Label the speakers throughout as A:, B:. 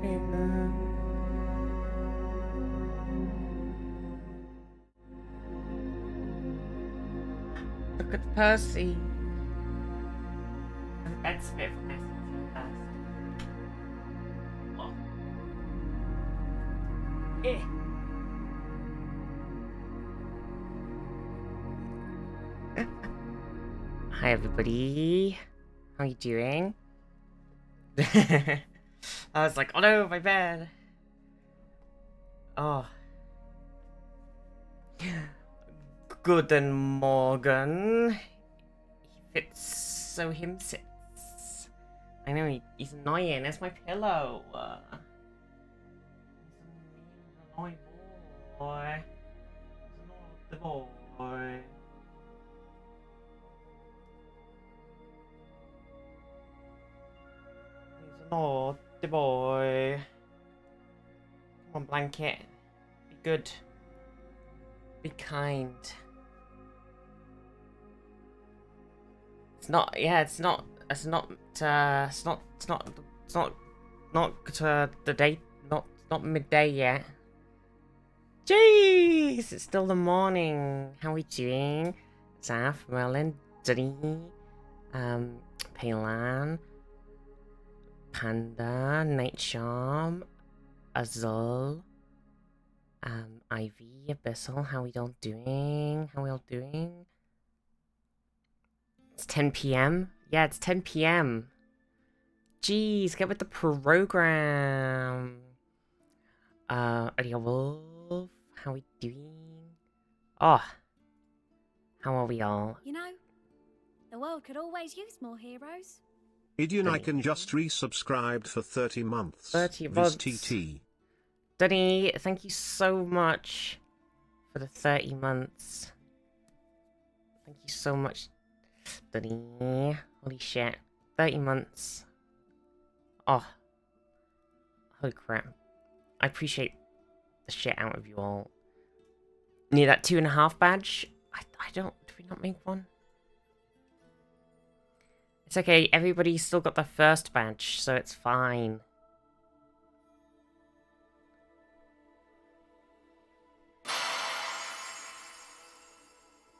A: Wow. Look at Percy. And Ed Smith messaged us. Oh. Eh. Hi everybody. How you doing? I was like, oh no, my bed. Oh. Guten Morgen. He fits so him sits. I know he's annoying. That's my pillow. He's an annoying boy. He's an naughty boy. He's a naughty boy. Come on, blanket. Be good. Be kind. It's not. Yeah, it's not. It's not. It's not. It's not. It's not. Not the day. Not midday yet. Jeez, it's still the morning. How are we doing? Zaf, Merlin, Dunny, Paylan, Panda, Night Charm, Azul, Ivy, Abyssal. How we all doing? How we all doing? It's 10 p.m. Yeah, it's 10 p.m. Jeez, get with the program. Audio Wolf, how we doing? Oh, how are we all?
B: You know, the world could always use more heroes.
C: Idion, I can just resubscribed for 30 months.
A: 30 months.
C: Viztee II.
A: Dunny, thank you so much for the 30 months. Thank you so much, Dunny. Holy shit. 30 months. Oh. Holy crap. I appreciate the shit out of you all. Need that 2.5 badge? I don't... Do we not make one? It's okay, everybody's still got the first badge, so it's fine.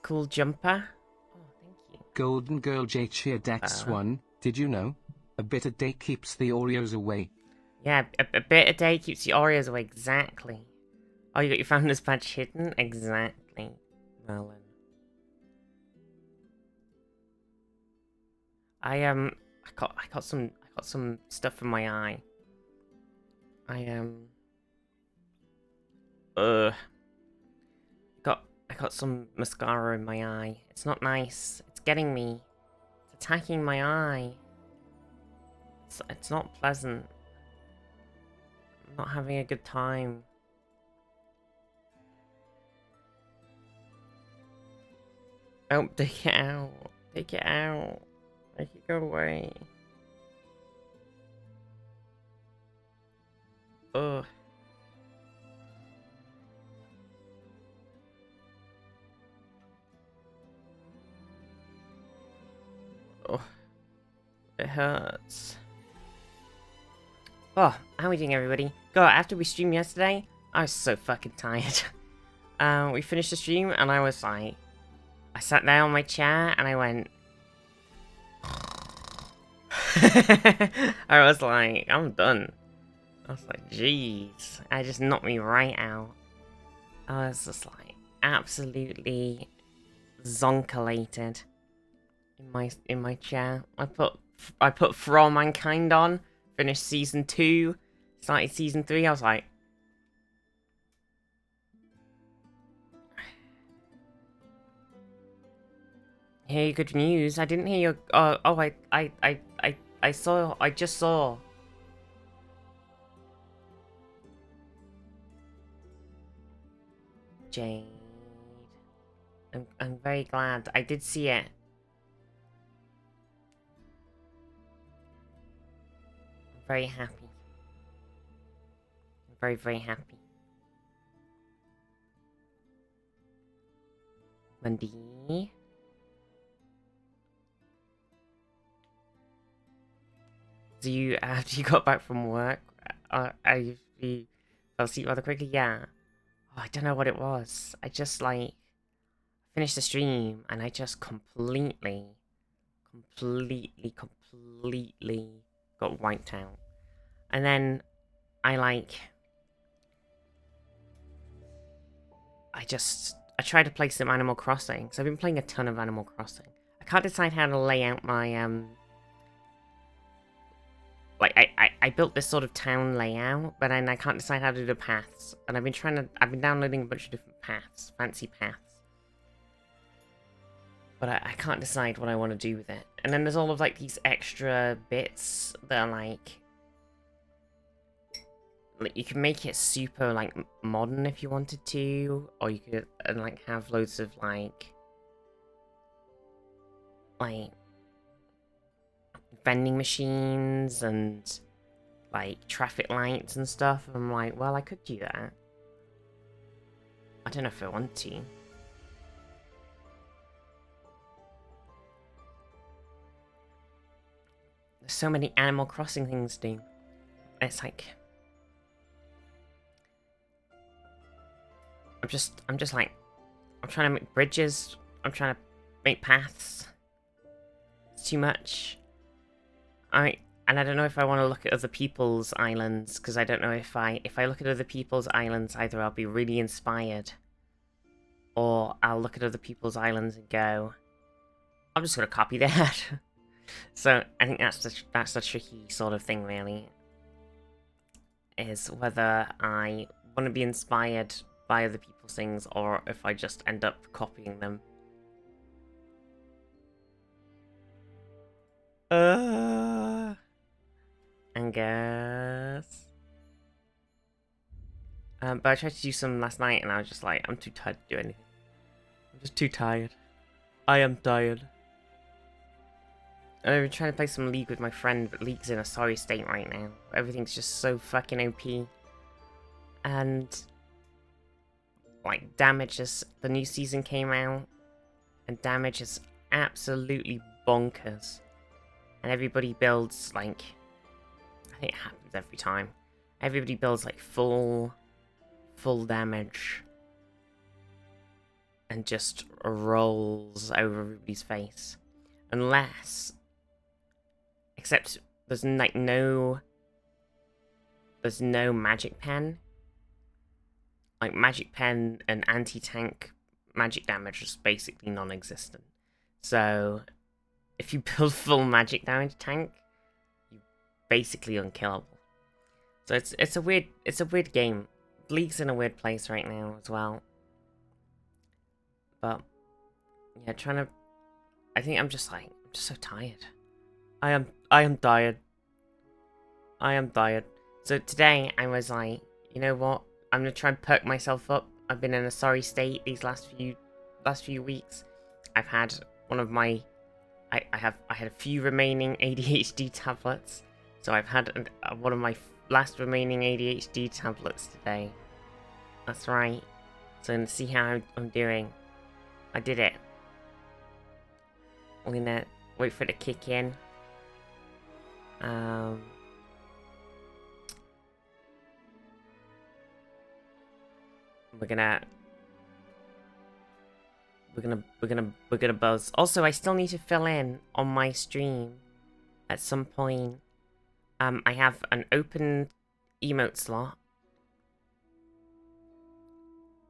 A: Cool jumper. Oh, thank you.
D: Golden Girl J cheered Dex 1, did you know? A bitter day keeps the Oreos away.
A: Yeah, a bit a day keeps the Oreos away, exactly. Oh, you got your founder's badge hidden? Exactly, Merlin. I got some stuff in my eye. I got some mascara in my eye. It's not nice. It's getting me. It's attacking my eye. It's not pleasant. I'm not having a good time. Oh, take it out. Take it out. Make it go away. Ugh. Oh, it hurts. Oh, how are we doing, everybody? God, after we streamed yesterday, I was so fucking tired. We finished the stream, and I was like... I sat down on my chair, and I went... I was like, I'm done. I was like, jeez. I just knocked me right out. I was just like, absolutely zonkalated in my chair. I put For All Mankind on, finished season 2, started season 3. I was like, hear your good news. I didn't hear your. I just saw. Jade. I'm very glad. I did see it. I'm very happy. I'm very, very happy. Monday. Do you, after you got back from work, you fell asleep rather quickly? Yeah. Oh, I don't know what it was. I just, like, finished the stream, and I just completely got wiped out. And then, I tried to play some Animal Crossing, because I've been playing a ton of Animal Crossing. I can't decide how to lay out my, I built this sort of town layout, but then I can't decide how to do the paths. And I've been downloading a bunch of different paths, fancy paths. But I can't decide what I want to do with it. And then there's all of, like, these extra bits that are, like you can make it super, like, modern if you wanted to. Or you could, like, have loads of, like, vending machines and, like, traffic lights and stuff. And I'm like, well, I could do that. I don't know if I want to. There's so many Animal Crossing things to do. It's like... I'm just like... I'm trying to make bridges. I'm trying to make paths. It's too much. And I don't know if I want to look at other people's islands, because I don't know if I look at other people's islands, either I'll be really inspired, or I'll look at other people's islands and go, I'm just going to copy that. So I think that's the tricky sort of thing, really, is whether I want to be inspired by other people's things, or if I just end up copying them. I guess. But I tried to do some last night, and I was just like, I'm too tired to do anything. I'm just too tired. I am tired. I've been trying to play some League with my friend, but League's in a sorry state right now. Everything's just so fucking OP. And like, damage is... The new season came out, and damage is absolutely bonkers. And everybody builds, like... I think it happens every time. Everybody builds, like, full damage. And just rolls over everybody's face. Unless... Except there's, like, no... There's no magic pen. Like, magic pen and anti-tank magic damage is basically non-existent. So, if you build full magic damage tank, you're basically unkillable. So it's a weird game. League's in a weird place right now as well. But yeah, I think I'm just so tired. I am tired. I am tired. So today I was like, you know what? I'm gonna try and perk myself up. I've been in a sorry state these last few weeks. I've had one of my I had a few remaining ADHD tablets. So I've had one of my last remaining ADHD tablets today. That's right. So I'm gonna see how I'm doing. I did it. I'm gonna wait for it to kick in. We're gonna buzz. Also, I still need to fill in on my stream at some point. I have an open emote slot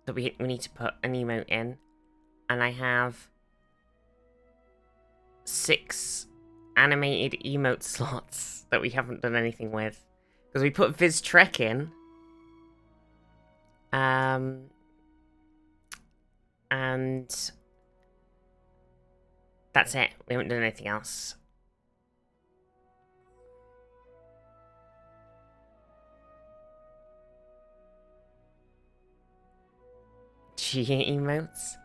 A: that we need to put an emote in, and I have 6 animated emote slots that we haven't done anything with because we put Viztee II in. And that's it. We haven't done anything else. G emotes.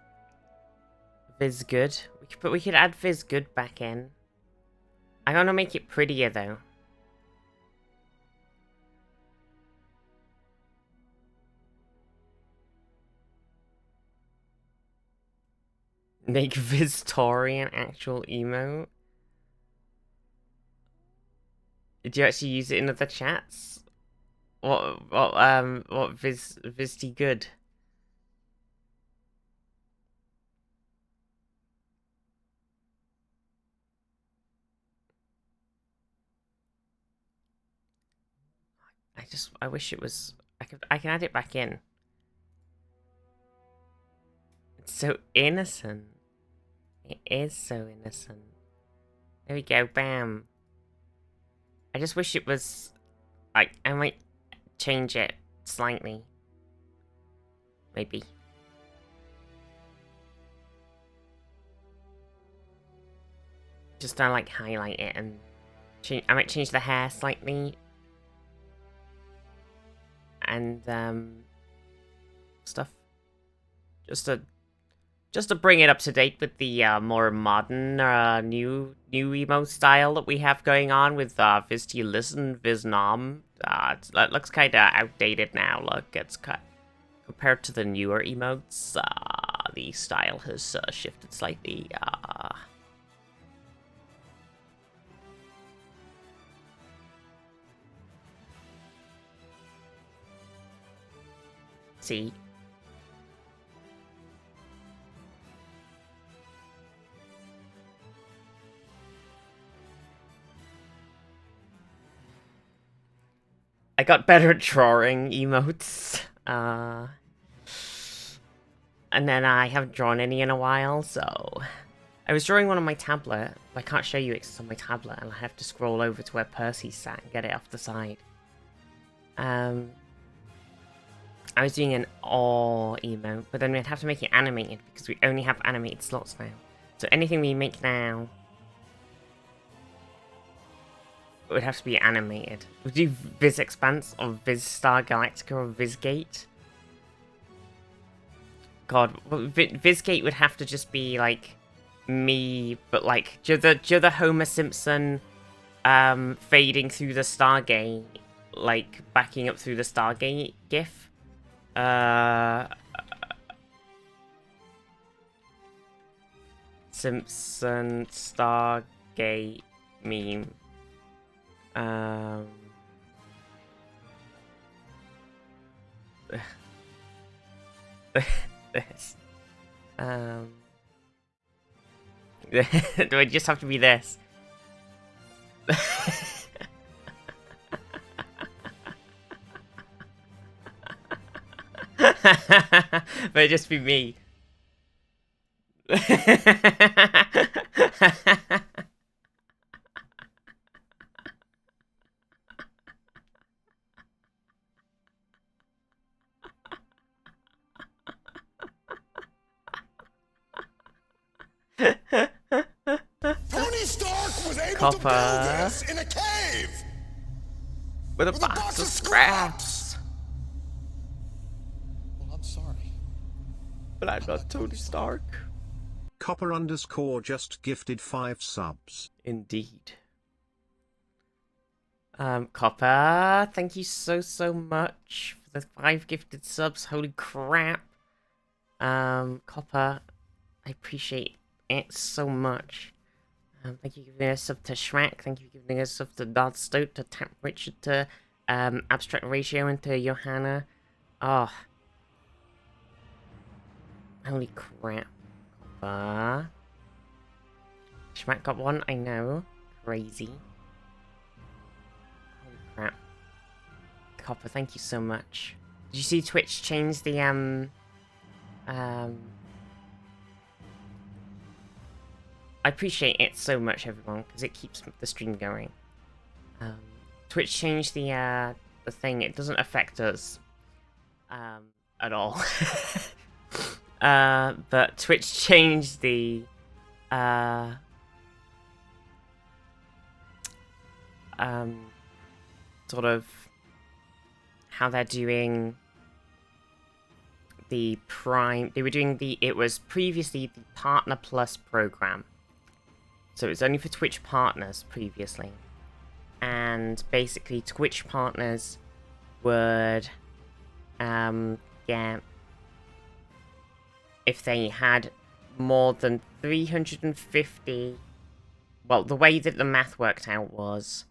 A: Viz good. We could add Viz good back in. I want to make it prettier though. Make Viztori an actual emote? Did you actually use it in other chats? What Viztee good? I wish it was, I can add it back in. It's so innocent. It is so innocent. There we go, bam. I just wish it was, I might change it slightly. Maybe. Just like highlight it and change, I might change the hair slightly. And stuff. Just to bring it up to date with the more modern new emote style that we have going on with Viztee Listen, Viznam. It looks kind of outdated now. Look, it's compared to the newer emotes, the style has shifted slightly. See. I got better at drawing emotes. And then I haven't drawn any in a while, so... I was drawing one on my tablet. I can't show you it 'cause it's on my tablet, and I have to scroll over to where Percy sat and get it off the side. I was doing an awe emote, but then we'd have to make it animated because we only have animated slots now. So anything we make now would have to be animated. We'd do Viz Expanse or Viz Star Galactica or Vizgate. God, Vizgate would have to just be like me, but like do the Homer Simpson fading through the Stargate, like backing up through the Stargate gif. Simpson Stargate meme. This. Do I just have to be this? But it just be me.
E: Tony Stark was able
A: Copper.
E: to build this in a cave
A: With a box of scraps.
E: Well, I'm sorry.
A: But I'm not Tony Stark.
C: Copper_ just gifted 5 subs.
A: Indeed. Copper, thank you so much for the 5 gifted subs. Holy crap. Copper, I appreciate it so much. Thank you for giving us a sub to Shrek. Thank you for giving us a sub to Dad Stoke, to Tap Richard, to Abstract Ratio, and to Johanna. Oh. Holy crap. Copper. Shrek got one, I know. Crazy. Holy crap. Copper, thank you so much. Did you see Twitch change the, I appreciate it so much, everyone, because it keeps the stream going. Twitch changed the thing. It doesn't affect us at all. But Twitch changed the sort of how they're doing the Prime. They were doing it was previously the Partner Plus program. So it was only for Twitch partners previously. And basically Twitch partners would get, if they had more than 350, well, the way that the math worked out was,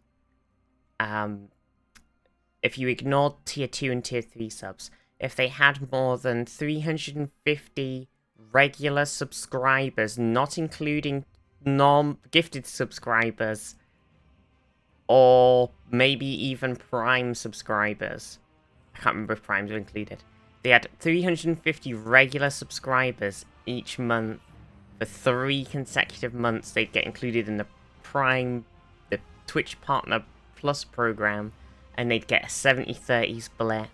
A: if you ignored tier 2 and tier 3 subs, if they had more than 350 regular subscribers, not including non-gifted subscribers, or maybe even Prime subscribers. I can't remember if Primes were included. They had 350 regular subscribers each month for 3 consecutive months. They'd get included in the Prime, the Twitch Partner Plus program, and they'd get a 70-30 split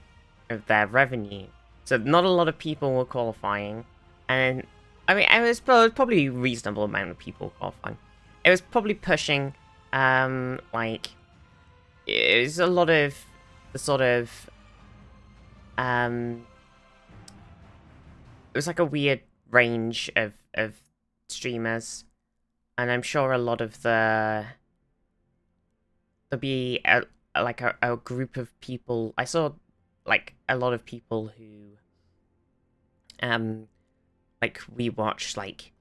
A: of their revenue. So not a lot of people were qualifying, and I mean, it was probably a reasonable amount of people qualifying. It was probably pushing, like, it was a lot of the sort of, it was like a weird range of streamers, and I'm sure a lot of there'll be a group of people. I saw like a lot of people who, like, we watched, like,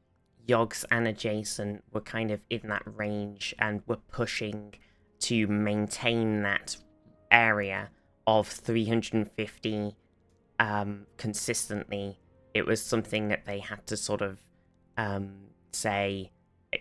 A: Yogs and Adjacent were kind of in that range and were pushing to maintain that area of 350 consistently. It was something that they had to sort of say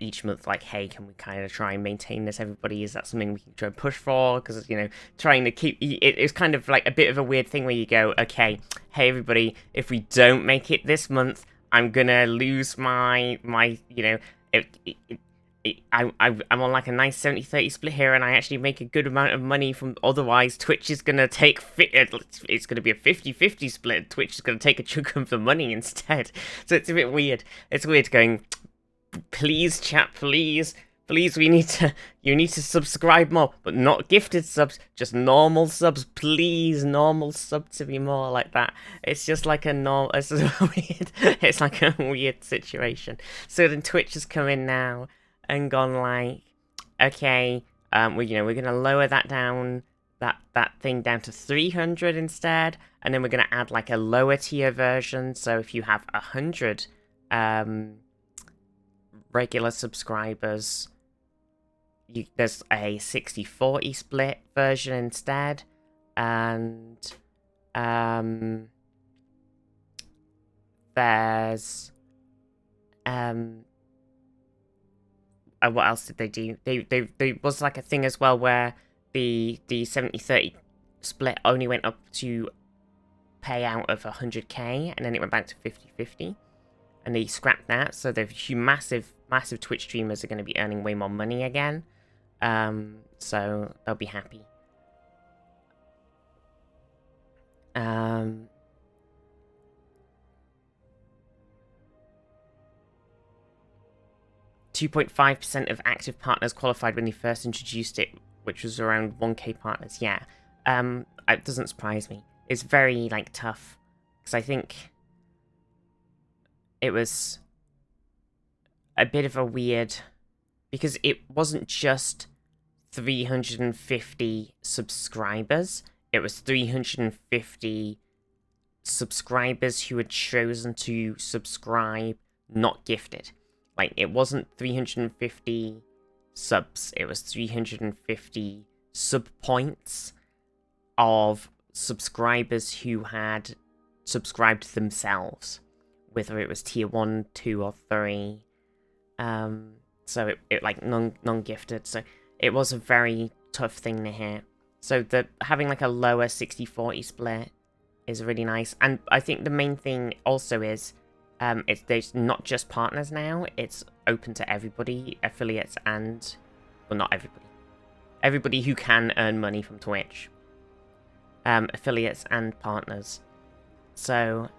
A: each month, like, hey, can we kind of try and maintain this, everybody? Is that something we can try and push for? Because, you know, trying to keep it was kind of like a bit of a weird thing where you go, okay, hey everybody, if we don't make it this month, I'm gonna lose my you know, I'm on like a nice 70-30 split here, and I actually make a good amount of money from. Otherwise, Twitch is gonna take it's gonna be a 50-50 split. Twitch is gonna take a chunk of the money instead. So it's a bit weird. It's weird going, please chat, please, you need to subscribe more, but not gifted subs, just normal subs, please, normal sub to be more like that. It's just like a normal, it's weird, it's like a weird situation. So then Twitch has come in now and gone like, okay, we're gonna lower that down, that thing down to 300 instead, and then we're gonna add like a lower tier version. So if you have 100 regular subscribers, there's a 60-40 split version instead, and there's what else did they do? They was like a thing as well where the 70-30 split only went up to payout of 100k, and then it went back to 50-50, and they scrapped that. So the massive Twitch streamers are going to be earning way more money again. So they'll be happy. 2.5% of active partners qualified when they first introduced it, which was around 1k partners. Yeah, it doesn't surprise me. It's very, like, tough, because I think it was a bit of a weird, because it wasn't just 350 subscribers, it was 350 subscribers who had chosen to subscribe, not gifted. Like, it wasn't 350 subs, it was 350 sub points of subscribers who had subscribed themselves, whether it was tier 1, 2, or 3. So it like non-gifted. So it was a very tough thing to hit. So having like a lower 60-40 split is really nice. And I think the main thing also is there's not just partners now, it's open to everybody, affiliates and, well, not everybody. Everybody who can earn money from Twitch. Affiliates and partners. So,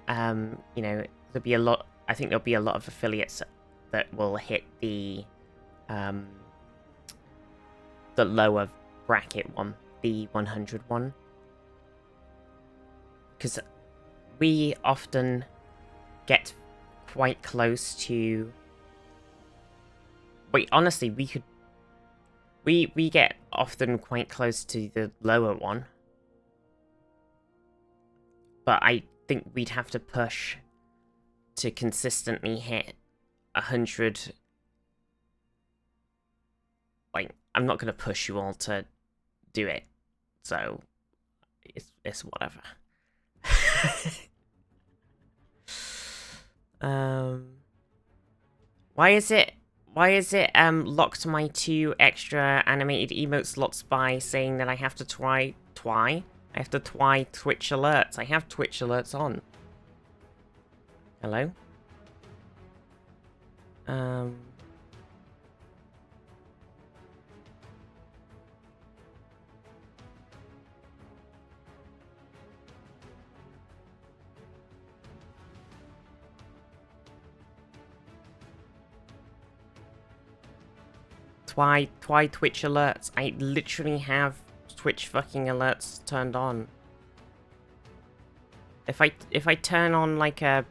A: you know, there'll be a lot, I think there'll be a lot of affiliates that will hit the lower bracket one, the 100 one. Because we often get quite close to... Wait, honestly, we could... We get often quite close to the lower one. But I think we'd have to push to consistently hit 100. Like, I'm not going to push you all to do it. So, it's whatever. Why is it locked my 2 extra animated emote slots by saying that I have to I have to Twitch alerts. I have Twitch alerts on. Hello? Twy Twitch alerts. I literally have Twitch fucking alerts turned on. If I turn on like a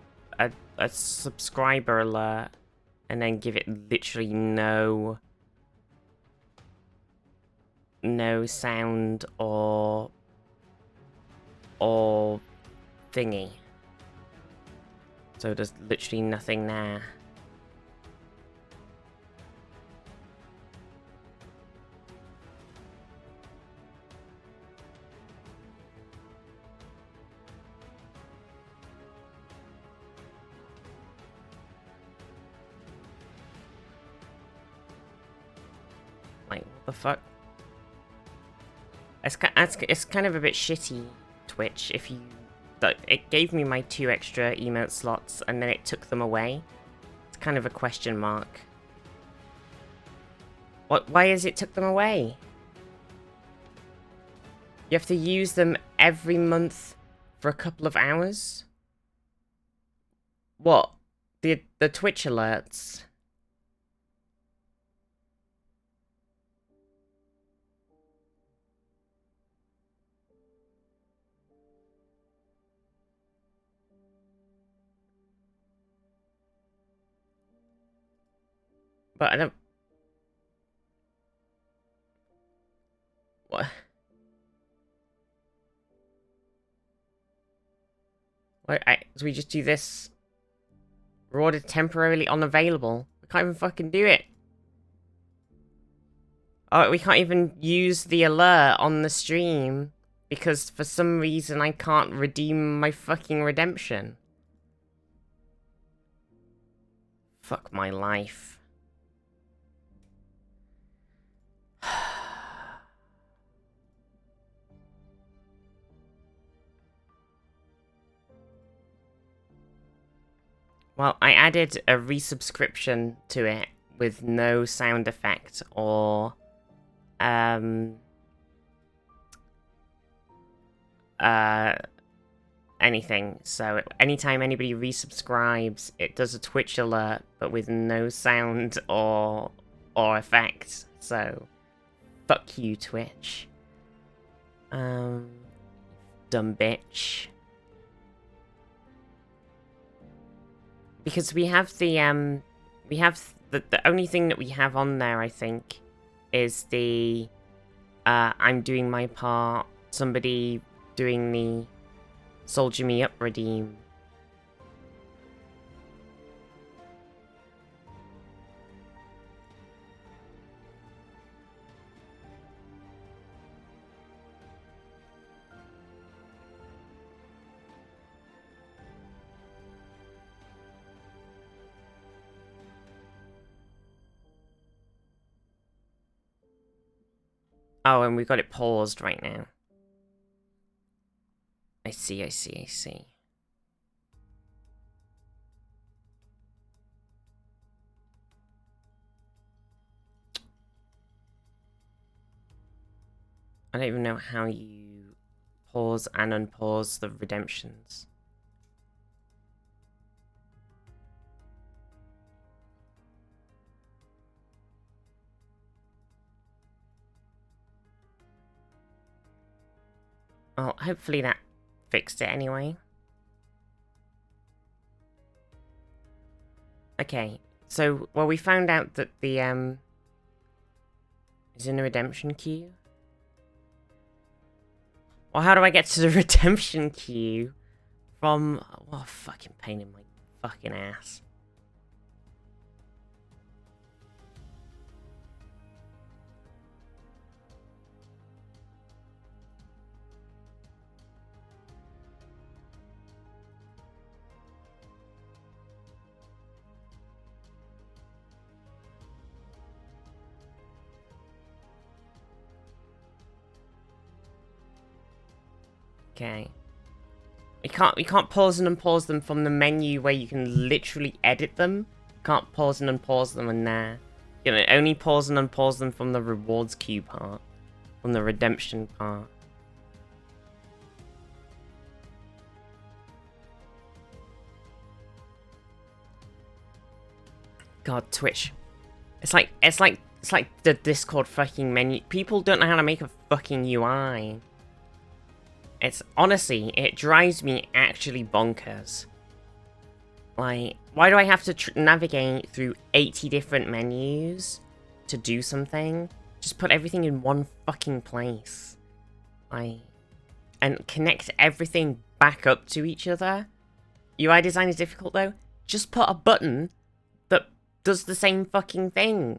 A: subscriber alert and then give it literally no sound or thingy, so there's literally nothing there. Like, what the fuck? It's kind of a bit shitty, Twitch, if you... It gave me my 2 extra emote slots, and then it took them away. It's kind of a question mark. Why is it took them away? You have to use them every month for a couple of hours? What? The Twitch alerts? But I don't... What? So we just do this? Rewarded temporarily unavailable. Can't even fucking do it. Oh, we can't even use the alert on the stream because for some reason I can't redeem my fucking redemption. Fuck my life. Well, I added a resubscription to it with no sound effect or anything. So anytime anybody resubscribes, it does a Twitch alert, but with no sound or effect. So fuck you, Twitch. Dumb bitch. Because we have the only thing that we have on there, I think, is the I'm doing my part, somebody doing the Soldier Me Up redeem. Oh, and we've got it paused right now. I see, I see, I see. I don't even know how you pause and unpause the redemptions. Well, hopefully that fixed it anyway. Okay, so, well, we found out that the, is in a redemption queue. Well, how do I get to the redemption queue from... Oh, fucking pain in my fucking ass. Okay. We can't pause and unpause them from the menu where you can literally edit them. Can't pause and unpause them in there. You know, only pause and unpause them from the rewards queue part. From the redemption part. God, Twitch. It's like the Discord fucking menu. People don't know how to make a fucking UI. It's, honestly, it drives me actually bonkers. Like, why do I have to navigate through 80 different menus to do something? Just put everything in one fucking place. Like, and connect everything back up to each other. UI design is difficult though. Just put a button that does the same fucking thing.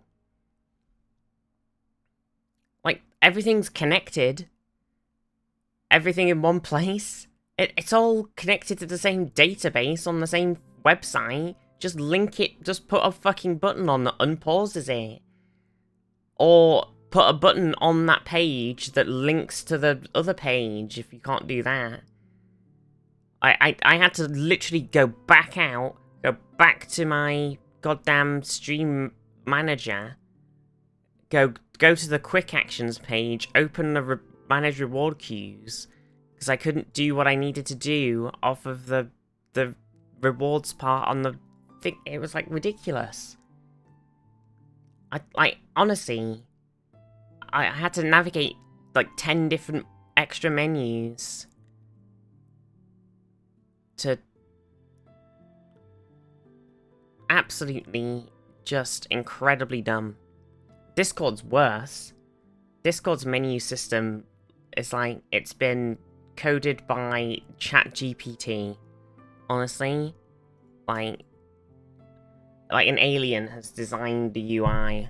A: Like, everything's connected. Everything in one place. It's all connected to the same database on the same website. Just link it, just put a fucking button on that unpauses it. Or put a button on that page that links to the other page if you can't do that. I had to literally go back out, go back to my goddamn stream manager, go to the quick actions page, open the manage reward queues, because I couldn't do what I needed to do off of the rewards part on the thing. It was like ridiculous. Honestly, I had to navigate like 10 different extra menus to absolutely just incredibly dumb. Discord's worse. Discord's menu system is like, it's been coded by ChatGPT. Honestly, like like an alien has designed the UI.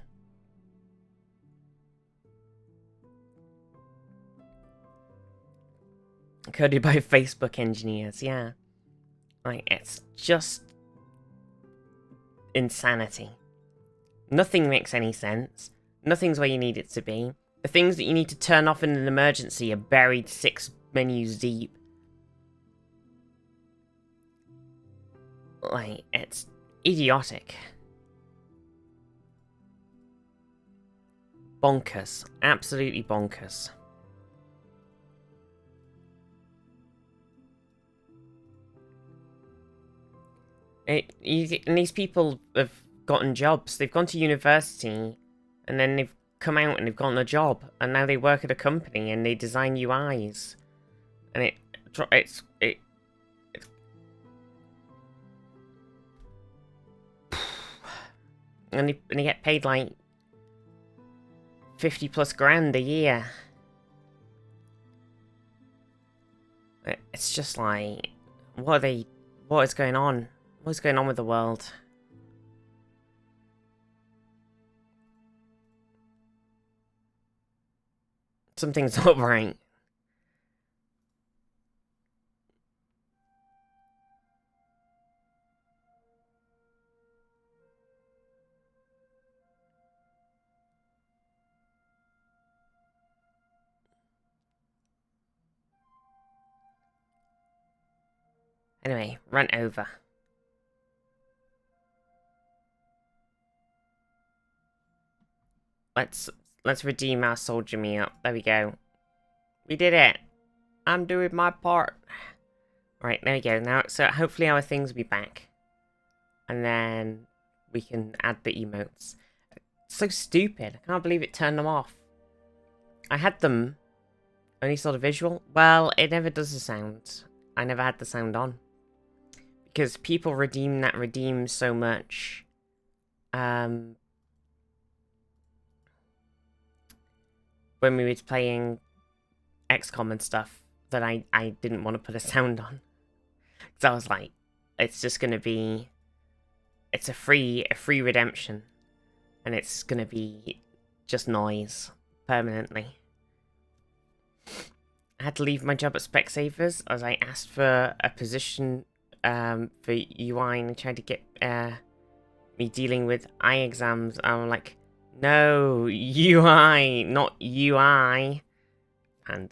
A: Coded by Facebook engineers, yeah. Like, it's just insanity. Nothing makes any sense. Nothing's where you need it to be. The things that you need to turn off in an emergency are buried 6 menus deep. Like, it's idiotic. Bonkers. Absolutely bonkers. And these people have gotten jobs. They've gone to university, and then they've come out and they've gotten a job, and now they work at a company and they design UIs, and it's and they get paid like 50+ grand a year. It's just like, what is going on? What's going on with the world? Something's not right. Anyway, run over. Let's redeem our soldier me up. There we go. We did it. I'm doing my part. Right, there we go. Now, so hopefully our things will be back. And then we can add the emotes. It's so stupid. I can't believe it turned them off. I had them. Only saw the visual. Well, it never does the sound. I never had the sound on. Because people redeem so much. When we were playing XCOM and stuff, that I didn't want to put a sound on. Because I was like, it's just going to be... It's a free redemption. And it's going to be just noise. Permanently. I had to leave my job at Specsavers as I asked for a position for UI and tried to get me dealing with eye exams. I'm like, no, UI, not UI. And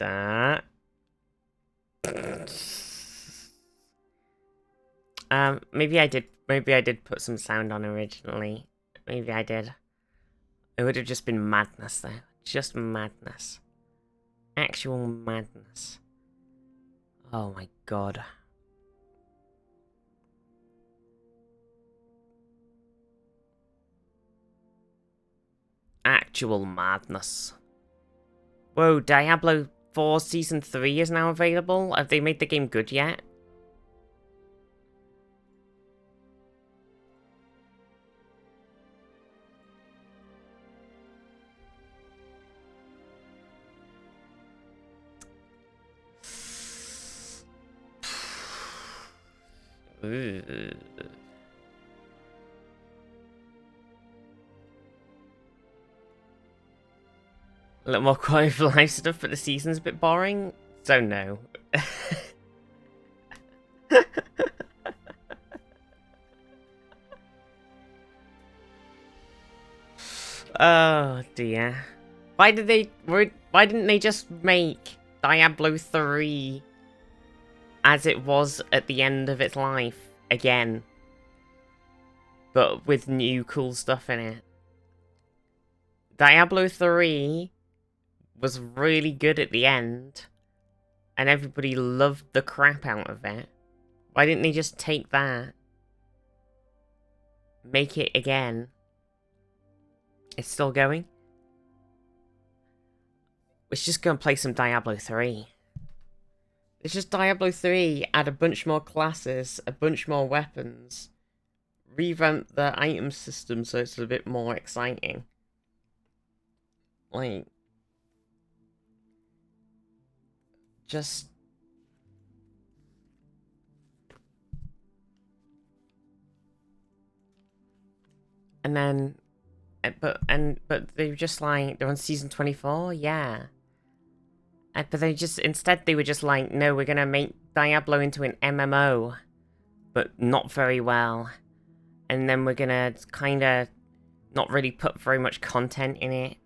A: maybe I did put some sound on originally. Maybe I did. It would have just been madness though. Just madness. Actual madness. Oh my god. Actual madness. Whoa, Diablo 4 Season 3 is now available? Have they made the game good yet? Ooh. A little more quality of life stuff, but the season's a bit boring. So no. Oh dear. Why didn't they just make Diablo 3 as it was at the end of its life again? But with new cool stuff in it. Diablo 3 was really good at the end, and everybody loved the crap out of it. Why didn't they just take that, make it again? It's still going? Let's just go and play some Diablo 3. It's just Diablo 3, add a bunch more classes, a bunch more weapons, revamp the item system so it's a bit more exciting. Like, just... And then, but they were just like, they're on season 24, yeah. But they just, instead they were just like, no, we're gonna make Diablo into an MMO, but not very well. And then we're gonna kinda not really put very much content in it.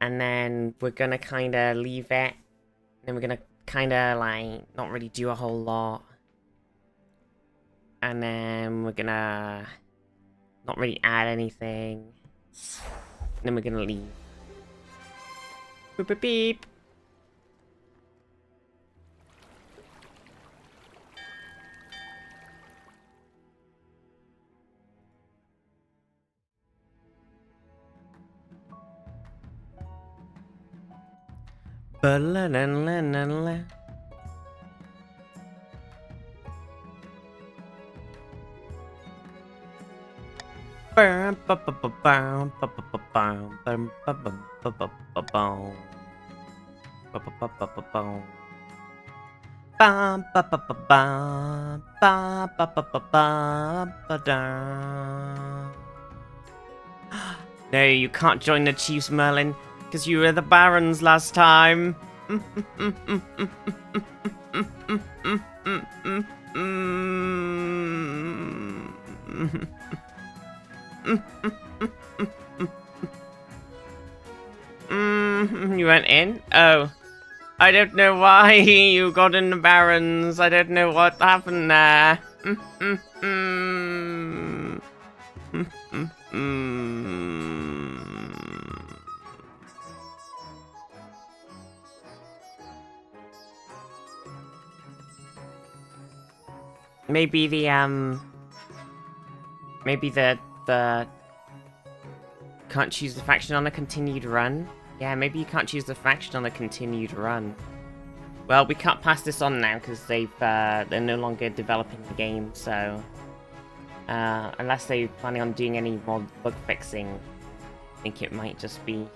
A: And then we're gonna kinda leave it. And then we're gonna kinda like, not really do a whole lot. And then we're gonna not really add anything. And then we're gonna leave. Boop boop beep. Ba-la-la-la-la-la. Bam, ba, ba, ba, bam, ba, ba, ba, bam, bam, ba, ba, ba, ba, ba, bam. Ba, ba, ba, ba, ba, bam. Bam, ba, ba, ba, bam, ba, ba, ba, ba, bam, ba, dam. No, you can't join the Chiefs, Merlin, because you were the Barons last time. You went in? Oh. I don't know why you got in the Barons. I don't know what happened there. Maybe the can't choose the faction on a continued run. Yeah, maybe you can't choose the faction on a continued run. Well, we can't pass this on now because they're no longer developing the game. So unless they're planning on doing any more bug fixing, I think it might just be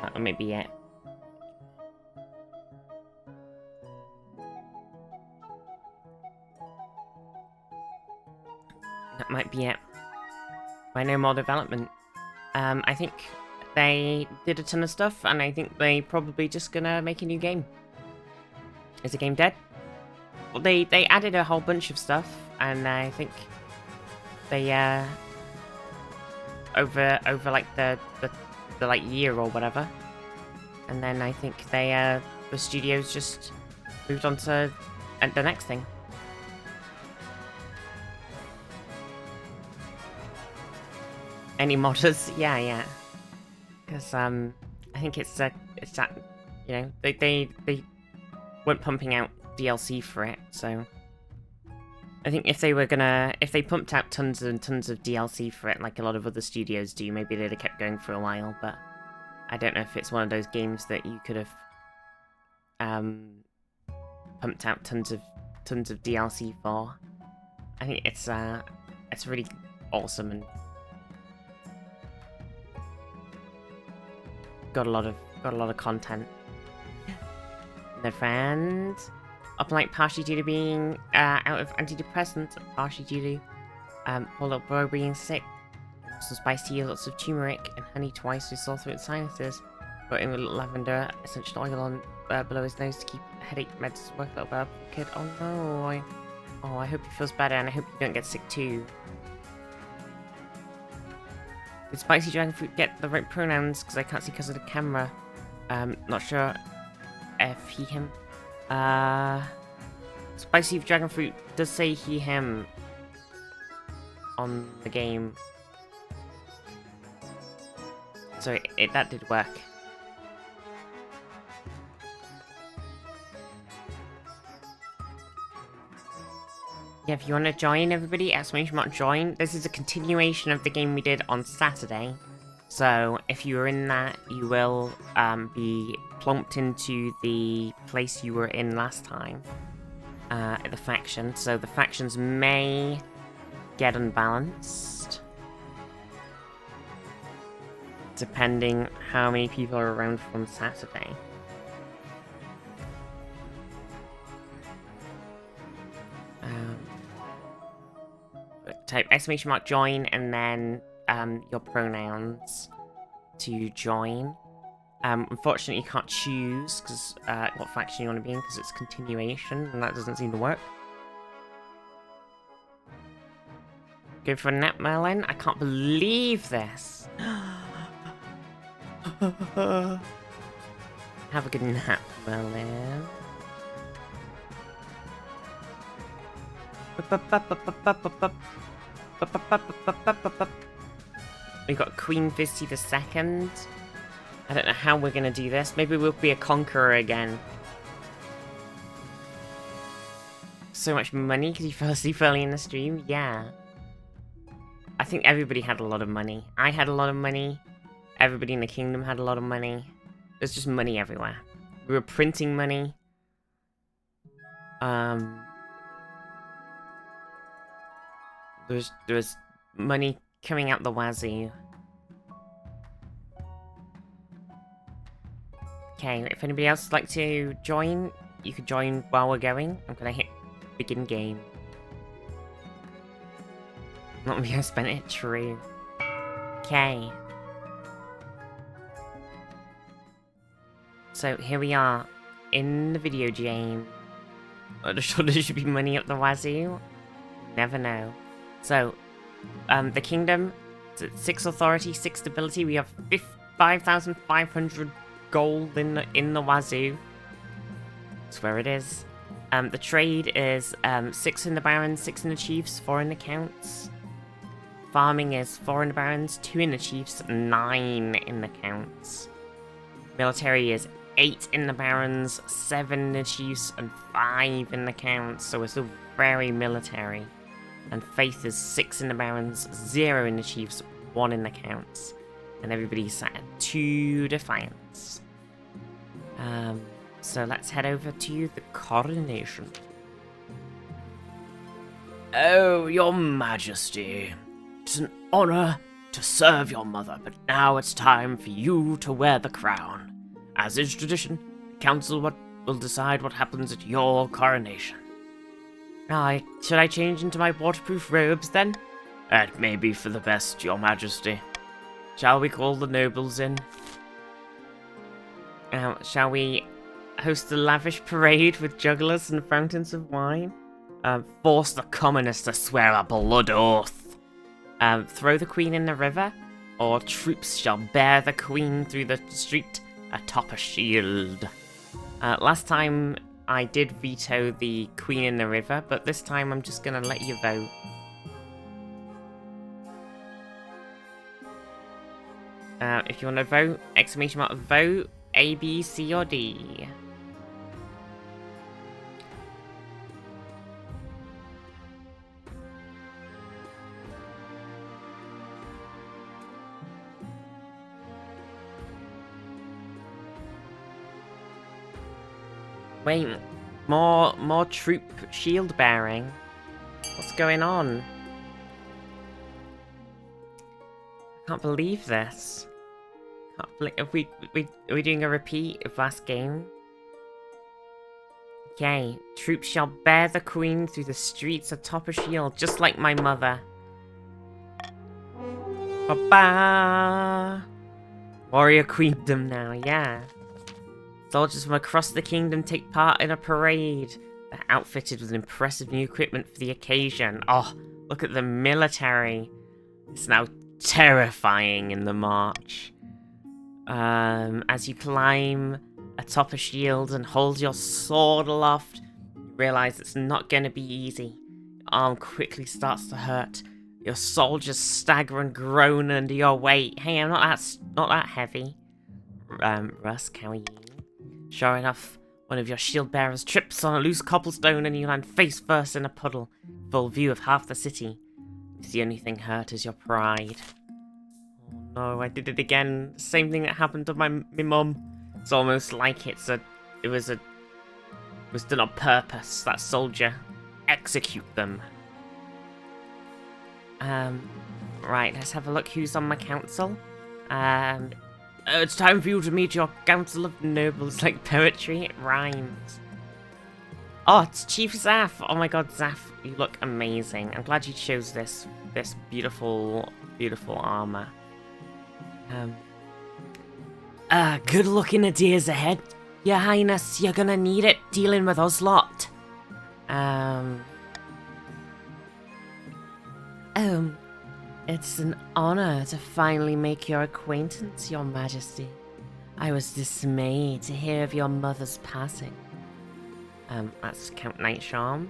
A: that might be it. That might be it. By no more development. I think they did a ton of stuff, and I think they probably just gonna make a new game. Is the game dead? Well, they added a whole bunch of stuff, and I think they over like the like year or whatever, and then I think they the studios just moved on to the next thing. Any modders? Yeah. Because I think it's that you know they weren't pumping out DLC for it, so I think if they pumped out tons and tons of DLC for it, like a lot of other studios do, maybe they'd have kept going for a while. But I don't know if it's one of those games that you could have pumped out tons of DLC for. I think it's really awesome and got a lot of content. The friends. Up like partially due to being out of antidepressants, partially due to poor little bro being sick. Some spice tea, lots of turmeric and honey twice with sore throat and sinuses. Put in with lavender essential oil on below his nose to keep headache meds work. Little bad kid. Oh no! I hope he feels better, and I hope you don't get sick too. Did Spicy Dragon Fruit get the right pronouns? Because I can't see because of the camera. Not sure if he, him. Spicy Dragon Fruit does say he, him on the game. So that did work. Yeah, if you want to join everybody, exclamation mark join. This is a continuation of the game we did on Saturday. So if you're in that, you will be plumped into the place you were in last time. The faction. So the factions may get unbalanced. Depending how many people are around from Saturday. type !join and then your pronouns to join. Unfortunately, you can't choose because what faction you want to be in because it's continuation, and that doesn't seem to work. Go for a nap, Merlin. I can't believe this. Have a good nap, Merlin. We've got Queen Viztee II. I don't know how we're gonna do this. Maybe we'll be a conqueror again. So much money because you fell asleep early in the stream? Yeah. I think everybody had a lot of money. I had a lot of money. Everybody in the kingdom had a lot of money. There's just money everywhere. We were printing money. There was money coming out the wazoo. Okay, if anybody else would like to join, you could join while we're going. I'm gonna hit begin game. Not me, I spent it, true. Okay. So here we are, in the video game. I'm sure there should be money up the wazoo. Never know. So, the kingdom, 6 authority, 6 stability. We have 5,500 gold in the wazoo. That's where it is. The trade is 6 in the barons, 6 in the chiefs, 4 in the counts. Farming is 4 in the barons, 2 in the chiefs, 9 in the counts. Military is 8 in the barons, 7 in the chiefs, and 5 in the counts. So we're still very military. And faith is 6 in the barons, 0 in the chiefs, 1 in the counts. And everybody's sat at 2 defiance. So let's head over to the coronation. Oh, your majesty. It's an honor to serve your mother, but now it's time for you to wear the crown. As is tradition, the council will decide what happens at your coronation. Should I change into my waterproof robes then? That may be for the best, your majesty. Shall we call the nobles in? Shall we host a lavish parade with jugglers and fountains of wine? Force the commoners to swear a blood oath. Throw the queen in the river, or troops shall bear the queen through the street atop a shield. Last time I did veto the queen in the river, but this time I'm just gonna let you vote. If you want to vote, vote A, B, C, or D. Wait, more troop shield bearing. What's going on? I can't believe this. Are we doing a repeat of last game? Okay, troops shall bear the queen through the streets atop a shield, just like my mother. Ba-ba! Warrior Queendom now, yeah. Soldiers from across the kingdom take part in a parade. They're outfitted with impressive new equipment for the occasion. Oh, look at the military. It's now terrifying in the march. As you climb atop a shield and hold your sword aloft, you realize it's not going to be easy. Your arm quickly starts to hurt. Your soldiers stagger and groan under your weight. Hey, I'm not that heavy. Rusk, how are you? Sure enough, one of your shield bearers trips on a loose cobblestone and you land face first in a puddle, full view of half the city. The only thing hurt is your pride. Oh no, I did it again. Same thing that happened to my mum. It's almost like it was done on purpose. That soldier, execute them. Right, let's have a look who's on my council. It's time for you to meet your council of nobles. Like poetry, it rhymes. Oh, it's Chief Zaf. Oh my god, Zaf, you look amazing. I'm glad you chose this beautiful, beautiful armor. Good luck in the days ahead. Your Highness, you're gonna need it dealing with us lot. It's an honor to finally make your acquaintance, Your Majesty. I was dismayed to hear of your mother's passing. That's Count Nightsharm.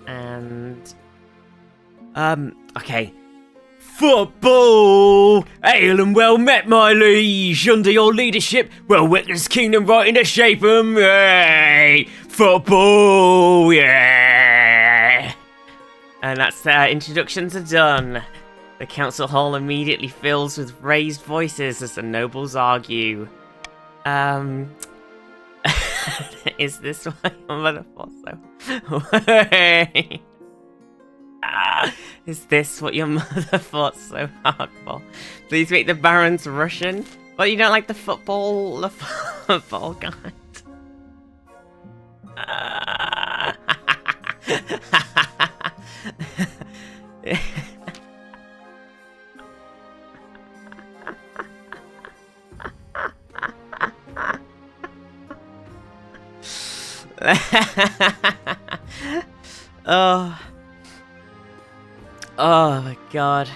A: And... okay. Football! Hail and well met, my liege! Under your leadership, we'll whip this kingdom right into shape, yay! Football, yeah! And that's introductions are done. The council hall immediately fills with raised voices as the nobles argue. Is this why your mother fought so? Is this what your mother fought so hard for? Please make the barons Russian. Well, you don't like the football guy. Oh my god.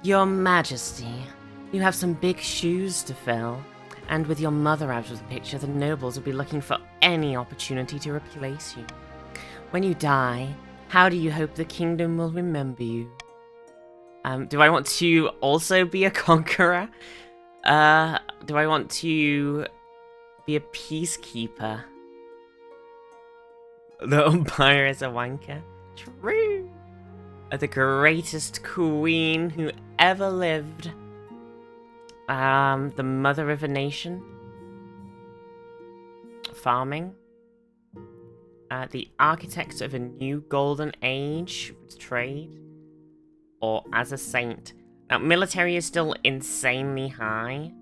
A: Your Majesty, you have some big shoes to fill, and with your mother out of the picture, the nobles will be looking for any opportunity to replace you. When you die, how do you hope the kingdom will remember you? Do I want to also be a conqueror? Do I want to be a peacekeeper? The umpire is a wanker. True. The greatest queen who ever lived. The mother of a nation. Farming. The architect of a new golden age. Trade. Or as a saint. Now, military is still insanely high.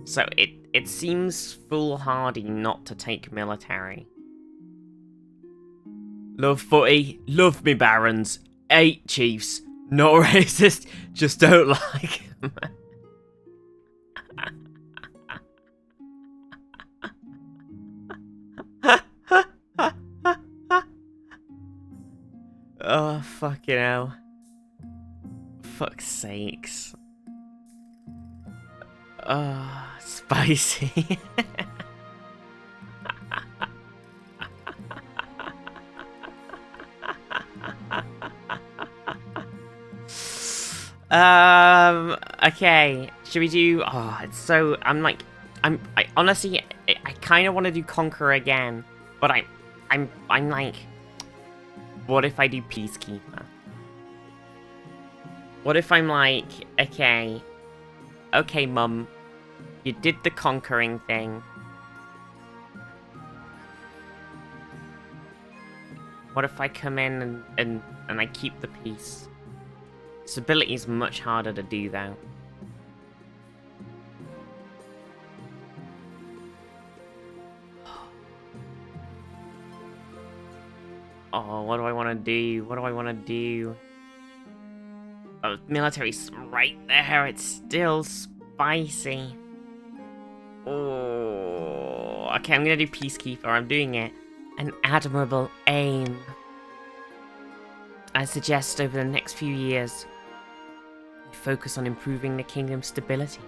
A: So it seems foolhardy not to take military. Love footy, love me barons, 8 chiefs, not racist, just don't like them. Oh, fucking hell. Fuck's sakes. Oh, spicy. Okay, should we do, oh, it's so, I honestly, I kind of want to do Conqueror again, but I'm like, what if I do Peacekeeper? What if I'm like, okay, mum, you did the conquering thing. What if I come in and I keep the peace? Stability is much harder to do, though. Oh, what do I want to do? What do I want to do? Oh, military's right there. It's still spicy. Oh, okay, I'm gonna do Peacekeeper. I'm doing it. An admirable aim. I suggest over the next few years, you focus on improving the kingdom's stability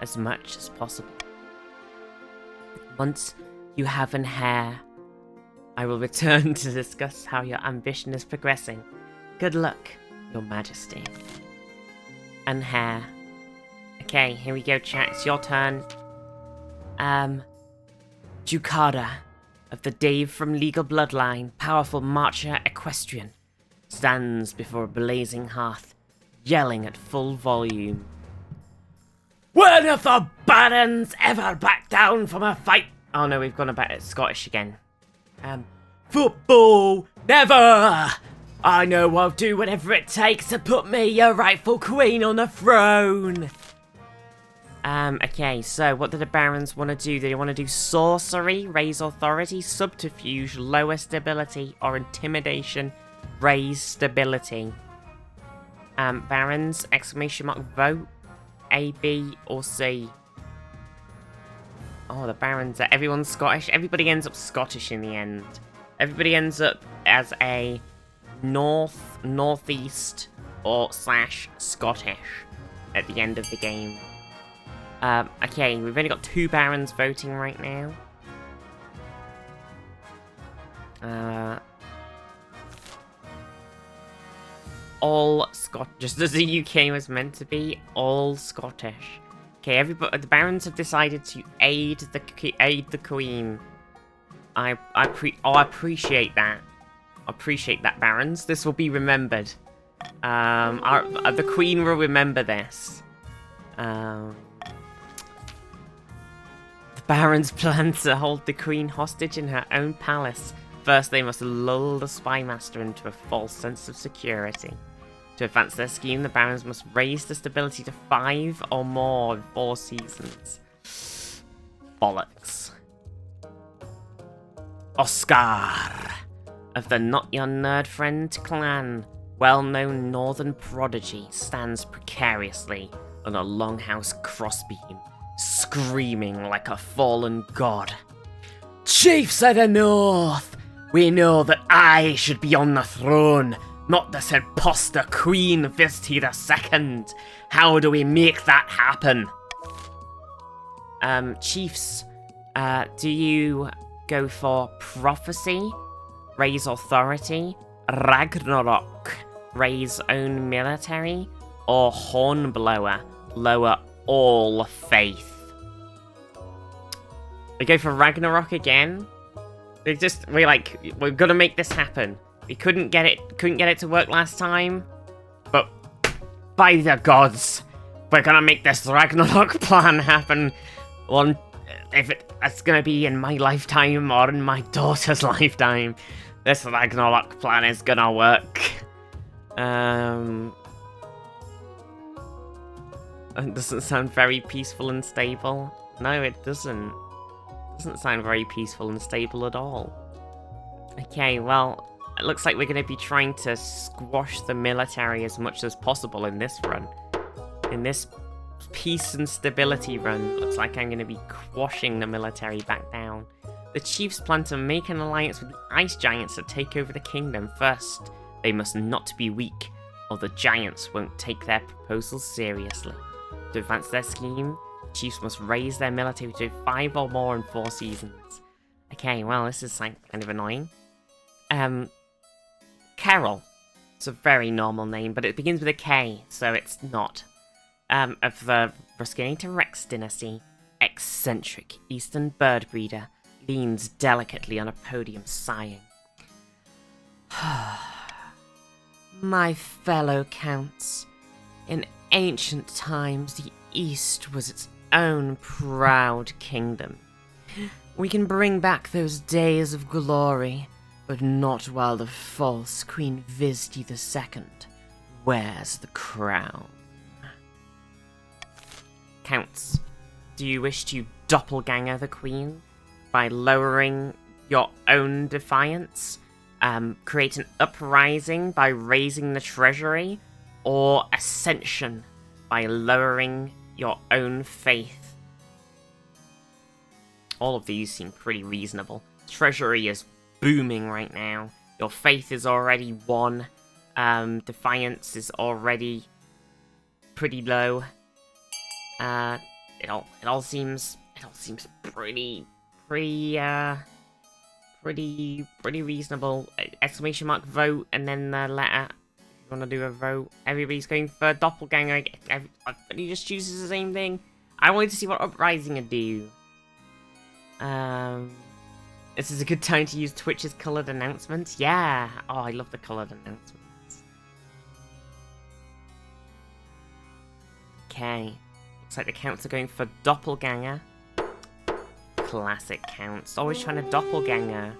A: as much as possible. Once you have an heir, I will return to discuss how your ambition is progressing. Good luck, Your Majesty. And heir. Okay, here we go, chat. It's your turn. Ducada of the Dave from legal bloodline, powerful marcher equestrian, stands before a blazing hearth, yelling at full volume. When have the barons ever backed down from a fight? Oh no, we've gone about Scottish again. Football, never! I know I'll do whatever it takes to put me, your rightful queen, on the throne. Okay, so what do the barons want to do? Do they want to do sorcery, raise authority, subterfuge, lower stability, or intimidation, raise stability? Barons, exclamation mark, vote, A, B, or C. Oh, the barons, everyone's Scottish. Everybody ends up Scottish in the end. Everybody ends up as a northeast, or slash Scottish at the end of the game. Okay, we've only got 2 barons voting right now. All just as the UK was meant to be, all Scottish. Okay, everybody, the barons have decided to aid the Queen. I appreciate that. I appreciate that, barons. This will be remembered. The Queen will remember this. The barons plan to hold the Queen hostage in her own palace. First, they must lull the spymaster into a false sense of security. To advance their scheme, the barons must raise the stability to 5 or more in 4 seasons. Bollocks. Oscar of the Not Your Nerd Friend clan, well-known northern prodigy, stands precariously on a longhouse crossbeam, screaming like a fallen god. Chiefs of the North, we know that I should be on the throne, not this imposter Queen Viztee II. How do we make that happen? Chiefs, do you go for prophecy, raise authority, Ragnarok, raise own military, or hornblower, lower all faith? We go for Ragnarok again. We're gonna make this happen. We couldn't get it to work last time, but by the gods, we're gonna make this Ragnarok plan happen. If it's gonna be in my lifetime or in my daughter's lifetime, this Ragnarok plan is gonna work. It doesn't sound very peaceful and stable. No, it doesn't. It doesn't sound very peaceful and stable at all. Okay, well, it looks like we're going to be trying to squash the military as much as possible in this run. In this peace and stability run, looks like I'm going to be quashing the military back down. The chiefs plan to make an alliance with the ice giants to take over the kingdom. First, they must not be weak, or the giants won't take their proposals seriously. To advance their scheme, the chiefs must raise their military to 5 or more in 4 seasons. Okay, well, this is kind of annoying. Carol. It's a very normal name, but it begins with a K, so it's not. Of the Ruscinator Rex dynasty, eccentric eastern bird breeder, leans delicately on a podium, sighing. My fellow counts, in ancient times the East was its own proud kingdom. We can bring back those days of glory, but not while the false Queen Viztee II wears the crown. Counts, do you wish to doppelganger the Queen by lowering your own defiance, create an uprising by raising the treasury, or ascension by lowering your own faith? All of these seem pretty reasonable. Treasury is booming right now. Your faith is already 1. Defiance is already pretty low. It all seems pretty reasonable. Exclamation mark vote and then the letter. If you want to do a vote, everybody's going for doppelganger. Everybody just chooses the same thing. I wanted to see what uprising would do. This is a good time to use Twitch's coloured announcements. Yeah! Oh, I love the coloured announcements. Okay. Looks like the counts are going for doppelganger. Classic counts. Always trying to doppelganger.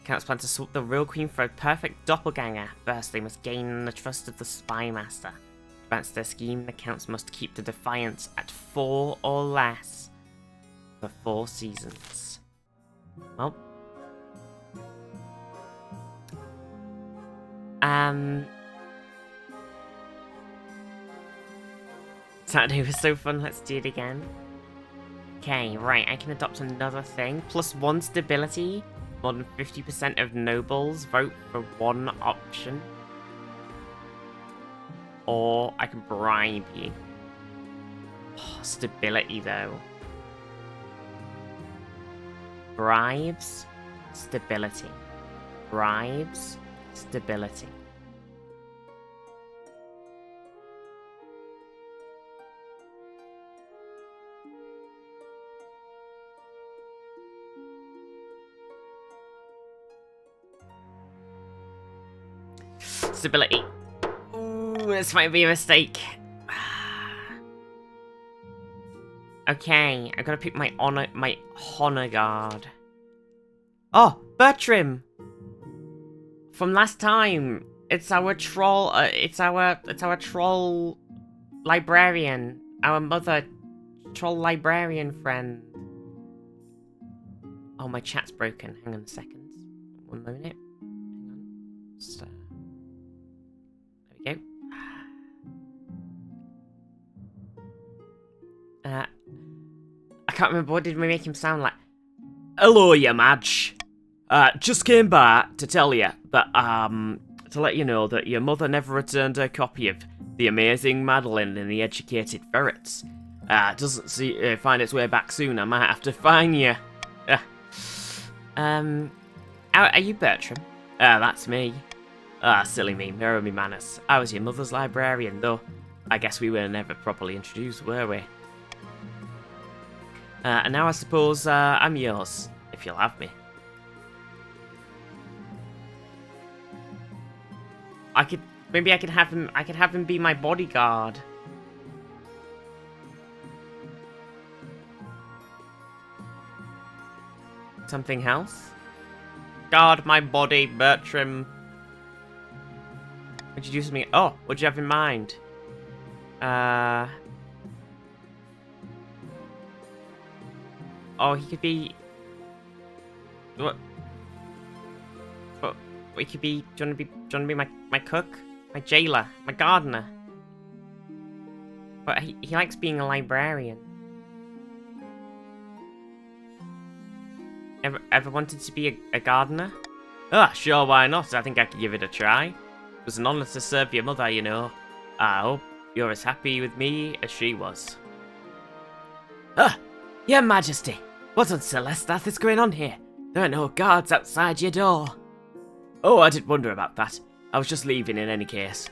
A: Counts plan to swap the real queen for a perfect doppelganger. First, they must gain the trust of the spymaster. That's their scheme. The counts must keep the Defiance at 4 or less for 4 seasons. Well. Saturday was so fun, let's do it again. Okay, right, I can adopt another thing. +1 stability. More than 50% of nobles vote for one option. Or I can bribe you. Oh, stability, though. Bribes, stability. Bribes, stability. Stability. Ooh, this might be a mistake. Okay, I gotta pick my honor guard. Oh, Bertram! From last time, it's our troll. It's our troll librarian. Our mother troll librarian friend. Oh, my chat's broken. Hang on a second. 1 minute. Hang on. So, there we go. I can't remember, what did we make him sound like? Hello, you Madge. Just came back to tell you that, to let you know that your mother never returned her copy of The Amazing Madeline and the Educated Ferrets. Doesn't find its way back soon. I might have to find you. Are you Bertram? That's me. Silly me, mirror me manners. I was your mother's librarian, though. I guess we were never properly introduced, were we? And now I suppose I'm yours, if you'll have me. Maybe I could have him be my bodyguard. Something else? Guard my body, Bertram. What'd you do to me? Oh, what'd you have in mind? Oh, he could be... What? He could be... Do you want to be my cook? My jailer? My gardener? But he likes being a librarian. Ever wanted to be a gardener? Ah, sure, why not? I think I could give it a try. It was an honor to serve your mother, you know. I hope you're as happy with me as she was. Your Majesty! What on Celestath is going on here? There are no guards outside your door. Oh, I did wonder about that. I was just leaving in any case.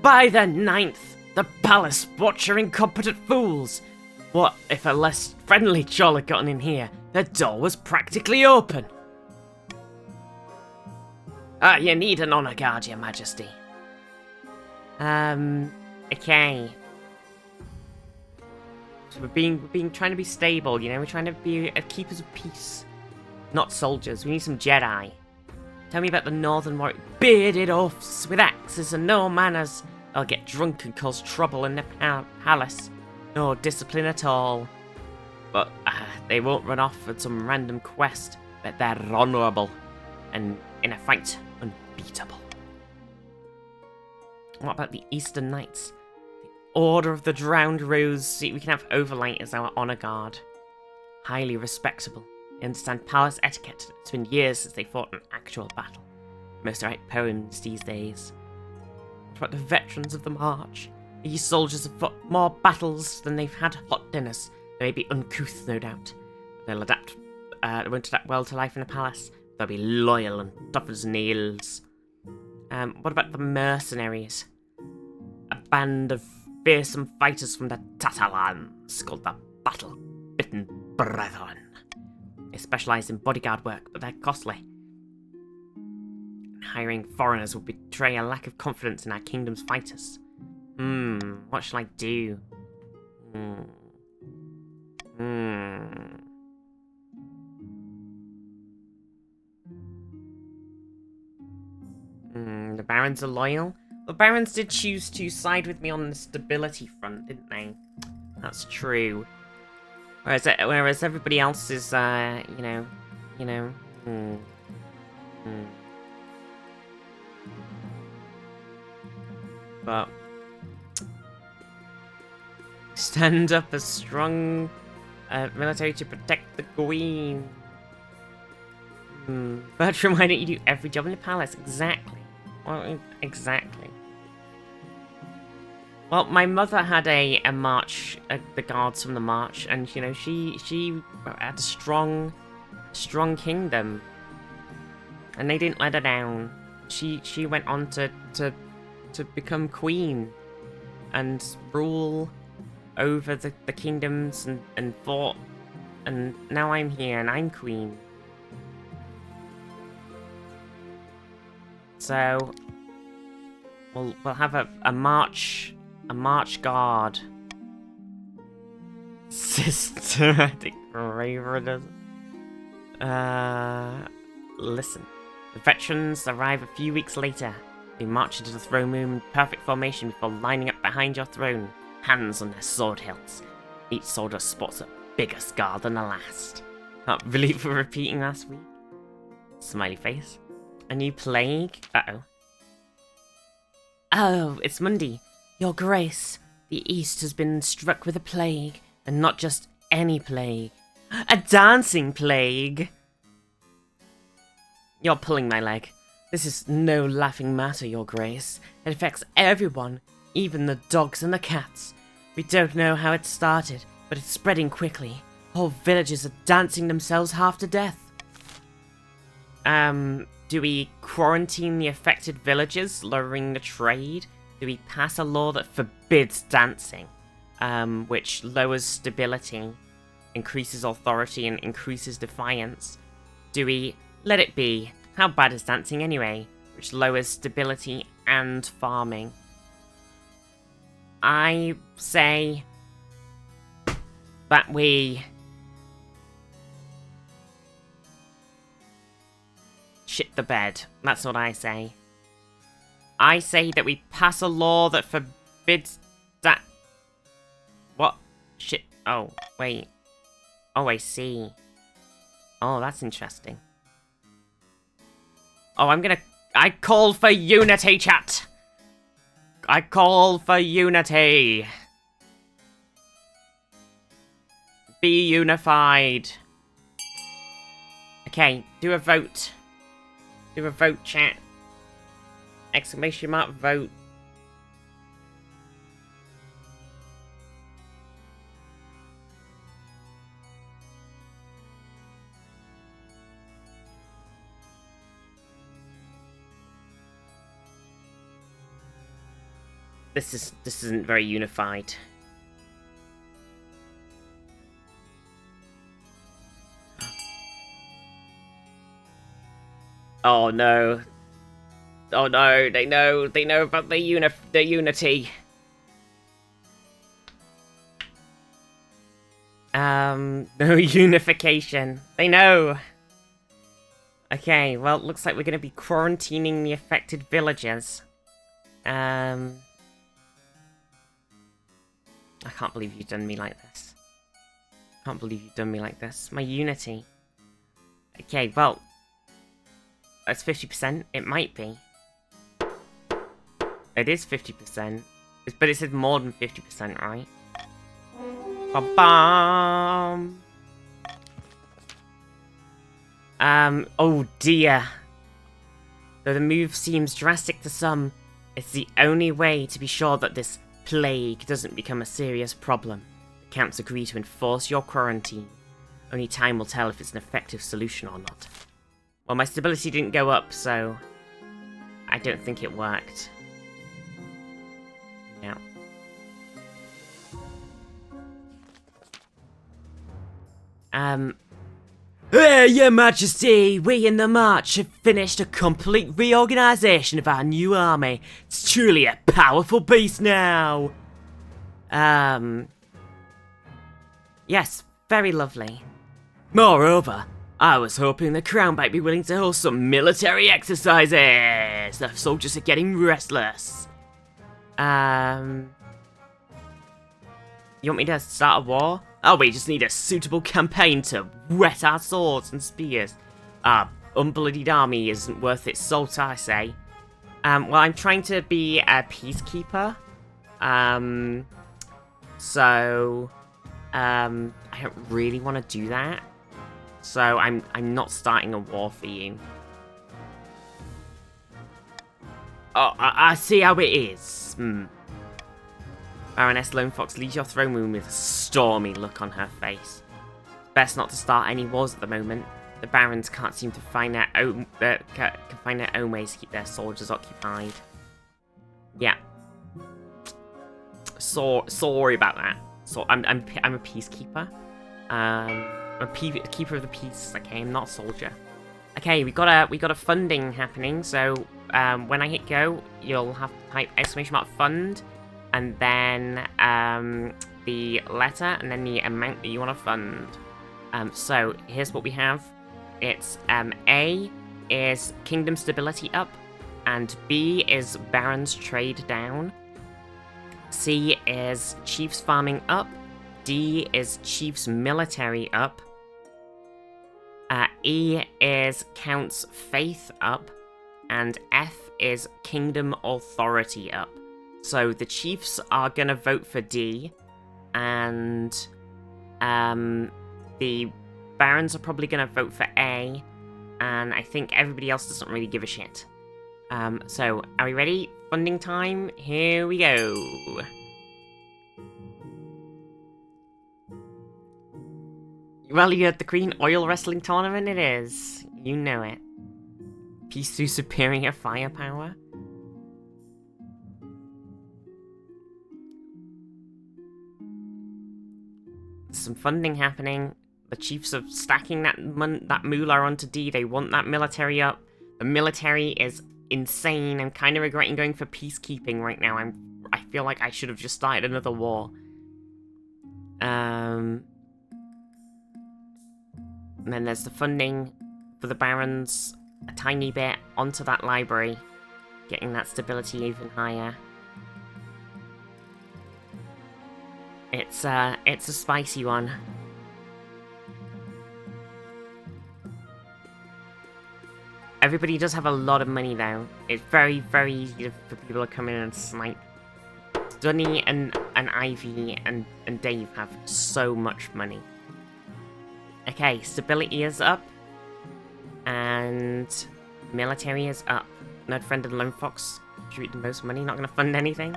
A: By the 9th, the palace watcher incompetent fools! What if a less friendly troll had gotten in here? The door was practically open. You need an honor guard, Your Majesty. Okay. So we're trying to be stable, you know? We're trying to be keepers of peace. Not soldiers. We need some Jedi. Tell me about the Northern Warrior. Bearded oafs with axes and no manners. They'll get drunk and cause trouble in the palace. No discipline at all. But they won't run off on some random quest. But they're honourable. And in a fight, unbeatable. What about the Eastern Knights? The Order of the Drowned Rose. See, we can have Overlight as our honour guard. Highly respectable. They understand palace etiquette. It's been years since they fought an actual battle. Most write poems these days. What about the veterans of the march? These soldiers have fought more battles than they've had hot dinners. They may be uncouth, no doubt. They'll adapt. They won't adapt well to life in a palace. They'll be loyal and tough as nails. What about the mercenaries? A band of fearsome fighters from the Tatarlands called the Battle-Bitten Brethren. They specialise in bodyguard work, but they're costly. Hiring foreigners will betray a lack of confidence in our kingdom's fighters. What shall I do? The barons are loyal. The Barons did choose to side with me on the stability front, didn't they? That's true. Whereas everybody else is, you know... But... stand up a strong military to protect the Queen. Bertram, why don't you do every job in the palace? Exactly. Well, exactly. Well, my mother had a march, the guards from the march, and you know she had a strong kingdom, and they didn't let her down. She went on to become queen, and rule over the kingdoms and fought, and now I'm here and I'm queen. So we'll have a march guard. Systematic favoritism. Listen. The veterans arrive a few weeks later. They march into the throne room in perfect formation before lining up behind your throne, hands on their sword hilts. Each soldier sports a bigger scar than the last. Can't believe we're repeating last week. Smiley face. A new plague? Uh-oh. Oh, it's Monday. Your Grace, the East has been struck with a plague, and not just any plague. A dancing plague! You're pulling my leg. This is no laughing matter, Your Grace. It affects everyone, even the dogs and the cats. We don't know how it started, but it's spreading quickly. Whole villages are dancing themselves half to death. Do we quarantine the affected villages, lowering the trade? Do we pass a law that forbids dancing, which lowers stability, increases authority, and increases defiance? Do we let it be? How bad is dancing anyway? Which lowers stability and farming. I say that we shit the bed. That's what I say. I say that we pass a law that forbids that... What? Shit. Oh, wait. Oh, I see. Oh, that's interesting. Oh, I call for unity, chat! I call for unity! Be unified. Okay, do a vote. Do a vote, chat. Exclamation mark, vote. This isn't very unified. Oh no. Oh no, they know about the unity. No unification. They know. Okay, well, it looks like we're gonna be quarantining the affected villages. I can't believe you've done me like this. Can't believe you've done me like this. My unity. Okay, well, that's 50%. It might be. It is 50%. But it said more than 50%, right? Ba-bam! Oh dear. Though the move seems drastic to some, it's the only way to be sure that this plague doesn't become a serious problem. The camps agree to enforce your quarantine. Only time will tell if it's an effective solution or not. Well, my stability didn't go up, so I don't think it worked. Yeah. Your Majesty, we in the March have finished a complete reorganization of our new army. It's truly a powerful beast now. Yes, very lovely. Moreover, I was hoping the Crown might be willing to host some military exercises. The soldiers are getting restless. You want me to start a war? Oh, we just need a suitable campaign to whet our swords and spears. Unbloodied army isn't worth its salt, I say. Well, I'm trying to be a peacekeeper. So, I don't really want to do that. So, I'm not starting a war for you. Oh, I see how it is. Baroness Lone Fox leaves your throne room with a stormy look on her face. Best not to start any wars at the moment. The barons can't seem to find their own ways to keep their soldiers occupied. Yeah. Sorry about that. So I'm a peacekeeper. I'm a keeper of the peace. Okay, I'm not a soldier. Okay, we got a funding happening. So when I hit go, you'll have to type !fund, and then the letter, and then the amount that you want to fund. So here's what we have. It's A is kingdom stability up, and B is barons trade down. C is chiefs farming up. D is chiefs military up. E is counts faith up, and F is kingdom authority up. So the chiefs are gonna vote for D, and the barons are probably gonna vote for A, and I think everybody else doesn't really give a shit. So are we ready? Funding time. Here we go. Well, you had the Green Oil Wrestling Tournament, it is. You know it. Peace through superior firepower. Some funding happening. The chiefs are stacking that moolah onto D. They want that military up. The military is insane. I'm kind of regretting going for peacekeeping right now. I feel like I should have just started another war. And then there's the funding for the barons, a tiny bit onto that library, getting that stability even higher. It's a spicy one. Everybody does have a lot of money though. It's very, very easy for people to come in and snipe. Dunny and Ivy and Dave have so much money. Okay, stability is up. And military is up. Nerd Friend and Lone Fox contribute the most money, not gonna fund anything.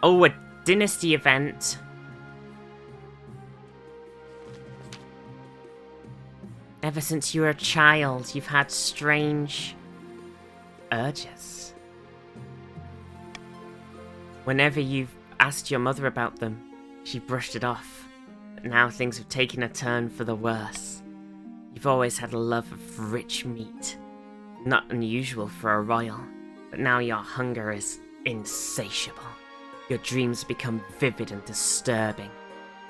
A: Oh, a dynasty event. Ever since you were a child, you've had strange urges. Whenever you've asked your mother about them, she brushed it off. But now things have taken a turn for the worse. You've always had a love of rich meat. Not unusual for a royal, but now your hunger is insatiable. Your dreams become vivid and disturbing.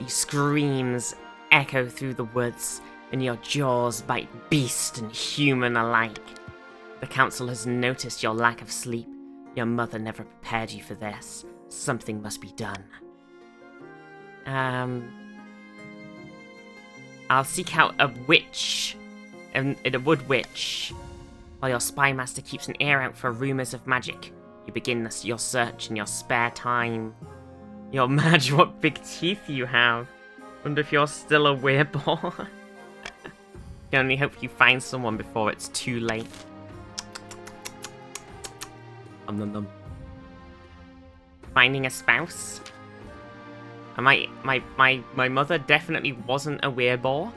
A: Your screams echo through the woods, and your jaws bite beast and human alike. The council has noticed your lack of sleep. Your mother never prepared you for this. Something must be done. I'll seek out a witch, a wood witch, while your spy master keeps an ear out for rumors of magic. You begin your search in your spare time. Your Madge, what big teeth you have. Wonder if you're still a weirdo. Can only hope you find someone before it's too late. Finding a spouse. My mother definitely wasn't a weirbo.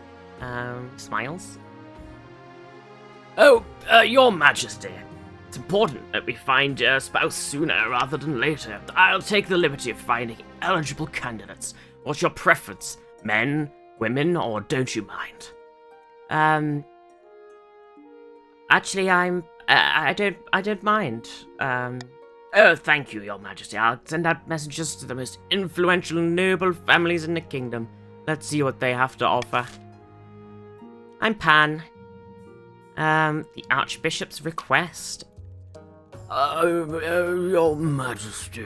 A: Smiles. Oh, your majesty. It's important that we find a spouse sooner rather than later. I'll take the liberty of finding eligible candidates. What's your preference? Men, women, or don't you mind? Actually, I don't mind. Oh, thank you, your majesty. I'll send out messages to the most influential noble families in the kingdom. Let's see what they have to offer. I'm Pan. The Archbishop's request.
F: Your Majesty,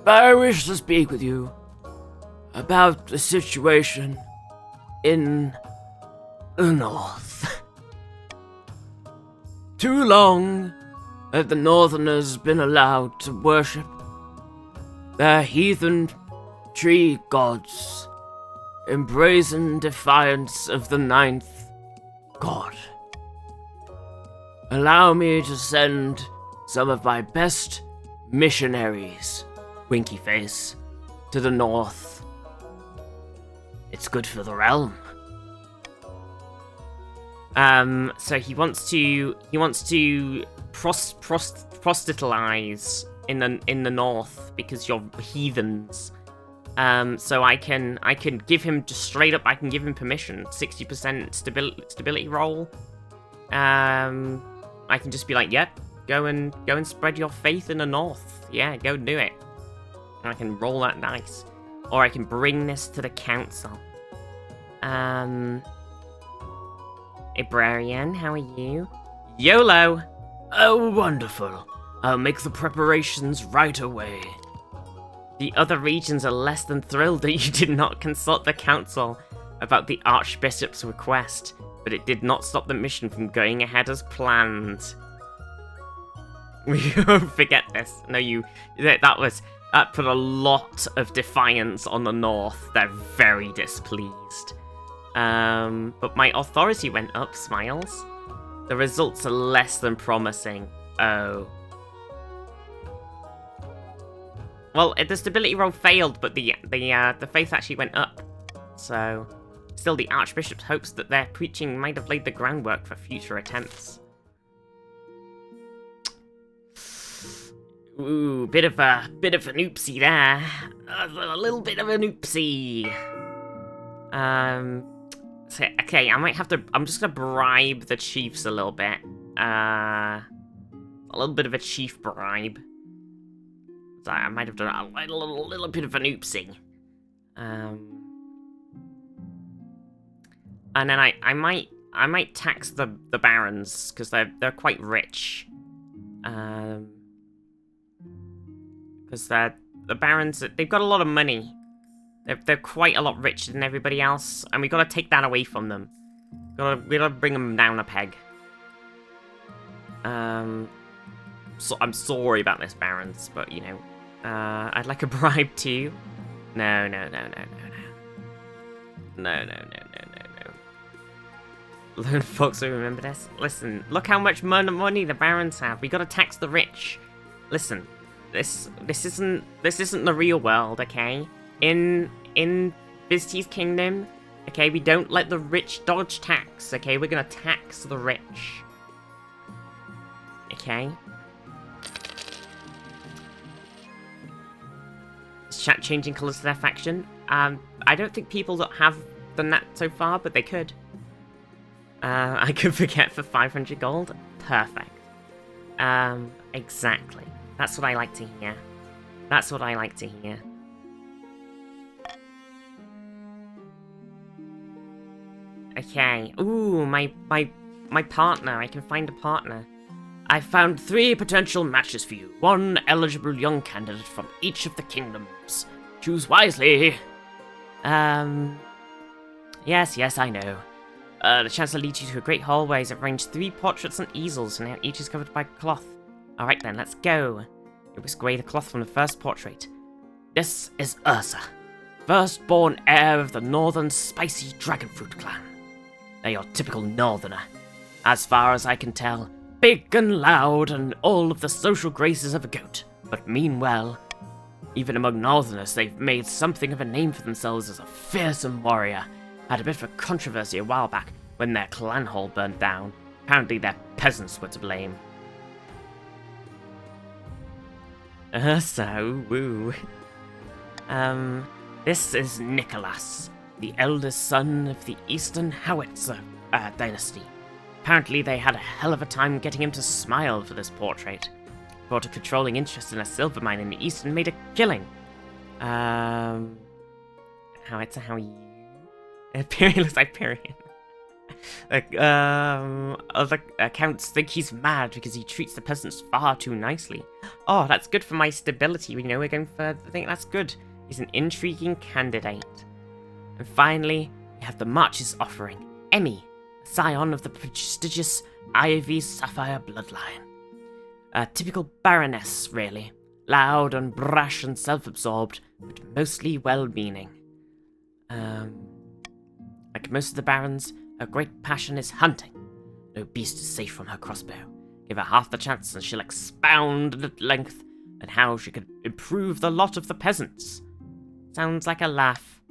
F: I wish to speak with you about the situation in the north. Too long have the northerners been allowed to worship their heathen tree gods in brazen defiance of the ninth god. Allow me to send some of my best missionaries, winky face, to the north. It's good for the realm.
A: So he wants to proselytize in the north because you're heathens. So I can give him just straight up. I can give him permission. 60% stability roll. I can just be like, yep, go and spread your faith in the north. Yeah, go do it. And I can roll that dice, or I can bring this to the council. Librarian, how are you? YOLO!
F: Oh, wonderful. I'll make the preparations right away.
A: The other regions are less than thrilled that you did not consult the council about the Archbishop's request, but it did not stop the mission from going ahead as planned. We won't forget this. No, that put a lot of defiance on the north. They're very displeased. But my authority went up, Smiles. The results are less than promising. Oh. Well, the stability roll failed, but the faith actually went up. So, still, the Archbishop hopes that their preaching might have laid the groundwork for future attempts. Ooh, bit of an oopsie there. A little bit of an oopsie. So, okay, I'm just gonna bribe the chiefs a little bit. A little bit of a chief bribe. So I might have done a little bit of an oopsie. And then I might tax the barons because they're quite rich. Because the barons, they've got a lot of money. They're quite a lot richer than everybody else, and we gotta take that away from them. We gotta bring them down a peg. So I'm sorry about this, barons, but you know, I'd like a bribe too. No. Lone folks will remember this. Listen, look how much money the barons have. We gotta tax the rich. Listen, this isn't the real world, okay? In Viztee's kingdom, okay, we don't let the rich dodge tax, okay? We're gonna tax the rich. Okay? Is chat changing colours to their faction? I don't think people that have done that so far, but they could. I could forget for 500 gold. Perfect. Exactly. That's what I like to hear. That's what I like to hear. Okay. Ooh, my partner. I can find a partner.
F: I found 3 potential matches for you. 1 eligible young candidate from each of the kingdoms. Choose wisely.
A: Yes, I know. The chancellor leads you to a great hall where he's arranged 3 portraits on easels, and now each is covered by cloth. Alright then, let's go. You whisk away the cloth from the first portrait.
F: This is Ursa, firstborn heir of the northern spicy dragonfruit clan. They're your typical northerner. As far as I can tell, big and loud and all of the social graces of a goat, but mean well. Even among northerners, they've made something of a name for themselves as a fearsome warrior. Had a bit of a controversy a while back when their clan hall burned down. Apparently their peasants were to blame.
A: So, woo.
F: This is Nicholas, the eldest son of the Eastern Howitzer dynasty. Apparently they had a hell of a time getting him to smile for this portrait. Brought a controlling interest in a silver mine in the east and made a killing.
A: Howitzer, how are you? Period looks like Period.
F: Other accounts think he's mad because he treats the peasants far too nicely. Oh, that's good for my stability. You know, we're going for... I think that's good. He's an intriguing candidate. And finally, we have the March's offering. Emmy, scion of the prestigious Ivy Sapphire bloodline. A typical baroness, really. Loud and brash and self-absorbed, but mostly well-meaning. Like most of the barons, her great passion is hunting. No beast is safe from her crossbow. Give her half the chance and she'll expound at length on how she could improve the lot of the peasants. Sounds like a laugh.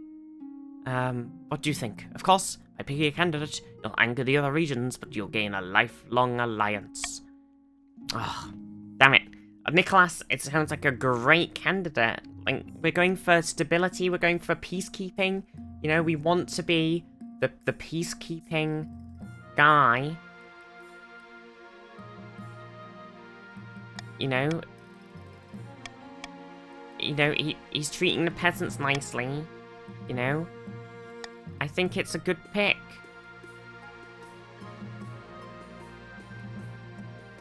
F: What do you think? Of course, by picking a candidate, you'll anger the other regions, but you'll gain a lifelong alliance. Oh, damn it. Nicholas, it sounds like a great candidate. Like, we're going for stability, we're going for peacekeeping. You know, we want to be the peacekeeping guy. You know, he's treating the peasants nicely. You know, I think it's a good pick.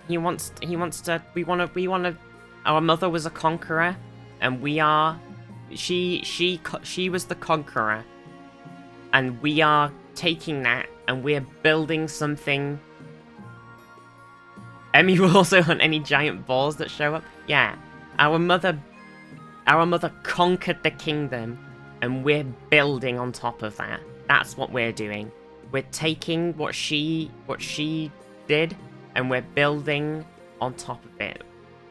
F: He wants to. We want to. Our mother was a conqueror, and we are. She was the conqueror, and we are taking that, and we're building something. Emmy will also hunt any giant balls that show up. Yeah, our mother conquered the kingdom, and we're building on top of that. That's what we're doing. We're taking what she did, and we're building on top of it.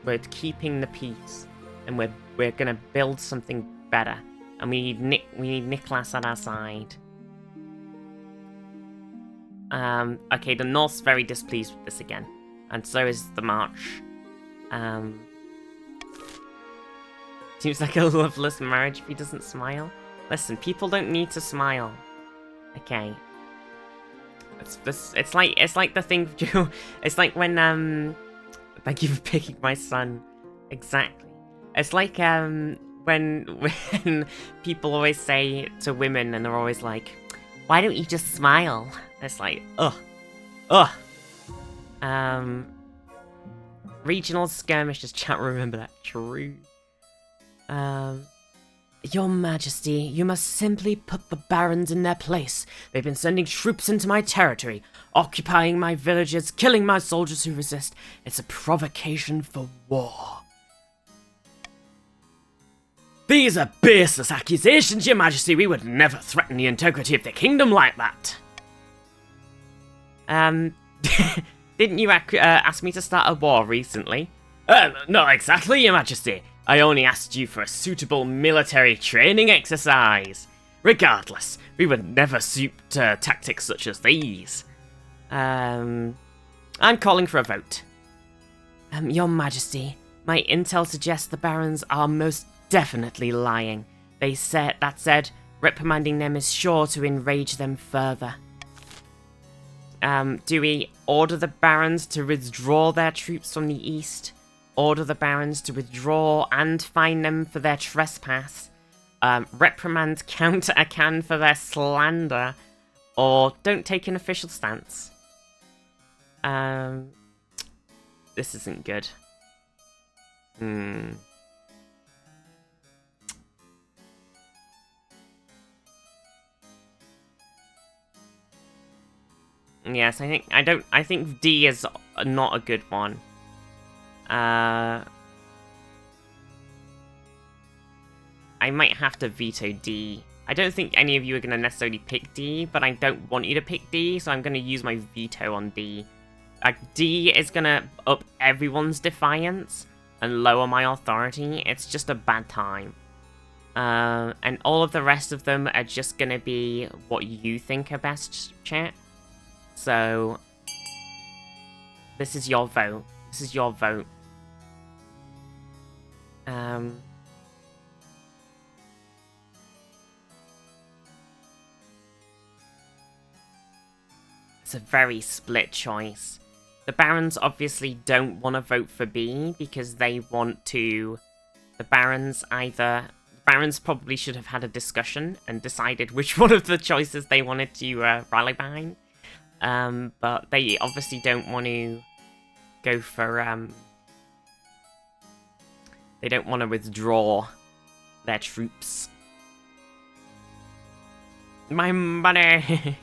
F: We're keeping the peace, and we're gonna build something better. And we need Nicholas at our side. Okay, the North's very displeased with this again, and so is the March. Seems like a loveless marriage if he doesn't smile. Listen, people don't need to smile. Okay. It's like the thing. It's like when thank you for picking my son. Exactly. It's like when people always say to women, and they're always like, "Why don't you just smile?" It's like, ugh. Regional skirmishes. Chat. Remember that. True. Your Majesty, you must simply put the barons in their place. They've been sending troops into my territory, occupying my villages, killing my soldiers who resist. It's a provocation for war. These are baseless accusations, Your Majesty. We would never threaten the integrity of the kingdom like that. Didn't you ask me to start a war recently? Not exactly, Your Majesty. I only asked you for a suitable military training exercise. Regardless, we would never stoop to tactics such as these. I'm calling for a vote. Your Majesty, my intel suggests the barons are most definitely lying. That said, reprimanding them is sure to enrage them further. Do we order the barons to withdraw their troops from the east? Order the barons to withdraw and fine them for their trespass, reprimand Count Akan for their slander, or don't take an official stance. This isn't good. Yes, I think D is not a good one. I might have to veto D. I don't think any of you are going to necessarily pick D, but I don't want you to pick D, so I'm going to use my veto on D. D is going to up everyone's defiance and lower my authority. It's just a bad time. And all of the rest of them are just going to be what you think are best, chat. So, this is your vote. This is your vote. It's a very split choice. The barons obviously don't want to vote for B because they want to... The barons probably should have had a discussion and decided which one of the choices they wanted to rally behind.
A: But they obviously don't want to go for, they don't want to withdraw their troops. My money!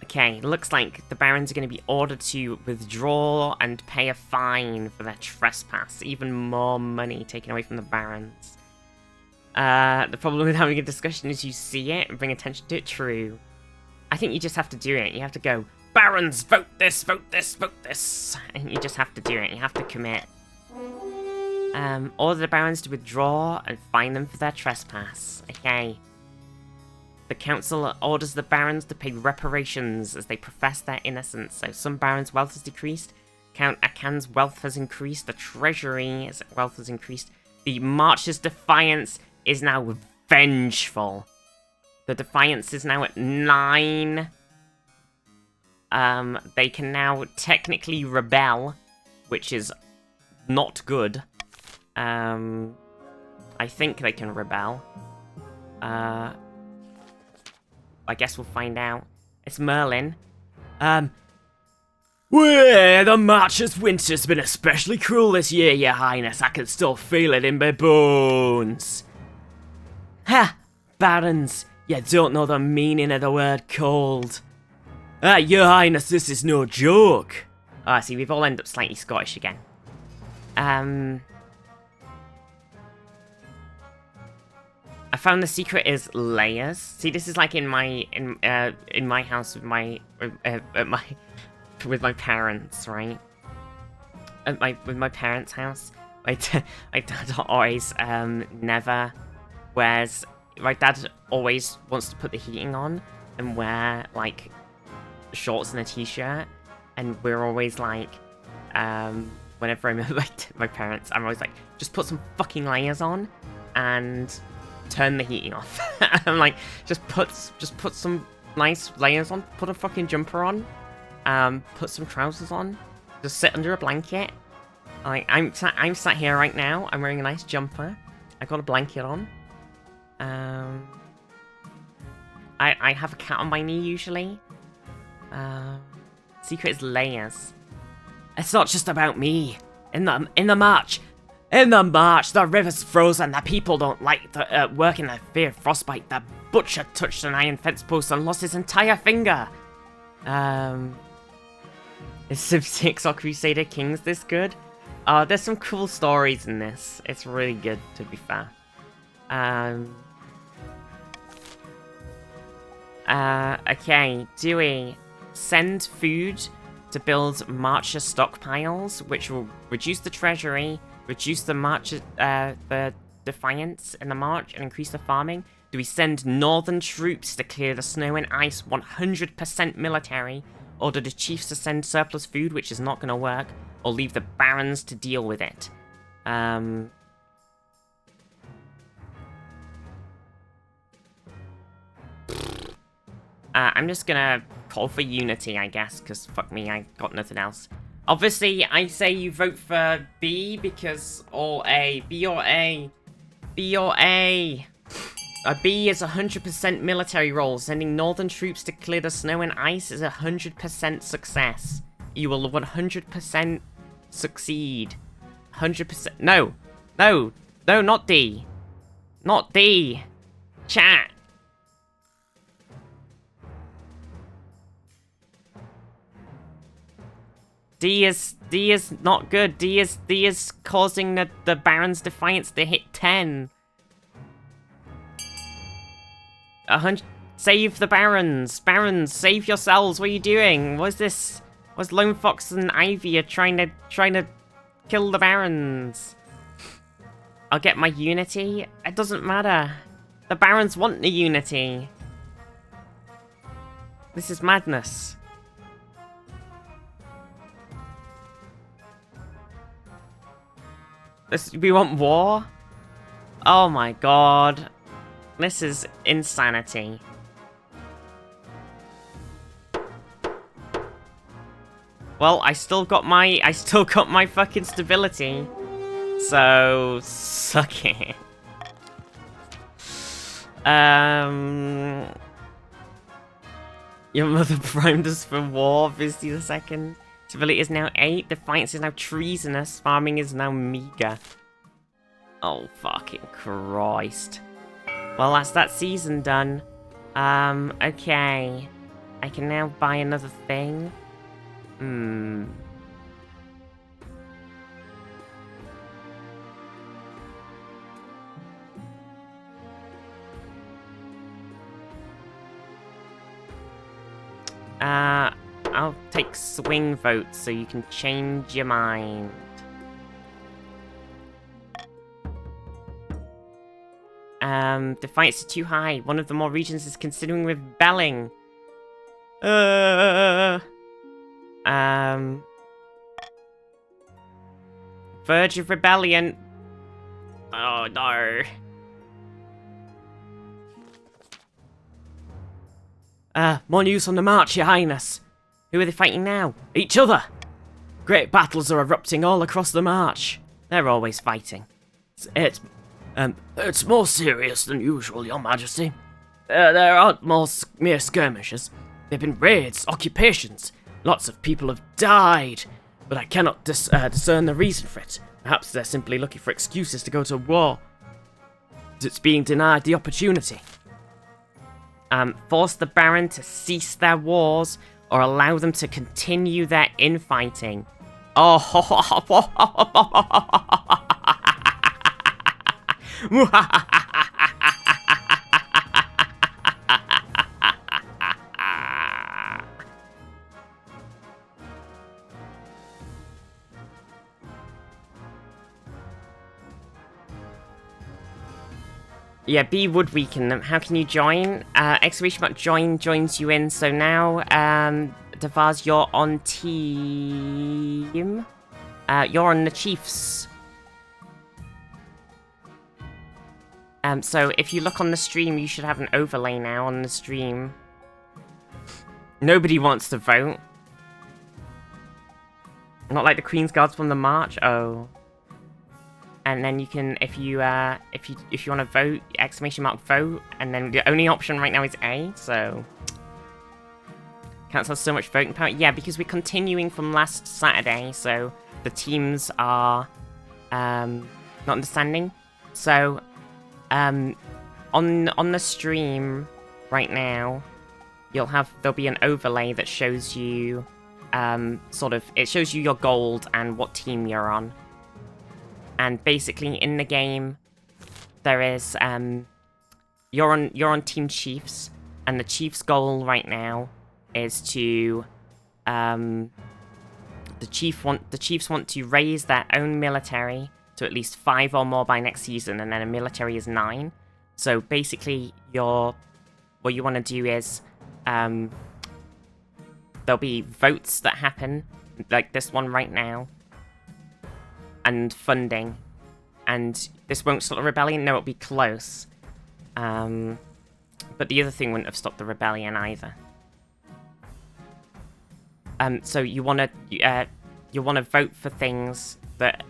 A: Okay, looks like the barons are going to be ordered to withdraw and pay a fine for their trespass. Even more money taken away from the barons. The problem with having a discussion is you see it and bring attention to it. True. I think you just have to do it. You have to go, barons, vote this, vote this, vote this. And you just have to do it. You have to commit. Order the barons to withdraw and fine them for their trespass. Okay. The council orders the barons to pay reparations as they profess their innocence. So some barons' wealth has decreased. Count Akan's wealth has increased. The treasury's wealth has increased. The March's defiance is now vengeful. The defiance is now at 9. They can now technically rebel, which is not good. I think they can rebel. I guess we'll find out. It's Merlin. Well, the March's winter's been especially cruel this year, your highness. I can still feel it in my bones. Ha! Barons, you don't know the meaning of the word cold. Your highness, this is no joke. Ah, see, we've all ended up slightly Scottish again. I found the secret is layers. See, this is like in my house with my parents, right? With my parents' house. My dad always never wears. My dad always wants to put the heating on and wear like shorts and a t-shirt, and we're always like, whenever I'm with my parents, I'm always like, just put some fucking layers on and turn the heating off. I'm like, just put some nice layers on, put a fucking jumper on, put some trousers on, just sit under a blanket. Like, I'm sat here right now, I'm wearing a nice jumper, I got a blanket on. I have a cat on my knee usually. Secret is layers. It's not just about me. In the march, the river's frozen, the people don't like the, work in the fear of frostbite. The butcher touched an iron fence post and lost his entire finger. Is Civ 6 or Crusader Kings this good? There's some cool stories in this. It's really good, to be fair. Okay, do we send food to build Marcher stockpiles, which will reduce the treasury, reduce the Marcher, the defiance in the march, and increase the farming? Do we send northern troops to clear the snow and ice, 100% military, or do the chiefs to send surplus food, which is not going to work, or leave the barons to deal with it? I'm just gonna call for unity, I guess, because fuck me, I got nothing else. Obviously, I say you vote for B, because all A. B or A. B or A. A B is 100% military role. Sending northern troops to clear the snow and ice is 100% success. You will 100% succeed. 100%. No. No. No, not D. Not D. Chat. D is not good. D is causing the Baron's Defiance to hit 10. 100. Save the Barons. Barons, save yourselves. What are you doing? What is this? What's Lone Fox and Ivy are trying to kill the Barons? I'll get my unity. It doesn't matter. The Barons want the unity. This is madness. We want war? Oh my god. This is insanity. Well, I still got my fucking stability. So suck it. Your mother primed us for war, Viztee II. Civility is now 8, defiance is now treasonous, farming is now meager. Oh, fucking Christ. Well, that's that season done. Okay. I can now buy another thing. I'll take swing votes so you can change your mind. Defiance is too high. One of the more regions is considering rebelling. Verge of rebellion. Oh no. More news on the march, Your Highness. Who are they fighting now? Each other! Great battles are erupting all across the march. They're always fighting. It's more serious than usual, Your Majesty. There aren't mere skirmishes. There've been raids, occupations. Lots of people have died, but I cannot discern the reason for it. Perhaps they're simply looking for excuses to go to war. It's being denied the opportunity. Force the Baron to cease their wars, or allow them to continue their infighting. Oh, yeah, B would weaken them. How can you join? Exclamation mark join joins you in. So now, Devaz, you're on team. You're on the Chiefs. So if you look on the stream, you should have an overlay now on the stream. Nobody wants to vote. Not like the Queen's Guards from the March. Oh. And then you can, if you want to vote, exclamation mark vote, and then the only option right now is A, so cancel so much voting power. Yeah, because we're continuing from last Saturday, so the teams are not understanding. So on the stream right now, there'll be an overlay that shows you it shows you your gold and what team you're on. And basically, in the game, there is you're on Team Chiefs, and the Chiefs' goal right now is to the Chiefs want to raise their own military to at least 5 or more by next season, and then a military is 9. So basically, what you want to do is there'll be votes that happen, like this one right now. And funding, and this won't stop the rebellion. No, it'll be close. But the other thing wouldn't have stopped the rebellion either. So you wanna vote for things that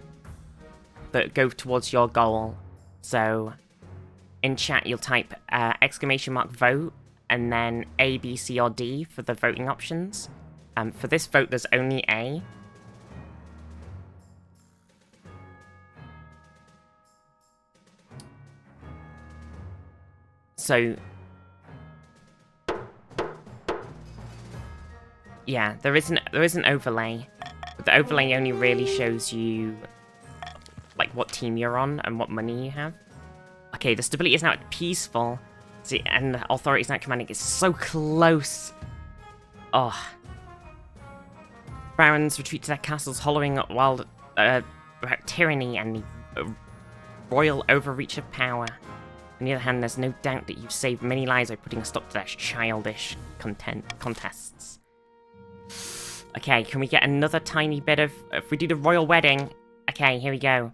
A: go towards your goal. So in chat, you'll type exclamation mark vote and then A, B, C, or D for the voting options. For this vote, there's only A. So, yeah, there is an overlay, but the overlay only really shows you like what team you're on and what money you have. Okay, the stability is now peaceful, see, and the authority is now commanding. It's so close. Oh, barons retreat to their castles, hollowing while about tyranny and the royal overreach of power. On the other hand, there's no doubt that you've saved many lives by putting a stop to their childish contests. Okay, can we get another tiny bit of... If we do the royal wedding... Okay, here we go.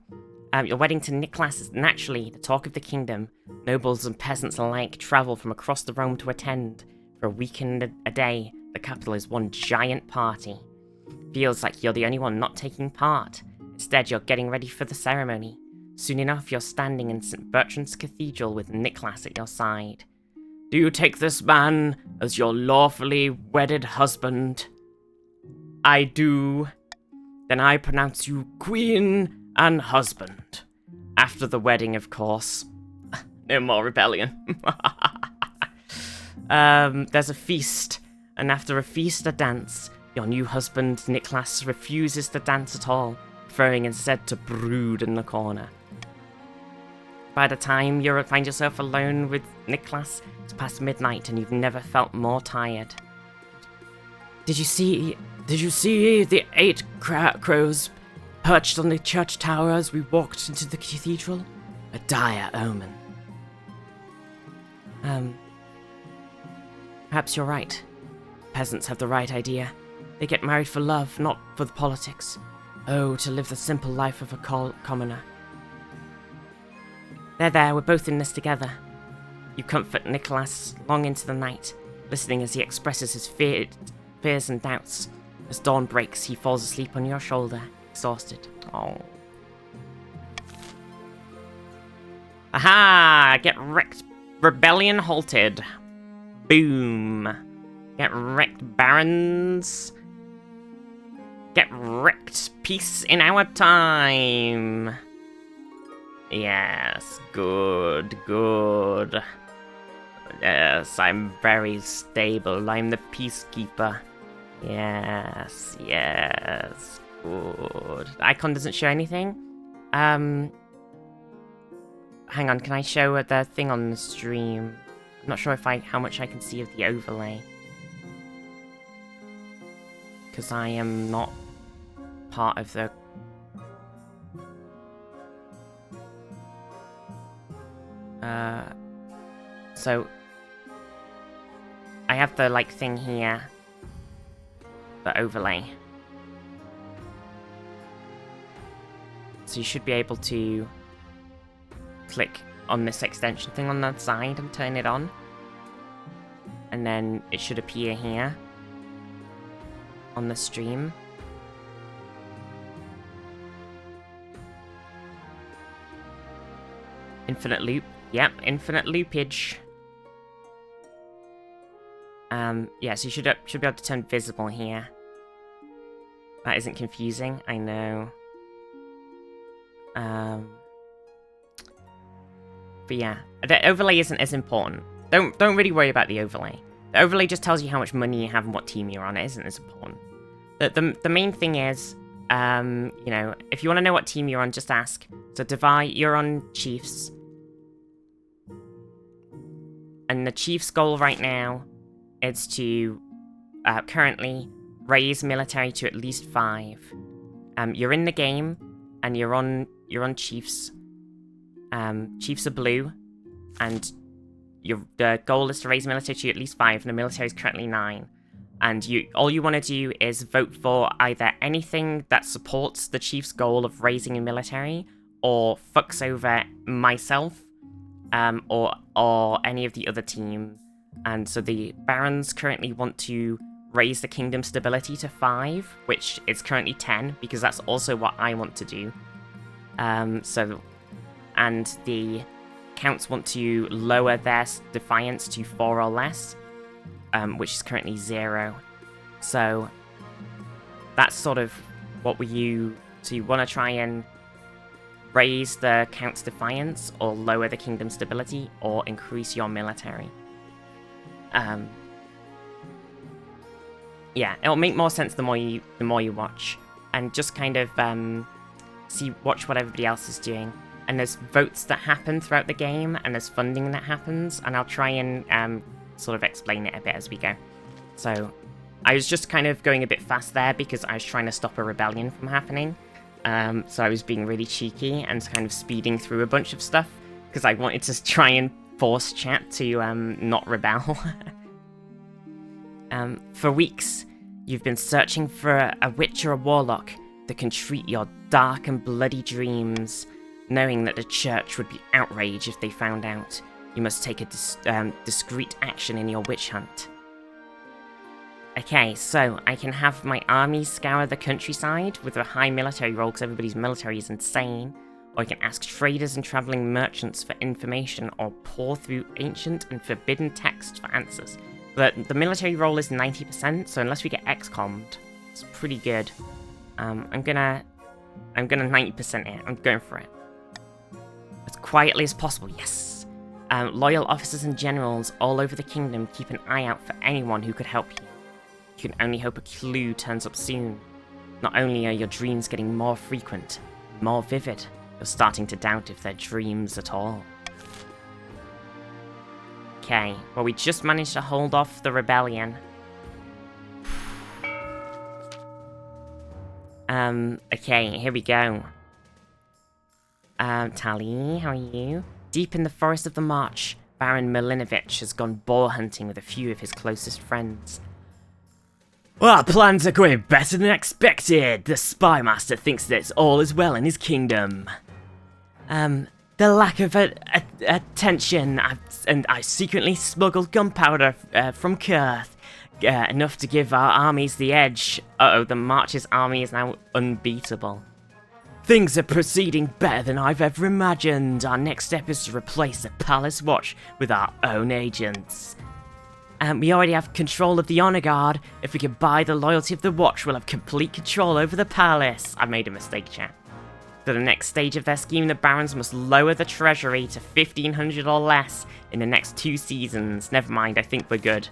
A: Your wedding to Nicholas is naturally the talk of the kingdom. Nobles and peasants alike travel from across the Rome to attend. For a week and a day, the capital is one giant party. Feels like you're the only one not taking part. Instead, you're getting ready for the ceremony. Soon enough, you're standing in St. Bertrand's Cathedral with Nicholas at your side.
F: Do you take this man as your lawfully wedded husband?
A: I do.
F: Then I pronounce you queen and husband.
A: After the wedding, of course. No more rebellion. There's a feast, and after a feast, a dance. Your new husband, Niklas, refuses to dance at all, preferring instead to brood in the corner. By the time you find yourself alone with Niklas, it's past midnight and you've never felt more tired.
F: Did you see the 8 crows perched on the church tower as we walked into the cathedral? A dire omen.
A: Perhaps you're right. Peasants have the right idea. They get married for love, not for the politics. Oh, to live the simple life of a commoner. There, we're both in this together. You comfort Nicholas long into the night, listening as he expresses his fears and doubts. As dawn breaks, he falls asleep on your shoulder, exhausted. Oh. Aha! Get wrecked. Rebellion halted. Boom. Get wrecked, barons. Get wrecked. Peace in our time. Yes, good. Yes, I'm very stable. I'm the peacekeeper. Yes, good. The icon doesn't show anything. Hang on, can I show the thing on the stream? I'm not sure how much I can see of the overlay. Because I am not part of the... So... I have the, thing here. The overlay. So you should be able to click on this extension thing on that side and turn it on. And then it should appear here on the stream. Infinite loop. Yep, infinite loopage. Yeah, so you should be able to turn visible here. That isn't confusing, I know. But yeah, the overlay isn't as important. Don't really worry about the overlay. The overlay just tells you how much money you have and what team you're on. It isn't as important. The main thing is, you know, if you want to know what team you're on, just ask. So you're on Chiefs. And the Chiefs' goal right now is to currently raise military to at least 5. You're in the game and you're on Chiefs. Chiefs are blue, and the goal is to raise military to at least 5, and the military is currently 9. And all you want to do is vote for either anything that supports the Chiefs' goal of raising a military, or fucks over myself, or any of the other team. And so the barons currently want to raise the kingdom stability to 5, which is currently 10, because that's also what I want to do. And the counts want to lower their defiance to 4 or less, which is currently 0. So that's sort of what so you want to try and raise the count's defiance, or lower the kingdom stability, or increase your military. Yeah, it'll make more sense the more you watch, and just kind of watch what everybody else is doing. And there's votes that happen throughout the game, and there's funding that happens, and I'll try and sort of explain it a bit as we go. So I was just kind of going a bit fast there because I was trying to stop a rebellion from happening. So I was being really cheeky and kind of speeding through a bunch of stuff because I wanted to try and force chat to not rebel. For weeks, you've been searching for a witch or a warlock that can treat your dark and bloody dreams. Knowing that the church would be outraged if they found out, you must take a discreet action in your witch hunt. Okay, so I can have my army scour the countryside with a high military roll because everybody's military is insane, or you can ask traders and traveling merchants for information, or pour through ancient and forbidden texts for answers. But the military roll is 90%, so unless we get XCOM'd, it's pretty good. I'm gonna 90% it. I'm going for it. As quietly as possible, yes. Loyal officers and generals all over the kingdom keep an eye out for anyone who could help you. You can only hope a clue turns up soon. Not only are your dreams getting more frequent, more vivid, you're starting to doubt if they're dreams at all. Okay, well we just managed to hold off the rebellion. Okay, here we go. Tali, how are you? Deep in the forest of the March, Baron Milinovich has gone boar hunting with a few of his closest friends. Our plans are going better than expected. The spy master thinks that all is well in his kingdom. The lack of attention, and I secretly smuggled gunpowder from Kurth, enough to give our armies the edge. Uh-oh, the March's army is now unbeatable. Things are proceeding better than I've ever imagined. Our next step is to replace the Palace Watch with our own agents. We already have control of the Honor Guard. If we can buy the loyalty of the Watch, we'll have complete control over the palace. I made a mistake, chat. For the next stage of their scheme, the Barons must lower the treasury to 1,500 or less in the next 2 seasons. Never mind, I think we're good.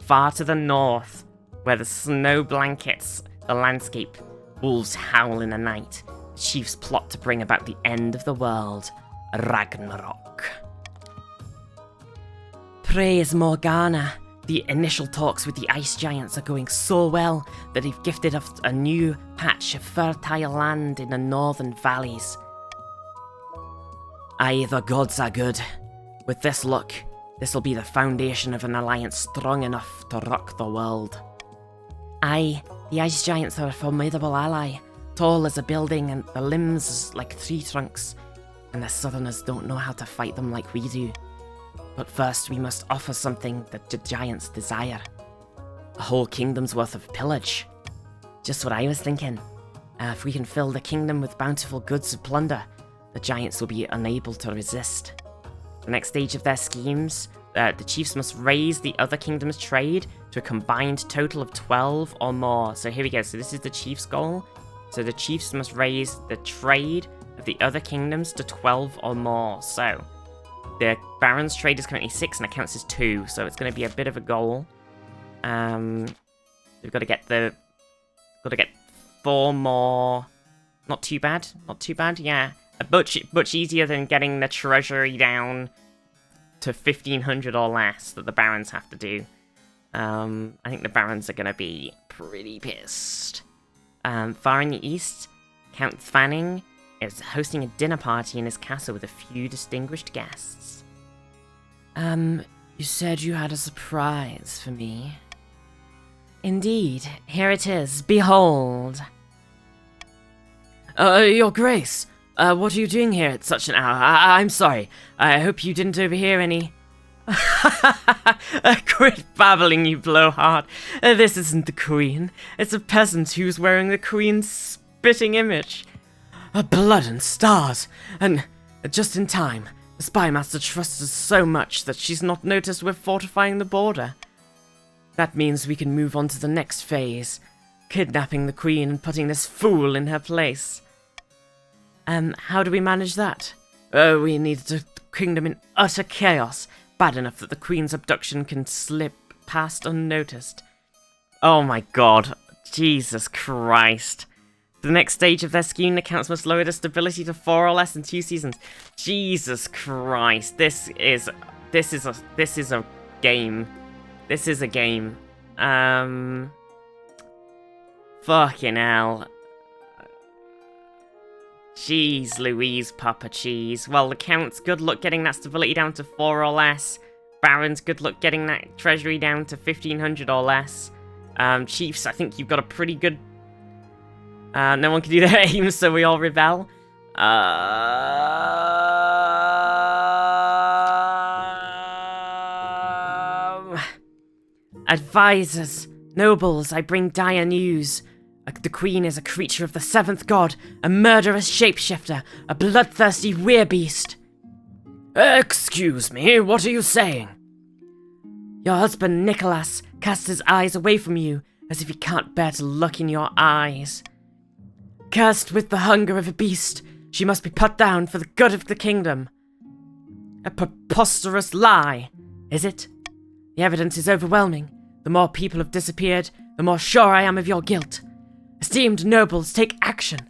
A: Far to the north, where the snow blankets the landscape, wolves howl in the night, the chiefs plot to bring about the end of the world. Ragnarok. Praise Morgana. The initial talks with the ice giants are going so well that they've gifted us a new patch of fertile land in the northern valleys. Aye, the gods are good. With this luck, this will be the foundation of an alliance strong enough to rock the world. Aye, the ice giants are a formidable ally, tall as a building and the limbs like tree trunks, and the southerners don't know how to fight them like we do. But first we must offer something that the giants desire. A whole kingdom's worth of pillage. Just what I was thinking. If we can fill the kingdom with bountiful goods of plunder, the giants will be unable to resist. The next stage of their schemes, the chiefs must raise the other kingdom's trade to a combined total of 12 or more. So here we go, so this is the chief's goal. So the chiefs must raise the trade of the other kingdoms to 12 or more. So the Baron's trade is currently 6 and it counts as 2, so it's going to be a bit of a goal. We've got to get 4 more. Not too bad, yeah. Much easier than getting the treasury down to 1,500 or less that the Barons have to do. I think the Barons are going to be pretty pissed. Far in the east, Count Fanning is hosting a dinner party in his castle with a few distinguished guests. You said you had a surprise for me. Indeed, here it is, behold. Your Grace, what are you doing here at such an hour? I'm sorry, I hope you didn't overhear any... Quit babbling, you blowhard. This isn't the Queen, it's a peasant who's wearing the Queen's spitting image. Blood and stars, and just in time. The spy master trusts us so much that she's not noticed we're fortifying the border. That means we can move on to the next phase, kidnapping the Queen and putting this fool in her place. How do we manage that? We need the kingdom in utter chaos, bad enough that the Queen's abduction can slip past unnoticed. Oh my god, Jesus Christ. The next stage of their scheme, the counts must lower the stability to 4 or less in 2 seasons. Jesus Christ, this is a game. This is a game. Fucking hell. Jeez Louise, Papa Cheese. Well, the counts, good luck getting that stability down to 4 or less. Barons, good luck getting that treasury down to 1,500 or less. Chiefs, I think you've got a pretty good... no one can do their aims, so we all rebel. Advisors,
F: Nobles, I bring dire news. The Queen is a creature of the seventh god, a murderous shapeshifter, a bloodthirsty werebeast. Excuse me, what are you saying? Your husband, Nicholas, casts his eyes away from you, as if he can't bear to look in your eyes. Cursed with the hunger of a beast, she must be put down for the good of the kingdom. A preposterous lie, is it? The evidence is overwhelming. The more people have disappeared, the more sure I am of your guilt. Esteemed nobles, take action.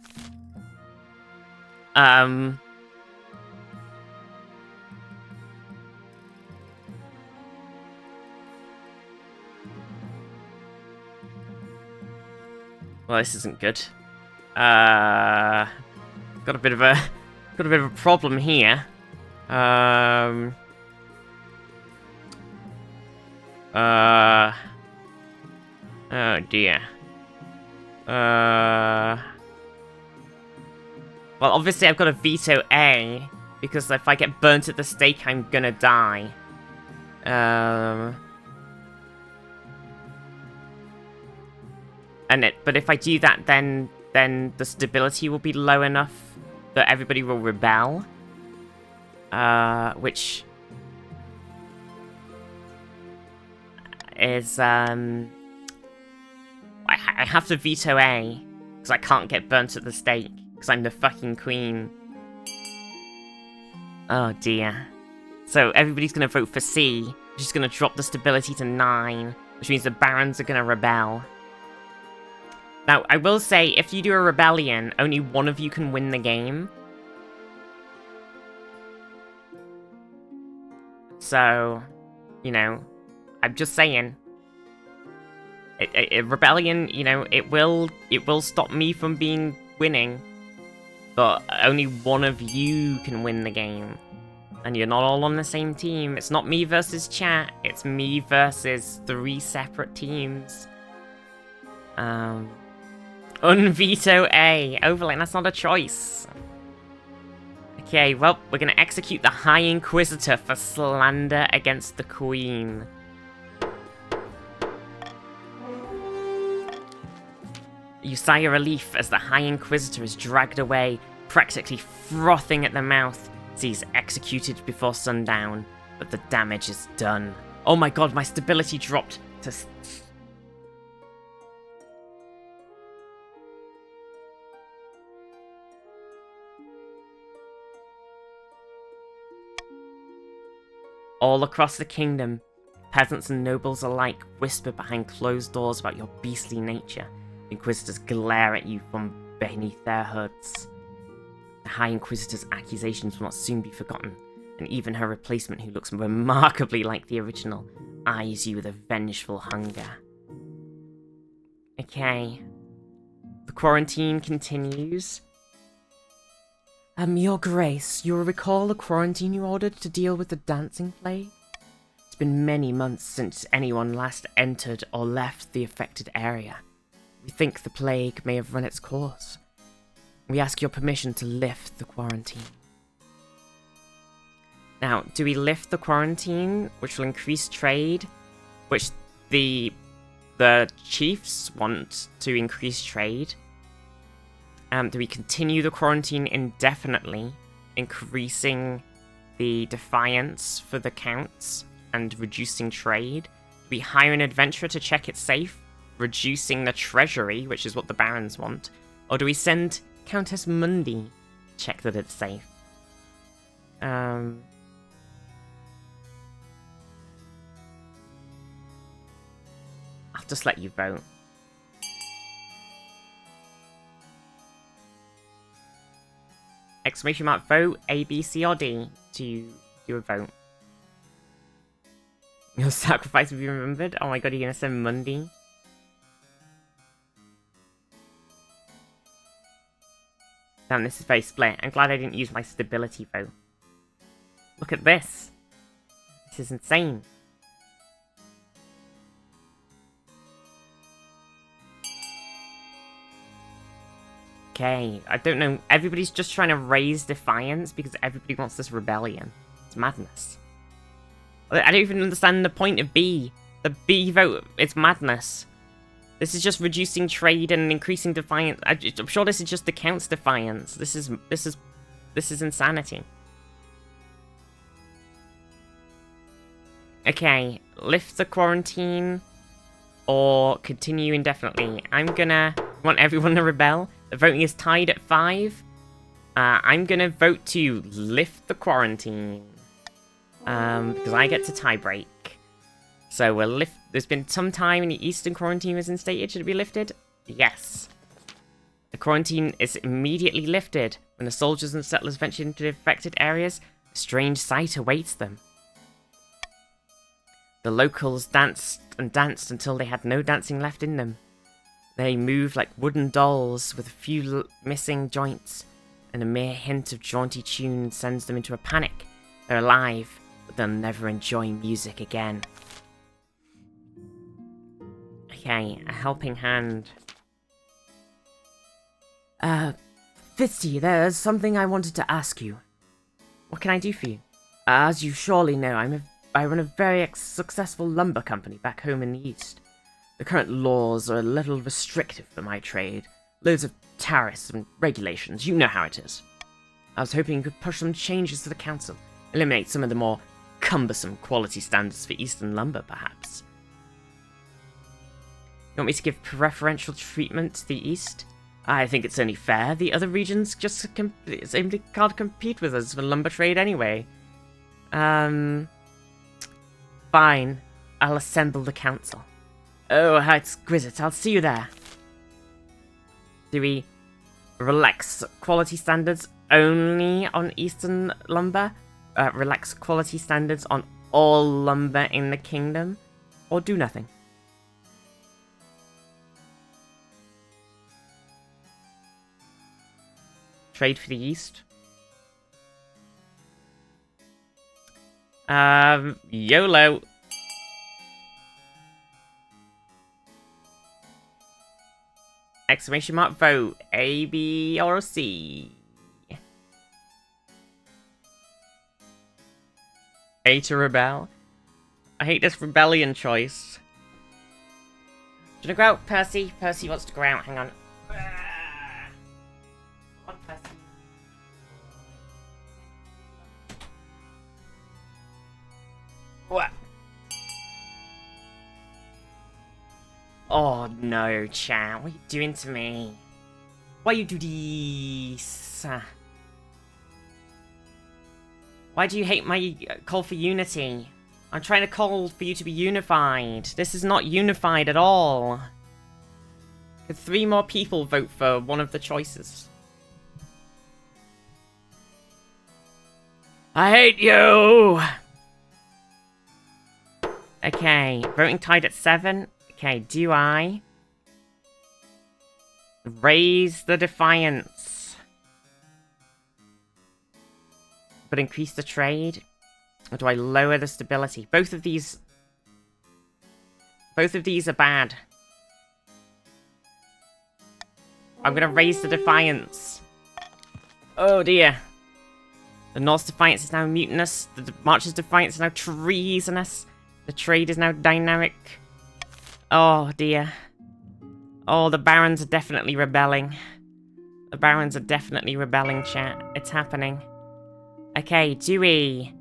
F: Well, this isn't good. Got a bit of a problem here. Oh dear. Well, obviously I've got to veto A, because if I get burnt at the stake, I'm gonna die. But if I do that, then the stability will be low enough that everybody will rebel. Which is, I have to veto A, because I can't get burnt at the stake, because I'm the fucking queen. Oh dear. So everybody's gonna vote for C, which is gonna drop the stability to 9, which means the barons are gonna rebel. Now, I will say, if you do a rebellion, only one of you can win the game. So, you know, I'm just saying. A rebellion, you know, it will stop me from winning. But only one of you can win the game. And you're not all on the same team. It's not me versus chat, it's me versus 3 separate teams. Unveto A. Overlay, that's not a choice. Okay, well, we're gonna execute the High Inquisitor for slander against the Queen. You sigh a relief as the High Inquisitor is dragged away, practically frothing at the mouth as he's executed before sundown, but the damage is done. Oh my god, my stability dropped to... All across the kingdom, peasants and nobles alike whisper behind closed doors about your beastly nature. Inquisitors glare at you from beneath their hoods. The High Inquisitor's accusations will not soon be forgotten, and even her replacement, who looks remarkably like the original, eyes you with a vengeful hunger. Okay. The quarantine continues. Your Grace, you'll recall the quarantine you ordered to deal with the dancing plague? It's been many months since anyone last entered or left the affected area. We think the plague may have run its course. We ask your permission to lift the quarantine. Now, do we lift the quarantine, which will increase trade, which the chiefs want to increase trade? Do we continue the quarantine indefinitely, increasing the defiance for the counts and reducing trade? Do we hire an adventurer to check it's safe, reducing the treasury, which is what the barons want? Or do we send Countess Mundi to check that it's safe? I'll just let you vote. Exclamation mark vote, A, B, C, or D to do a vote. Your sacrifice will be remembered? Oh my god, you're gonna send Mundi? Damn, this is very split. I'm glad I didn't use my stability vote. Look at this. This is insane. Okay, I don't know. Everybody's just trying to raise defiance because everybody wants this rebellion. It's madness. I don't even understand the point of B. The B vote, it's madness.
A: This is just reducing trade and increasing defiance. I'm sure this is just the Count's defiance. This is insanity. Okay, lift the quarantine or continue indefinitely. I'm gonna want everyone to rebel. The voting is tied at 5. I'm gonna vote to lift the quarantine. Because I get to tie break. So we'll lift. There's been some time in the Eastern quarantine was instated. Should it be lifted? Yes. The quarantine is immediately lifted. When the soldiers and settlers venture into the affected areas, a strange sight awaits them. The locals danced and danced until they had no dancing left in them. They moved like wooden dolls with a few missing joints, and a mere hint of jaunty tune sends them into a panic. They're alive, but they'll never enjoy music again. Okay, a helping hand. Viztee, there's something I wanted to ask you. What can I do for you? As you surely know, I run a very successful lumber company back home in the East. The current laws are a little restrictive for my trade. Loads of tariffs and regulations, you know how it is. I was hoping you could push some changes to the council, eliminate some of the more cumbersome quality standards for Eastern lumber, perhaps. You want me to give preferential treatment to the East? I think it's only fair. The other regions just simply can't compete with us for lumber trade anyway. Fine. I'll assemble the council. Oh, how exquisite. I'll see you there. Do we relax quality standards only on Eastern lumber? Relax quality standards on all lumber in the kingdom? Or do nothing? Trade for the East? YOLO. Exclamation mark vote. A, B, or C. A to rebel. I hate this rebellion choice. Do you want to go out, Percy? Percy wants to go out. Hang on. Come on, Percy. What? Oh no, chat. What are you doing to me? Why you do this? Why do you hate my call for unity? I'm trying to call for you to be unified. This is not unified at all. Could 3 more people vote for one of the choices? I hate you! Okay, voting tied at 7. Okay, do I raise the defiance but increase the trade? Or do I lower the stability? Both of these are bad. I'm gonna raise the defiance. Oh dear. The North's defiance is now mutinous. The March's defiance is now treasonous. The trade is now dynamic. Oh dear. Oh, the barons are definitely rebelling. The barons are definitely rebelling, chat. It's happening. Okay, do we...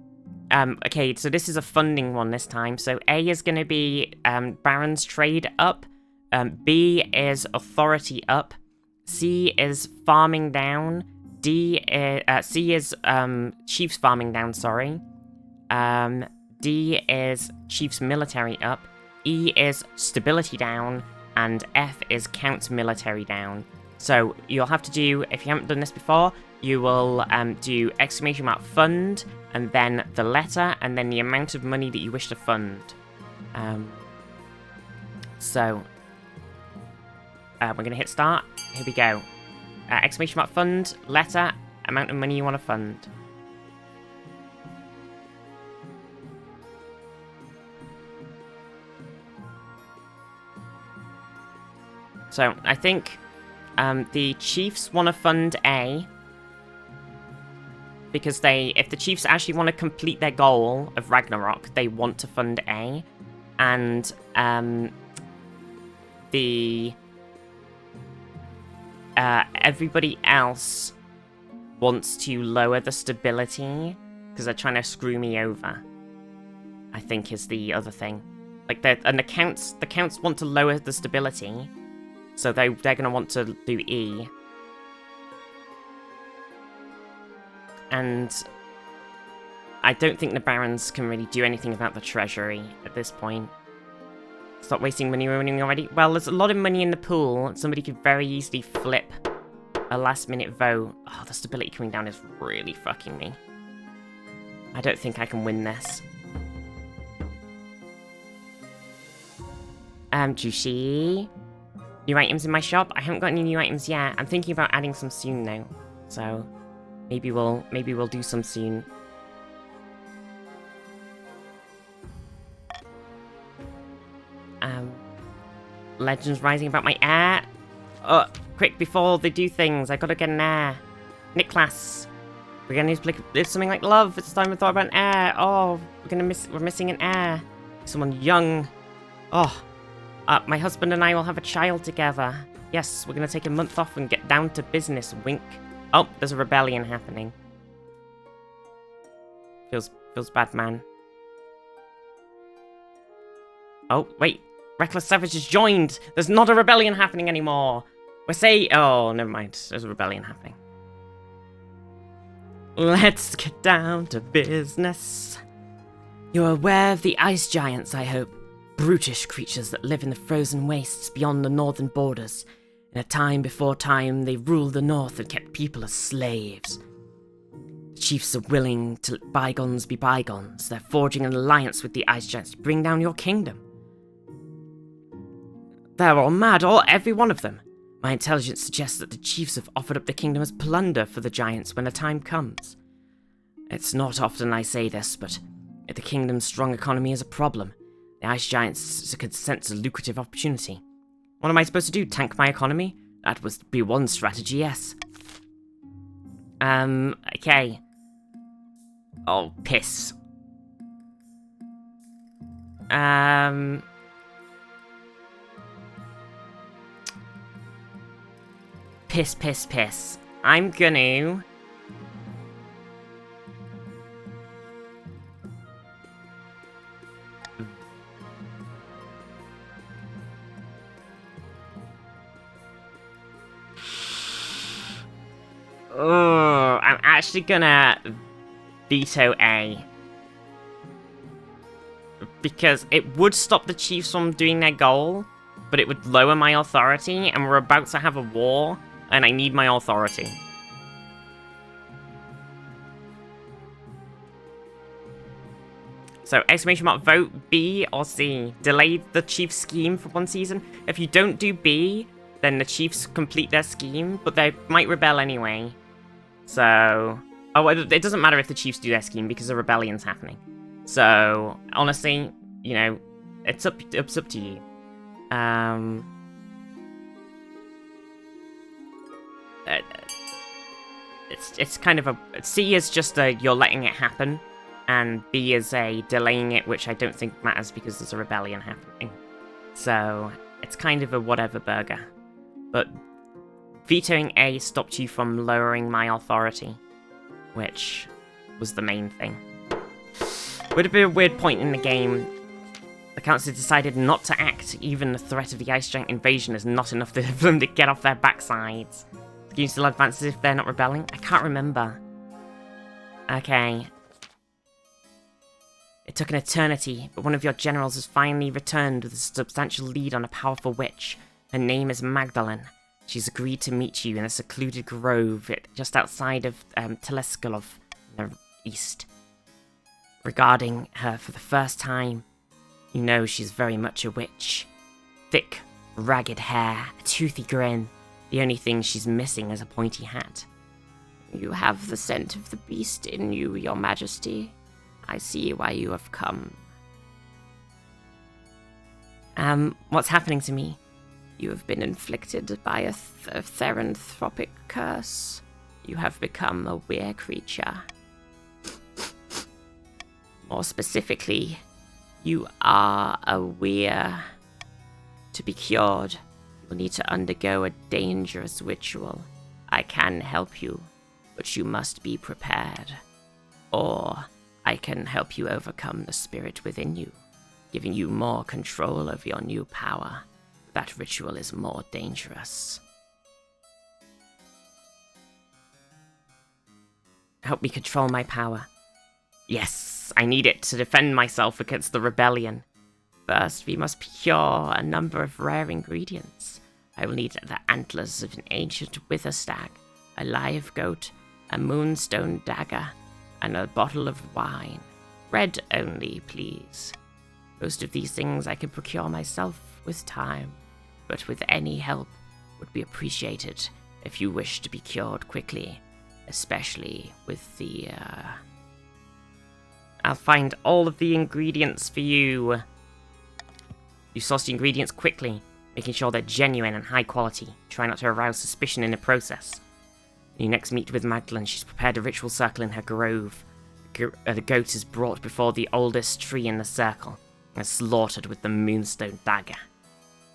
A: okay, so this is a funding one this time. So A is going to be barons trade up. B is authority up. C is farming down. C is chiefs farming down, sorry. D is chiefs military up. E is stability down, and F is count's military down. So you'll have to do, if you haven't done this before, you will do exclamation mark fund, and then the letter, and then the amount of money that you wish to fund. We're going to hit start. Here we go. Exclamation mark fund, letter, amount of money you want to fund. So, I think the Chiefs want to fund A, because if the Chiefs actually want to complete their goal of Ragnarok, they want to fund A, and everybody else wants to lower the stability because they're trying to screw me over, I think is the other thing. Like, the counts want to lower the stability, so they're going to want to do E. And I don't think the barons can really do anything about the treasury at this point. Stop wasting money running already. Well, there's a lot of money in the pool. Somebody could very easily flip a last-minute vote. Oh, the stability coming down is really fucking me. I don't think I can win this. Juicy. New items in my shop? I haven't got any new items yet. I'm thinking about adding some soon though. So maybe we'll do some soon. Legends rising about my heir. Quick, before they do things, I gotta get an heir. Nicholas. We're gonna there's something like love. It's time to thought about an heir. Oh, we're missing an heir. Someone young. Oh. My husband and I will have a child together. Yes, we're gonna take a month off and get down to business. Wink. Oh, there's a rebellion happening. Feels bad, man. Oh, wait. Reckless Savage has joined. There's not a rebellion happening anymore. Oh, never mind. There's a rebellion happening. Let's get down to business. You're aware of the ice giants, I hope. Brutish creatures that live in the frozen wastes beyond the northern borders. In a time before time, they ruled the north and kept people as slaves. The chiefs are willing to let bygones be bygones. They're forging an alliance with the ice giants to bring down your kingdom. They're all mad, every one of them. My intelligence suggests that the chiefs have offered up the kingdom as plunder for the giants when the time comes. It's not often I say this, but the kingdom's strong economy is a problem. The ice giants could sense a lucrative opportunity. What am I supposed to do, tank my economy? That would be one strategy, yes. Okay. Oh, piss. Piss. I'm gonna... Oh, I'm actually gonna veto A. Because it would stop the chiefs from doing their goal, but it would lower my authority, and we're about to have a war, and I need my authority. So, exclamation mark, vote B or C. Delay the chief's scheme for one season. If you don't do B, then the chiefs complete their scheme, but they might rebel anyway. So... Oh, it doesn't matter if the chiefs do their scheme, because a rebellion's happening. So, honestly, you know, it's up to you. It's kind of a... C is just a you're letting it happen, and B is a delaying it, which I don't think matters because there's a rebellion happening. So, it's kind of a whatever burger. But vetoing A stopped you from lowering my authority, which was the main thing. Would have been a weird point in the game. The council decided not to act. Even the threat of the ice giant invasion is not enough for them to get off their backsides. The game still advances if they're not rebelling? I can't remember. Okay. It took an eternity, but one of your generals has finally returned with a substantial lead on a powerful witch. Her name is Magdalene. She's agreed to meet you in a secluded grove just outside of Teleskolov in the east. Regarding her for the first time, you know she's very much a witch. Thick, ragged hair, a toothy grin. The only thing she's missing is a pointy hat. You have the scent of the beast in you, your majesty. I see why you have come. What's happening to me? You have been inflicted by a theranthropic curse. You have become a weir creature. More specifically, you are a weir.
F: To be cured, you will need to undergo a dangerous ritual. I can help you, but you must be prepared. Or I can help you overcome the spirit within you, giving you more control over your new power. That ritual is more dangerous. Help me control my power. Yes, I need it to defend myself against the rebellion. First, we must procure a number of rare ingredients. I will need the antlers of an ancient wither stag, a live goat, a moonstone dagger, and a bottle of wine. Red only, please. Most of these things I can procure myself with time, but with any help would be appreciated if you wish to be cured quickly, especially with the, I'll find all of the ingredients for you. You source the ingredients quickly, making sure they're genuine and high quality. Try not to arouse suspicion in the process. When you next meet with Magdalene, she's prepared a ritual circle in her grove. The goat is brought before the oldest tree in the circle and slaughtered with the moonstone dagger.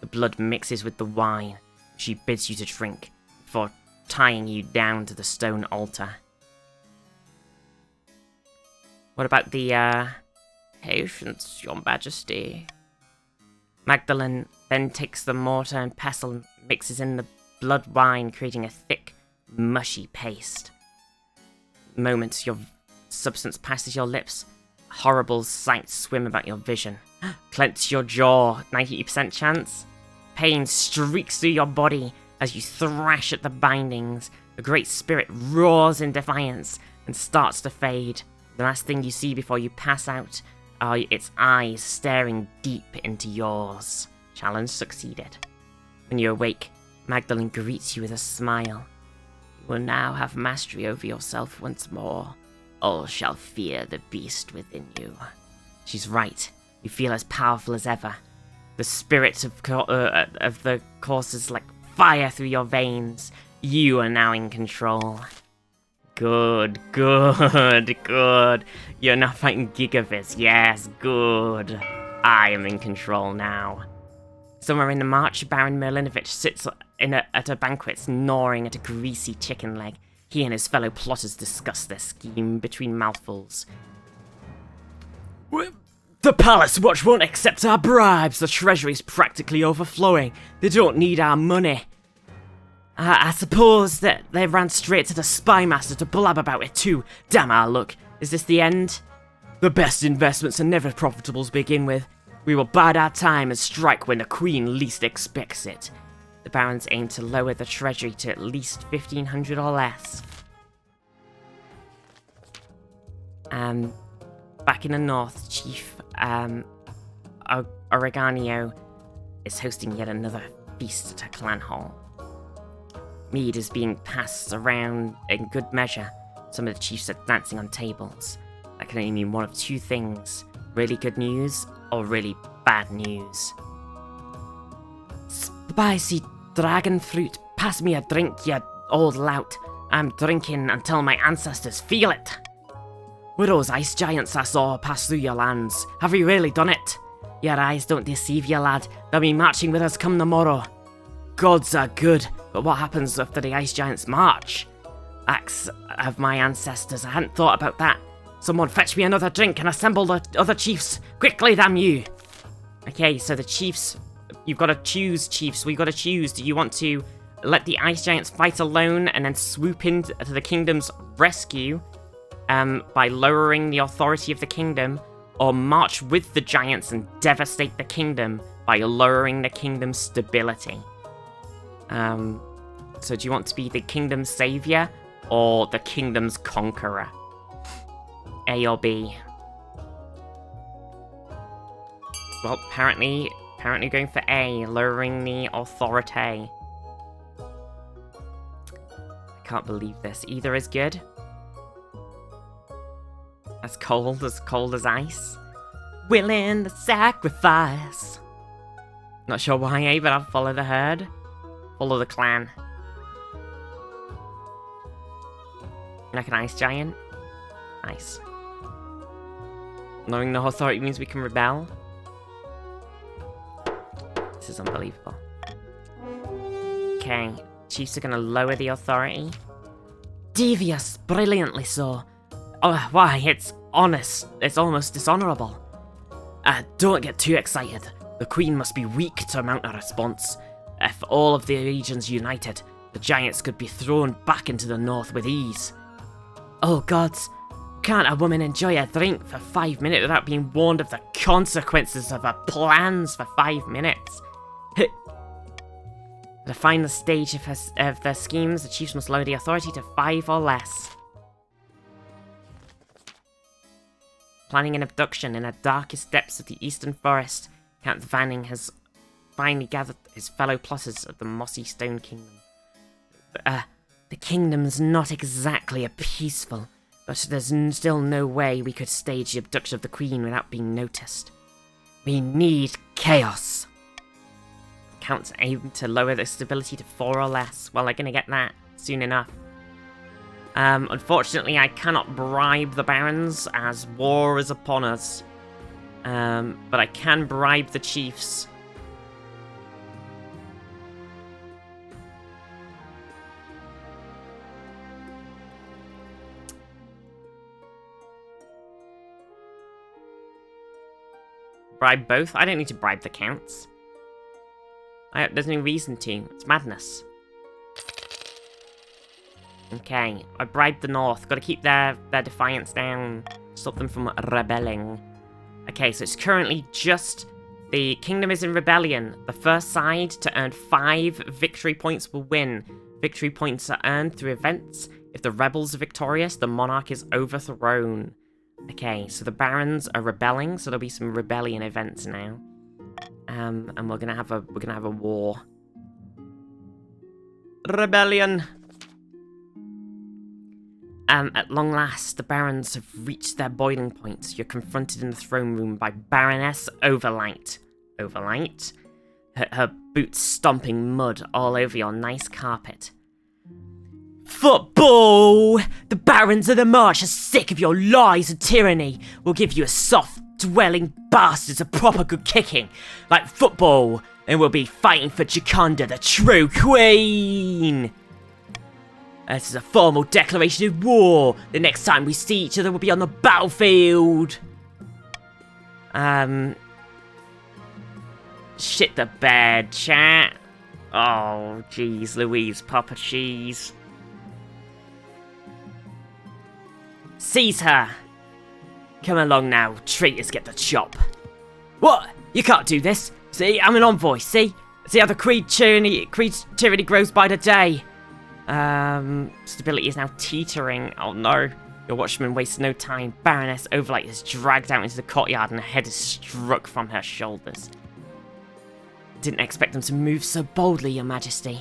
F: The blood mixes with the wine. She bids you to drink before tying you down to the stone altar. What about the, Patience, your majesty. Magdalene then takes the mortar and pestle and mixes in the blood wine, creating a thick, mushy paste. The moment your substance passes your lips, horrible sights swim about your vision. Clench your jaw, 90% chance. Pain streaks through your body as you thrash at the bindings. The great spirit roars in defiance and starts to fade. The last thing you see before you pass out are its eyes staring deep into yours. Challenge succeeded. When you awake, Magdalene greets you with a smile. You will now have mastery over yourself once more. All shall fear the beast within you. She's right. You feel as powerful as ever. The spirit of the course is like fire through your veins. You are now in control. Good, good, good. You're now fighting Gigaviz. Yes, good. I am in control now. Somewhere in the march, Baron Merlinovich sits at a banquet, gnawing at a greasy chicken leg. He and his fellow plotters discuss their scheme between mouthfuls. The Palace Watch won't accept our bribes. The treasury's practically overflowing. They don't need our money. I suppose that they ran straight to the spymaster to blab about it too. Damn our luck. Is this the end? The best investments are never profitable to begin with. We will bide our time and strike when the Queen least expects it. The barons aim to lower the treasury to at least 1,500 or less. Back in the north, Chief Oregano is hosting yet another feast at her clan hall. Mead is being passed around in good measure. Some of the chiefs are dancing on tables. That can only mean one of two things. Really good news, or really bad news. Spicy dragon fruit, pass me a drink, you old lout. I'm drinking until my ancestors feel it. Were those ice giants I saw pass through your lands? Have you really done it? Your eyes don't deceive you, lad. They'll be marching with us come the morrow. Gods are good, but what happens after the ice giants march? Acts of my ancestors, I hadn't thought about that. Someone fetch me another drink and assemble the other chiefs. Quickly, damn you! Okay, so the chiefs, you've got to choose, chiefs. We've got to choose. Do you want to let the ice giants fight alone and then swoop into the kingdom's rescue by lowering the authority of the kingdom, or march with the giants and devastate the kingdom by lowering the kingdom's stability? So do you want to be the kingdom's savior or the kingdom's conqueror? A or B? Well, apparently going for A, lowering the authority. I can't believe this. Either is good. As cold as ice. Willing to sacrifice. Not sure why, eh, but I'll follow the herd. Follow the clan. Like an ice giant. Nice. Knowing the authority means we can rebel. This
A: This is unbelievable. Okay, chiefs are gonna lower the authority.
F: Devious, brilliantly so. Oh, why, it's honest. It's almost dishonorable. Don't get too excited. The Queen must be weak to mount a response. If all of the regions united, the giants could be thrown back into the north with ease. Oh gods, can't a woman enjoy a drink for 5 minutes without being warned of the consequences of her plans for 5 minutes? To find the stage of their schemes, the chiefs must lower the authority to 5 or less. Planning an abduction in the darkest depths of the eastern forest, Count Vanning has finally gathered his fellow plotters of the Mossy Stone Kingdom. The kingdom's not exactly peaceful, but there's still no way we could stage the abduction of the Queen without being noticed. We need chaos. Counts aim to lower the stability to 4 or less. Well, they're gonna get that soon enough. Unfortunately, I cannot bribe the barons as war is upon us. But I can bribe the chiefs. Bribe both? I don't need to bribe the counts. There's no reason to. It's madness. Okay, I bribed the north. Gotta keep their defiance down. Stop them from rebelling. Okay, so it's currently just... The kingdom is in rebellion. The first side to earn 5 victory points will win. Victory points are earned through events. If the rebels are victorious, the monarch is overthrown. Okay, so the barons are rebelling, so there'll be some rebellion events now. And we're gonna have a war. Rebellion. At long last, the barons have reached their boiling point. You're confronted in the throne room by Baroness Overlight. Overlight? Her boots stomping mud all over your nice carpet. Football! The barons of the marsh are sick of your lies and tyranny. We'll give you a soft-dwelling bastards a proper good kicking, like football, and we'll be fighting for Gioconda, the true queen! This is a formal declaration of war. The next time we see each other will be on the battlefield. Shit the bed, chat. Oh, jeez, Louise, Papa Cheese. Seize her. Come along now, traitors get the chop. What? You can't do this. See, I'm an envoy, see? See how the Creed's tyranny grows by the day. Stability is now teetering. Oh no. Your watchman wastes no time. Baroness Overlight is dragged out into the courtyard and her head is struck from her shoulders. Didn't expect them to move so boldly, Your Majesty.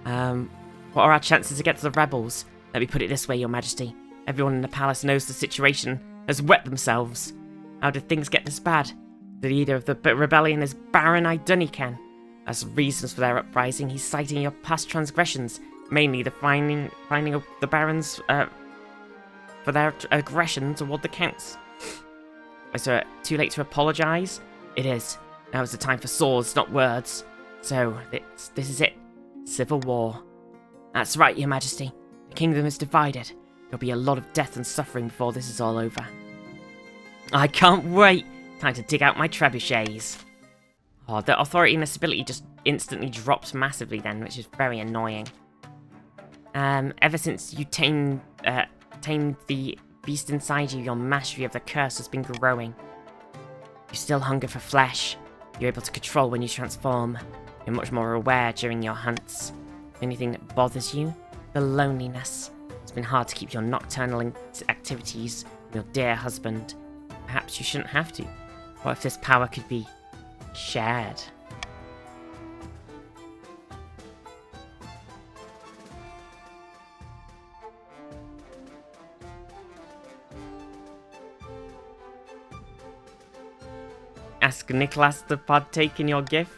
F: What are our chances to get to the rebels? Let me put it this way, Your Majesty. Everyone in the palace knows the situation, has wet themselves. How did things get this bad? The leader of the rebellion is Baron Idunican. As reasons for their uprising, he's citing your past transgressions, mainly the finding of the barons for their aggression toward the counts. Is it too late to apologise? It is. Now is the time for swords, not words. So, this is it. Civil war. That's right, Your Majesty. The kingdom is divided. There'll be a lot of death and suffering before this is all over. I can't wait! Time to dig out my trebuchets. Oh, the authority and the stability just instantly dropped massively then, which is very annoying. Ever since you tamed the beast inside you, your mastery of the curse has been growing. You still hunger for flesh. You're able to control when you transform. You're much more aware during your hunts. Anything that bothers you? The loneliness. It's been hard to keep your nocturnal activities from your dear husband. Perhaps you shouldn't have to. What if this power could be shared? Ask Nicholas to partake in your gift.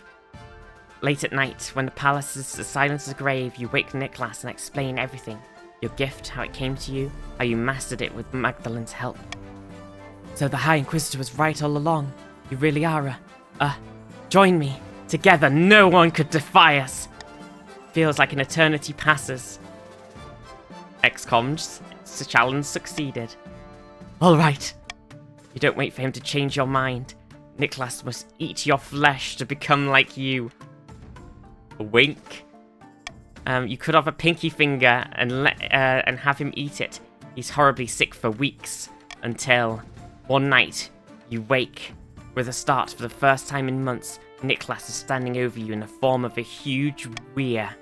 F: Late at night, when the palace is as silent as a grave, you wake Nicholas and explain everything. Your gift, how it came to you, how you mastered it with Magdalen's help. So the High Inquisitor was right all along. You really are join me. Together, no one could defy us. Feels like an eternity passes. XCOM's challenge succeeded. Alright. You don't wait for him to change your mind. Nicholas must eat your flesh to become like you. Wink. You cut off a pinky finger and have him eat it. He's horribly sick for weeks. Until one night, you wake. With a start, for the first time in months, Nicholas is standing over you in the form of a huge weir.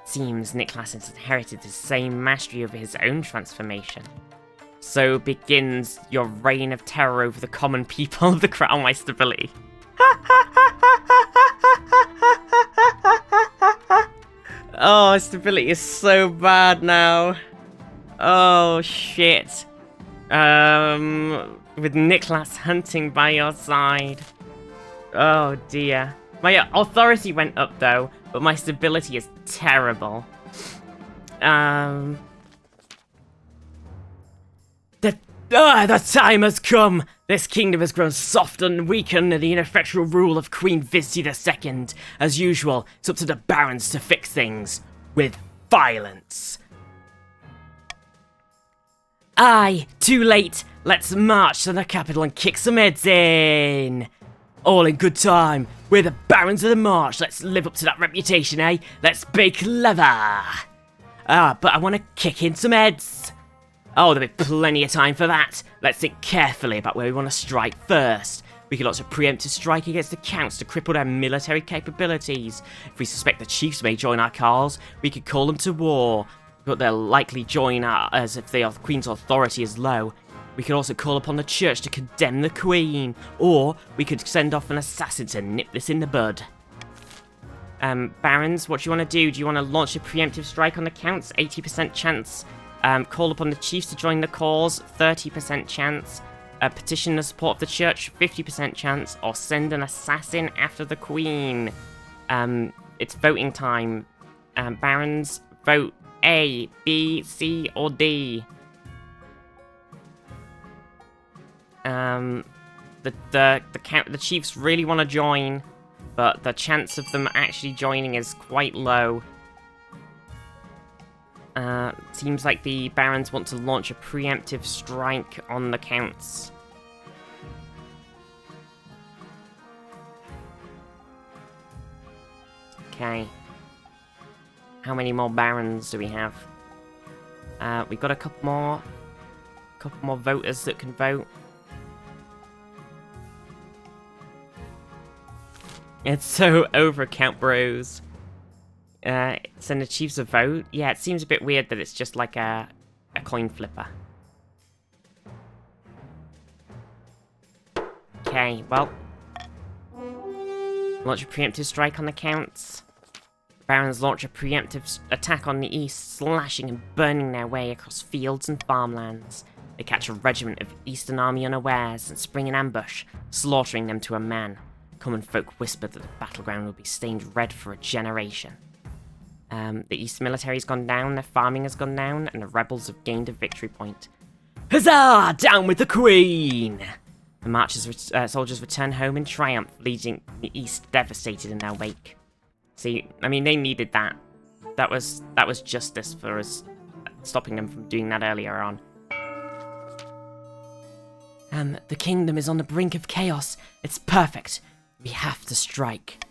F: Seems Nicholas has inherited the same mastery over his own transformation. So begins your reign of terror over the common people of the Crown. My stability. Oh, stability is so bad now. Oh shit. With Nicholas hunting by your side. Oh dear. My authority went up though, but my stability is terrible. The time has come! This kingdom has grown soft and weakened under the ineffectual rule of Queen Viztee II. As usual, it's up to the barons to fix things. With violence. Aye, too late. Let's march to the capital and kick some heads in. All in good time. We're the barons of the march. Let's live up to that reputation, eh? Let's be clever. But I want to kick in some heads. Oh, there'll be plenty of time for that. Let's think carefully about where we want to strike first. We could also preemptive strike against the counts to cripple their military capabilities. If we suspect the chiefs may join our cause, we could call them to war, but they'll likely join us if the Queen's authority is low. We could also call upon the church to condemn the Queen, or we could send off an assassin to nip this in the bud. Barons, what do you want to do? Do you want to launch a preemptive strike on the counts? 80% chance. Call upon the chiefs to join the cause, 30% chance. Petition the support of the church, 50% chance. Or send an assassin after the Queen. It's voting time. Barons, vote A, B, C, or D. The chiefs really want to join, but the chance of them actually joining is quite low. Seems like the barons want to launch a preemptive strike on the counts. Okay. How many more barons do we have? We've got a couple more voters that can vote. It's so over, Count Bros. Send the chiefs a vote? Yeah, it seems a bit weird that it's just like a coin flipper. Okay, well. Launch a preemptive strike on the counts. Barons launch a preemptive attack on the east, slashing and burning their way across fields and farmlands. They catch a regiment of Eastern Army unawares and spring an ambush, slaughtering them to a man. Common folk whisper that the battleground will be stained red for a generation. The East military has gone down, their farming has gone down, and the rebels have gained a victory point. Huzzah! Down with the Queen! The soldiers return home in triumph, leaving the East devastated in their wake. See, I mean, they needed that. That was justice for us, stopping them from doing that earlier on. The kingdom is on the brink of chaos. It's perfect. We have to strike.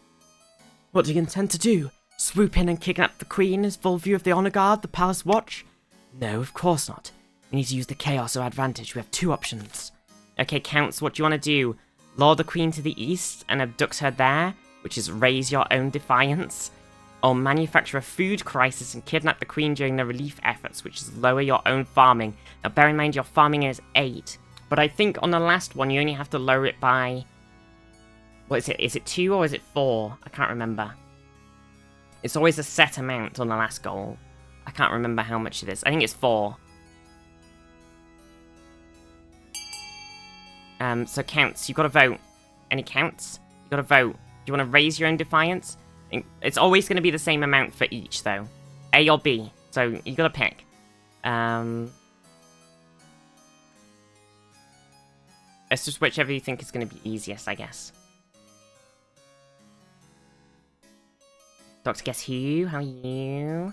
F: What do you intend to do? Swoop in and kidnap the Queen in full view of the Honor Guard, the Palace Watch? No, of course not. We need to use the chaos to our advantage. We have two options. Okay, Counts, what do you want to do? Lure the Queen to the east and abduct her there, which is raise your own defiance? Or manufacture a food crisis and kidnap the Queen during the relief efforts, which is lower your own farming. Now, bear in mind your farming is 8. But I think on the last one, you only have to lower it by... What is it? Is it 2 or is it 4? I can't remember. It's always a set amount on the last goal. I can't remember how much it is. I think it's 4. So Counts, you've got to vote. Any Counts? You've got to vote. Do you want to raise your own defiance? It's always going to be the same amount for each, though. A or B. So you've got to pick. It's just whichever you think is going to be easiest, I guess.
A: Dr. Guess Who, how are you?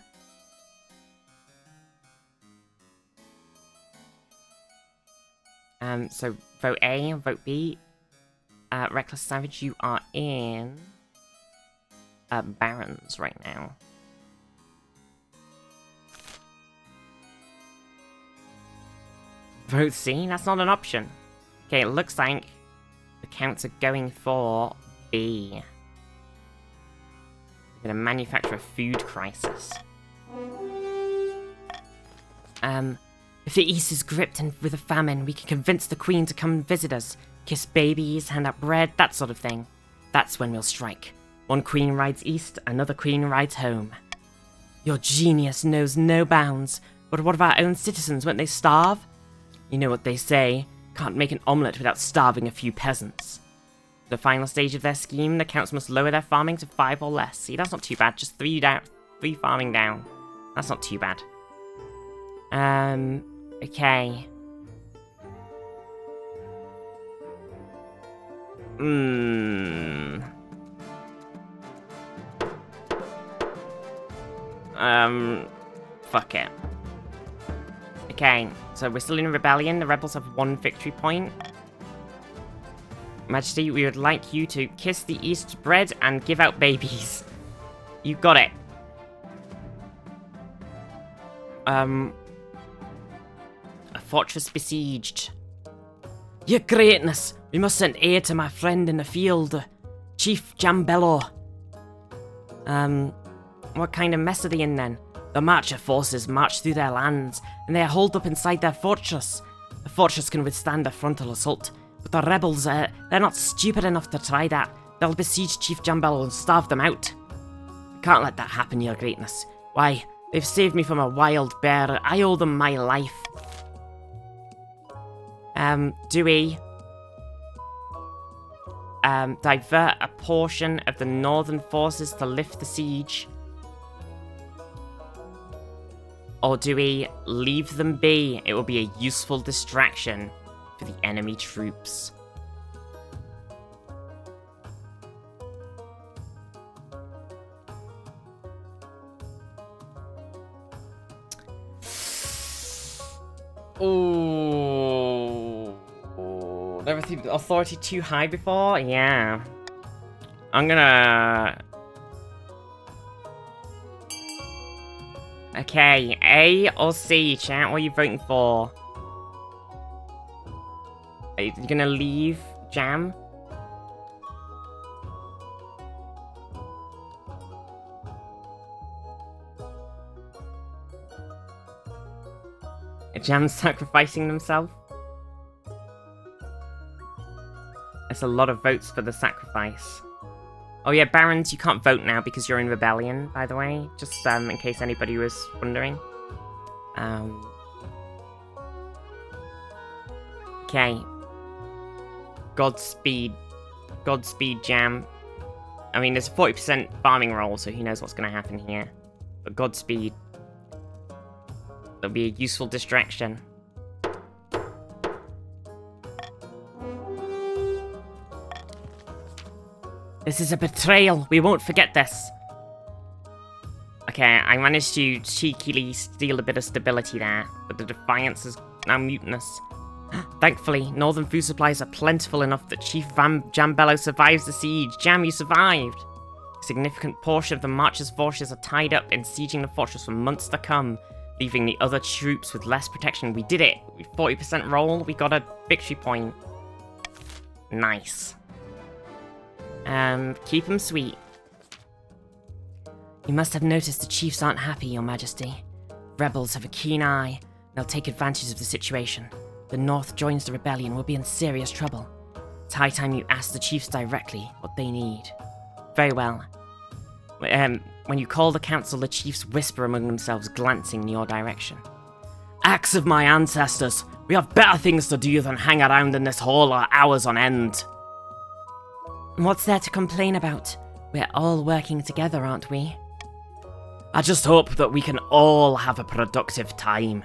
A: So vote A, vote B. Reckless Savage, you are in Barons right now. Vote C? That's not an option. Okay, it looks like the counts are going for B. We're gonna manufacture a food crisis. If the East is gripped with a famine, we can convince the Queen to come visit us. Kiss babies, hand out bread, that sort of thing. That's when we'll strike. One queen rides east, another queen rides home. Your genius knows no bounds, but what of our own citizens? Won't they starve? You know what they say, can't make an omelette without starving a few peasants. The final stage of their scheme, the counts must lower their farming to 5 or less. See, that's not too bad, just 3 farming down. That's not too bad. Okay. Fuck it. Okay, so we're still in rebellion. The rebels have 1 victory point. Majesty, we would like you to kiss the East's bread and give out babies. You got it. A fortress besieged. Your greatness, we must send aid to my friend in the field, Chief Jambello. What kind of mess are they in then? The Marcher forces march through their lands, and they are holed up inside their fortress. The fortress can withstand a frontal assault, but the rebels, they're not stupid enough to try that. They'll besiege Chief Jambello and starve them out. We can't let that happen, your greatness. Why, they've saved me from a wild bear. I owe them my life. Do we divert a portion of the northern forces to lift the siege? Or do we leave them be? It will be a useful distraction for the enemy troops. Ooh. Never seen authority too high before? Yeah. I'm gonna... Okay, A or C, chat? What are you voting for? Are you gonna leave Jam? Jam's sacrificing themselves? That's a lot of votes for the sacrifice. Oh yeah, Barons, you can't vote now because you're in rebellion, by the way. Just in case anybody was wondering. Okay. Godspeed. Godspeed, Jam. I mean, there's a 40% farming roll, so who knows what's going to happen here. But Godspeed. That'll be a useful distraction. This is a betrayal. We won't forget this. Okay, I managed to cheekily steal a bit of stability there, but the Defiance is now mutinous. Thankfully, northern food supplies are plentiful enough that Chief Jambello survives the siege. Jam, you survived! A significant portion of the Marcher's forces are tied up in sieging the fortress for months to come, leaving the other troops with less protection. We did it! 40% roll, we got a victory point. Nice. Keep them sweet. You must have noticed the chiefs aren't happy, Your Majesty. Rebels have a keen eye. They'll take advantage of the situation. The North joins the rebellion, we'll be in serious trouble. It's high time you ask the chiefs directly what they need. Very well. When you call the council, the chiefs whisper among themselves, glancing in your direction. Axe of my ancestors, we have better things to do than hang around in this hall for hours on end. What's there to complain about? We're all working together, aren't we? I just hope that we can all have a productive time.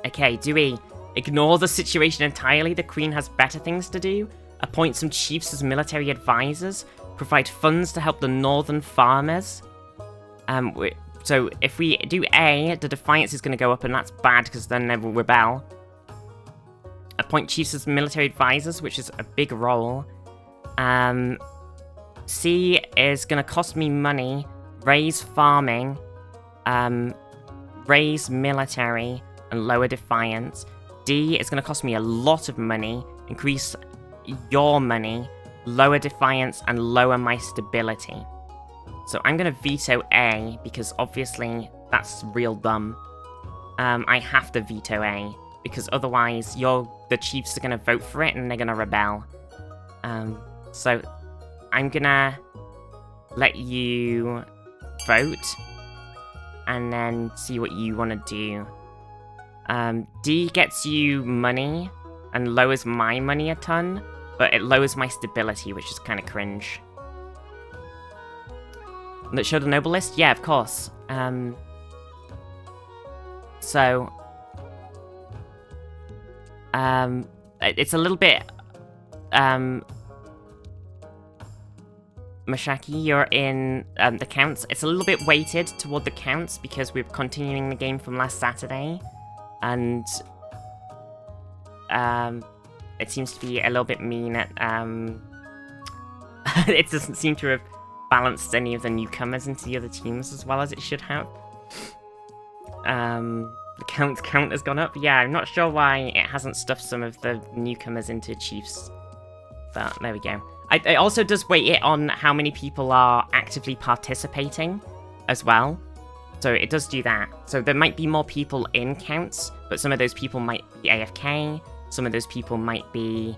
A: Okay, do we ignore the situation entirely? The Queen has better things to do? Appoint some chiefs as military advisors? provide funds to help the northern farmers. So if we do A, the defiance is going to go up, and that's bad because then they will rebel. Appoint chiefs as military advisors, which is a big role. C is going to cost me money, raise farming, raise military, and lower defiance. D is going to cost me a lot of money, increase your money, lower defiance, and lower my stability. So I'm going to veto A, because obviously that's real dumb. I have to veto A, because otherwise the chiefs are going to vote for it and they're going to rebel. So I'm going to let you vote, and then see what you want to do. D gets you money, and lowers my money a ton, but it lowers my stability, which is kind of cringe. Let's show the noble list? Yeah, of course. It's a little bit... Mashaki, you're in the counts. It's a little bit weighted toward the counts because we're continuing the game from last Saturday. And it seems to be a little bit mean at... it doesn't seem to have balanced any of the newcomers into the other teams as well as it should have. The count has gone up. Yeah, I'm not sure why it hasn't stuffed some of the newcomers into chiefs. But there we go. It also does weight it on how many people are actively participating as well. So it does do that. So there might be more people in counts, but some of those people might be AFK. Some of those people might be,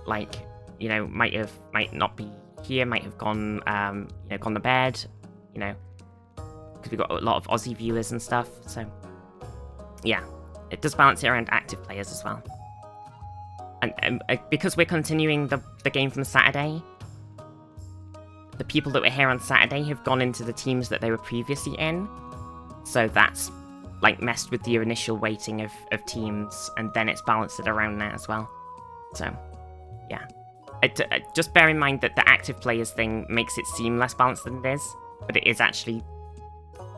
A: like, you know, might not be here, might have gone, you know, gone to bed, you know, because we've got a lot of Aussie viewers and stuff. So yeah, it does balance it around active players as well. And because we're continuing the game from Saturday, the people that were here on Saturday have gone into the teams that they were previously in. So that's, like, messed with the initial weighting of teams, and then it's balanced it around that as well. So, yeah. Just bear in mind that the active players thing makes it seem less balanced than it is, but it is actually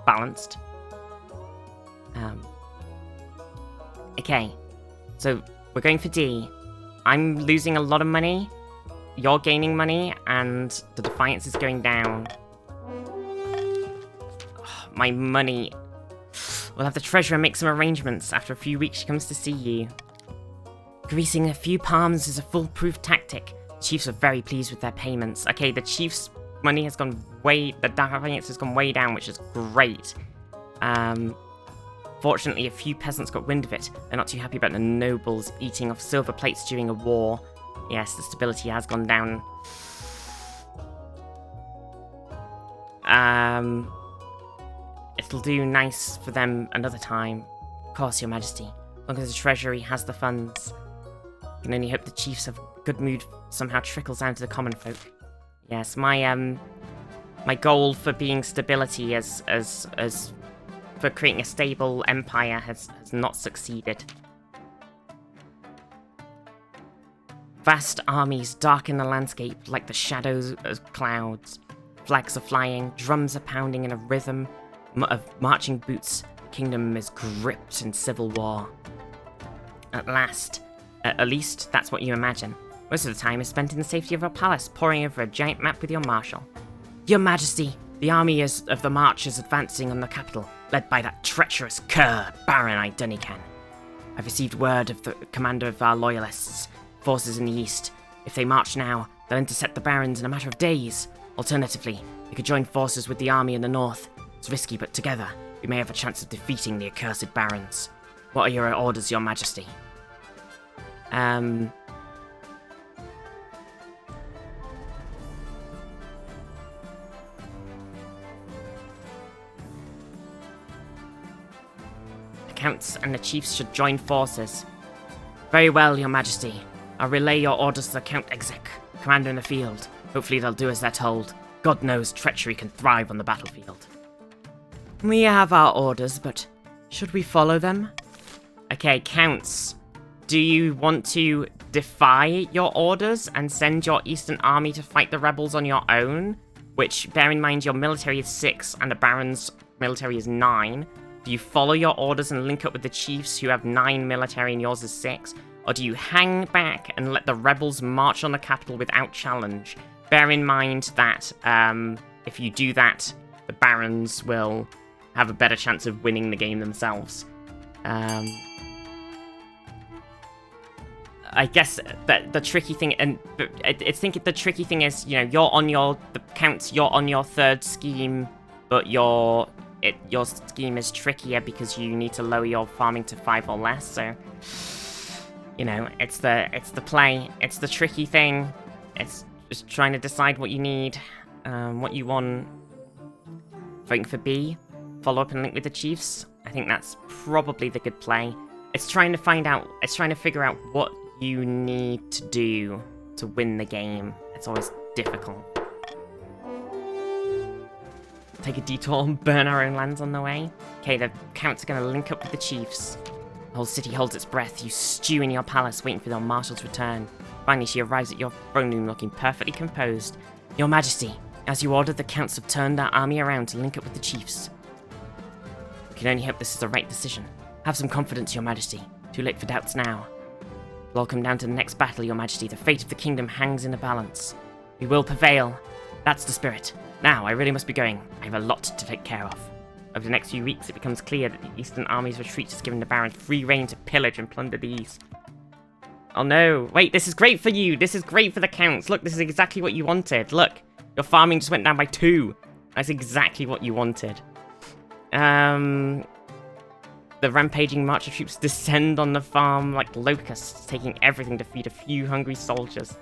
A: balanced. Okay, so we're going for D. I'm losing a lot of money, you're gaining money, and the defiance is going down. My money... We'll have the treasurer make some arrangements. After a few weeks she comes to see you. Greasing a few palms is a foolproof tactic. The chiefs are very pleased with their payments. Okay, the chiefs' money has gone way... The defiance has gone way down, which is great. Fortunately, a few peasants got wind of it. They're not too happy about the nobles eating off silver plates during a war. Yes, the stability has gone down. It'll do nice for them another time. Of course, your majesty. As long as the treasury has the funds. I can only hope the chiefs have good mood somehow trickles down to the common folk. Yes, my goal for being stability as for creating a stable empire has not succeeded. Vast armies darken the landscape like the shadows of clouds. Flags are flying, drums are pounding in a rhythm of marching boots. The kingdom is gripped in civil war. At least that's what you imagine. Most of the time is spent in the safety of a palace, poring over a giant map with your marshal. Your Majesty, the army of the March is advancing on the capital, led by that treacherous cur, Baron Idunican. I've received word of the commander of our loyalists, forces in the east. If they march now, they'll intercept the barons in a matter of days. Alternatively, we could join forces with the army in the north. It's risky, but together, we may have a chance of defeating the accursed barons. What are your orders, your majesty? The counts and the chiefs should join forces. Very well, your majesty. I'll relay your orders to the Count Exec, commander in the field. Hopefully they'll do as they're told. God knows treachery can thrive on the battlefield. We have our orders, but should we follow them? Okay, counts. Do you want to defy your orders and send your Eastern Army to fight the rebels on your own? Which, bear in mind, your military is 6 and the Baron's military is 9. Do you follow your orders and link up with the chiefs who have 9 military and yours is 6? Or do you hang back and let the rebels march on the capital without challenge? Bear in mind that if you do that, the Barons will have a better chance of winning the game themselves. I guess that the tricky thing, and I think the tricky thing is, you know, you're on your 3rd scheme, but your scheme is trickier because you need to lower your farming to 5 or less. So, you know, it's the play. It's the tricky thing. It's just trying to decide what you need, what you want. Voting for B, follow up and link with the chiefs. I think that's probably the good play. It's trying to figure out what you need to do to win the game. It's always difficult. Take a detour and burn our own lands on the way. Okay, the counts are going to link up with the chiefs. The whole city holds its breath. You stew in your palace, waiting for your marshal's return. Finally, she arrives at your throne room looking perfectly composed. Your Majesty, as you ordered, the counts have turned our army around to link up with the chiefs. We can only hope this is the right decision. Have some confidence, Your Majesty. Too late for doubts now. It'll all come down to the next battle, Your Majesty. The fate of the kingdom hangs in the balance. We will prevail. That's the spirit. Now, I really must be going. I have a lot to take care of. Over the next few weeks, it becomes clear that the Eastern Army's retreat has given the Baron free rein to pillage and plunder the East. Oh no, wait, this is great for you. This is great for the counts. Look, this is exactly what you wanted. Look, your farming just went down by 2. That's exactly what you wanted. The rampaging marcher troops descend on the farm like locusts, taking everything to feed a few hungry soldiers.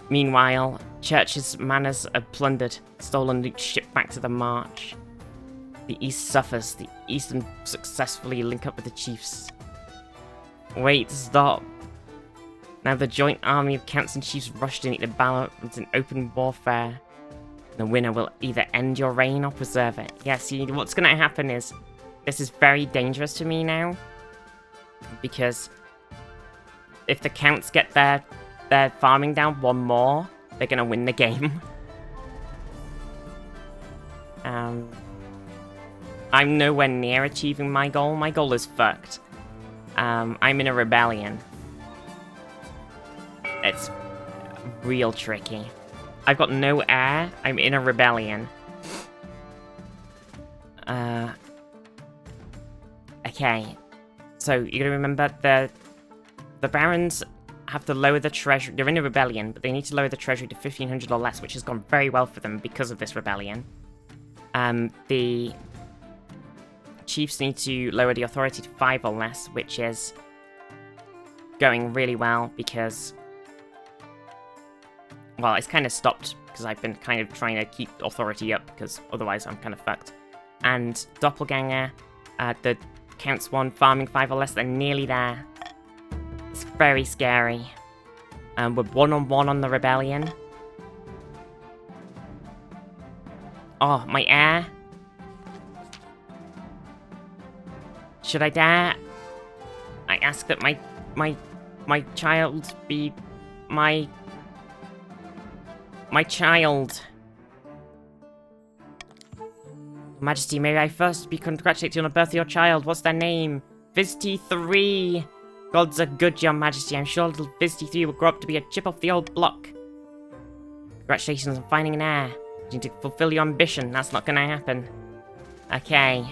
A: Meanwhile, churches' manors are plundered, stolen loot shipped back to the march. The East suffers. The Eastern successfully link up with the chiefs. Wait, stop. Now the joint army of counts and chiefs rush to meet the balance in open warfare. The winner will either end your reign or preserve it. Yeah, see, what's going to happen is, this is very dangerous to me now, because if the counts get their farming down 1 more, they're going to win the game. I'm nowhere near achieving my goal. My goal is fucked. I'm in a rebellion. It's real tricky. I've got no heir. I'm in a rebellion. Okay. So, you gotta remember, the Barons have to lower the treasury. They're in a rebellion, but they need to lower the treasury to 1,500 or less, which has gone very well for them because of this rebellion. The chiefs need to lower the authority to 5 or less, which is going really well because, well, it's kind of stopped because I've been kind of trying to keep authority up because otherwise I'm kind of fucked. And Doppelganger, the counts 1, farming 5 or less, they're nearly there. It's very scary. We're 1-on-1 on the rebellion. Oh, my heir. Should I dare? I ask that my child be my child. Majesty, may I first be congratulated on the birth of your child? What's their name? Viztee III. Gods are good, Your Majesty. I'm sure little Viztee III will grow up to be a chip off the old block. Congratulations on finding an heir. You need to fulfill your ambition. That's not gonna happen. Okay.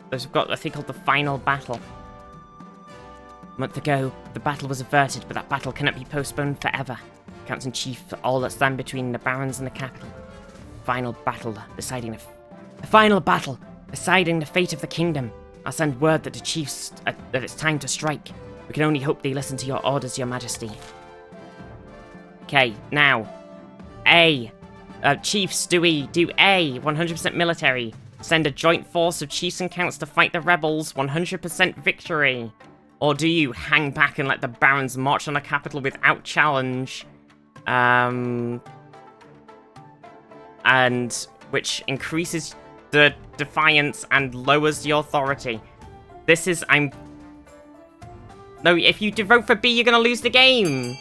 A: We've got a thing called the final battle. A month ago, the battle was averted, but that battle cannot be postponed forever. Counts in chief are all that stand between the barons and the capital. Final battle deciding the fate of the kingdom. I'll send word that the chiefs that it's time to strike. We can only hope they listen to your orders, Your Majesty. Okay, now, A. Chiefs, do A. 100% military. Send a joint force of chiefs and counts to fight the rebels. 100% victory. Or do you hang back and let the barons march on the capital without challenge? And which increases the defiance and lowers the authority. This is... No, if you vote for B, you're gonna lose the game.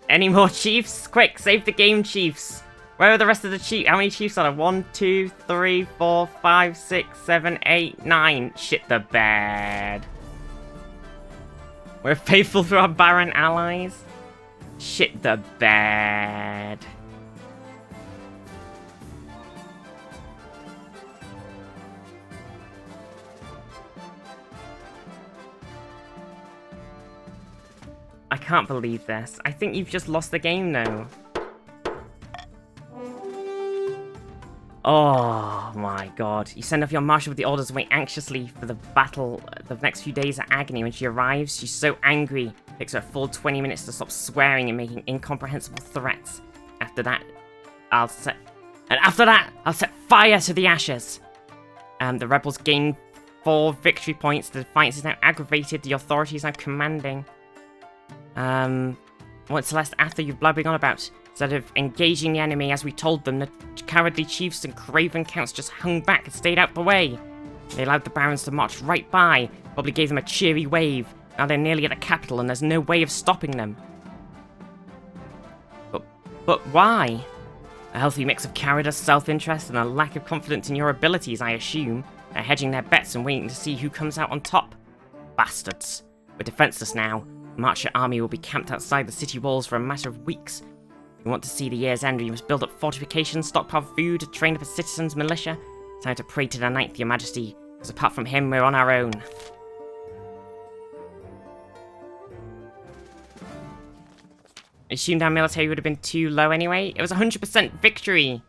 A: Any more chiefs? Quick, save the game, chiefs. Where are the rest of the chiefs? How many chiefs are there? 1, 2, 3, 4, 5, 6, 7, 8, 9. Shit the bed. We're faithful to our Baron allies. Shit the bed. I can't believe this. I think you've just lost the game now. Oh my god. You send off your marshal with the orders and wait anxiously for the battle. The next few days are agony. When she arrives, she's so angry. It takes her a full 20 minutes to stop swearing and making incomprehensible threats. After that, I'll set fire to the ashes. The rebels gain 4 victory points. The defiance is now aggravated. The authority is now commanding. What, Celeste, after you've blabbering on about? Instead of engaging the enemy as we told them, the cowardly chiefs and craven counts just hung back and stayed out the way. They allowed the barons to march right by, probably gave them a cheery wave. Now they're nearly at the capital and there's no way of stopping them. But why? A healthy mix of cowardice, self-interest, and a lack of confidence in your abilities, I assume. They're hedging their bets and waiting to see who comes out on top. Bastards. We're defenseless now. The Marcher army will be camped outside the city walls for a matter of weeks. If you want to see the year's end, you must build up fortifications, stockpile food, train up a citizens' militia. Time to pray to the Ninth, Your Majesty, because apart from him, we're on our own. I assumed our military would have been too low anyway. It was 100% victory.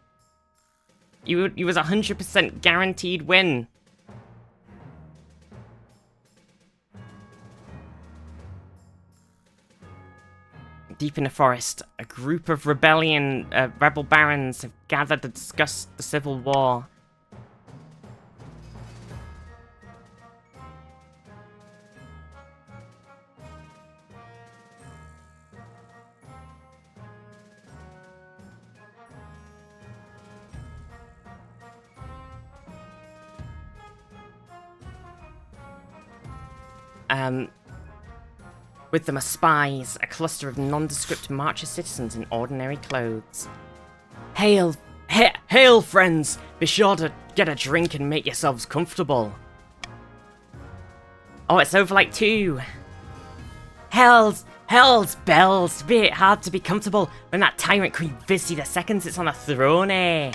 A: It was 100% guaranteed win. Deep in the forest, a group of rebel barons have gathered to discuss the civil war. With them are spies, a cluster of nondescript marcher citizens in ordinary clothes. Hail, friends! Be sure to get a drink and make yourselves comfortable. Oh, it's over like 2. Hell's bells! Be it hard to be comfortable when that tyrant Queen Viztee II sits on a throne, eh?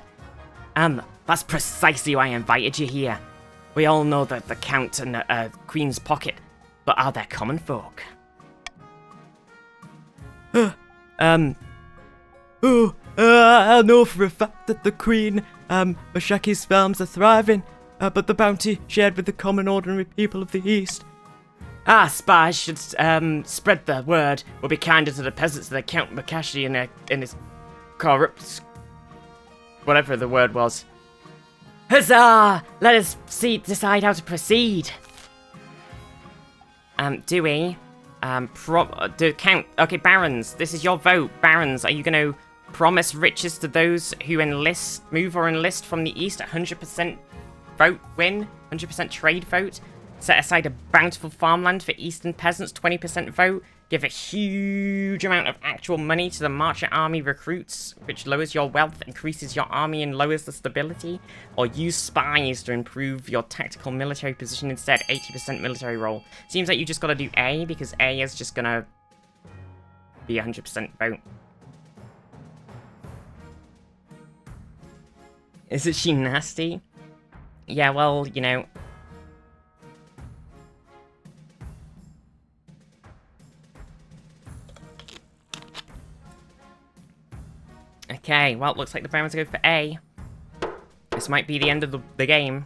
A: That's precisely why I invited you here. We all know that the Count and the Queen's pocket, but are there common folk? I know for a fact that the Queen, Mashaki's farms are thriving, but the bounty shared with the common ordinary people of the East. Spies should, spread the word. We'll be kinder to the peasants than Count Makashi in his corrupt... whatever the word was. Huzzah! Let us decide how to proceed. Do we? Count. Okay, barons, this is your vote. Barons, are you going to promise riches to those who move or enlist from the east? 100% vote win? 100% trade vote? Set aside a bountiful farmland for eastern peasants? 20% vote? Give a huge amount of actual money to the Marcher army recruits, which lowers your wealth, increases your army, and lowers the stability? Or use spies to improve your tactical military position instead? 80% military role. Seems like you just gotta do A, because A is just gonna be 100% vote. Isn't she nasty? Yeah, well, you know... Okay, well, looks like the Barons go for A. This might be the end of the game.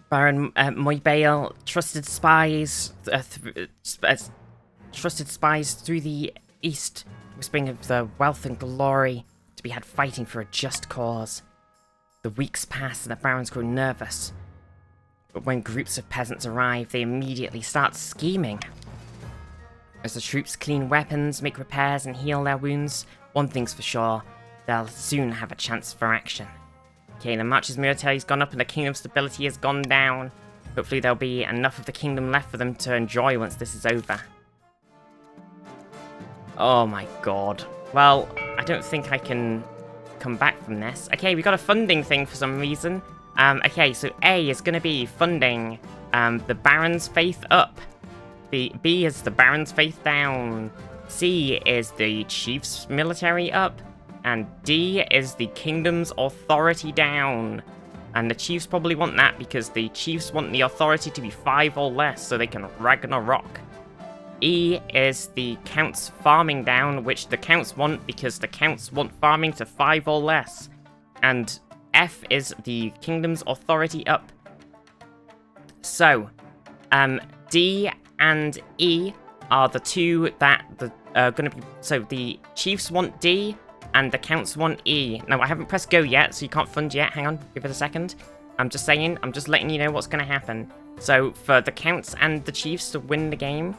A: Baron Moybale, trusted spies through the east, whispering of the wealth and glory to be had fighting for a just cause. The weeks pass and the barons grow nervous. But when groups of peasants arrive, they immediately start scheming. As the troops clean weapons, make repairs, and heal their wounds, one thing's for sure, they'll soon have a chance for action. Okay, the March's military's gone up and the kingdom's stability has gone down. Hopefully there'll be enough of the kingdom left for them to enjoy once this is over. Oh my god. Well, I don't think I can come back from this. Okay, we got a funding thing for some reason. Okay, so A is going to be funding the Baron's faith up. The B is the Baron's faith down. C is the Chief's military up. And D is the Kingdom's authority down. And the Chiefs probably want that because the Chiefs want the authority to be 5 or less so they can Ragnarok. E is the Count's farming down, which the Counts want because the Counts want farming to 5 or less. And F is the Kingdom's authority up. So, D and E are the two that are going to be... So, the Chiefs want D, and the Counts want E. Now, I haven't pressed go yet, so you can't fund yet. Hang on, give it a second. I'm just saying, I'm just letting you know what's going to happen. So, for the Counts and the Chiefs to win the game,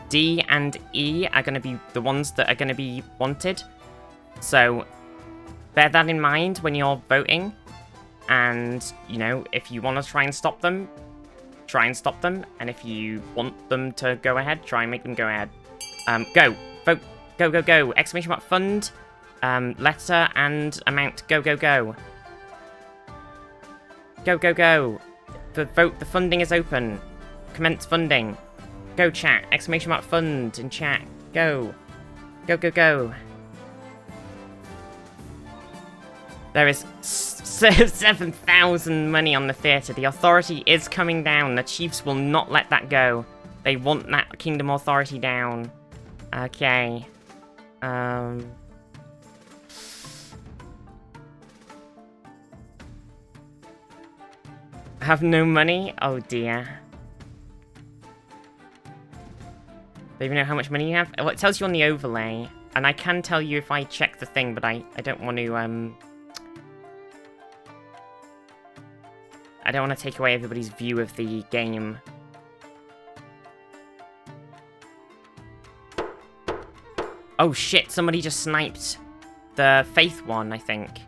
A: D and E are going to be the ones that are going to be wanted. So, bear that in mind when you're voting. And, you know, if you want to try and stop them, try and stop them. And if you want them to go ahead, try and make them go ahead. Go. Vote. Go, go, go. Exclamation mark fund. Letter and amount. Go, go, go. Go, go, go. The vote. The funding is open. Commence funding. Go, chat. Exclamation mark fund in chat. Go. Go, go, go. There is 7,000 money on the theatre. The authority is coming down. The Chiefs will not let that go. They want that kingdom authority down. Okay. I have no money? Oh dear. Don't even know how much money you have? Well, it tells you on the overlay. And I can tell you if I check the thing, but I don't want to, I don't want to take away everybody's view of the game. Oh shit, somebody just sniped the Faith one, I think.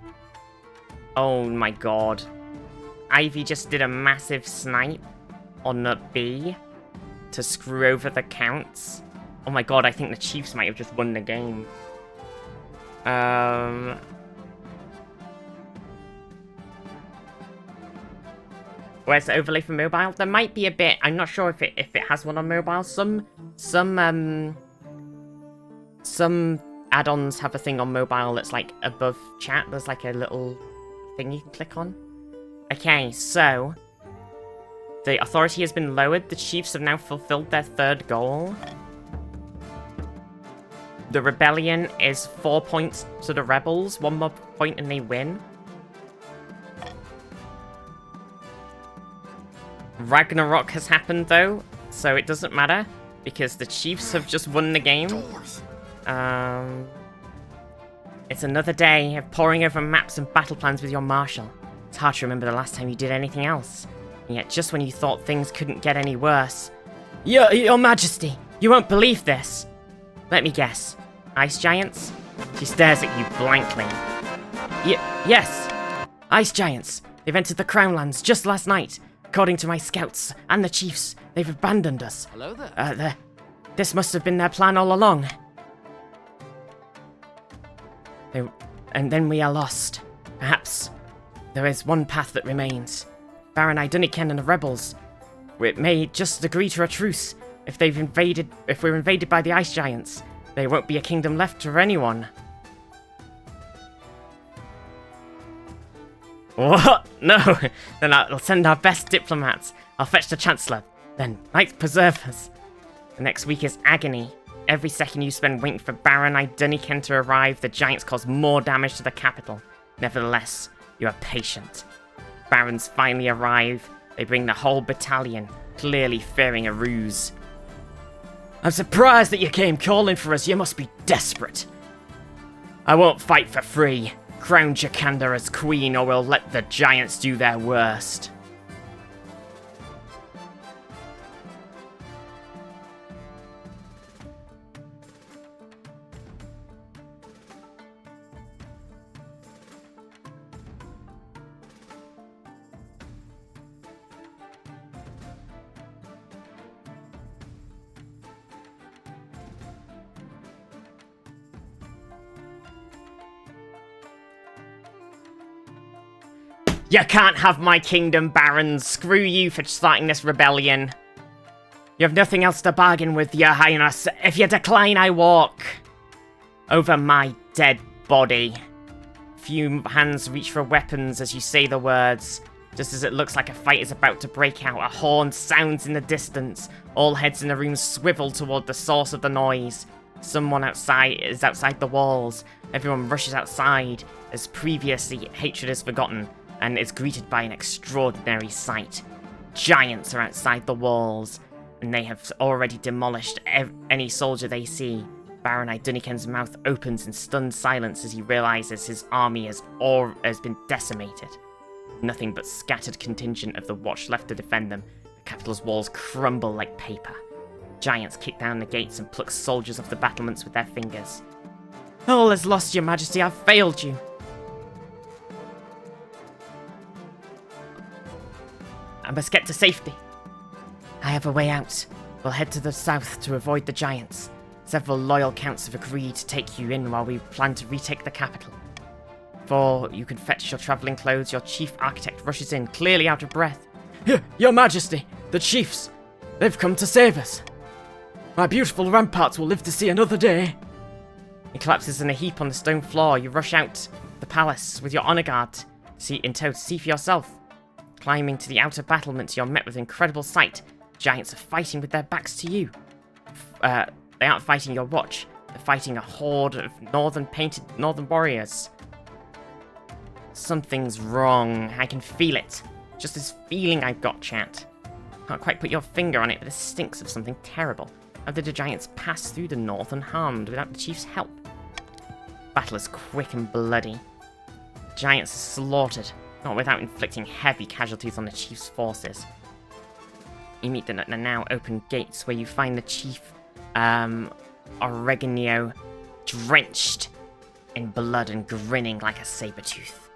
A: Oh my god. Ivy just did a massive snipe on the B to screw over the Counts. Oh my god, I think the Chiefs might have just won the game. Where's the overlay for mobile? There might be a bit. I'm not sure if it has one on mobile. Some add-ons have a thing on mobile that's like above chat. There's like a little thing you can click on. Okay, so the authority has been lowered. The Chiefs have now fulfilled their 3rd goal. The rebellion is 4 points to the rebels. 1 more point and they win. Ragnarok has happened though, so it doesn't matter because the Chiefs have just won the game. It's another day of poring over maps and battle plans with your marshal. It's hard to remember the last time you did anything else. And yet just when you thought things couldn't get any worse. Your Majesty, you won't believe this. Let me guess. Ice giants? She stares at you blankly. Yes! Ice giants. They've entered the Crownlands just last night. According to my scouts and the chiefs, they've abandoned us.
G: Hello there.
A: This must have been their plan all along. And then we are lost. Perhaps there is one path that remains. Baron Iduniken and the rebels. We may just agree to a truce. If we're invaded by the ice giants, there won't be a kingdom left for anyone. What? No! Then I'll send our best diplomats. I'll fetch the Chancellor. Then, Knights preserve us. The next week is agony. Every second you spend waiting for Baron Iduniken to arrive, the giants cause more damage to the capital. Nevertheless, you are patient.
F: barons finally arrive. They bring the whole battalion, clearly fearing a ruse. I'm surprised that you came calling for us. You must be desperate. I won't fight for free. Crown Jakanda as queen, or we'll let the giants do their worst. You can't have my kingdom, barons. Screw you for starting this rebellion. You have nothing else to bargain with, your highness. If you decline, I walk over my dead body. Few hands reach for weapons as you say the words. Just as it looks like a fight is about to break out, a horn sounds in the distance. All heads in the room swivel toward the source of the noise. Someone is outside the walls. Everyone rushes outside as previously hatred is forgotten and is greeted by an extraordinary sight. Giants are outside the walls, and they have already demolished any soldier they see. Baron Iduniken's mouth opens in stunned silence as he realizes his army has been decimated. Nothing but scattered contingent of the watch left to defend them. The capital's walls crumble like paper. Giants kick down the gates and pluck soldiers off the battlements with their fingers. All is lost, your majesty. I've failed you. I must get to safety. I have a way out. We'll head to the south to avoid the giants. Several loyal counts have agreed to take you in while we plan to retake the capital. Before you can fetch your travelling clothes, your chief architect rushes in, clearly out of breath. Your majesty, the chiefs, they've come to save us. My beautiful ramparts will live to see another day. He collapses in a heap on the stone floor. You rush out the palace with your honor guard in tow to see for yourself. Climbing to the outer battlements, you're met with an incredible sight. Giants are fighting with their backs to you. They aren't fighting your watch. They're fighting a horde of northern warriors. Something's wrong. I can feel it. Just this feeling I've got, chat. Can't quite put your finger on it, but this stinks of something terrible. How did the giants pass through the north unharmed without the chief's help? Battle is quick and bloody. Giants are slaughtered, not without inflicting heavy casualties on the chief's forces. You meet them at the now open gates where you find the chief, Oregano, drenched in blood and grinning like a saber-tooth.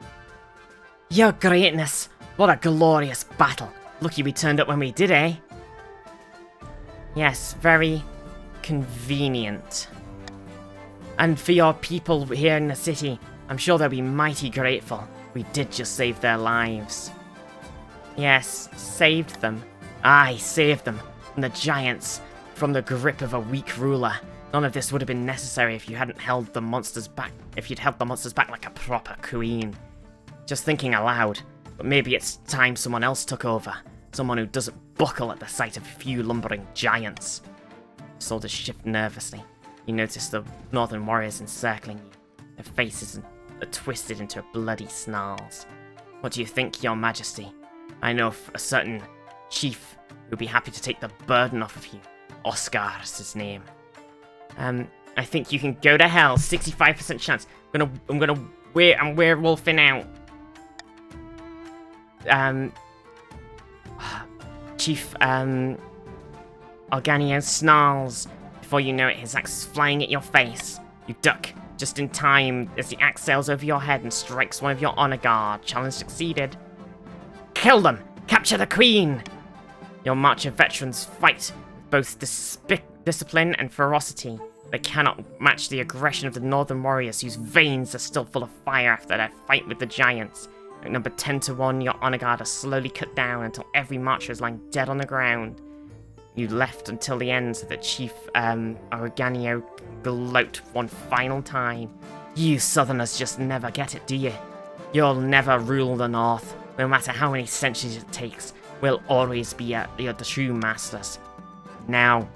F: Your greatness! What a glorious battle! Lucky we turned up when we did, eh? Yes, very convenient. And for your people here in the city, I'm sure they'll be mighty grateful. We did just save their lives. Yes, saved them. Aye, saved them from the giants, from the grip of a weak ruler. None of this would have been necessary if you hadn't held the monsters back. If you'd held the monsters back like a proper queen. Just thinking aloud, but maybe it's time someone else took over. Someone who doesn't buckle at the sight of a few lumbering giants. Soldiers shift nervously. You notice the northern warriors encircling you. Their faces are twisted into bloody snarls. What do you think, your majesty? I know a certain chief who'd be happy to take the burden off of you. Oscar is his name. I think you can go to hell. 65% chance. I'm werewolfing out. Chief, Organio snarls. Before you know it, his axe is flying at your face. You duck, just in time, as the axe sails over your head and strikes one of your honor guard. Challenge succeeded. Kill them! Capture the queen! Your march of veterans fight with both discipline and ferocity. They cannot match the aggression of the northern warriors whose veins are still full of fire after their fight with the giants. At number 10 to 1, your honor guard are slowly cut down until every marcher is lying dead on the ground. You left until the end so that Chief Oregano gloat one final time. You southerners just never get it, do you? You'll never rule the north. No matter how many centuries it takes, we'll always be the true masters. Now,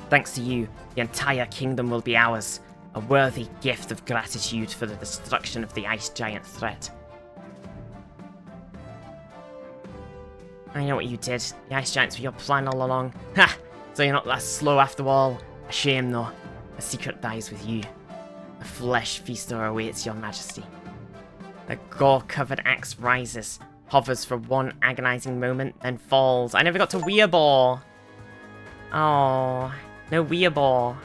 F: thanks to you, the entire kingdom will be ours. A worthy gift of gratitude for the destruction of the ice giant threat. I know what you did. The ice giants were your plan all along. Ha! So you're not that slow after all. A shame though. A secret dies with you. A flesh feaster awaits your majesty. The gore-covered axe rises, hovers for one agonizing moment, then falls. I never got to Weeabore. Oh, no Weeabore.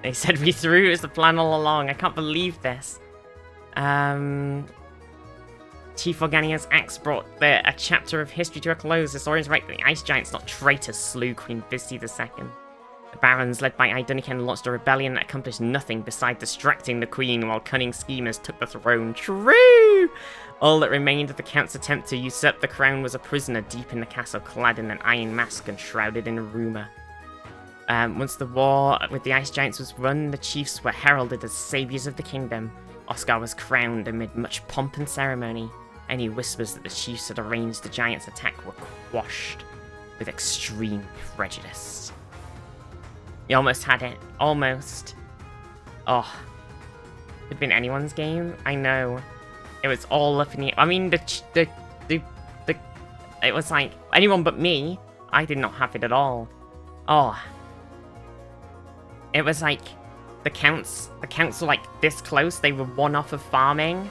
F: They said we threw it was the plan all along. I can't believe this. Chief Organia's axe brought a chapter of history to a close. The story is right that the ice giants, not traitors, slew Queen Viztee II. The barons, led by Idunican, launched a rebellion that accomplished nothing beside distracting the queen while cunning schemers took the throne. True! All that remained of the count's attempt to usurp the crown was a prisoner deep in the castle, clad in an iron mask and shrouded in rumour. Once the war with the ice giants was won, the chiefs were heralded as saviours of the kingdom. Oscar was crowned amid much pomp and ceremony. Any whispers that the chiefs had arranged the giants' attack were quashed with extreme prejudice. You almost had it. Almost. Oh. Could have been anyone's game. I know. It was all up in the... I mean, it was like, anyone but me. I did not have it at all. Oh. It was like, the counts were like this close. They were one off of farming.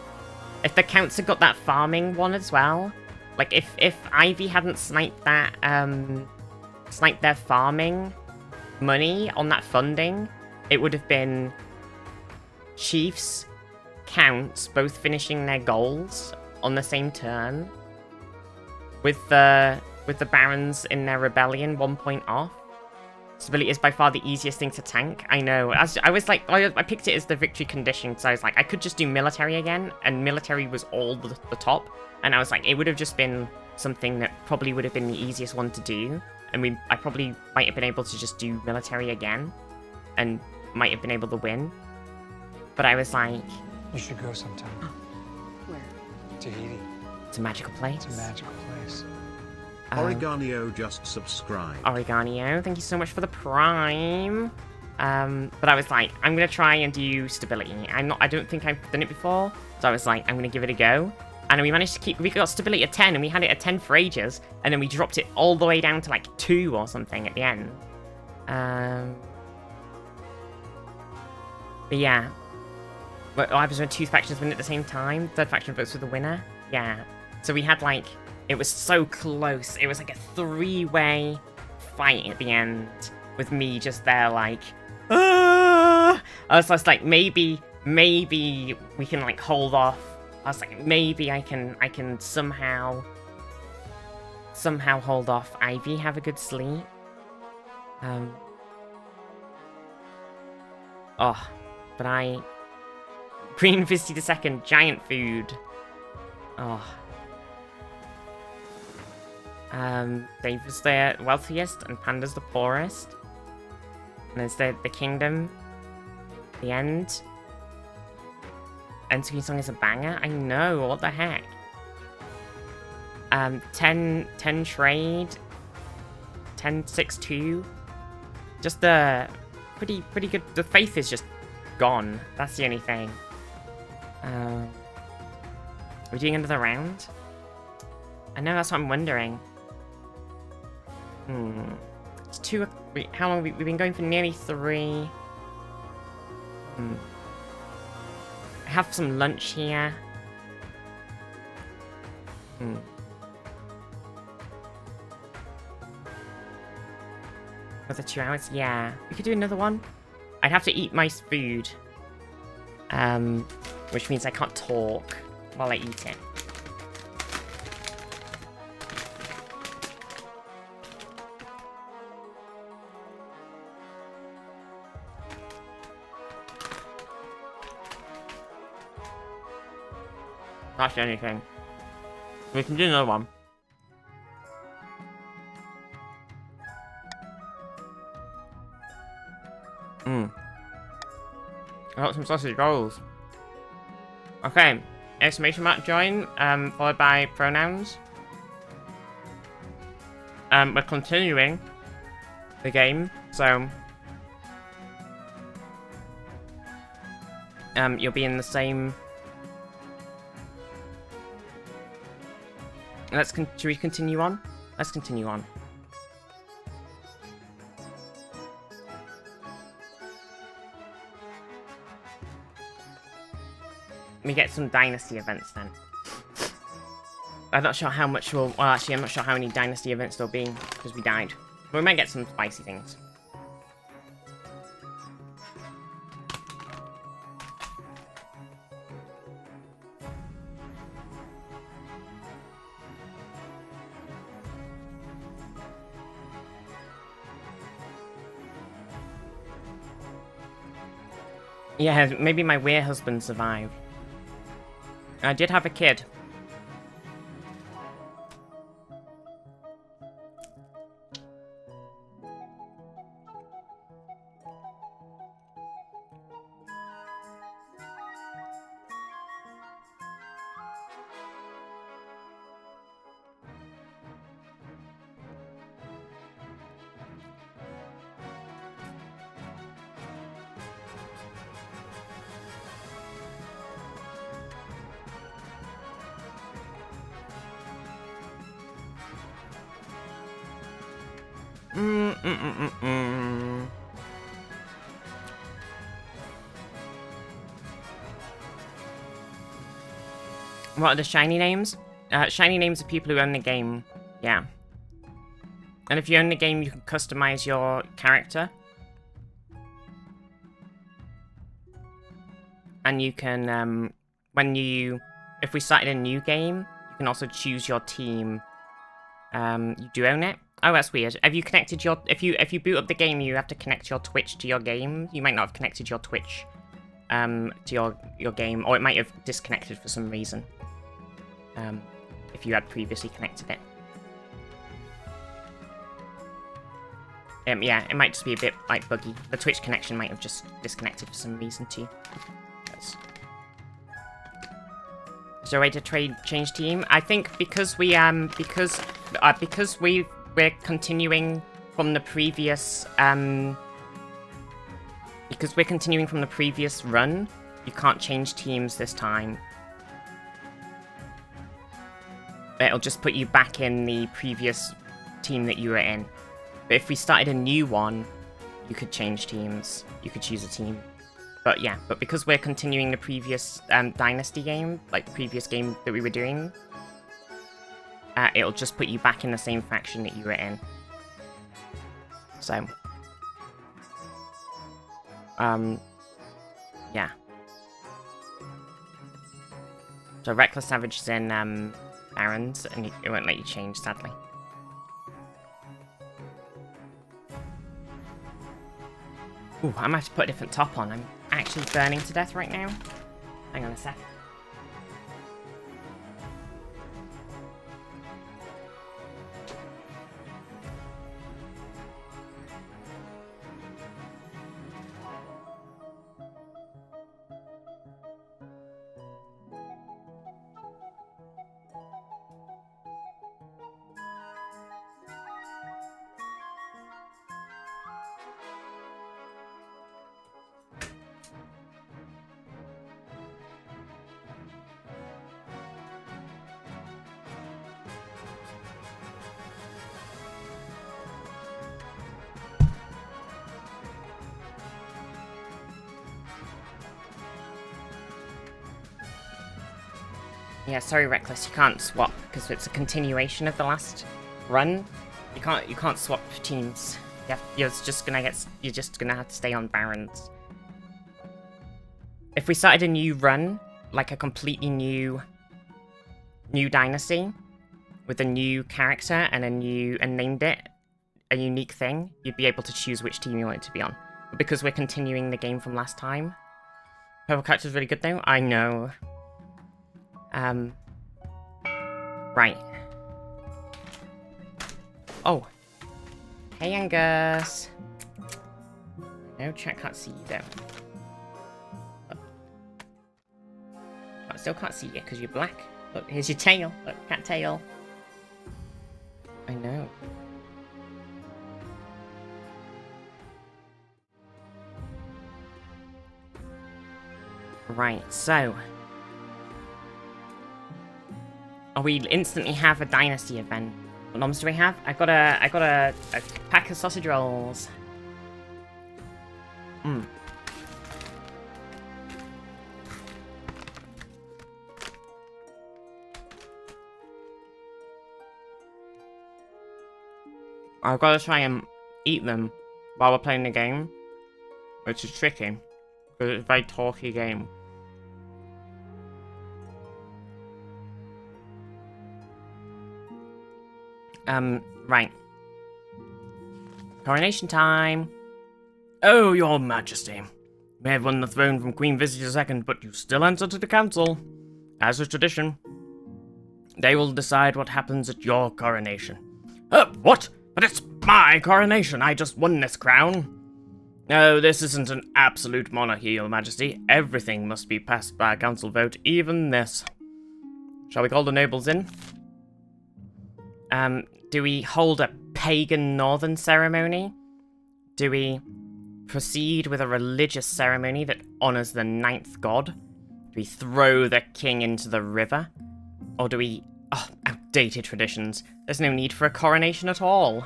F: If the counts had got that farming one as well, like if Ivy hadn't sniped that, sniped their farming money on that funding, it would have been chiefs, counts, both finishing their goals on the same turn, with the barons in their rebellion 1 point off. Stability is by far the easiest thing to tank. I know. I was like, I picked it as the victory condition, so I was like, I could just do military again, and military was all the top, and I was like, it would have just been something that probably would have been the easiest one to do, and I probably might have been able to just do military again, and might have been able to win. But I was like...
G: You should go sometime.
B: Where?
G: Tahiti.
F: It's a magical place.
G: It's a magical place.
C: Oreganio just subscribed.
F: Oreganio, thank you so much for the prime. But I was like, I'm gonna try and do stability. I don't think I've done it before, so I was like, I'm gonna give it a go. And we managed to we got stability at 10, and we had it at 10 for ages, and then we dropped it all the way down to like 2 or something at the end. But yeah. But I was when 2 factions win at the same time. Third faction votes for the winner. Yeah. So we had like, it was so close. It was like a 3-way fight at the end with me just there like, ah! I was just like, maybe we can like hold off. I was like, maybe I can somehow hold off Ivy, have a good sleep. Oh, but Queen Viztee II, giant food. Oh. David's the wealthiest and Panda's the poorest. And there's the kingdom. The end. End Queen song is a banger? I know, what the heck? 10 trade. 10-6-2. Just pretty good. The faith is just gone. That's the only thing. Are we doing another round? I know, that's what I'm wondering. It's 2. How long we've been going for? Nearly 3. I have some lunch here. Another 2 hours? Yeah. We could do another one. I'd have to eat my food. Which means I can't talk while I eat it. That's the only thing. We can do another one. I got some sausage rolls. Okay, exclamation mark join, followed by pronouns. We're continuing the game, so you'll be in the same
A: Should we continue on? Let's continue on. We get some dynasty events then. I'm not sure how much we'll... Well, actually, I'm not sure how many dynasty events there'll be, because we died. But we might get some spicy things. Yeah, maybe my weird husband survived. I did have a kid. What are the shiny names? Shiny names are people who own the game. Yeah. And if you own the game, you can customize your character. And you can, if we started a new game, you can also choose your team. You do own it? Oh, that's weird. Have you connected your... If you boot up the game, you have to connect your Twitch to your game. You might not have connected your Twitch to your game, or it might have disconnected for some reason. If you had previously connected it. Yeah, it might just be a bit, like, buggy. The Twitch connection might have just disconnected for some reason, too. Is there a way to change team? I think because we're continuing from the previous, because we're continuing from the previous run, you can't change teams this time. It'll just put you back in the previous team that you were in. But if we started a new one, you could change teams. You could choose a team. But yeah, but because we're continuing the previous Dynasty game, like the previous game that we were doing, it'll just put you back in the same faction that you were in. So, yeah. So Reckless Savage is in Barons, and it won't let you change, sadly. Ooh, I might have to put a different top on. I'm actually burning to death right now. Hang on a sec. Yeah, sorry, Reckless, you can't swap because it's a continuation of the last run. You can't swap teams. You're just gonna have to stay on Barons. If we started a new run, like a completely new dynasty with a new character and named it a unique thing, you'd be able to choose which team you want it to be on. But because we're continuing the game from last time, purple character's really good though. I know. Right. Oh. Hey, Angus. No, chat can't see you though. I still can't see you because you're black. Look, here's your tail. Look, cat tail. I know. Right, so. or we instantly have a dynasty event. What noms do we have? I got a pack of sausage rolls. I've got to try and eat them while we're playing the game, which is tricky, because it's a very talky game. Right. Coronation time!
F: Oh, your majesty. You may have won the throne from Queen Viztee II, but you still answer to the council. As is tradition. They will decide what happens at your coronation. What? But it's my coronation! I just won this crown! No, this isn't an absolute monarchy, your majesty. Everything must be passed by a council vote, even this. Shall we call the nobles in?
A: Do we hold a pagan northern ceremony? Do we proceed with a religious ceremony that honors the ninth god? Do we throw the king into the river? Or do we... Oh, outdated traditions. There's no need for a coronation at all.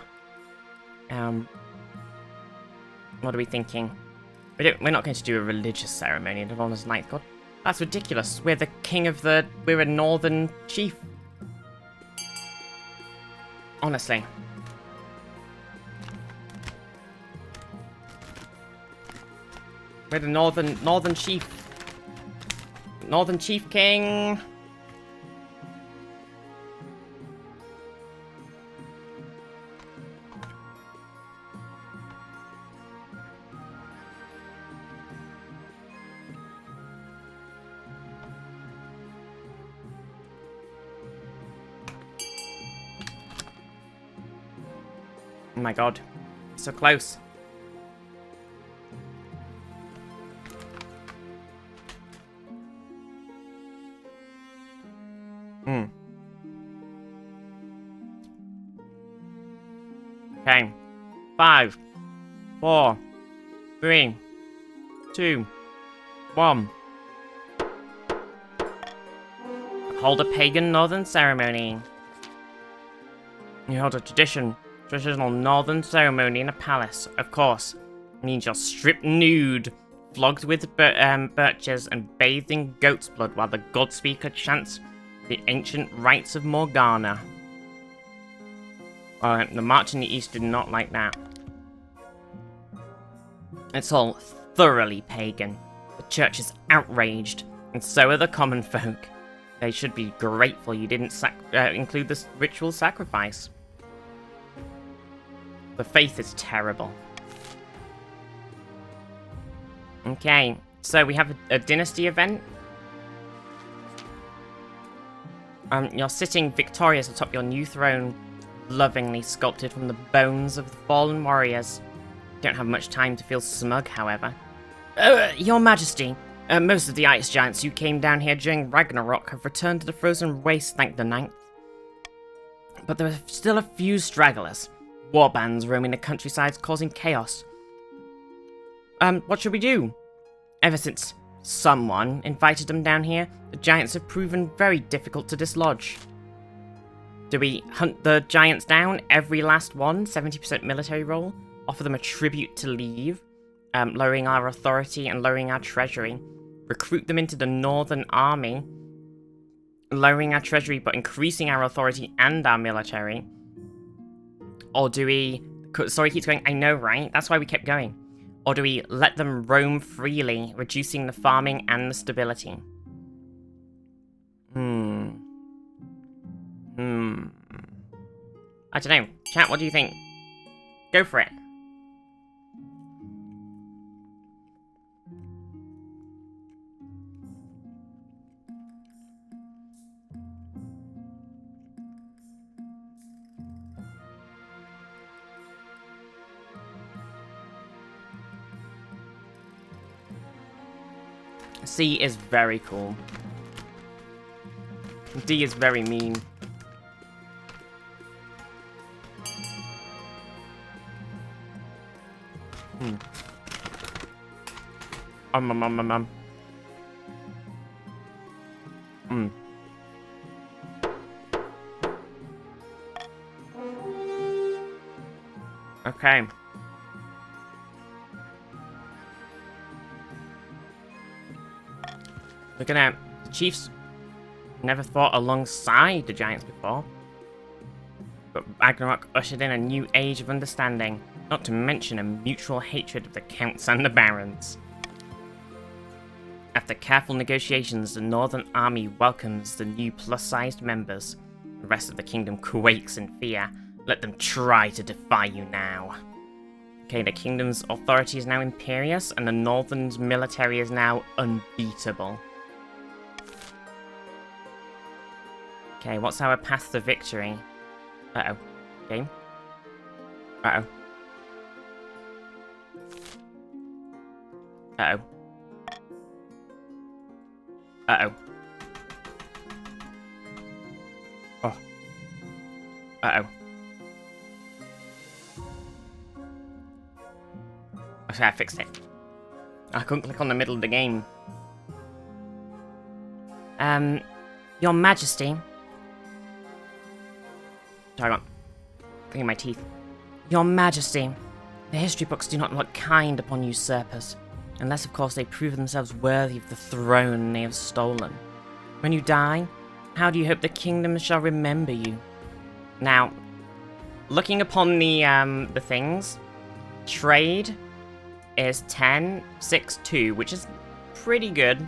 A: What are we thinking? We're not going to do a religious ceremony that honors the ninth god. That's ridiculous. We're the king of the... We're a northern chief. Honestly. We're the northern chief. Northern chief king. Oh my god. So close. Okay. 5, 4, 3, 2, 1. Hold a pagan northern ceremony. You hold a traditional northern ceremony in a palace, of course. It means you're stripped nude, flogged with birches, and bathed in goat's blood while the god speaker chants the ancient rites of Morgana. The March in the East did not like that. It's all thoroughly pagan. The church is outraged, and so are the common folk. They should be grateful you didn't include this ritual sacrifice. The faith is terrible. Okay, so we have a dynasty event. You're sitting victorious atop your new throne, lovingly sculpted from the bones of the fallen warriors. Don't have much time to feel smug, however. Your Majesty, most of the ice giants who came down here during Ragnarok have returned to the frozen waste, thank the ninth. But there are still a few stragglers. War bands roaming the countrysides causing chaos. What should we do? Ever since someone invited them down here, the giants have proven very difficult to dislodge. Do we hunt the giants down, every last one, 70% military roll, offer them a tribute to leave, lowering our authority and lowering our treasury, recruit them into the northern army, lowering our treasury but increasing our authority and our military? Or do we... Sorry, keeps going, I know, right? That's why we kept going. Or do we let them roam freely, reducing the farming and the stability? I don't know. Chat, what do you think? Go for it. C is very cool. D is very mean. Okay. Looking at the Chiefs never fought alongside the Giants before. But Ragnarok ushered in a new age of understanding, not to mention a mutual hatred of the Counts and the Barons. After careful negotiations, the Northern Army welcomes the new plus-sized members. The rest of the kingdom quakes in fear. Let them try to defy you now. Okay, the kingdom's authority is now imperious, and the Northern's military is now unbeatable. Okay, what's our path to victory? Uh-oh. Game? Uh-oh. Uh-oh. Uh-oh. Oh. Uh-oh. Okay, I fixed it. I couldn't click on the middle of the game. Your Majesty. Sorry, I'm cleaning my teeth. Your Majesty, the history books do not look kind upon usurpers, unless of course they prove themselves worthy of the throne they have stolen. When you die, how do you hope the kingdom shall remember you? Now, looking upon the things, trade is 10, 6, 2, which is pretty good.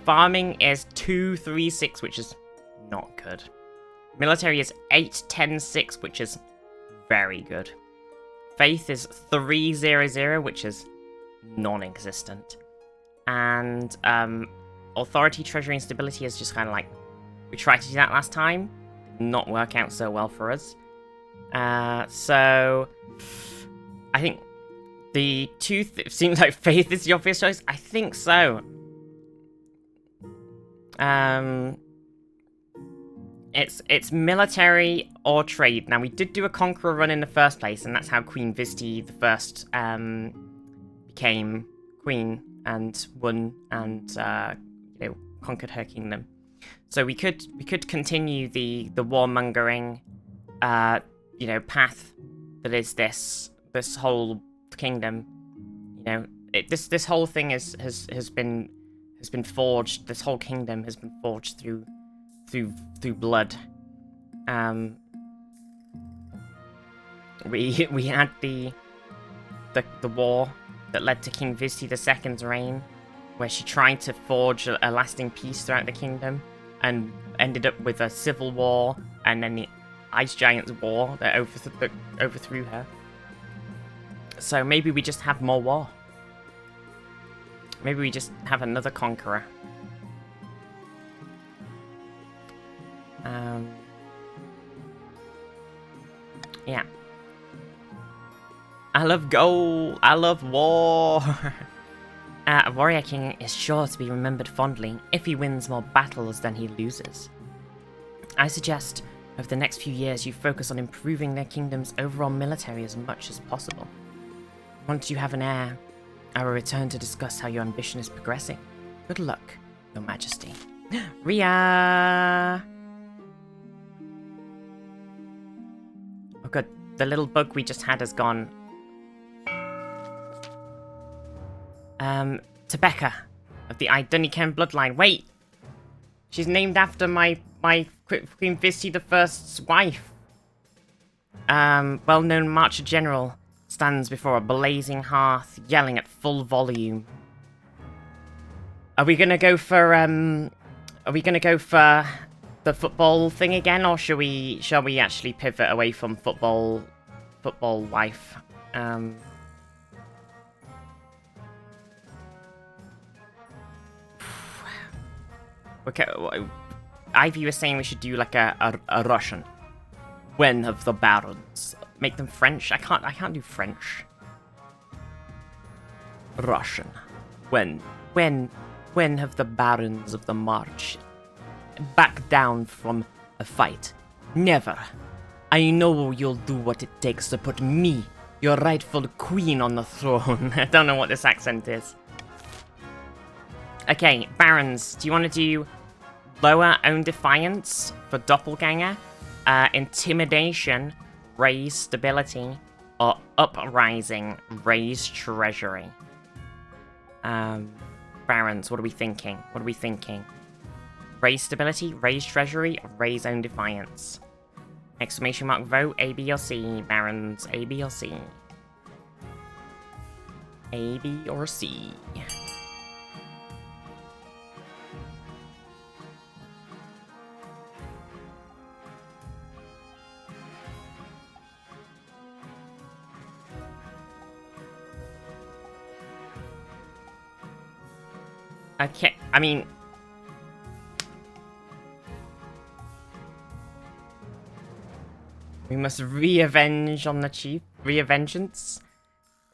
A: Farming is 2, 3, 6, which is not good. Military is 8, 10, 6, which is very good. Faith is 3, 0, 0, which is non-existent. And authority, treasury, and stability is just kind of like, we tried to do that last time, did not work out so well for us. So I think the two seems like faith is the obvious choice. I think so. It's military or trade. Now, we did do a conqueror run in the first place, and that's how Queen Viztee I became queen and won and conquered her kingdom. So we could continue the warmongering path that is this whole kingdom. This whole thing has been forged. This whole kingdom has been forged through blood. We had the war that led to King Viztee II's reign, where she tried to forge a lasting peace throughout the kingdom, and ended up with a civil war, and then the Ice Giants War that overthrew her. So maybe we just have more war. Maybe we just have another conqueror. Yeah. I love gold. I love war. A warrior king is sure to be remembered fondly if he wins more battles than he loses. I suggest over the next few years you focus on improving their kingdom's overall military as much as possible. Once you have an heir, I will return to discuss how your ambition is progressing. Good luck, Your Majesty. Ria! Oh good, the little bug we just had has gone. Tebecca of the Idunican bloodline. Wait! She's named after my Queen Viztee I's wife. Well-known Marcher General stands before a blazing hearth, yelling at full volume. Are we gonna go for the football thing again, or shall we actually pivot away from football wife? Okay, Ivy was saying we should do like a Russian. When of the barons? Make them French? I can't do French. Russian. When have the barons of the march back down from a fight? Never. I know you'll do what it takes to put me, your rightful queen, on the throne. I don't know what this accent is. Okay, barons, do you want to do lower own defiance for doppelganger, intimidation, raise stability, or uprising, raise treasury. Barons, what are we thinking? What are we thinking? Raise stability, raise treasury, raise own defiance. Exclamation mark vote, A, B, or C. Barons, A, B, or C. A, B, or C. Okay, I mean... We must re-avenge on the chief. Re-avengeance?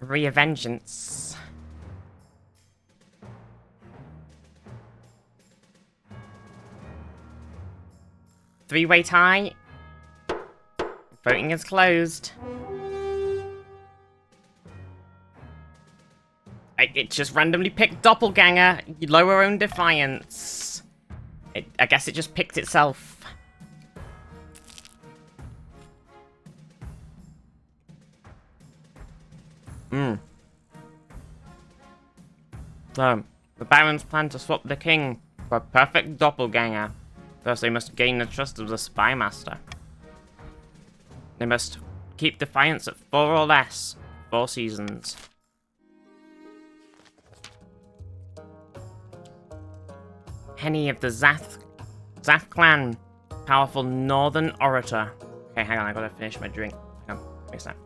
A: Re-avengeance. Three-way tie. Voting is closed. It just randomly picked Doppelganger. Lower own defiance. I guess it just picked itself. So, the barons plan to swap the king for a perfect doppelganger. First, they must gain the trust of the spy master. They must keep defiance at 4 or less. 4 seasons. Henny of the Zath clan. Powerful northern orator. Okay, hang on, I gotta finish my drink. Hang on, wait a sec.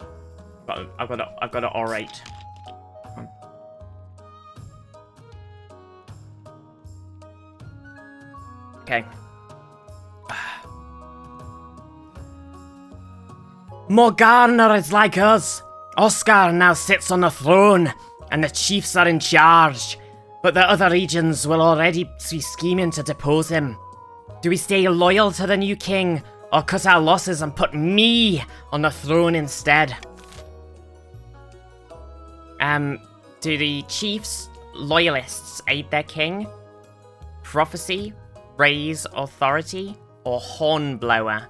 A: I've got to orate. Okay. Morgana is like us. Oscar now sits on the throne, and the chiefs are in charge. But the other regions will already be scheming to depose him. Do we stay loyal to the new king, or cut our losses and put me on the throne instead? Do the chiefs, loyalists, aid their king? Prophecy, raise authority, or hornblower,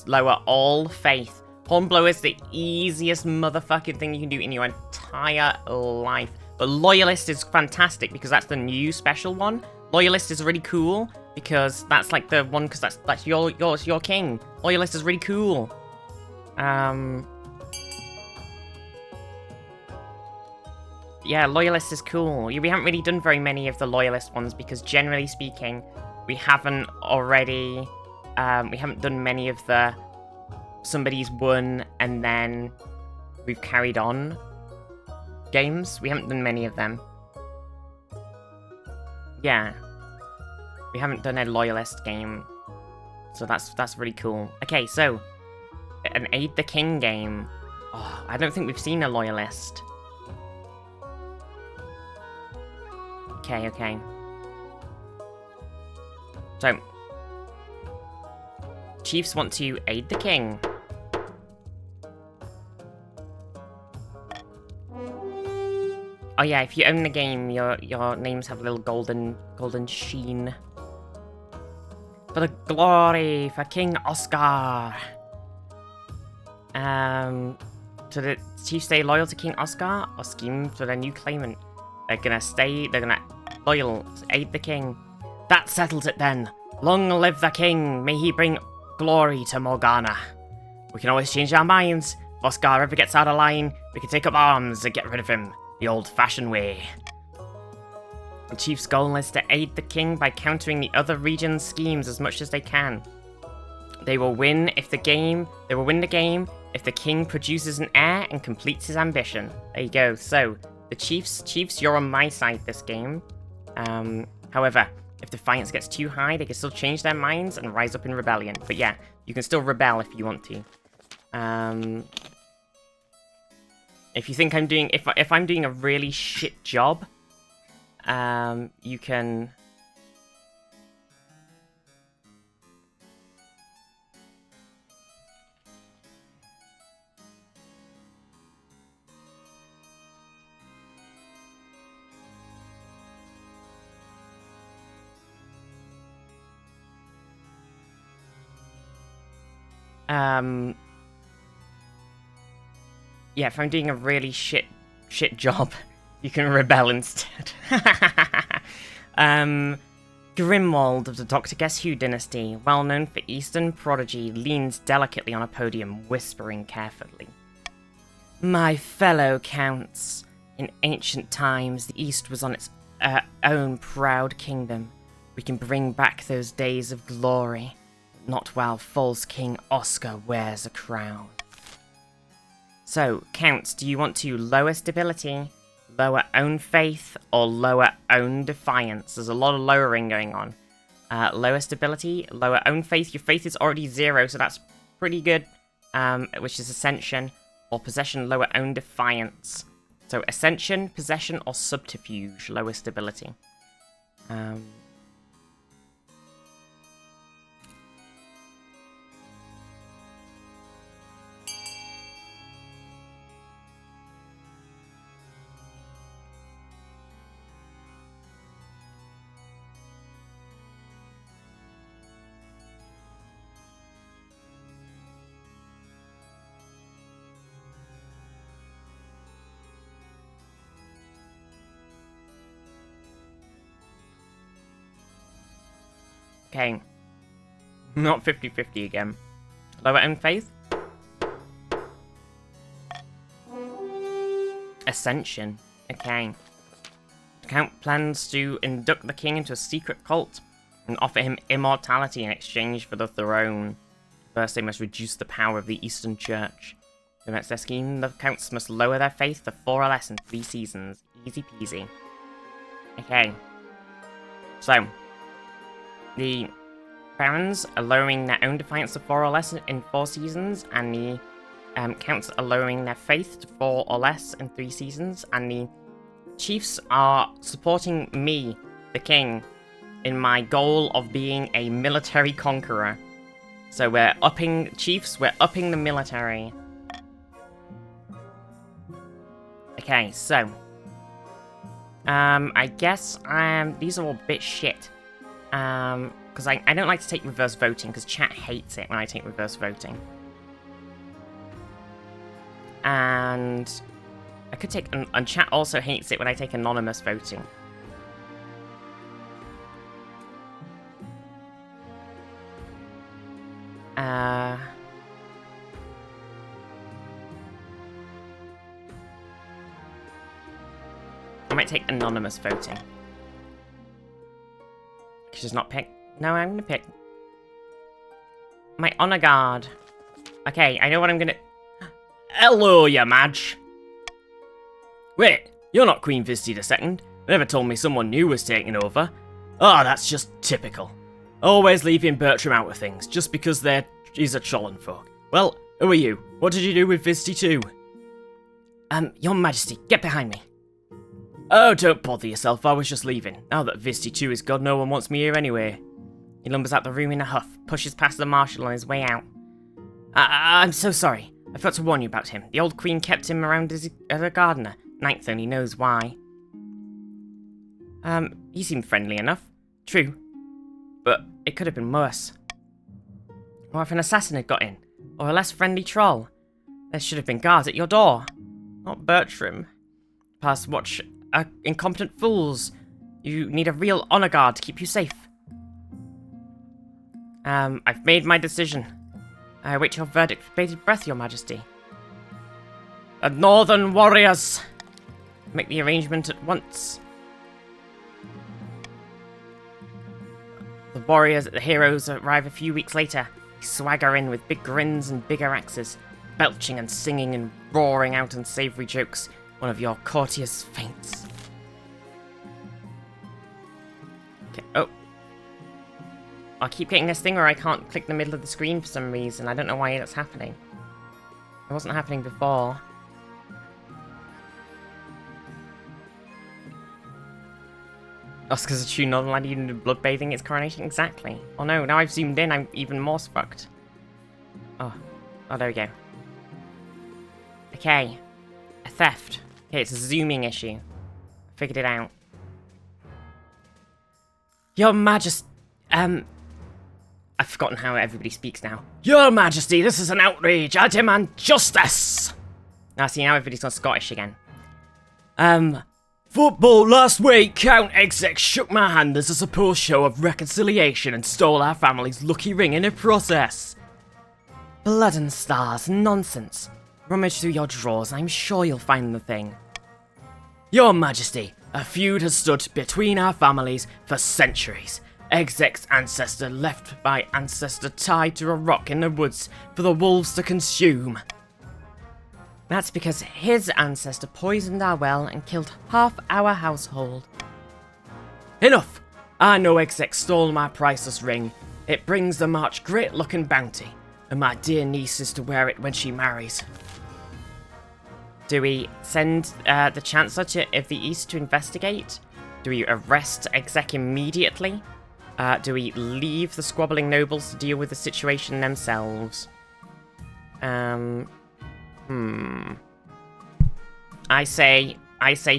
A: lower all faith? Hornblower is the easiest motherfucking thing you can do in your entire life. But loyalist is fantastic because that's the new special one. Loyalist is really cool because that's like the one because that's your king. Loyalist is really cool. Yeah, Loyalist is cool. We haven't really done very many of the Loyalist ones because, generally speaking, we haven't already... we haven't done many of the... Somebody's won and then we've carried on games. We haven't done many of them. Yeah. We haven't done a Loyalist game. So that's really cool. Okay, so... An Aid the King game. Oh, I don't think we've seen a Loyalist. Okay. So, chiefs want to aid the king. Oh yeah, if you own the game, your names have a little golden sheen. For the glory, for King Oscar. To the chiefs stay loyal to King Oscar or scheme for their new claimant? They're gonna loyal, aid the king. That settles it then. Long live the king, may he bring glory to Morgana. We can always change our minds. If Oscar ever gets out of line, we can take up arms and get rid of him, the old-fashioned way. The chief's goal is to aid the king by countering the other region's schemes as much as they can. They will win the game if the king produces an heir and completes his ambition. There you go. So, the Chiefs, you're on my side this game. However, if defiance gets too high, they can still change their minds and rise up in rebellion. But yeah, you can still rebel if you want to. If you think I'm doing, if I'm doing a really shit job, you can. yeah, if I'm doing a really shit job, you can rebel instead. Grimwald of the Dr. Guess Who dynasty, well known for Eastern prodigy, leans delicately on a podium, whispering carefully. My fellow counts, in ancient times, the East was on its own proud kingdom. We can bring back those days of glory, not while false King Oscar wears a crown. So, counts, do you want to lower stability, lower own faith, or lower own defiance? There's a lot of lowering going on. Lower stability, lower own faith. Your faith is already 0, so that's pretty good, which is ascension. Or possession, lower own defiance. So ascension, possession, or subterfuge, lower stability. Okay. Not 50-50 again. Lower own faith? Ascension. Okay. The Count plans to induct the king into a secret cult and offer him immortality in exchange for the throne. First, they must reduce the power of the Eastern Church. To advance their scheme, the Counts must lower their faith to 4 or less in 3 seasons. Easy peasy. Okay. So, the Barons are lowering their own defiance to 4 or less in 4 seasons, and the Counts are lowering their faith to 4 or less in 3 seasons, and the Chiefs are supporting me, the King, in my goal of being a military conqueror. So we're upping Chiefs, we're upping the military. Okay, so I guess these are all a bit shit. Because I don't like to take reverse voting, because chat hates it when I take reverse voting. And I could take, and chat also hates it when I take anonymous voting. I might take anonymous voting. Could just not pick. No, I'm gonna pick my honor guard. Okay, I know what I'm gonna. Hello, ya Madge. Wait, you're not Queen Viztee II. Never told me someone new was taking over. Ah, that's just typical. Always leaving Bertram out of things, just because he's a Chollan folk. Well, who are you? What did you do with Viztee II? Your Majesty, get behind me. Oh, don't bother yourself, I was just leaving. Now that Viztee II is gone, no one wants me here anyway. He lumbers out the room in a huff, pushes past the marshal on his way out. I'm so sorry. I forgot to warn you about him. The old queen kept him around as a gardener. Ninth only knows why. He seemed friendly enough. True. But it could have been worse. Or if an assassin had got in. Or a less friendly troll. There should have been guards at your door. Not Bertram. Past watch incompetent fools. You need a real honor guard to keep you safe. I've made my decision. I await your verdict with bated breath, your majesty. The Northern Warriors! Make the arrangement at once. The warriors, the heroes, arrive a few weeks later. They swagger in with big grins and bigger axes, belching and singing and roaring out unsavory jokes. One of your courtiers faints. Okay, oh. I keep getting this thing where I can't click the middle of the screen for some reason. I don't know why that's happening. It wasn't happening before. Oscar's a true northern lad even blood bathing its coronation? Exactly. Oh no, now I've zoomed in, I'm even more fucked. Oh, there we go. Okay. A theft. Okay, it's a zooming issue. I figured it out. Your Majesty... I've forgotten how everybody speaks now. Your Majesty, this is an outrage. I demand justice! Ah, see, now everybody's gone Scottish again.
F: Football last week, Count Exec shook my hand as a supposed show of reconciliation and stole our family's lucky ring in the process.
A: Blood and stars, nonsense. Rummage through your drawers, I'm sure you'll find the thing.
F: Your Majesty, a feud has stood between our families for centuries. Exec's ancestor left my ancestor tied to a rock in the woods for the wolves to consume.
A: That's because his ancestor poisoned our well and killed half our household.
F: Enough! I know Exec stole my priceless ring. It brings the march great luck and bounty, and my dear niece is to wear it when she marries.
A: Do we send the Chancellor of the East to investigate? Do we arrest Exec immediately? Do we leave the squabbling nobles to deal with the situation themselves? I say,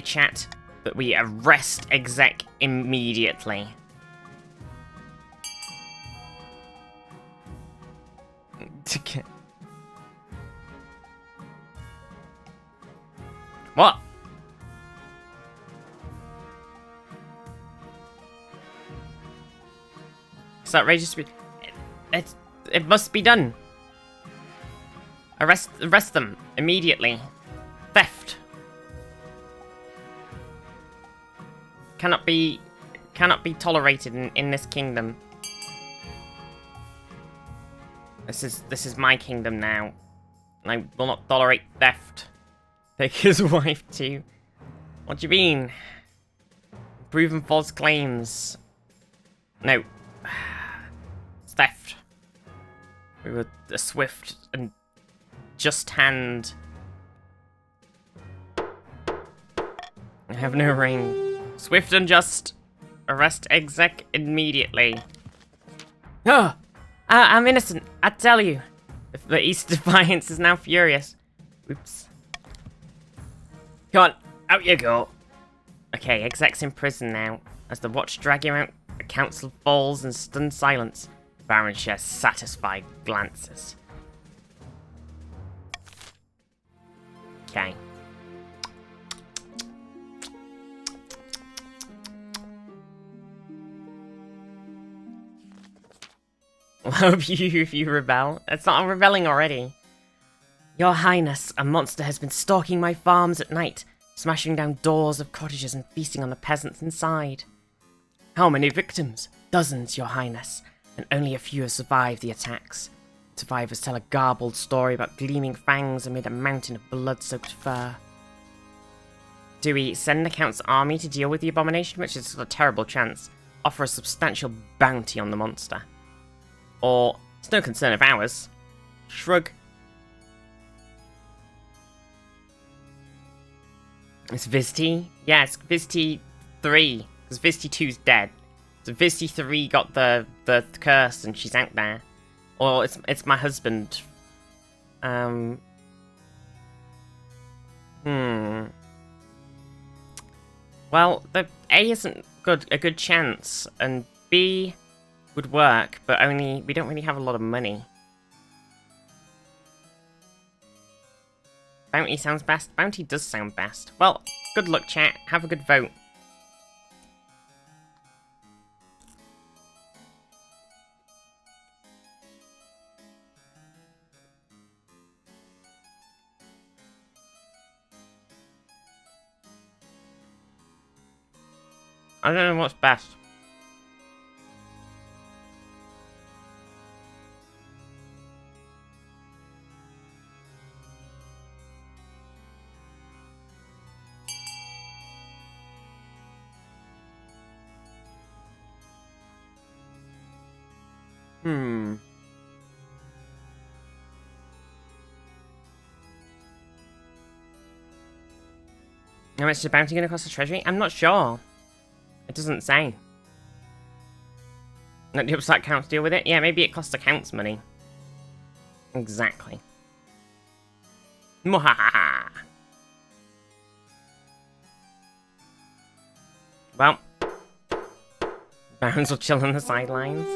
A: chat, that we arrest Exec immediately. What? It's outrageous. It must be done. Arrest them immediately. Theft cannot be tolerated in this kingdom. This is my kingdom now, and I will not tolerate theft. Take his wife too. What do you mean? Proven false claims. No. It's theft. We were a swift and just hand. I have no ring. Swift and just. Arrest Exec immediately. Oh! I'm innocent, I tell you. The East Defiance is now furious. Oops. Come on, out you go. Okay, Exec's in prison now. As the watch drag him out, the council falls in stunned silence. Baron shares satisfied glances. Okay. I'll help you if you rebel. It's not rebelling already. Your Highness, a monster has been stalking my farms at night, smashing down doors of cottages and feasting on the peasants inside.
F: How many victims?
A: Dozens, Your Highness, and only a few have survived the attacks. Survivors tell a garbled story about gleaming fangs amid a mountain of blood-soaked fur. Do we send the Count's army to deal with the abomination, which is a terrible chance? Offer a substantial bounty on the monster? Or, it's no concern of ours. Shrug. It's Viztee? Yeah, it's Viztee III, because Viztee II's dead. So Viztee III got the curse and she's out there. Or it's my husband. Well, the A isn't a good chance, and B would work, but we don't really have a lot of money. Bounty sounds best. Bounty does sound best. Well, good luck, chat. Have a good vote. I don't know what's best. How much is the bounty going to cost the treasury? I'm not sure. It doesn't say. Let the upstart counts deal with it? Yeah, maybe it costs the counts money. Exactly. Mwahaha! Well. Barons will chill on the sidelines.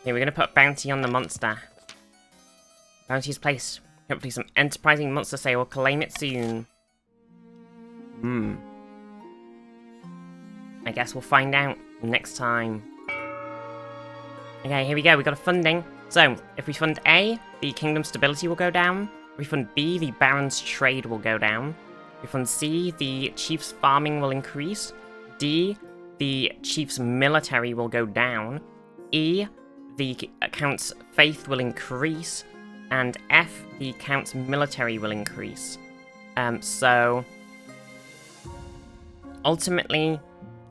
A: Okay, we're going to put bounty on the monster. Bounty's placed. Hopefully some enterprising monster say will claim it soon. I guess we'll find out next time. Okay, here we go. We got a funding. So, if we fund A, the kingdom stability will go down. If we fund B, the baron's trade will go down. If we fund C, the chief's farming will increase. D, the chief's military will go down. E, the count's faith will increase. And F, the count's military will increase. So, ultimately,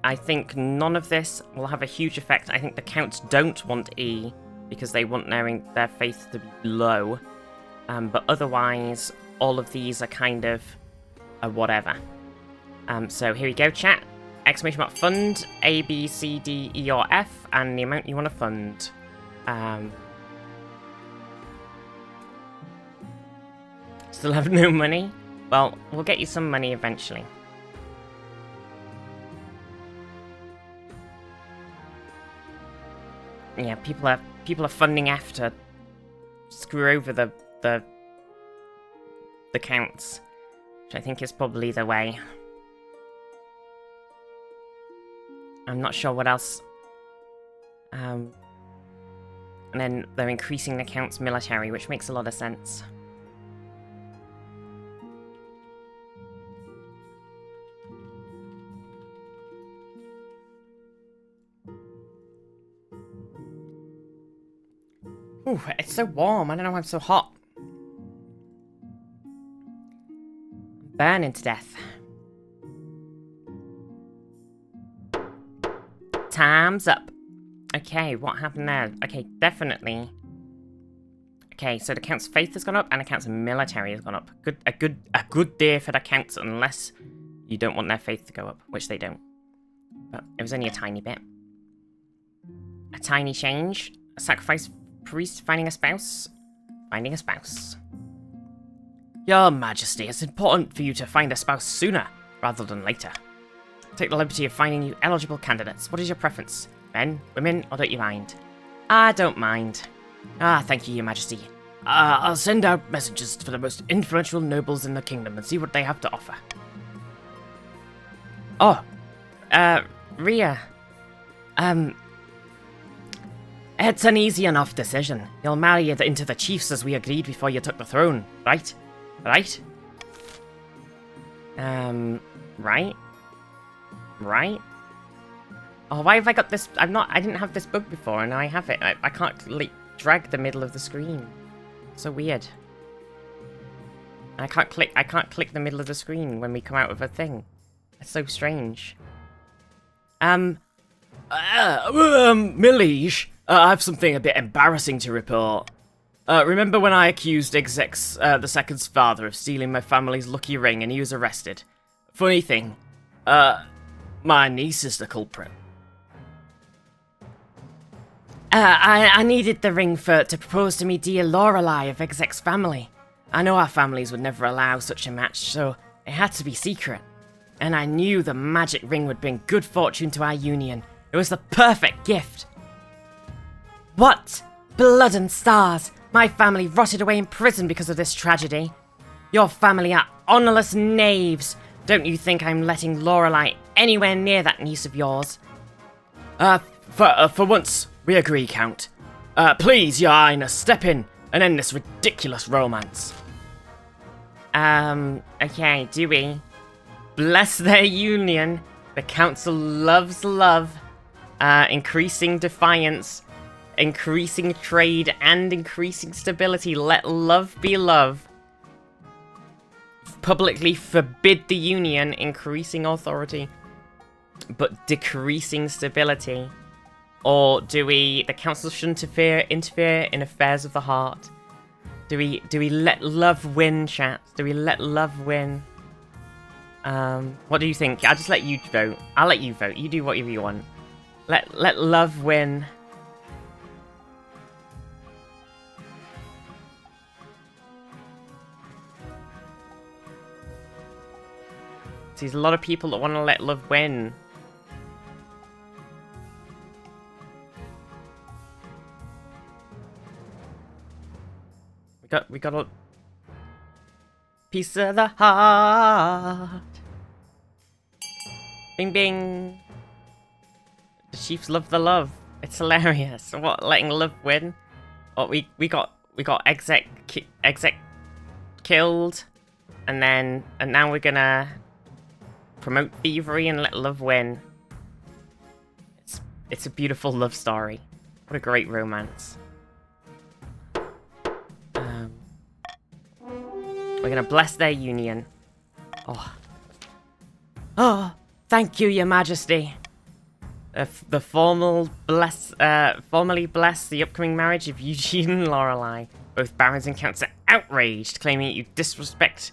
A: I think none of this will have a huge effect. I think the counts don't want E, because they want their faith to be low. But otherwise, all of these are kind of a whatever. So here we go, chat. Exclamation mark fund, A, B, C, D, E, or F, and the amount you want to fund. Still have no money? Well, we'll get you some money eventually. Yeah, people are funding F to screw over the counts, which I think is probably the way. I'm not sure what else. And then they're increasing the count's military, which makes a lot of sense. Ooh, it's so warm. I don't know why I'm so hot. Burning to death. Time's up. Okay, what happened there? Okay, definitely. Okay, so the count's faith has gone up and the count's military has gone up. A good day for the counts, unless you don't want their faith to go up, which they don't. But it was only a tiny bit. A tiny change. A sacrifice priest finding a spouse. Finding a spouse.
F: Your Majesty, it's important for you to find a spouse sooner rather than later. Take the liberty of finding you eligible candidates. What is your preference? Men, women, or don't you mind?
A: I don't mind.
F: Ah, thank you, Your Majesty. I'll send out messengers for the most influential nobles in the kingdom and see what they have to offer.
A: Oh, Rhea.
F: It's an easy enough decision. You'll marry into the chiefs as we agreed before you took the throne, right? Right?
A: Right? Right? Oh, why have I got this? I didn't have this book before, and now I have it. I can't drag the middle of the screen. So weird. I can't click the middle of the screen when we come out of a thing. It's so strange.
F: Millige, I have something a bit embarrassing to report. Remember when I accused Exex II's father of stealing my family's lucky ring and he was arrested? Funny thing, my niece is the culprit.
A: I needed the ring to propose to me dear Lorelei of Exec's family. I know our families would never allow such a match, so it had to be secret. And I knew the magic ring would bring good fortune to our union. It was the perfect gift. What? Blood and stars! My family rotted away in prison because of this tragedy. Your family are honourless knaves. Don't you think I'm letting Lorelei anywhere near that niece of yours?
F: For once, we agree, Count. Please, Your Highness, step in and end this ridiculous romance.
A: Okay, do we? Bless their union. The council loves love. Increasing defiance. Increasing trade and increasing stability. Let love be love. Publicly forbid the union. Increasing authority. But decreasing stability. Or do we... The council shouldn't interfere in affairs of the heart. Do we let love win, chat? Do we let love win? What do you think? I'll just let you vote. I'll let you vote. You do whatever you want. Let love win. See, there's a lot of people that want to let love win. We got a... Piece of the heart. Bing bing. The chiefs love the love. It's hilarious. What, letting love win? Oh, we got exec killed, and now we're gonna promote thievery and let love win. It's a beautiful love story. What a great romance. We're gonna bless their union. Oh, thank you, Your Majesty. The formally bless the upcoming marriage of Eugene and Lorelei. Both barons and counts are outraged, claiming that you disrespect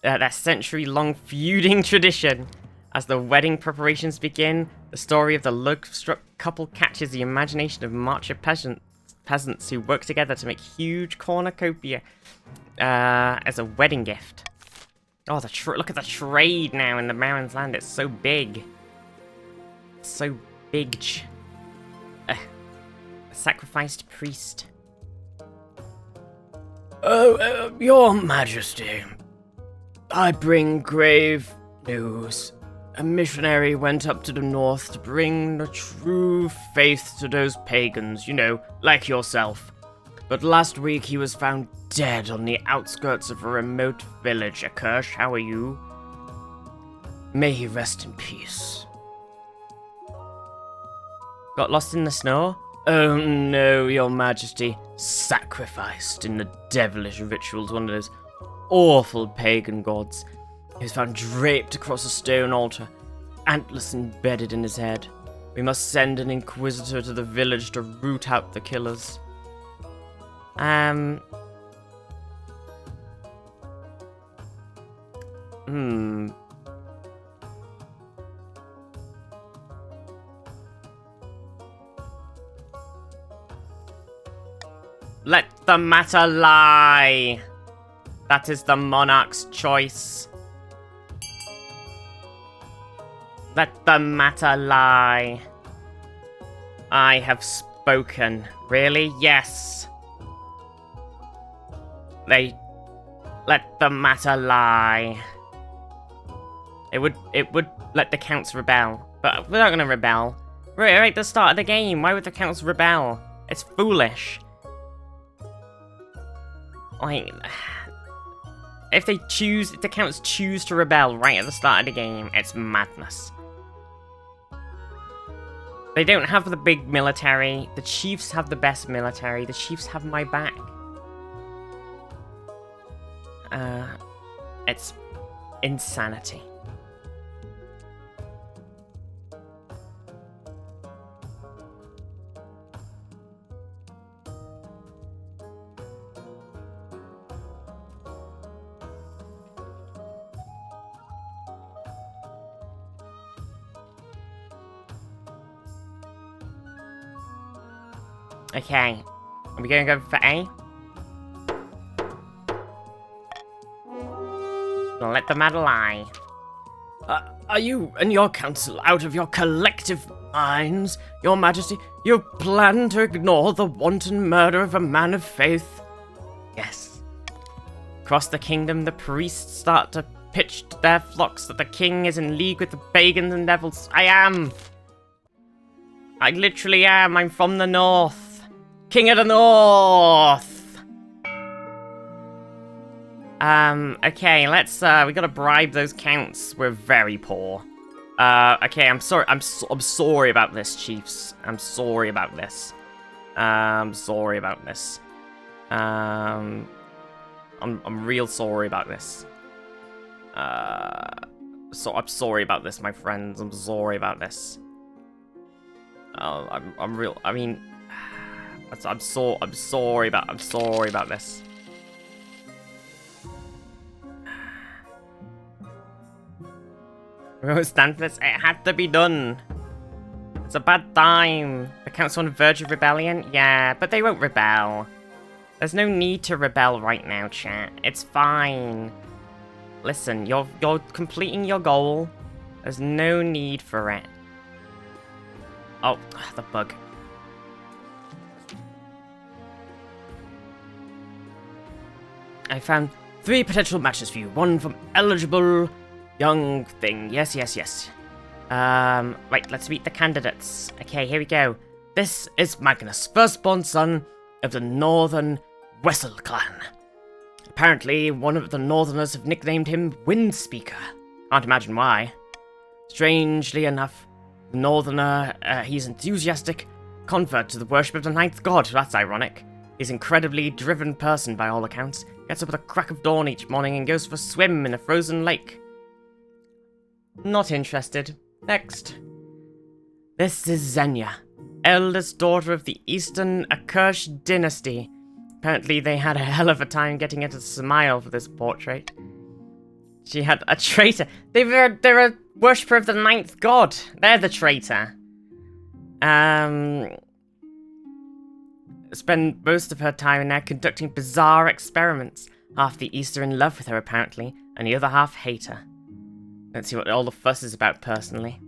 A: their century-long feuding tradition. As the wedding preparations begin, the story of the love-struck couple catches the imagination of marcher peasants who work together to make huge cornucopia as a wedding gift. Oh, look at the trade now in the Baron's land. It's so big. So big. A sacrificed priest.
F: Oh, Your Majesty. I bring grave news. A missionary went up to the north to bring the true faith to those pagans, you know, like yourself. But last week he was found dead on the outskirts of a remote village. Akirsh, how are you? May he rest in peace.
A: Got lost in the snow?
F: Oh no, Your Majesty. Sacrificed in the devilish rituals, one of those awful pagan gods. He was found draped across a stone altar, antlers embedded in his head. We must send an inquisitor to the village to root out the killers.
A: Let the matter lie. That is the monarch's choice. Let the matter lie. I have spoken. Really? Yes. Let the matter lie. It would let the counts rebel. But we're not gonna rebel. Right at the start of the game, why would the counts rebel? It's foolish. Like, if the counts choose to rebel right at the start of the game, it's madness. They don't have the big military. The chiefs have the best military. The chiefs have my back. It's insanity. Okay, are we going to go for A? Let the matter lie.
F: Are you and your council out of your collective minds, Your Majesty? You plan to ignore the wanton murder of a man of faith?
A: Yes. Across the kingdom, the priests start to pitch their flocks that the king is in league with the pagans and devils. I am! I literally am. I'm from the north. King of the North! Okay, let's, we gotta bribe those counts. We're very poor. Okay, I'm sorry, I'm sorry about this, chiefs. I'm sorry about this. I'm real sorry about this. So I'm sorry about this, my friends. I'm sorry about this. I'm real, I mean... I'm sorry about this. We won't stand for this. It had to be done. It's a bad time. The council on the verge of rebellion? Yeah, but they won't rebel. There's no need to rebel right now, chat. It's fine. Listen, you're completing your goal. There's no need for it. Oh, the bug. I found
F: 3 potential matches for you. 1 from eligible young thing. Yes, yes, yes.
A: Right, let's meet the candidates. Okay, here we go. This is Magnus, firstborn son of the Northern Wessel clan. Apparently, one of the Northerners have nicknamed him Windspeaker. Can't imagine why. Strangely enough, the Northerner, he's enthusiastic convert to the worship of the Ninth God. That's ironic. He's an incredibly driven person by all accounts. Gets up at the crack of dawn each morning and goes for a swim in a frozen lake. Not interested. Next. This is Xenia, eldest daughter of the Eastern Akersh dynasty. Apparently they had a hell of a time getting her to smile for this portrait. She had a traitor. They're a worshipper of the Ninth God. They're the traitor. Spend most of her time in there conducting bizarre experiments. Half the East are in love with her, apparently, and the other half hate her. Don't see what all the fuss is about, personally.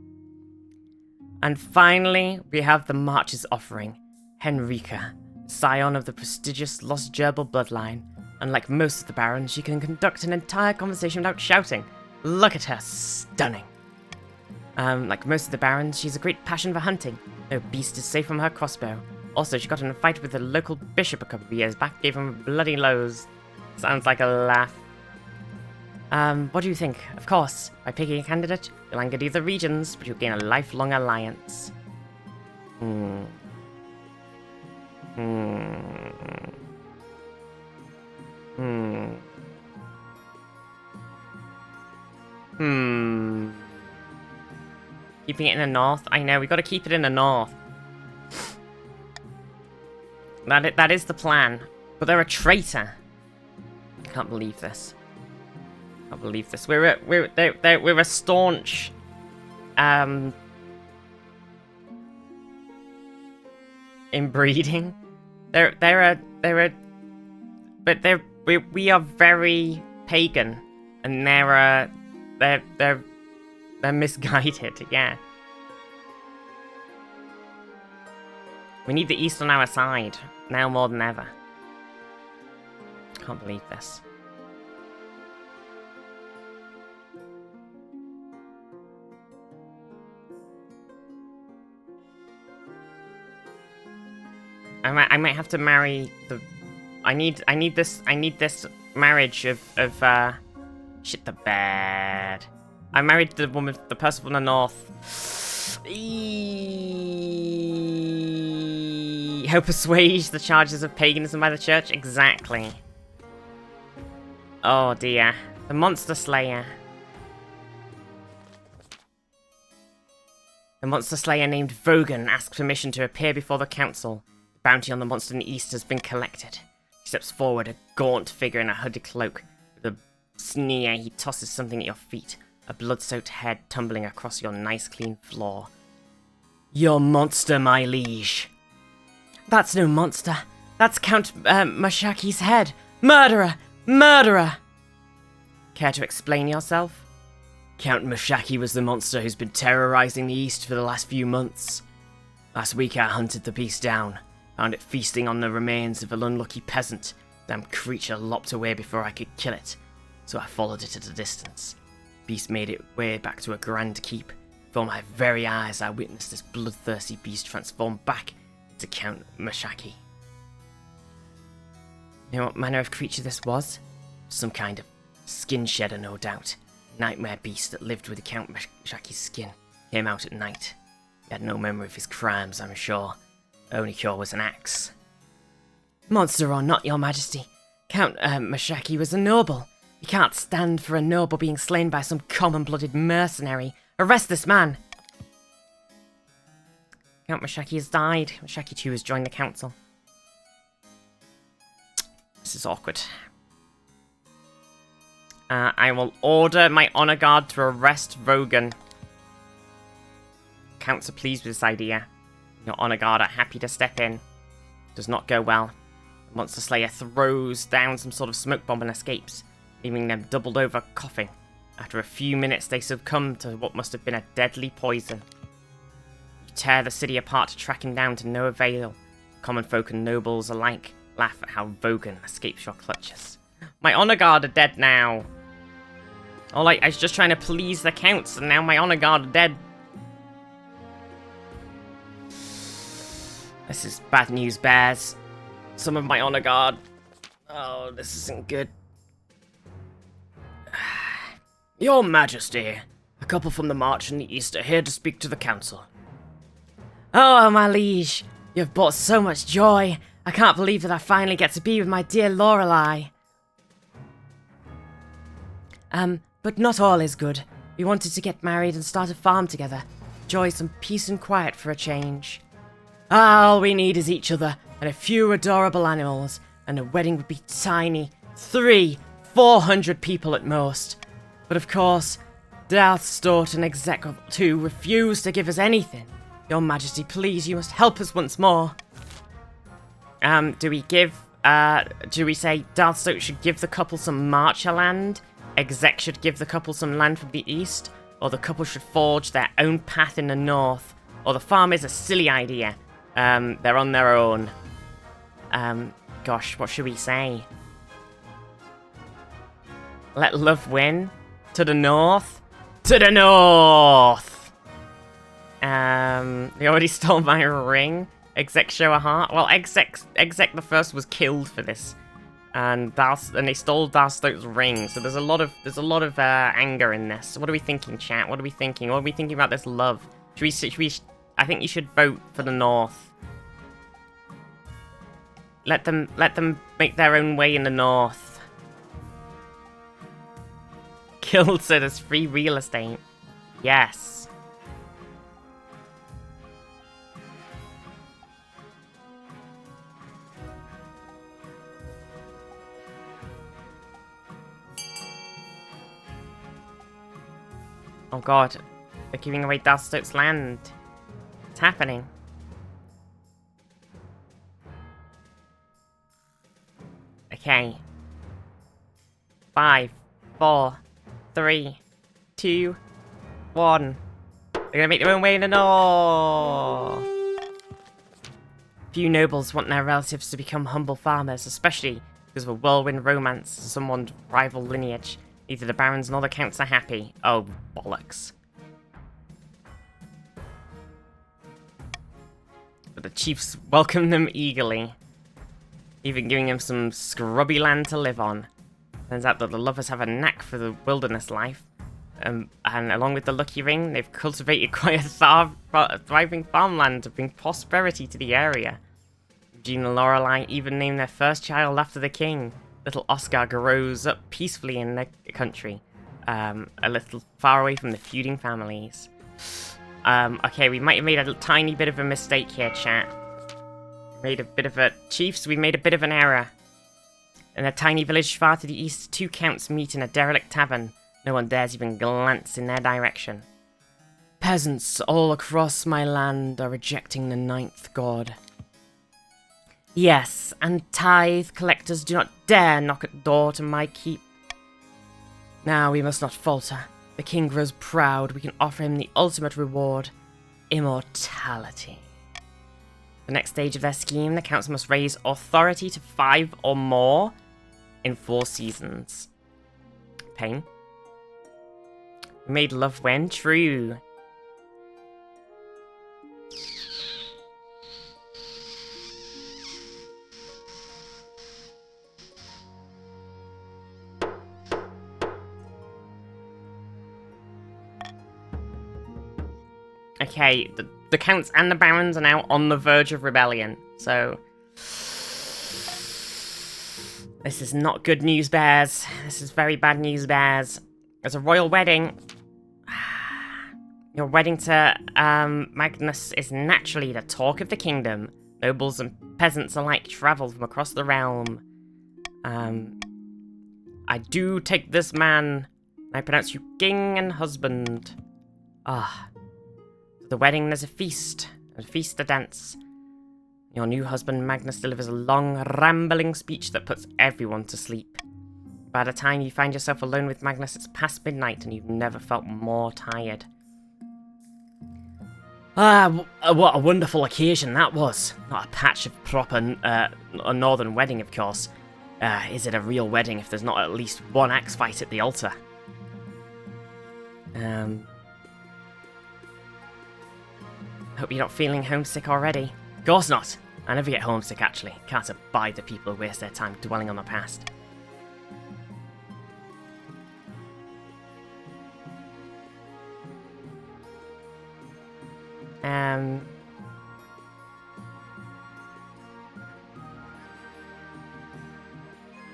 A: And finally, we have the March's offering, Henrika, scion of the prestigious Lost Gerbil bloodline. Unlike most of the barons, she can conduct an entire conversation without shouting. Look at her, stunning. Like most of the barons, she's a great passion for hunting. No beast is safe from her crossbow. Also, she got in a fight with the local bishop a couple of years back, gave him a bloody lows. Sounds like a laugh. What do you think? Of course, by picking a candidate, you'll anger either regions, but you'll gain a lifelong alliance. Keeping it in the north? I know, we gotta keep it in the north. That is the plan. But they're a traitor. I can't believe this. I can't believe this. We're a staunch inbreeding. We are very pagan, and they're misguided. Yeah. We need the East on our side, now more than ever. Can't believe this. I might have to marry the... I need this marriage of shit the bed. I married the woman, the person from the north. Help assuage the charges of paganism by the church? Exactly. Oh dear. The Monster Slayer. The Monster Slayer named Vogan asks permission to appear before the council. The bounty on the monster in the east has been collected. He steps forward, a gaunt figure in a hooded cloak. With a sneer, he tosses something at your feet. A blood-soaked head tumbling across your nice clean floor. Your monster, my liege. That's no monster. That's Count Mashaki's head. Murderer! Murderer! Care to explain yourself? Count Mashaki was the monster who's been terrorizing the East for the last few months. Last week I hunted the beast down. Found it feasting on the remains of an unlucky peasant. Damn creature lopped away before I could kill it. So I followed it at a distance. Beast made its way back to a grand keep. Before my very eyes I witnessed this bloodthirsty beast transform back to Count Mashaki. You know what manner of creature this was? Some kind of skin shedder, no doubt. Nightmare beast that lived with Count Mashaki's skin. Came out at night. He had no memory of his crimes, I'm sure. Only cure was an axe. Monster or not, your majesty, Count Mashaki was a noble. You can't stand for a noble being slain by some common-blooded mercenary. Arrest this man! Count Mashaki has died. Mashaki too has joined the council. This is awkward. I will order my honor guard to arrest Vogan. Counts are pleased with this idea. Your honor guard are happy to step in. Does not go well. The Monster Slayer throws down some sort of smoke bomb and escapes, leaving them doubled over coughing. After a few minutes they succumb to what must have been a deadly poison. You tear the city apart to track him down to no avail. Common folk and nobles alike laugh at how Vogan escapes your clutches. My honor guard are dead now. Oh, like, I was just trying to please the counts, and now my honor guard are dead. This is bad news, bears. Some of my honor guard. Oh, this isn't good.
F: Your Majesty, a couple from the March in the East are here to speak to the council.
A: Oh, my liege, you've brought so much joy. I can't believe that I finally get to be with my dear Lorelei. But not all is good. We wanted to get married and start a farm together. Enjoy some peace and quiet for a change. All we need is each other and a few adorable animals, and a wedding would be tiny. 400 people at most. But of course, Darth Stort and Exec 2 refuse to give us anything. Your Majesty, please, you must help us once more. Do we say Darth Stort should give the couple some Marcher land? Exec should give the couple some land from the east? Or the couple should forge their own path in the north? Or the farm is a silly idea. They're on their own. Gosh, what should we say? Let love win? To the north? To the north! They already stole my ring. Exec show a heart. Well, Exec the first was killed for this, and they stole Darth Stoke's ring. So there's a lot of anger in this. What are we thinking, chat? What are we thinking? What are we thinking about this love? Should we? I think you should vote for the North. Let them make their own way in the North. Killed so there's free real estate. Yes. Oh god, they're giving away Darth Stoke's land. It's happening. Okay. 5, 4, 3, 2, 1. They're gonna make their own way in the north. Few nobles want their relatives to become humble farmers, especially because of a whirlwind romance to someone's rival lineage. Neither the barons nor the counts are happy. Oh, bollocks. But the chiefs welcome them eagerly, even giving them some scrubby land to live on. Turns out that the lovers have a knack for the wilderness life, and along with the lucky ring, they've cultivated quite a thriving farmland to bring prosperity to the area. Eugene and Lorelei even named their first child after the king. Little Oscar grows up peacefully in the country, a little far away from the feuding families. Okay, we might have made a tiny bit of a mistake here, chat. Chiefs, we made a bit of an error. In a tiny village far to the east, two counts meet in a derelict tavern. No one dares even glance in their direction. Peasants all across my land are rejecting the ninth god. Yes, and tithe collectors do not dare knock at the door to my keep. Now we must not falter. The king grows proud. We can offer him the ultimate reward, immortality. The next stage of their scheme, the counts must raise authority to 5 or more in 4 seasons. Pain. We made love win. True. Okay, the counts and the barons are now on the verge of rebellion, so this is not good news, bears. This is very bad news, bears. There's a royal wedding. Your wedding to Magnus is naturally the talk of the kingdom. Nobles and peasants alike travel from across the realm. I do take this man. I pronounce you king and husband. The wedding, there's a feast a dance. Your new husband, Magnus, delivers a long, rambling speech that puts everyone to sleep. By the time you find yourself alone with Magnus, it's past midnight and you've never felt more tired. What a wonderful occasion that was. Not a patch of proper a northern wedding, of course.
F: Is it a real wedding if there's not at least one axe fight at the altar? Hope you're not feeling homesick already. Of course not. I never get homesick, actually. Can't abide the people who waste their time dwelling on the past.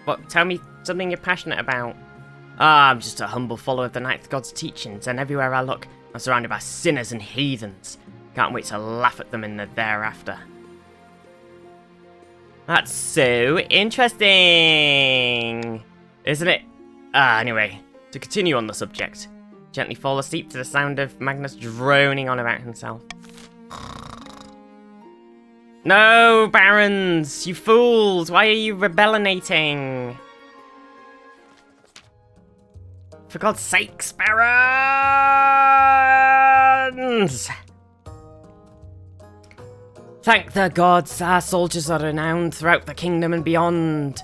F: What? Tell me something you're passionate about. Ah, I'm just a humble follower of the Ninth God's teachings, and everywhere I look, I'm surrounded by sinners and heathens. Can't wait to laugh at them in the thereafter. That's so interesting, isn't it? Anyway, to continue on the subject, gently fall asleep to the sound of Magnus droning on about himself. No, barons, you fools! Why are you rebellinating? For God's sakes, barons! Thank the gods, our soldiers are renowned throughout the kingdom and beyond.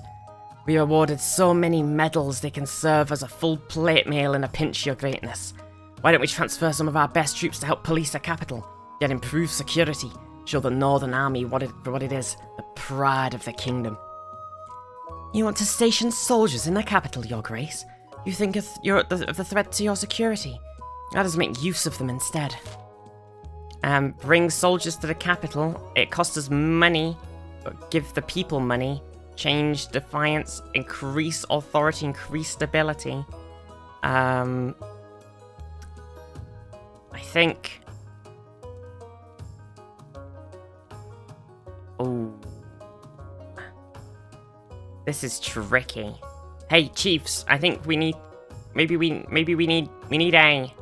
F: We are awarded so many medals they can serve as a full plate meal in a pinch, your greatness. Why don't we transfer some of our best troops to help police the capital, get improved security, show the Northern Army for what it is, the pride of the kingdom. You want to station soldiers in the capital, your grace? You think of the threat to your security? Let us make use of them instead. Bring soldiers to the capital. It costs us money, but give the people money. Change defiance, increase authority, increase stability. I think... Oh, this is tricky. Hey, chiefs, I think we need. Maybe we need A.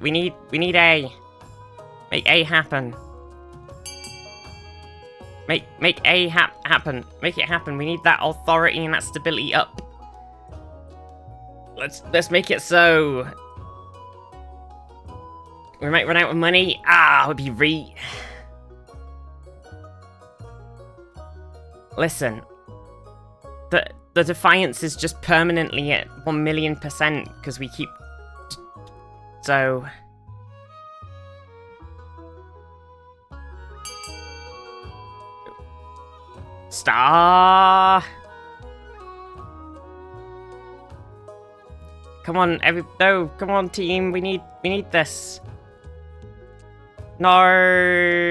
F: We need A. Make A happen. Make A happen. Make it happen. We need that authority and that stability up. Let's make it so. We might run out of money. It would be Listen. The defiance is just permanently at 1,000,000% because we keep... So... Star! Come on, no, come on team, we need this. No.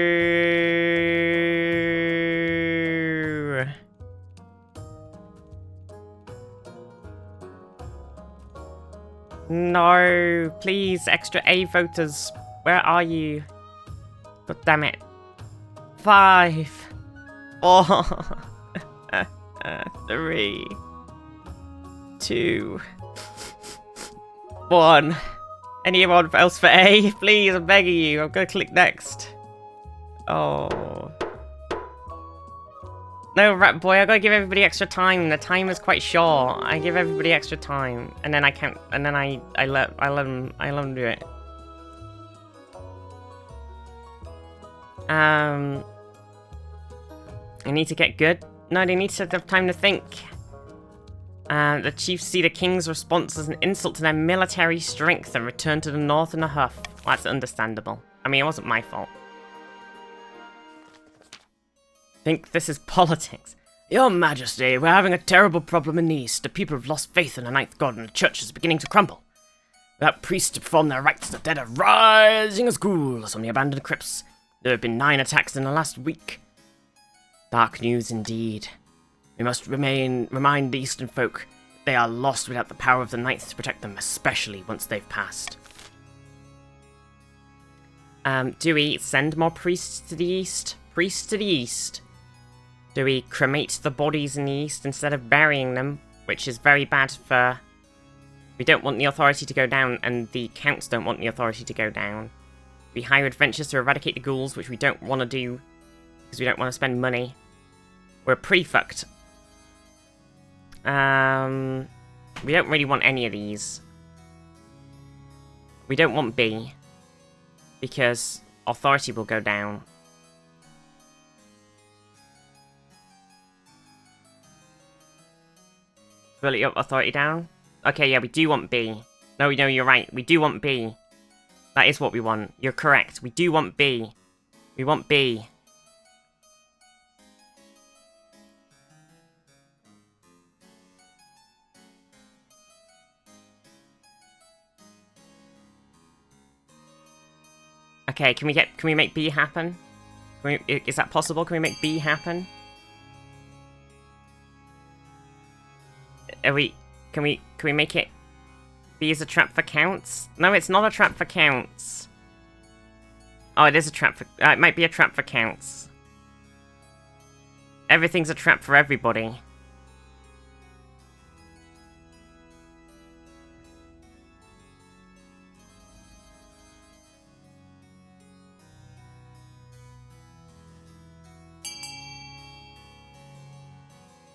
F: No, please, extra A voters. Where are you? God damn it. 5, 4, 3, 2, 1. Anyone else for A? Please, I'm begging you. I'm gonna click next. Oh. No, rat boy, I gotta give everybody extra time. The time is quite short. I give everybody extra time, and then I can't. And then I let them do it. I need to get good. No, they need to have time to think. The chiefs see the king's response as an insult to their military strength and return to the north in a huff. That's understandable. I mean, it wasn't my fault. Think this is politics. Your Majesty, we're having a terrible problem in the east. The people have lost faith in the Ninth God and the church is beginning to crumble. Without priests to perform their rites, the dead are rising as ghouls from the abandoned crypts. There have been 9 attacks in the last week. Dark news indeed. We must remind the Eastern folk that they are lost without the power of the Ninth to protect them, especially once they've passed. Do we send more priests to the east? Priests to the east. Do we cremate the bodies in the east instead of burying them? Which is very bad for... We don't want the authority to go down, and the counts don't want the authority to go down. We hire adventurers to eradicate the ghouls, which we don't want to do, because we don't want to spend money. We're pretty fucked. We don't really want any of these. We don't want B, because authority will go down.
A: Split up authority down. Okay, yeah, we do want B. No, you're right. We do want B. That is what we want. You're correct. We do want B. We want B. Okay, can we make B happen? Is that possible? Can we make B happen? Can we make it? B is a trap for counts? No, it's not a trap for counts. Oh, it is a trap for... it might be a trap for counts. Everything's a trap for everybody.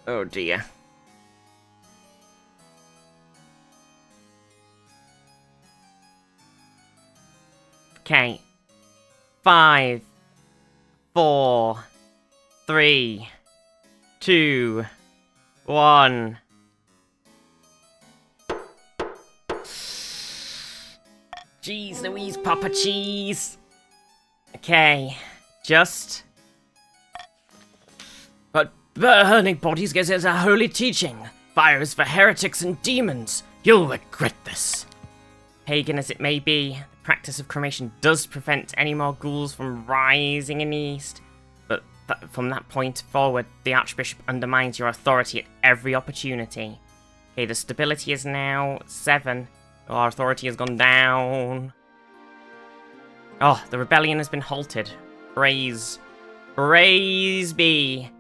A: Oh dear. Okay. 5, 4, 3, 2, 1. Jeez Louise, Papa Cheese. Okay. Just...
F: But burning bodies gives us a holy teaching. Fire is for heretics and demons. You'll regret this.
A: pagan as it may be, the practice of cremation does prevent any more ghouls from rising in the east, but from that point forward, the Archbishop undermines your authority at every opportunity. Okay, the stability is now 7. Our authority has gone down. Oh, the rebellion has been halted. Praise be.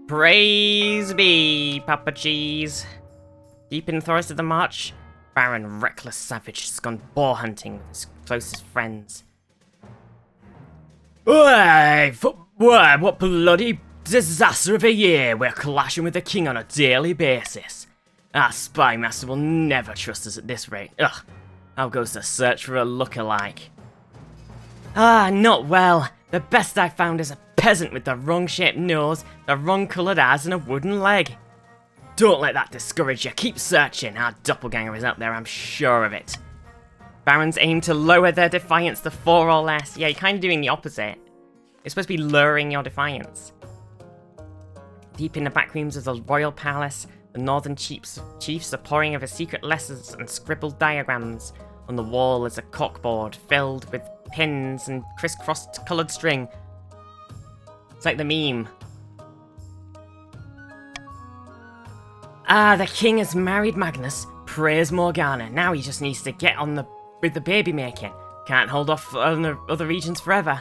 A: Praise be, Papa Cheese. Deep in the forest of the march, Baron Reckless Savage has gone boar hunting with his closest friends.
F: What bloody disaster of a year. We're clashing with the king on a daily basis. Our spy master will never trust us at this rate. Ugh, how goes the search for a look-alike?
A: Ah, not well. The best I found is a peasant with the wrong-shaped nose, the wrong-coloured eyes, and a wooden leg.
F: Don't let that discourage you. Keep searching. Our doppelganger is out there, I'm sure of it.
A: Barons aim to lower their defiance to 4 or less. Yeah, you're kind of doing the opposite. It's supposed to be lowering your defiance. Deep in the back rooms of the royal palace, the northern chiefs are pouring over secret lessons and scribbled diagrams. On the wall is a corkboard filled with pins and crisscrossed coloured string. It's like the meme.
F: Ah, the king has married Magnus. Praise Morgana. Now he just needs to get on with the baby making. Can't hold off on the other regions forever.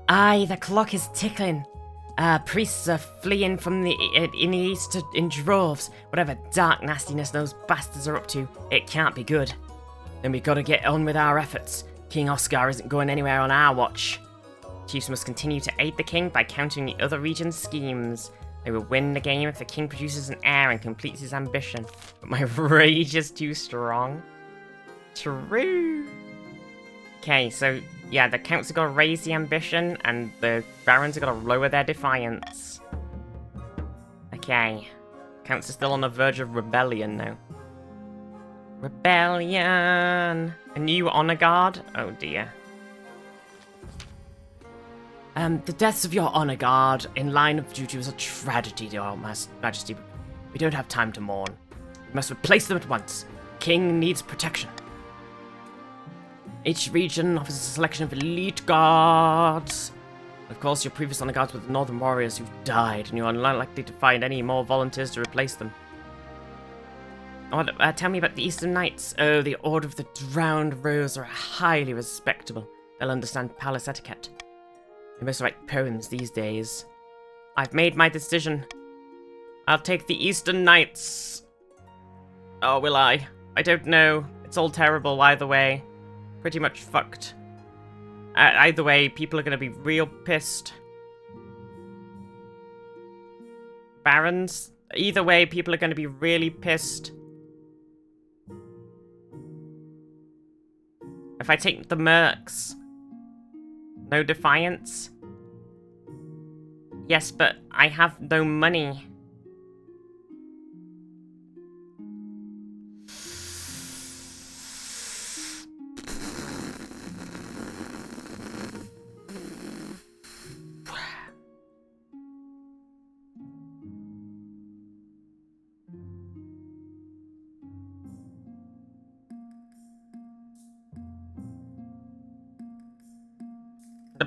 A: Aye, the clock is ticking. Priests are fleeing from in the east in droves. Whatever dark nastiness those bastards are up to, it can't be good.
F: Then we gotta get on with our efforts. King Oscar isn't going anywhere on our watch.
A: Chiefs must continue to aid the king by countering the other region's schemes. They will win the game if the king produces an heir and completes his ambition. But my rage is too strong. True. Okay, so yeah, the counts are gonna raise the ambition and the barons are gonna lower their defiance. Okay. Counts are still on the verge of rebellion now. Rebellion! A new honor guard? Oh dear.
F: The deaths of your honor guard in line of duty was a tragedy, Your Majesty. We don't have time to mourn. We must replace them at once. King needs protection. Each region offers a selection of elite guards. Of course, your previous honor guards were the northern warriors who've died, and you're unlikely to find any more volunteers to replace them.
A: Oh, tell me about the Eastern Knights.
F: Oh, the Order of the Drowned Rose are highly respectable. They'll understand palace etiquette. They must write poems these days.
A: I've made my decision. I'll take the Eastern Knights. Oh, will I? I don't know. It's all terrible either way. Pretty much fucked. Either way, people are gonna be real pissed. Barons? Either way, people are gonna be really pissed. If I take the mercs... No defiance? Yes, but I have no money.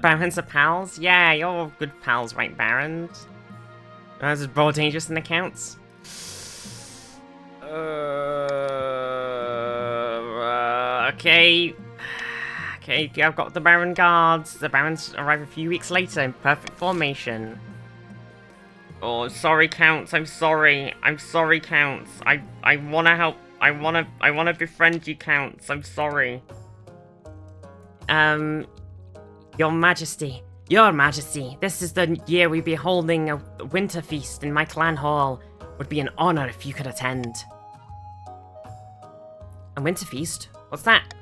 A: Barons are pals? Yeah, you're good pals, right, Barons? That's more dangerous than accounts. Okay. Okay, I've got the Baron guards. The Barons arrive a few weeks later in perfect formation. Oh, sorry, Counts. I'm sorry. I'm sorry, Counts. I wanna help. I wanna befriend you, Counts. I'm sorry. Your Majesty. Your Majesty, this is the year we be holding a winter feast in my clan hall. Would be an honor if you could attend. A winter feast? What's that?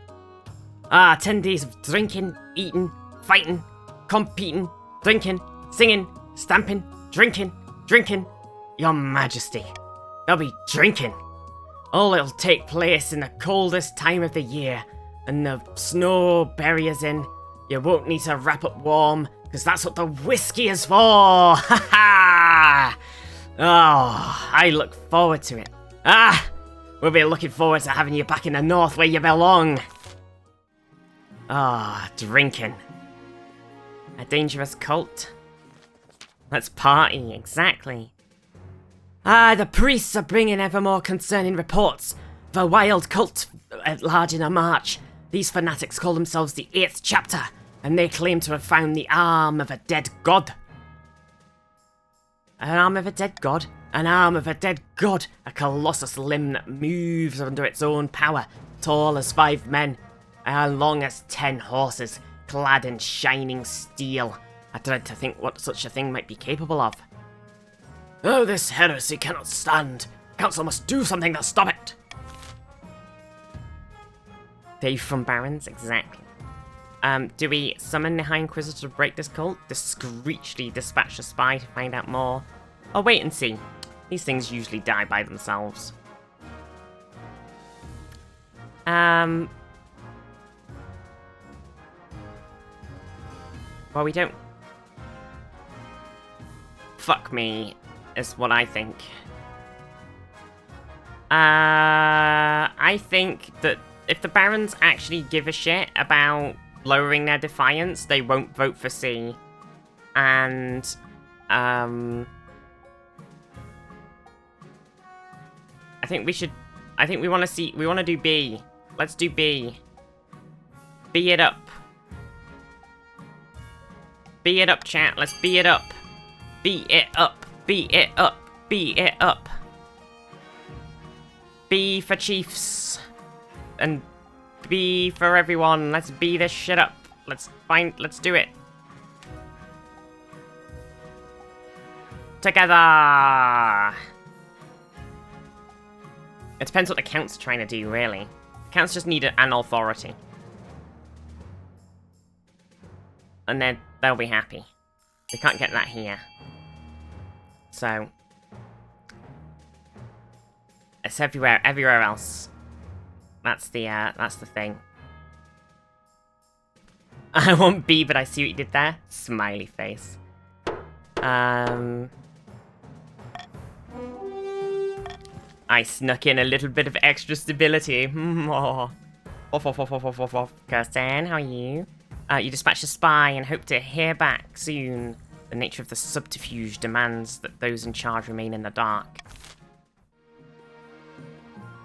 A: 10 days of drinking, eating, fighting, competing, drinking, singing, stamping, drinking. Your Majesty, there'll be drinking. All it'll take place in the coldest time of the year, and the snow barriers in. You won't need to wrap up warm, because that's what the whiskey is for! Ha ha! Oh, I look forward to it. We'll be looking forward to having you back in the north where you belong. Drinking. A dangerous cult? Let's party, exactly. The priests are bringing ever more concerning reports of a wild cult at large in a march. These fanatics call themselves the 8th chapter, and they claim to have found the arm of a dead god. An arm of a dead god? An arm of a dead god, a colossus limb that moves under its own power, tall as 5 men, and long as 10 horses, clad in shining steel. I dread to think what such a thing might be capable of. Oh, this heresy cannot stand. Council must do something to stop it. Dave from Barons, exactly. Do we summon the High Inquisitor to break this cult? Discreetly dispatch a spy to find out more? I'll wait and see. These things usually die by themselves. Well, we don't... Fuck me, is what I think. I think that if the Barons actually give a shit about lowering their defiance, they won't vote for C. And, I think we should... I think we want to see... We want to do B. Let's do B. B it up. B it up, chat. Let's B it up. B it up. B it up. B it up. B for Chiefs. And B for everyone. Let's B this shit up. Let's do it. Together! It depends what the Count's trying to do, really. The Counts just need an authority. And then they'll be happy. They can't get that here. So... it's everywhere else. That's the thing. I want B, but I see what you did there. Smiley face. I snuck in a little bit of extra stability. Kirsten, how are you? You dispatched a spy and hope to hear back soon. The nature of the subterfuge demands that those in charge remain in the dark.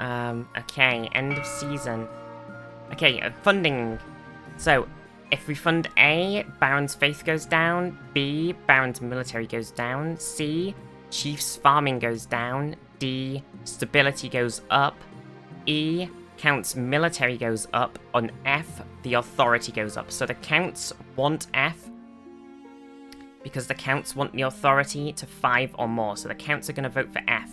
A: Okay, end of season. Okay, funding. So, if we fund A, Baron's faith goes down. B, Baron's military goes down. C, Chief's farming goes down. D, stability goes up. E, Count's military goes up. On F, the authority goes up. So the Counts want F because the Counts want the authority to 5 or more. So the Counts are going to vote for F.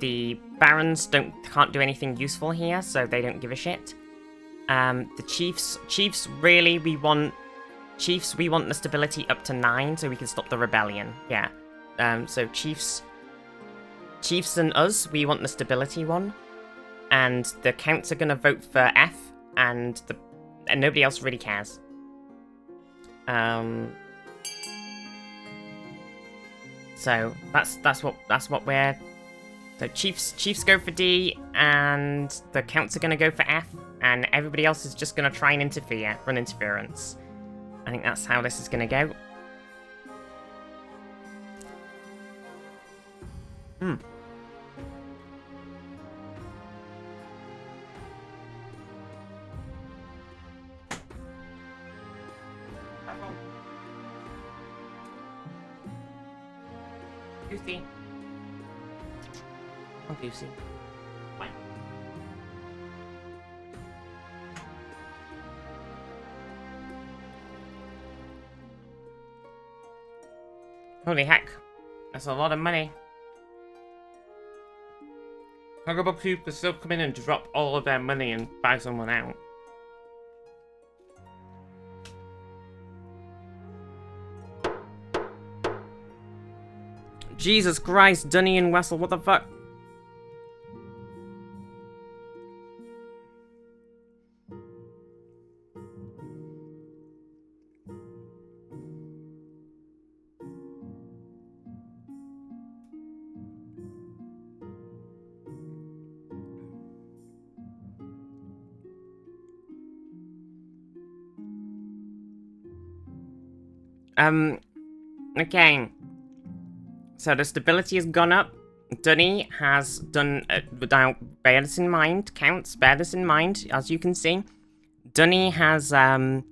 A: The Barons can't do anything useful here, so they don't give a shit. The Chiefs really, we want the stability up to 9 so we can stop the rebellion. Yeah. So Chiefs and us, we want the stability one. And the Counts are gonna vote for F, and nobody else really cares. So that's what we're. So Chiefs go for D, and the Counts are gonna go for F, and everybody else is just gonna try and run interference. I think that's how this is gonna go. Goosey. Oh, Goosey. Bye. Holy heck. That's a lot of money. How about people still come in and drop all of their money and buy someone out? Jesus Christ, Dunny and Wessel, what the fuck? Okay. So the stability has gone up. Dunny has done, bear this in mind, counts, bear this in mind, as you can see. Dunny has come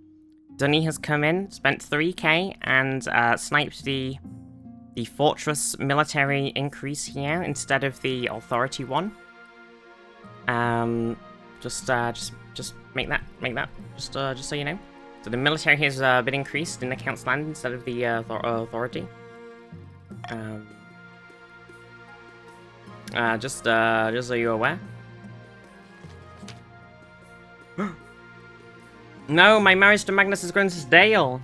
A: in, spent 3k, and sniped the fortress military increase here instead of the authority one. Just make that, just so you know. So the military has been increased in the count's land instead of the authority. Just so you're aware. No, my marriage to Magnus has grown stale.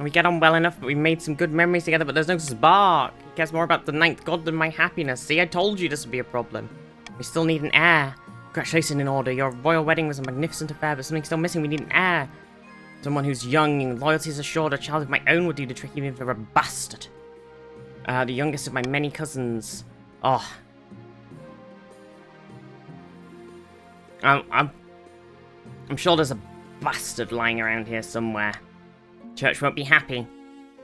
A: We get on well enough, but we made some good memories together, but there's no spark. He cares more about the ninth god than my happiness. See, I told you this would be a problem. We still need an heir. Congratulations in order. Your royal wedding was a magnificent affair, but something's still missing. We need an heir. Someone who's young and loyalty is assured. A child of my own would do the trick even if they're a bastard. The youngest of my many cousins. Oh. I'm sure there's a bastard lying around here somewhere. Church won't be happy,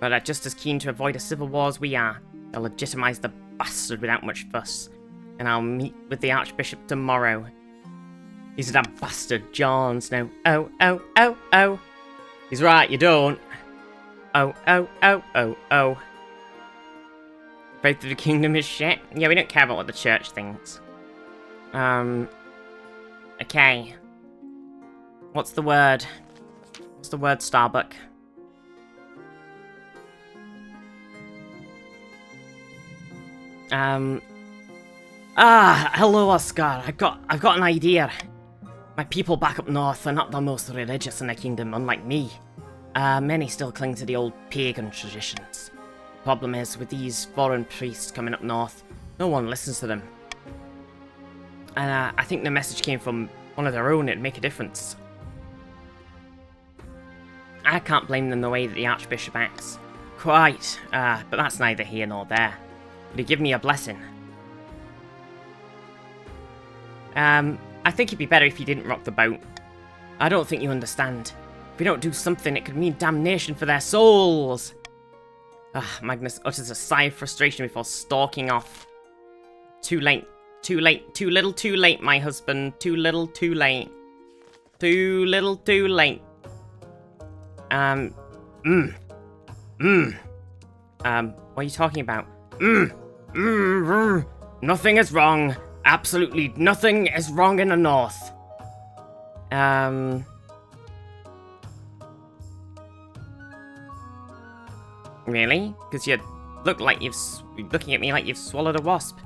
A: but are just as keen to avoid a civil war as we are. They'll legitimize the bastard without much fuss. And I'll meet with the Archbishop tomorrow. He's that bastard, Jon Snow. Oh. He's right, you don't. Oh. Faith of the kingdom is shit. Yeah, we don't care about what the church thinks. Okay. What's the word? What's the word, Starbuck? Hello, Oscar. I've got an idea. My people back up north are not the most religious in the kingdom, unlike me. Many still cling to the old pagan traditions. Problem is, with these foreign priests coming up north, no one listens to them. And I think the message came from one of their own. It'd make a difference. I can't blame them the way that the Archbishop acts. Quite, but that's neither here nor there. Would he give me a blessing? I think it'd be better if you didn't rock the boat. I don't think you understand. If we don't do something, it could mean damnation for their souls. Magnus utters a sigh of frustration before stalking off. Too late. Too late. Too little too late, my husband. Too little too late. Too little too late. What are you talking about? Nothing is wrong. Absolutely nothing is wrong in the north. Really? Because you look like you're looking at me like you've swallowed a wasp.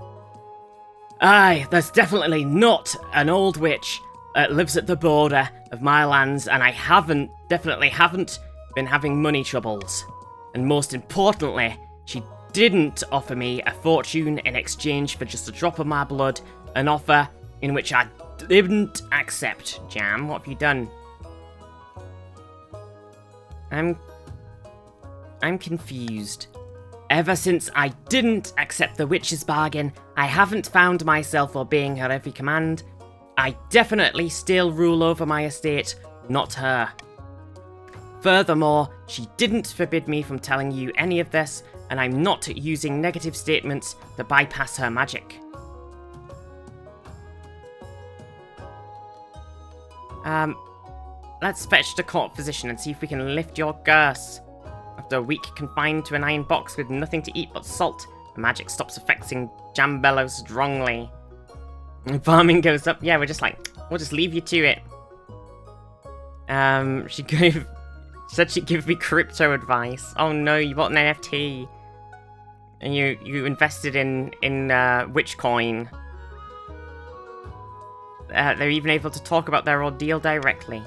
A: Aye, there's definitely not an old witch that lives at the border of my lands, and I definitely haven't been having money troubles. And most importantly, she didn't offer me a fortune in exchange for just a drop of my blood, an offer in which I didn't accept. Jam, what have you done? I'm confused. Ever since I didn't accept the witch's bargain, I haven't found myself obeying her every command. I definitely still rule over my estate, not her.
F: Furthermore, she didn't forbid me from telling you any of this, and I'm not using negative statements to bypass her magic. Let's fetch the court physician and see if we can lift your curse. After a week confined to an iron box with nothing to eat but salt, the magic stops affecting Jambello strongly. And farming goes up. Yeah, we're just like, we'll just leave you to it. Said she'd give me crypto advice. Oh no, you bought an NFT. And you invested in Witchcoin. They're even able to talk about their ordeal directly.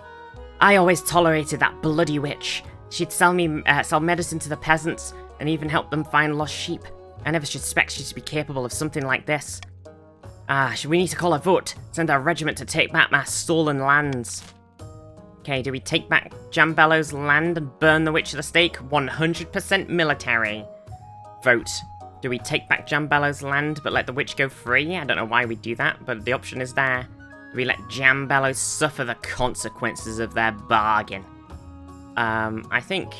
F: I always tolerated that bloody witch. She'd sell medicine to the peasants and even help them find lost sheep. I never suspected she to be capable of something like this. We need to call a vote. Send our regiment to take back my stolen lands. Okay, do we take back Jambello's land and burn the witch at the stake? 100% military. Vote. Do we take back Jambello's land but let the witch go free? I don't know why we do that, but the option is there. Do we let Jambello suffer the consequences of their bargain? I think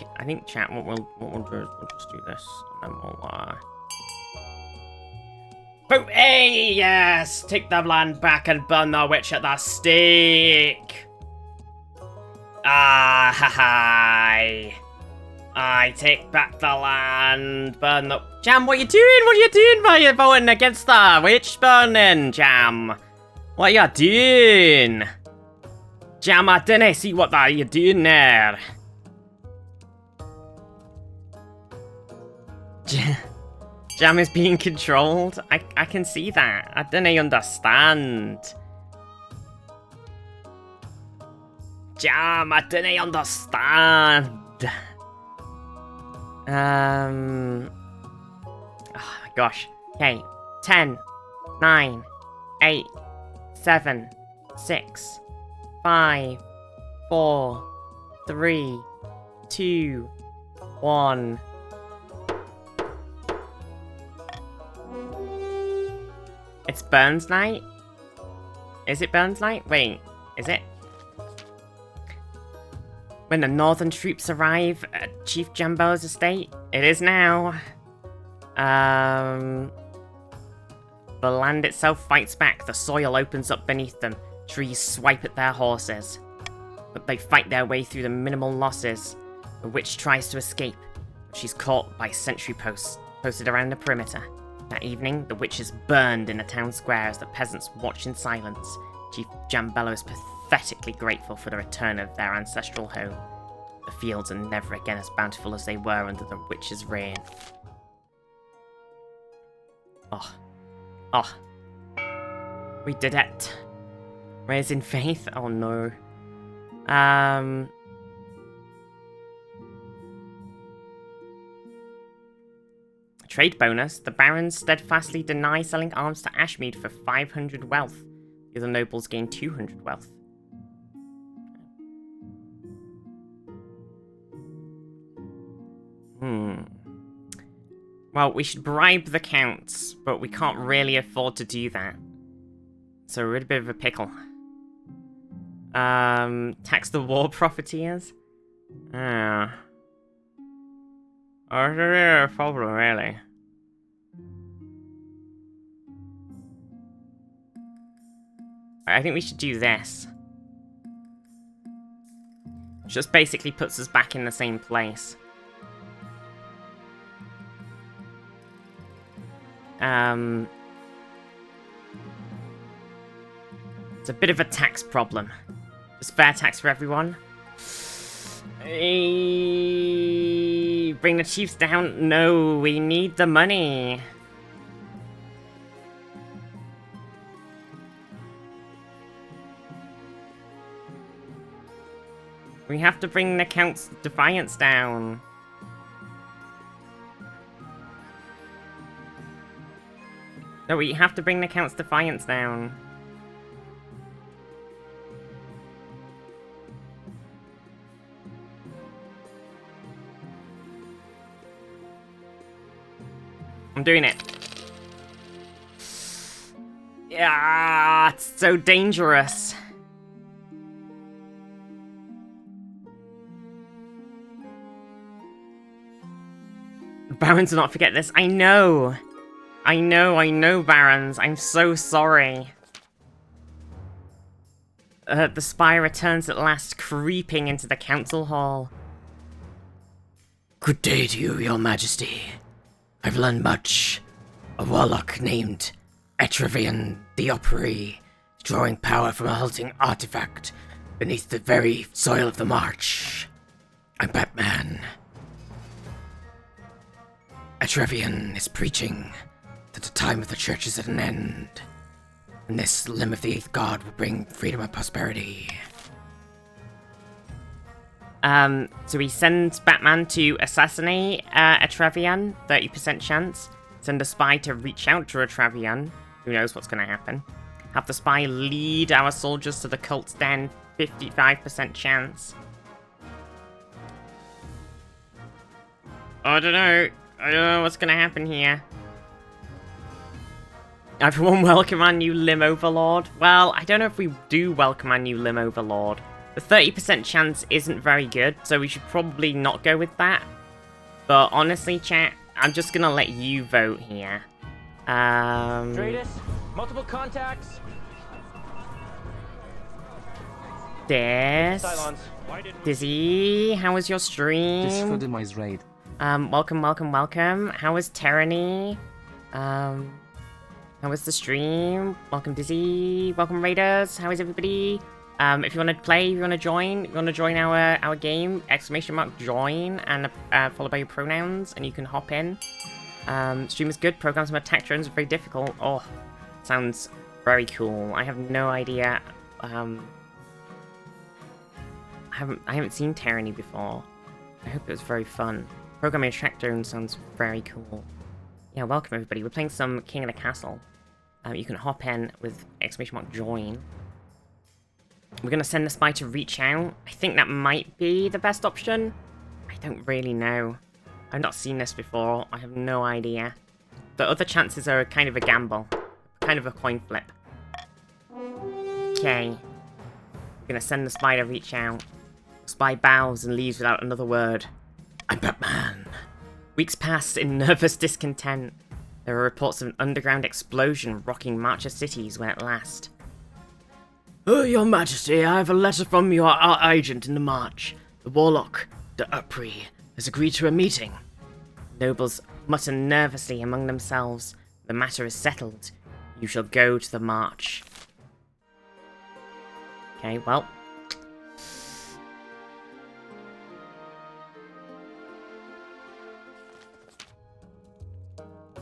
F: chat, what we'll do is we'll just do this, and then we'll, vote A! Yes! Take the land back and burn the witch at the stake! I take back the land, burn the... Jam, what are you doing? What are you doing by voting against the witch burning, Jam? What are you doing? Jam, I didn't see what you're doing there. Jam is being controlled? I can see that. I didn't understand. Jam, I didn't understand. Oh my gosh. Okay. 10, 9, 8, 7, 6, 5, 4, 3, 2, 1. It's Burns night? Is it Burns night? Wait, is it? When the northern troops arrive at Chief Jambello's estate? It is now. The land itself fights back. The soil opens up beneath them. Trees swipe at their horses. But they fight their way through the minimal losses. The witch tries to escape. But she's caught by sentry posts posted around the perimeter. That evening, the witch is burned in the town square as the peasants watch in silence. Chief Jambello is pathetically grateful for the return of their ancestral home. The fields are never again as bountiful as they were under the witch's reign. Oh. We did it. Raising faith? Oh no. Trade bonus. The barons steadfastly deny selling arms to Ashmead for 500 wealth. The other nobles gain 200 wealth. Well, we should bribe the counts, but we can't really afford to do that. So we're in a bit of a pickle. Tax the war profiteers? Oh, it's a problem, really. I think we should do this. Which just basically puts us back in the same place. It's a bit of a tax problem. Just fair tax for everyone. Bring the chiefs down? No, we need the money. We have to bring the Count's defiance down. No, we have to bring the Count's defiance down. I'm doing it. Yeah, it's so dangerous.
A: Barons do not forget this. I know, Barons. I'm so sorry. The spy returns at last, creeping into the council hall.
F: Good day to you, your majesty. I've learned much. A warlock named Etravian the Opry, drawing power from a halting artifact beneath the very soil of the march. I'm Batman. Etravian is preaching that the time of the church is at an end, and this limb of the 8th god will bring freedom and prosperity.
A: So we send Batman to assassinate Etravian, 30% chance. Send a spy to reach out to Etravian. Who knows what's going to happen. Have the spy lead our soldiers to the cult's den, 55% chance. I don't know what's going to happen here. Everyone welcome our new Limb Overlord. Well, I don't know if we do welcome our new Limb Overlord. The 30% chance isn't very good, so we should probably not go with that. But honestly, chat, I'm just gonna let you vote here.
H: Stratus, multiple contacts. Silence.
A: Dizzy, how was your stream?
D: Disfordemize raid.
A: Welcome. How was Tyranny? How was the stream? Welcome, Dizzy. Welcome, Raiders. How is everybody? If you want to play, if you want to join our game, !join, and followed by your pronouns, and you can hop in. Stream is good. Programs from attack drones are very difficult. Oh, sounds very cool. I have no idea. I haven't seen Tyranny before. I hope it was very fun. Programming attack drones sounds very cool. Yeah, welcome everybody. We're playing some King of the Castle. You can hop in with !join. We're going to send the spy to reach out. I think that might be the best option. I don't really know. I've not seen this before. I have no idea. The other chances are kind of a gamble. Kind of a coin flip. Okay. We're going to send the spy to reach out. The spy bows and leaves without another word.
F: I'm Batman.
A: Weeks pass in nervous discontent. There are reports of an underground explosion rocking Marcher cities when at last.
F: Oh, your majesty, I have a letter from your agent in the march. The warlock, the Opry, has agreed to a meeting.
A: Nobles mutter nervously among themselves. The matter is settled. You shall go to the march. Okay, well.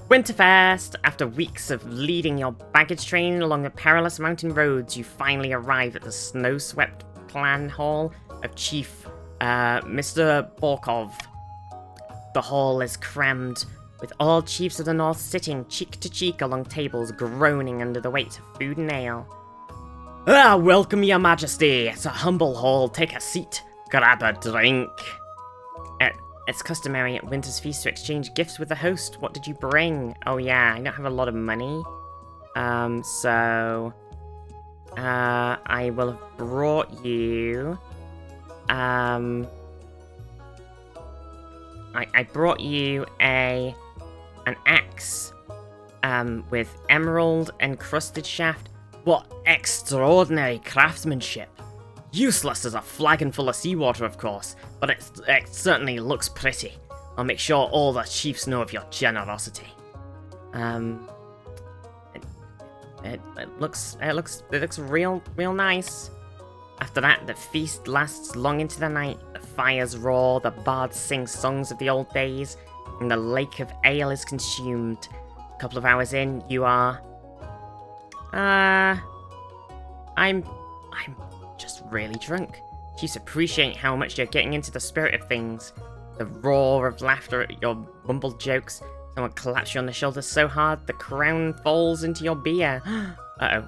A: Winterfest! After weeks of leading your baggage train along the perilous mountain roads, you finally arrive at the snow-swept clan hall of Chief Mr. Borkov. The hall is crammed, with all chiefs of the north sitting cheek to cheek along tables, groaning under the weight of food and ale.
F: Ah, welcome, your majesty. It's a humble hall. Take a seat. Grab a drink.
A: It's customary at Winter's Feast to exchange gifts with the host. What did you bring? Oh yeah, I don't have a lot of money. I will have brought you... I brought you an axe, with emerald encrusted shaft.
F: What extraordinary craftsmanship. Useless as a flagon full of seawater, of course, but it certainly looks pretty. I'll make sure all the chiefs know of your generosity.
A: It looks real nice. After that, the feast lasts long into the night. The fires roar, the bards sing songs of the old days, and the lake of ale is consumed. A couple of hours in, you are... I'm just really drunk. Chiefs appreciate how much you're getting into the spirit of things. The roar of laughter at your mumbled jokes. Someone claps you on the shoulder so hard the crown falls into your beer. Uh-oh.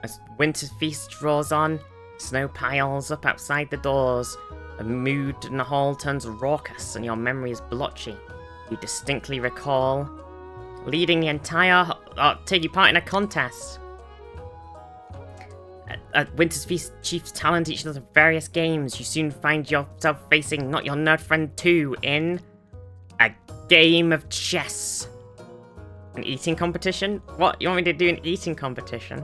A: As Winter's Feast draws on, snow piles up outside the doors. The mood in the hall turns raucous and your memory is blotchy. You distinctly recall leading the entire... taking part in a contest. At Winter's Feast, chiefs talent each other various games. You soon find yourself facing not your nerd friend 2 in a game of chess. An eating competition? What? You want me to do an eating competition?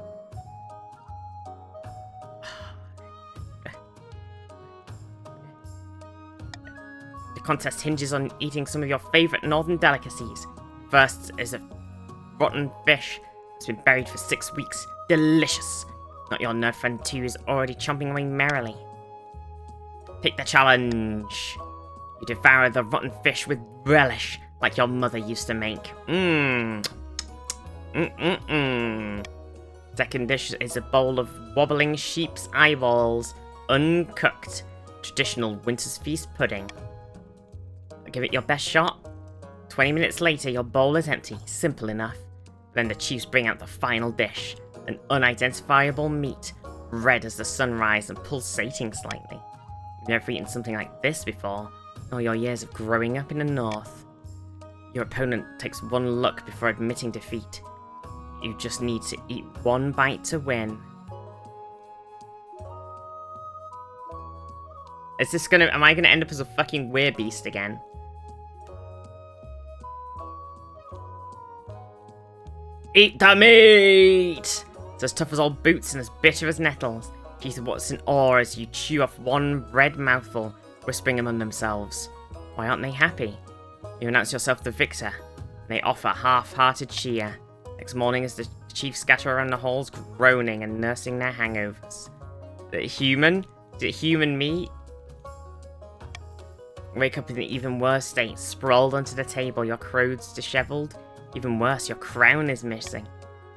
A: The contest hinges on eating some of your favourite northern delicacies. First is a rotten fish that's been buried for 6 weeks. Delicious. Not your nerd friend too is already chomping away merrily. Pick the challenge. You devour the rotten fish with relish, like your mother used to make. Second dish is a bowl of wobbling sheep's eyeballs, uncooked. Traditional winter's feast pudding. Give it your best shot. 20 minutes later, your bowl is empty. Simple enough. Then the chiefs bring out the final dish. An unidentifiable meat, red as the sunrise and pulsating slightly. You've never eaten something like this before, in all your years of growing up in the north. Your opponent takes one look before admitting defeat. You just need to eat one bite to win. Is this gonna... Am I gonna end up as a fucking werebeast again? Eat the meat! It's as tough as old boots and as bitter as nettles. Keith watches in awe as you chew off one red mouthful, whispering among themselves. Why aren't they happy? You announce yourself the victor, and they offer half-hearted cheer. Next morning as the chiefs scatter around the halls, groaning and nursing their hangovers. Is it human? Is it human meat? Wake up in an even worse state, sprawled onto the table, your clothes dishevelled. Even worse, your crown is missing.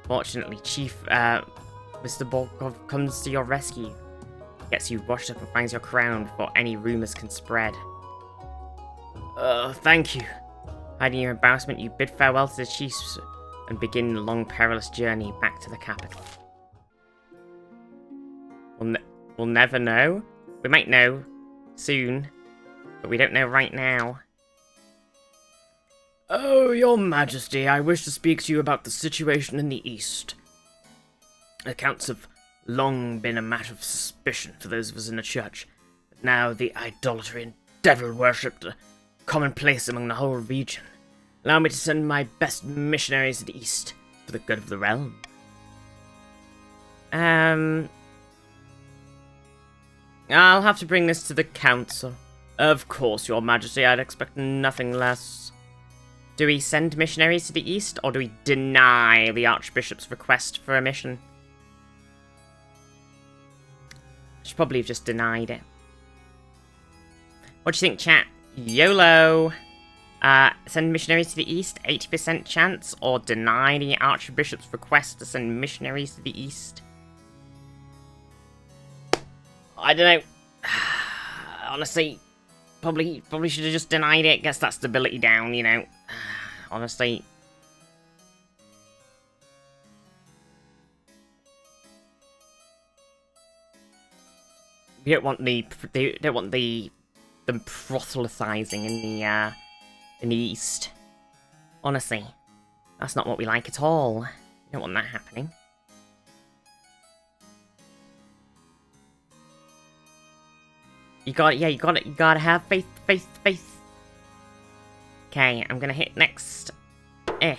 A: Fortunately, Chief Mr. Borkov comes to your rescue. Gets you washed up and finds your crown before any rumours can spread. Thank you. Hiding your embarrassment, you bid farewell to the chiefs and begin the long, perilous journey back to the capital. We'll never know. We might know soon, but we don't know right now.
F: Oh, your majesty, I wish to speak to you about the situation in the east. Accounts have long been a matter of suspicion for those of us in the church, but now the idolatry and devil worship are commonplace among the whole region. Allow me to send my best missionaries to the east for the good of the realm.
A: I'll have to bring this to the council.
F: Of course, your majesty, I'd expect nothing less.
A: Do we send missionaries to the east, or do we deny the Archbishop's request for a mission? I should probably have just denied it. What do you think, chat? YOLO! Send missionaries to the east, 80% chance, or deny the Archbishop's request to send missionaries to the east?
F: I don't know. Honestly, probably should have just denied it. Gets that stability down, you know. Honestly.
A: We don't want them proselytizing in the east. Honestly, that's not what we like at all. We don't want that happening. You gotta have faith. Okay, I'm gonna hit next. We're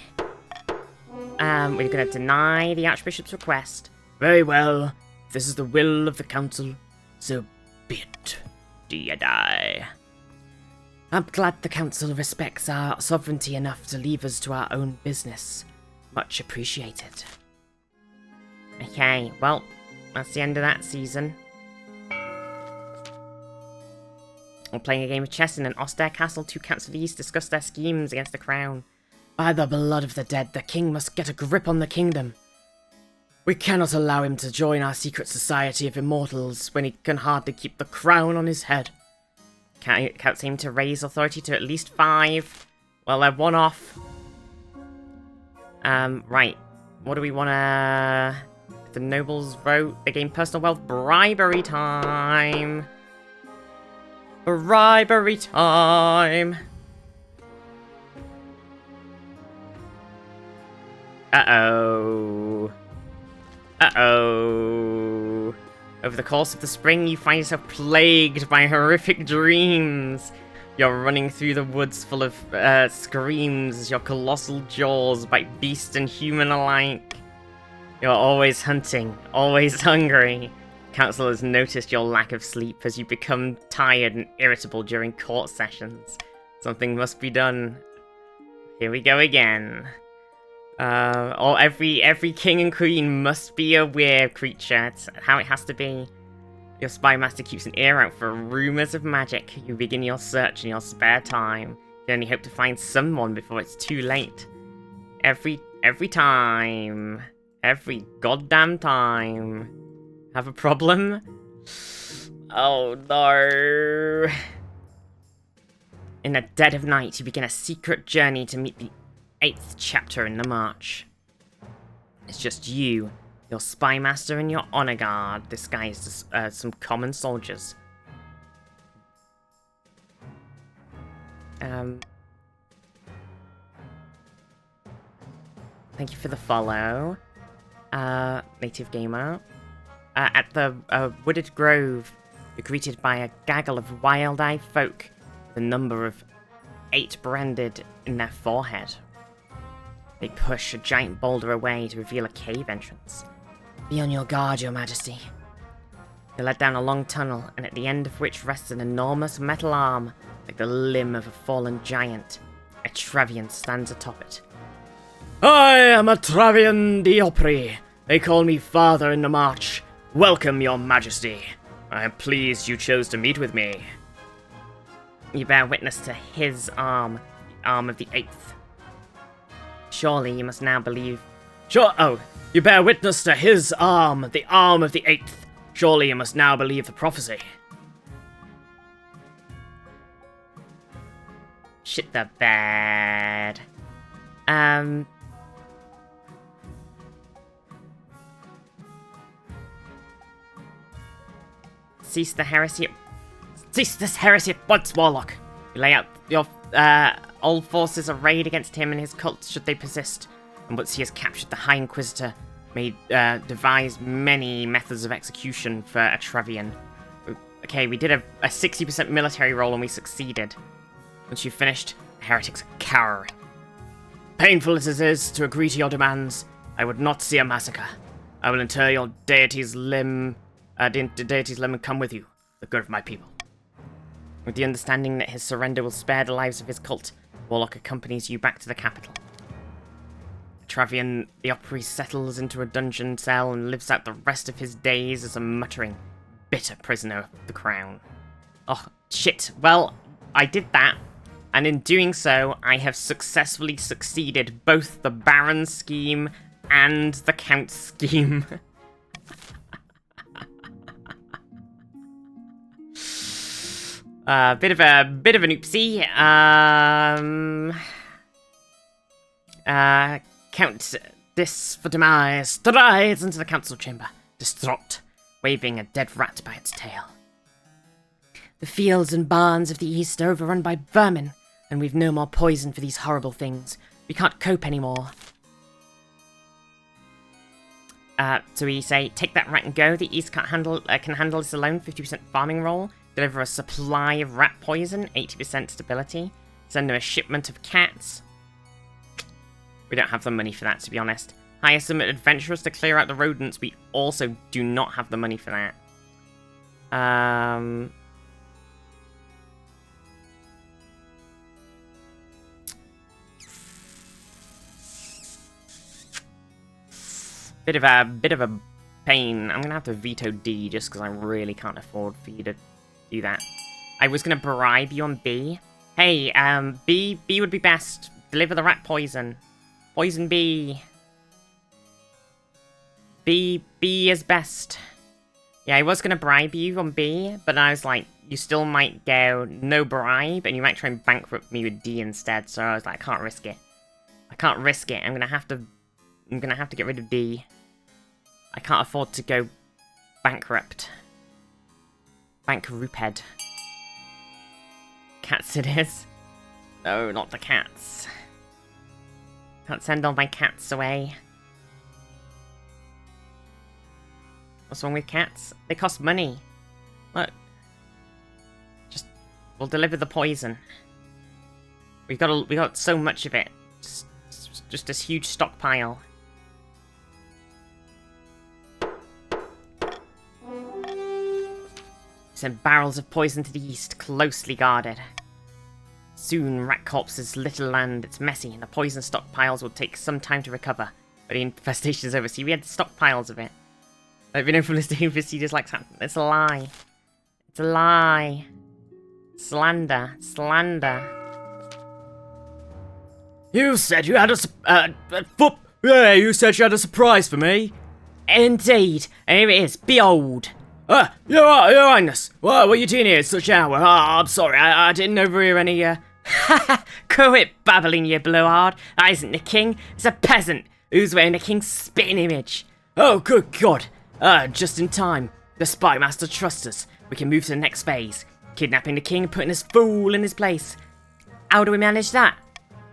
A: gonna deny the Archbishop's request.
F: Very well. If this is the will of the council, so be it. Do you die?
A: I'm glad the council respects our sovereignty enough to leave us to our own business. Much appreciated. Okay, well, that's the end of that season. We're playing a game of chess in an austere castle. Two counts of the east discuss their schemes against the crown.
F: By the blood of the dead, the king must get a grip on the kingdom. We cannot allow him to join our secret society of immortals when he can hardly keep the crown on his head.
A: Counts aim to raise authority to at least 5. Well, they're 1 off. Right. What do we wanna... The nobles vote. They gain personal wealth. Bribery time. Bribery time. Uh-oh. Uh-oh. Over the course of the spring, you find yourself plagued by horrific dreams. You're running through the woods full of screams as your colossal jaws bite beast and human alike. You're always hunting, always hungry. Council has noticed your lack of sleep as you become tired and irritable during court sessions. Something must be done. Here we go again. Every king and queen must be a weird creature. It's how it has to be. Your spy master keeps an ear out for rumors of magic. You begin your search in your spare time. You only hope to find someone before it's too late. Every time. Every goddamn time. Have a problem? Oh no. In the dead of night, you begin a secret journey to meet the 8th chapter in the march. It's just you, your spy master, and your honor guard, disguised as some common soldiers. Thank you for the follow, Native Gamer. At the wooded grove, you're greeted by a gaggle of wild-eyed folk, the number of 8 branded in their forehead. They push a giant boulder away to reveal a cave entrance. Be on your guard, your majesty. You're led down a long tunnel, and at the end of which rests an enormous metal arm, like the limb of a fallen giant. A Travian stands atop it. I am a Travian Diopri. They call me Father in the March. Welcome, your majesty. I am pleased you chose to meet with me. You bear witness to his arm, the arm of the 8th. Surely you must now believe... you bear witness to his arm, the arm of the 8th. Surely you must now believe the prophecy. Shit the bed. Cease this heresy at once, Warlock! You lay out your old forces arrayed against him and his cult should they persist, and once he has captured the High Inquisitor, may devise many methods of execution for a Travian. Okay, we did a 60% military roll and we succeeded. Once you've finished, the heretics are cowering. Painful as it is to agree to your demands, I would not see a massacre. I will inter your deity's limb, and come with you, the good of my people. With the understanding that his surrender will spare the lives of his cult, Warlock accompanies you back to the capital. Travian the Opry settles into a dungeon cell and lives out the rest of his days as a muttering, bitter prisoner of the crown. Oh, shit. Well, I did that, and in doing so, I have successfully succeeded both the Baron scheme and the Count scheme. Bit of an oopsie. Count this for demise strides into the council chamber, distraught, waving a dead rat by its tail. The fields and barns of the east are overrun by vermin, and we've no more poison for these horrible things. We can't cope anymore. So we say, take that rat and go. The east can handle this alone. 50% farming roll. Deliver a supply of rat poison. 80% stability. Send them a shipment of cats. We don't have the money for that, to be honest. Hire some adventurers to clear out the rodents. We also do not have the money for that. Bit of a pain. I'm gonna have to veto D just because I really can't afford for you to do that. I was gonna bribe you on B. Hey, B would be best. Deliver the rat poison. Poison B. B is best. Yeah, I was gonna bribe you on B, but I was like, you still might go no bribe, and you might try and bankrupt me with D instead. So I was like, I can't risk it. I can't risk it. I'm gonna have to get rid of D. I can't afford to go bankrupt. Bankrupted. Cats it is. No, not the cats. Can't send all my cats away. What's wrong with cats? They cost money. Look. We'll deliver the poison. We got so much of it. Just this huge stockpile. Send barrels of poison to the east, closely guarded. Soon, rat corpses little land. It's messy, and the poison stockpiles will take some time to recover. But the infestation is over. See, we had stockpiles of it. I've been over listening to Viztee like that. It's a lie. It's a lie. Slander. Slander.
F: You said you had you said you had a surprise for me.
A: Indeed. And here it is. Behold.
F: Your Highness. What are you doing here at such hour? I'm sorry, I didn't overhear any,
A: Quit babbling, you blowhard. That isn't the king. It's a peasant who's wearing the king's spitting image.
F: Oh, good God. Just in time. The spy master trusts us. We can move to the next phase. Kidnapping the king and putting this fool in his place.
A: How do we manage that?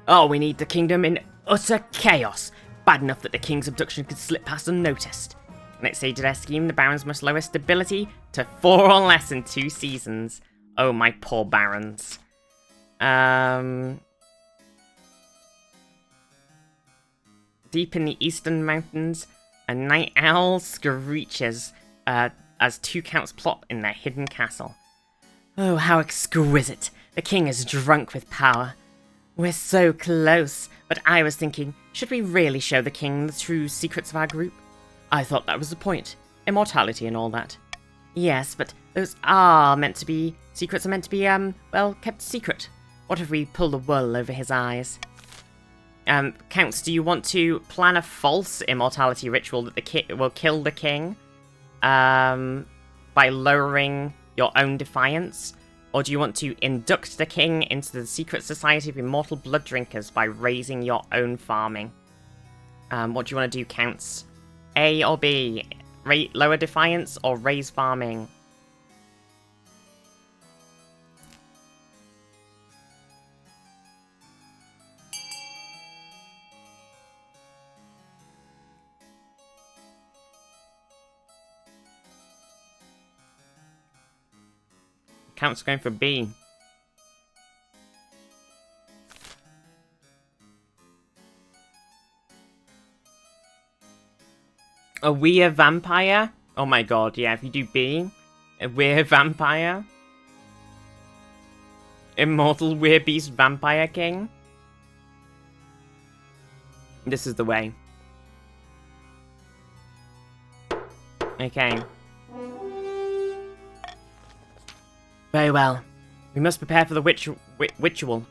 F: Oh, we need the kingdom in utter chaos. Bad enough that the king's abduction could slip past unnoticed.
A: Next stage of their scheme, the barons must lower stability to 4 or less in 2 seasons. Oh, my poor barons. Deep in the eastern mountains, a night owl screeches as 2 counts plot in their hidden castle. Oh, how exquisite. The king is drunk with power. We're so close, but I was thinking, should we really show the king the true secrets of our group?
F: I thought that was the point. Immortality and all that.
A: Yes, but those are meant to be... Secrets are meant to be, well, kept secret. What if we pull the wool over his eyes? Counts, do you want to plan a false immortality ritual that will kill the king? By lowering your own defiance? Or do you want to induct the king into the secret society of immortal blood drinkers by raising your own farming? What do you want to do, Counts? A or B? Lower defiance or raise farming? Count's going for B. Are we a vampire? Oh my god, yeah, if you do B, we're a vampire. Immortal Werebeast Vampire King. This is the way. Okay. Very well. We must prepare for the ritual.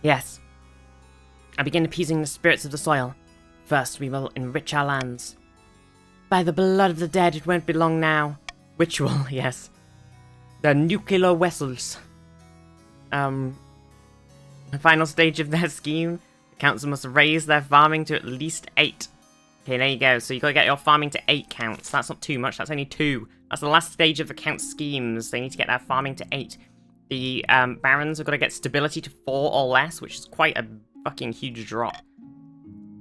A: Yes. I begin appeasing the spirits of the soil. First, we will enrich our lands. By the blood of the dead, it won't be long now. Ritual, yes. The nuclear vessels. The final stage of their scheme. The council must raise their farming to at least 8. Okay, there you go. So you gotta get your farming to 8 counts. That's not too much, that's only 2. That's the last stage of the count schemes. They need to get their farming to 8. The barons have got to get stability to 4 or less, which is quite a fucking huge drop.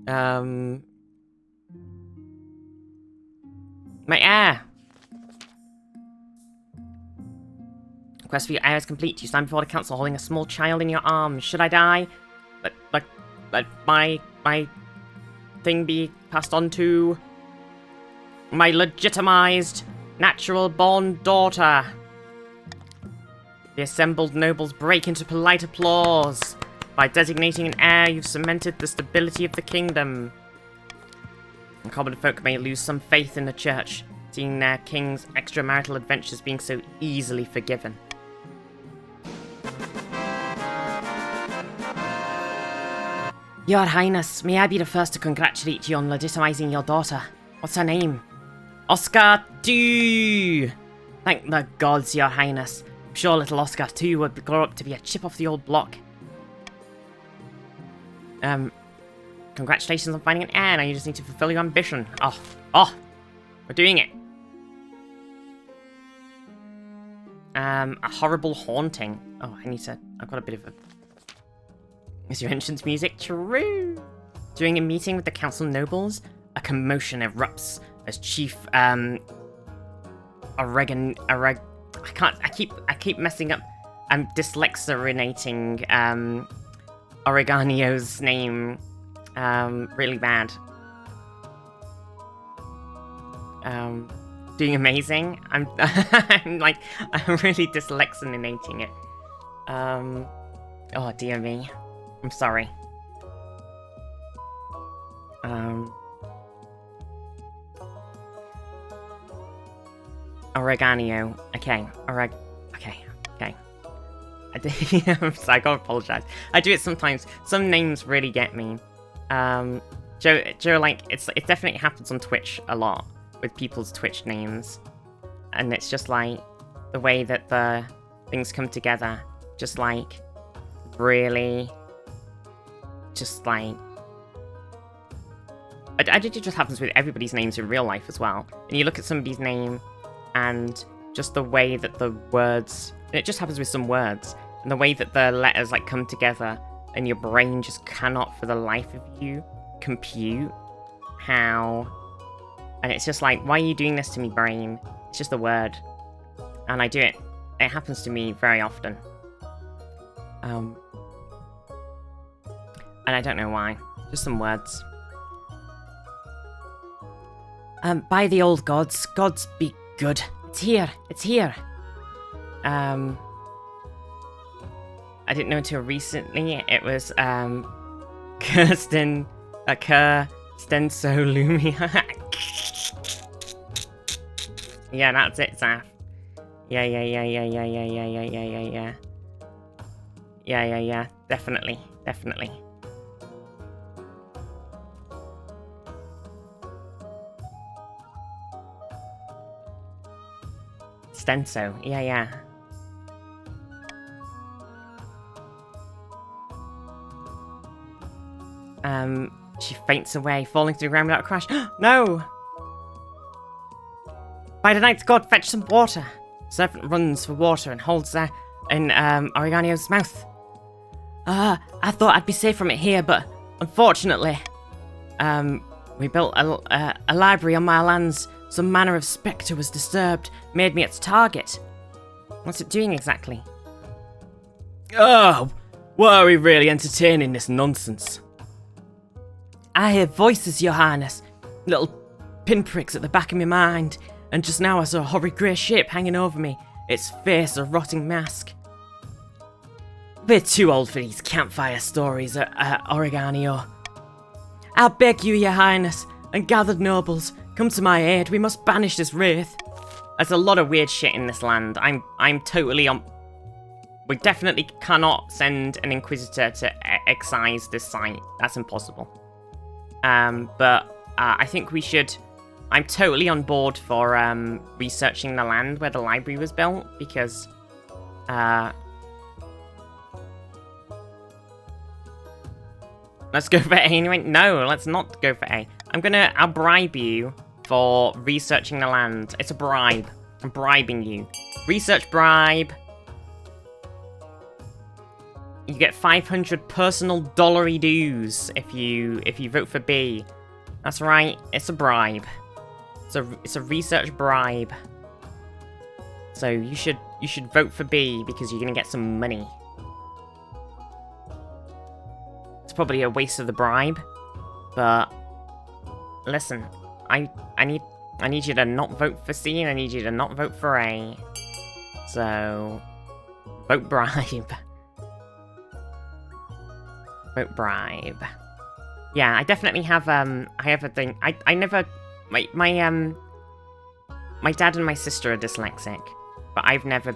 A: My heir! Quest for your heir is complete. You stand before the council holding a small child in your arms. Should I die? Let my thing be passed on to my legitimized, natural-born daughter. The assembled nobles break into polite applause. By designating an heir, you've cemented the stability of the kingdom. And common folk may lose some faith in the church, seeing their king's extramarital adventures being so easily forgiven. Your Highness, may I be the first to congratulate you on legitimizing your daughter. What's her name? Oscar II! Thank the gods, Your Highness. I'm sure little Oscar II would grow up to be a chip off the old block. Congratulations on finding an heir, now you just need to fulfill your ambition. Oh, we're doing it. A horrible haunting. Oh, I've got a bit of a... Is your entrance music true? During a meeting with the council nobles, a commotion erupts as Chief, I keep messing up. I'm dyslexerinating Oreganio's name really bad. Doing amazing. I'm I'm really dyslexinating it. Oh dear me. I'm sorry. Oreganio. Okay. Okay. I gotta apologize. I do it sometimes. Some names really get me. Joe, like, it definitely happens on Twitch a lot with people's Twitch names. And it's just like, the way that the things come together, just like, really, just like, I think it just happens with everybody's names in real life as well. And you look at somebody's name, and just the way that the words, it just happens with some words, and the way that the letters like come together, and your brain just cannot for the life of you compute how, and it's just like, why are you doing this to me, brain? It's just a word. And I do it. It happens to me very often. And I don't know why. Just some words. By the old gods, gods be good. It's here. It's here. I didn't know until recently it was, Kirsten, Stenso Lumia. Yeah, that's it, Zaf. Yeah. Yeah. Definitely. Stenso. Yeah. She faints away, falling to the ground without a crash. No! By the night's god, fetch some water. Servant runs for water and holds that in Oreganio's mouth. I thought I'd be safe from it here, but unfortunately, we built a library on my lands. Some manner of spectre was disturbed, made me its target. What's it doing exactly?
F: Oh, why are we really entertaining this nonsense?
A: I hear voices, your highness. Little pinpricks at the back of my mind. And just now I saw a horrid grey shape hanging over me. Its face a rotting mask.
F: We're too old for these campfire stories, Oreganio.
A: I beg you, your highness, and gathered nobles, come to my aid. We must banish this wraith. There's a lot of weird shit in this land. I'm totally on... We definitely cannot send an inquisitor to excise this site. That's impossible. But I think we should... I'm totally on board for researching the land where the library was built, because... Let's go for A anyway. No, let's not go for A. I'll bribe you for researching the land. It's a bribe. I'm bribing you. Research bribe. You get 500 personal dollary dues if you vote for B. That's right, it's a bribe. It's a research bribe. So you should vote for B because you're gonna get some money. It's probably a waste of the bribe, but listen, I need you to not vote for C and I need you to not vote for A. So vote bribe. Vote bribe. Yeah, I definitely have I have a thing. I never my dad and my sister are dyslexic, but I never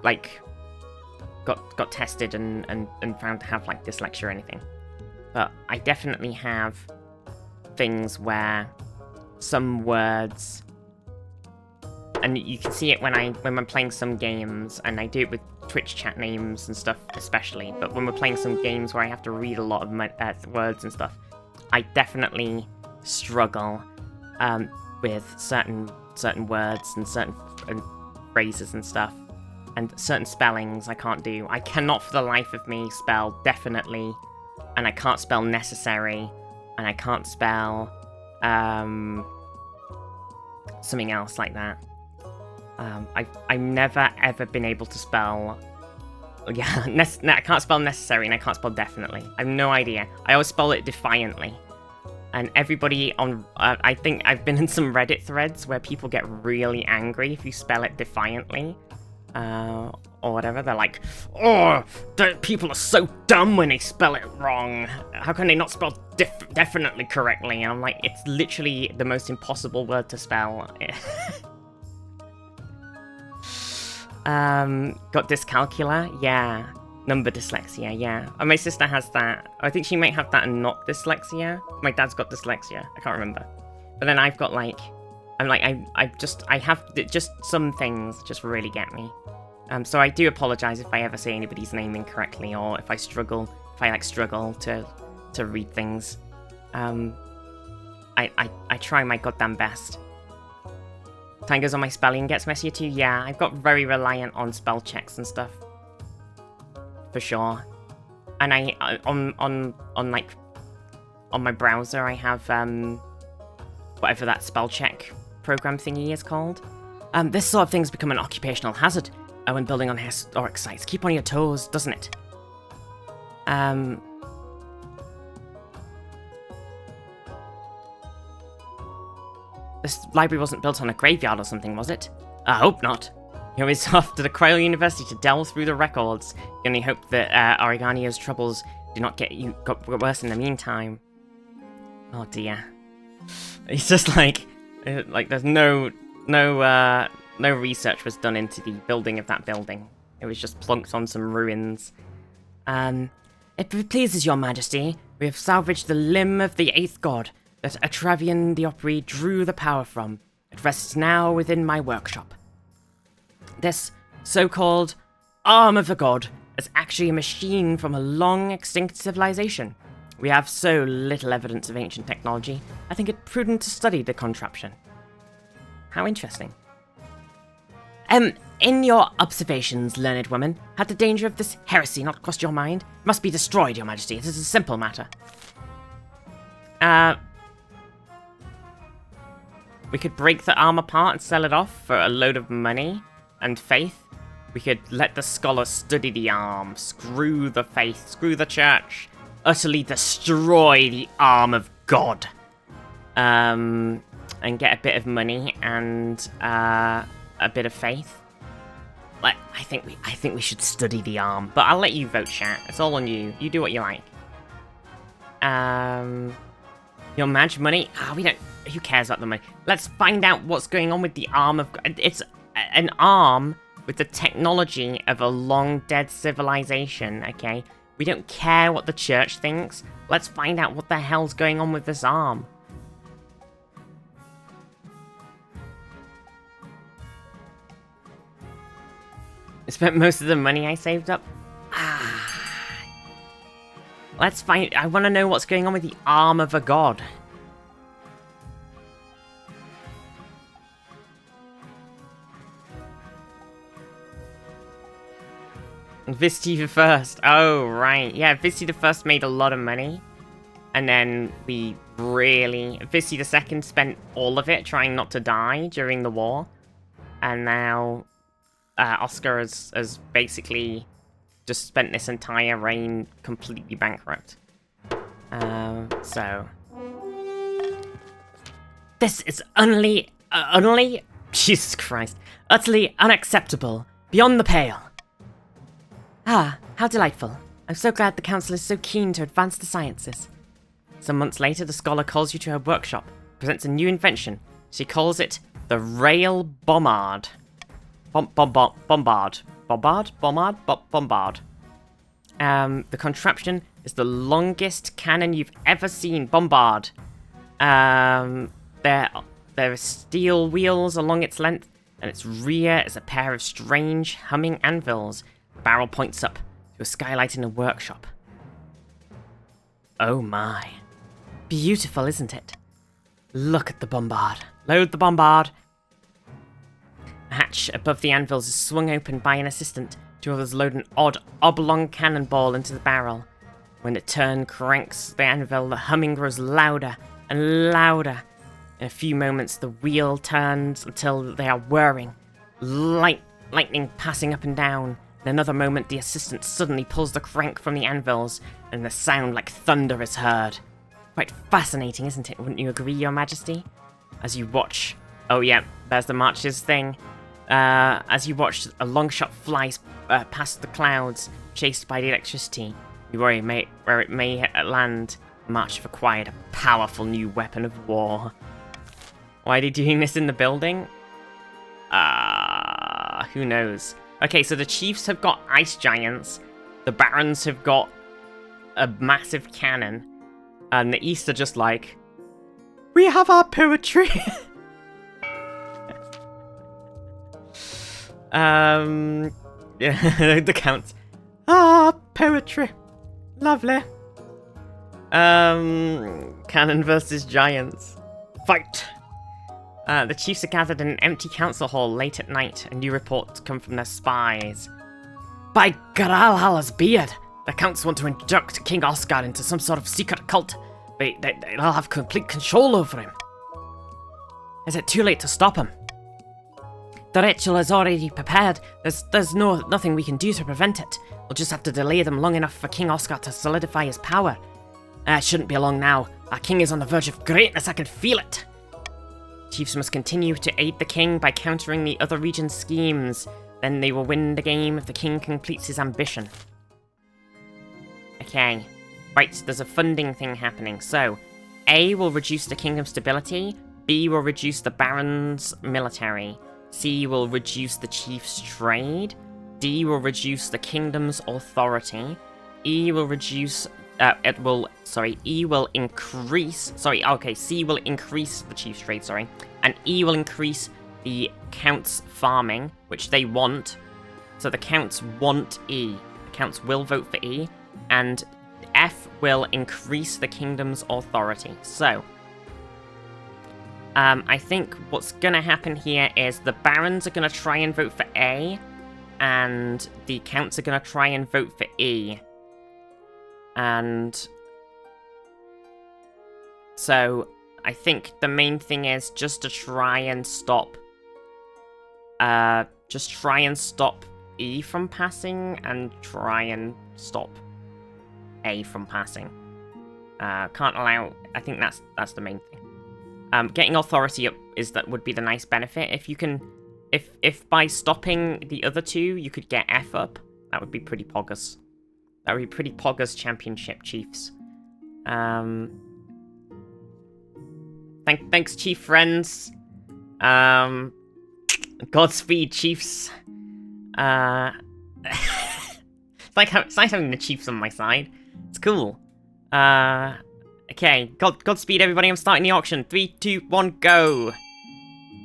A: like got tested and found to have like dyslexia or anything. But I definitely have things where some words, and you can see it when I'm playing some games, and I do it with Twitch chat names and stuff especially, but when we're playing some games where I have to read a lot of my, words and stuff, I definitely struggle with certain words and certain phrases and stuff, and certain spellings I can't do. I cannot for the life of me spell definitely, and I can't spell necessary, and I can't spell something else like that. I've never ever been able to spell. Yeah, I can't spell necessary and I can't spell definitely. I have no idea. I always spell it defiantly. And everybody on, I think I've been in some Reddit threads where people get really angry if you spell it defiantly, or whatever. They're like, oh, people are so dumb when they spell it wrong. How can they not spell definitely correctly? And I'm like, it's literally the most impossible word to spell. Got dyscalculia? Yeah. Number dyslexia, yeah. And my sister has that. I think she might have that and not dyslexia. My dad's got dyslexia. I can't remember. But then I've got like, I have just some things just really get me. So I do apologize if I ever say anybody's name incorrectly or if I struggle to read things. I try my goddamn best. Time goes on, my spelling gets messier too. Yeah, I've got very reliant on spell checks and stuff. For sure. And I on my browser I have whatever that spell check program thingy is called. This sort of thing's become an occupational hazard when building on historic sites. Keep on your toes, doesn't it? This library wasn't built on a graveyard or something, was it? I hope not. He was off to the Cryo University to delve through the records. You only hope that Oregonia's troubles do not get worse in the meantime. Oh dear. It's just like there's no research was done into the building of that building. It was just plunked on some ruins. It pleases your majesty, we have salvaged the limb of the 8th god that Atravian the Opry drew the power from. It rests now within my workshop. This so-called arm of the god is actually a machine from a long-extinct civilization. We have so little evidence of ancient technology, I think it prudent to study the contraption. How interesting. In your observations, learned woman, had the danger of this heresy not crossed your mind? It must be destroyed, your majesty. It is a simple matter. We could break the arm apart and sell it off for a load of money and faith. We could let the scholar study the arm, screw the faith, screw the church, utterly destroy the arm of God, and get a bit of money and a bit of faith. Like, I think we should study the arm, but I'll let you vote, chat. It's all on you. You do what you like. Your match money? We don't. Who cares about the money? Let's find out what's going on with the arm of. It's an arm with the technology of a long dead civilization. Okay, we don't care what the church thinks. Let's find out what the hell's going on with this arm. I spent most of the money I saved up. Let's find. I want to know what's going on with the arm of a god. Viztee I. Oh, right. Yeah, Viztee I made a lot of money. And then we really... Viztee II spent all of it trying not to die during the war. And now Oscar has basically just spent this entire reign completely bankrupt. So... This is utterly... Jesus Christ. Utterly unacceptable. Beyond the pale. Ah, how delightful. I'm so glad the council is so keen to advance the sciences. Some months later, the scholar calls you to her workshop, presents a new invention. She calls it the Rail Bombard. Bombard. The contraption is the longest cannon you've ever seen. Bombard. There are steel wheels along its length, and its rear is a pair of strange, humming anvils. The barrel points up to a skylight in a workshop. Oh my. Beautiful, isn't it? Look at the bombard. Load the bombard. A hatch above the anvils is swung open by an assistant. Two others load an odd oblong cannonball into the barrel. When the turn cranks the anvil, the humming grows louder and louder. In a few moments, the wheel turns until they are whirring,
F: lightning passing up and down. In another moment, the assistant suddenly pulls the crank from the anvils, and the sound like thunder is heard. Quite fascinating, isn't it? Wouldn't you agree, Your Majesty? As you watch... Oh yeah, there's the marches thing. As you watch, a long shot flies past the clouds, chased by the electricity. You worry where it may land. March have acquired a powerful new weapon of war. Why are they doing this in the building? Who knows? Okay, so the chiefs have got ice giants. The barons have got a massive cannon. And the east are just like, we have our poetry. Yeah, the counts. Poetry. Lovely. Cannon versus giants. Fight! The chiefs are gathered in an empty council hall late at night, and new reports come from their spies. By Garalhala's beard! The counts want to induct King Oscar into some sort of secret cult. They'll have complete control over him. Is it too late to stop him? The ritual is already prepared. There's nothing we can do to prevent it. We'll just have to delay them long enough for King Oscar to solidify his power. It shouldn't be long now. Our king is on the verge of greatness, I can feel it. Chiefs must continue to aid the king by countering the other region's schemes. Then they will win the game if the king completes his ambition. Okay. Right, there's a funding thing happening. So, A will reduce the kingdom's stability. B will reduce the baron's military. C will reduce the chief's trade. D will reduce the kingdom's authority. E will reduce... E will increase... C will increase the chief's trade, sorry. And E will increase the count's farming, which they want. So the counts want E. The counts will vote for E. And F will increase the kingdom's authority. So... I think what's gonna happen here is the barons are gonna try and vote for A, and the counts are gonna try and vote for E. And so I think the main thing is just to try and stop E from passing and try and stop A from passing. Can't allow. I think that's the main thing. Getting authority up would be the nice benefit. If you can, if by stopping the other two you could get F up, that would be pretty poggers. That would be pretty poggers, championship chiefs. Thanks, chief friends. Godspeed, chiefs. It's nice having the chiefs on my side. It's cool. Okay, Godspeed, everybody. I'm starting the auction. 3, 2, 1, go.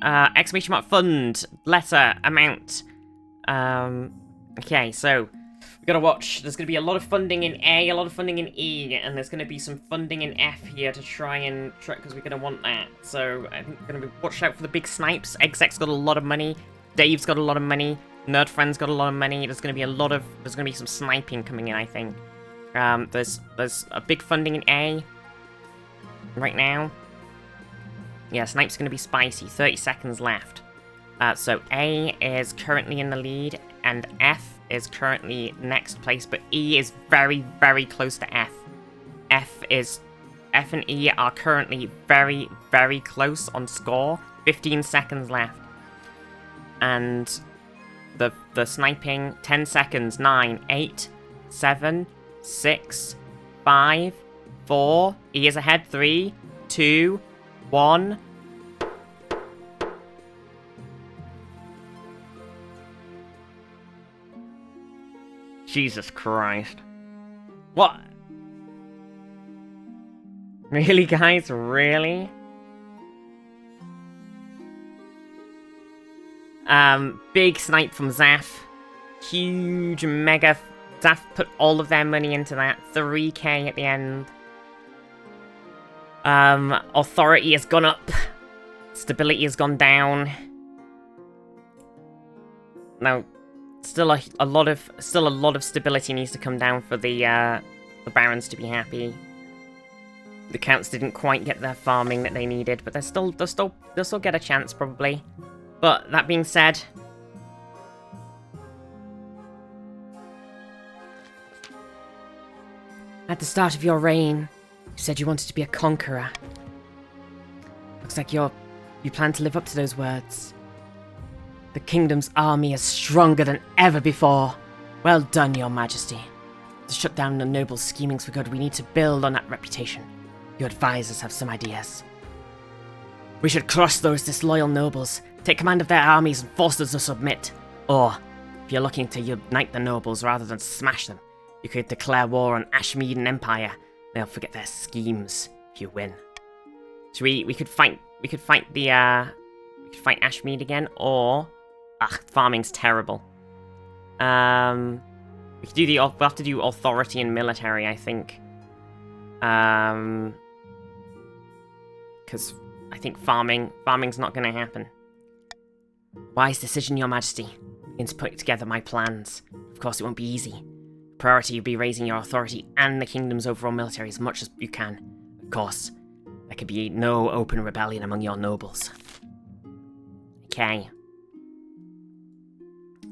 F: Exclamation mark fund. Letter. Amount. Okay, so we gotta watch. There's gonna be a lot of funding in A, a lot of funding in E, and there's gonna be some funding in F here to try because we're gonna want that. So I think we're gonna be watch out for the big snipes. Exec's got a lot of money. Dave's got a lot of money. Nerd Friend's got a lot of money. There's gonna be some sniping coming in, I think. There's a big funding in A right now. Yeah, snipe's gonna be spicy. 30 seconds left. So A is currently in the lead, and F is currently next place, but E is very, very close to F. F and E are currently very, very close on score. 15 seconds left. And the sniping, 10 seconds. 9, 8, 7, 6, 5, 4. E is ahead. 3, 2, 1. Jesus Christ. What? Really, guys? Really? Big snipe from Zaf. Huge, mega... Zaf put all of their money into that. 3k at the end. Authority has gone up. Stability has gone down. Now... Still a lot of stability needs to come down for the barons to be happy. The counts didn't quite get their farming that they needed, but they'll still get a chance probably. But that being said,
A: At the start of your reign, you said you wanted to be a conqueror. Looks like you plan to live up to those words. The kingdom's army is stronger than ever before. Well done, your majesty. To shut down the nobles' schemings for good, we need to build on that reputation. Your advisors have some ideas. We should crush those disloyal nobles, take command of their armies and force them to submit. Or, if you're looking to unite the nobles rather than smash them, you could declare war on Ashmeaden Empire. They'll forget their schemes if you win. So we could fight Ashmead again, or farming's terrible. We could do we'll have to do authority and military, I think. Because I think farming's not going to happen. Wise decision, your majesty. Begin to put together my plans. Of course, it won't be easy. Priority will be raising your authority and the kingdom's overall military as much as you can. Of course, there could be no open rebellion among your nobles. Okay.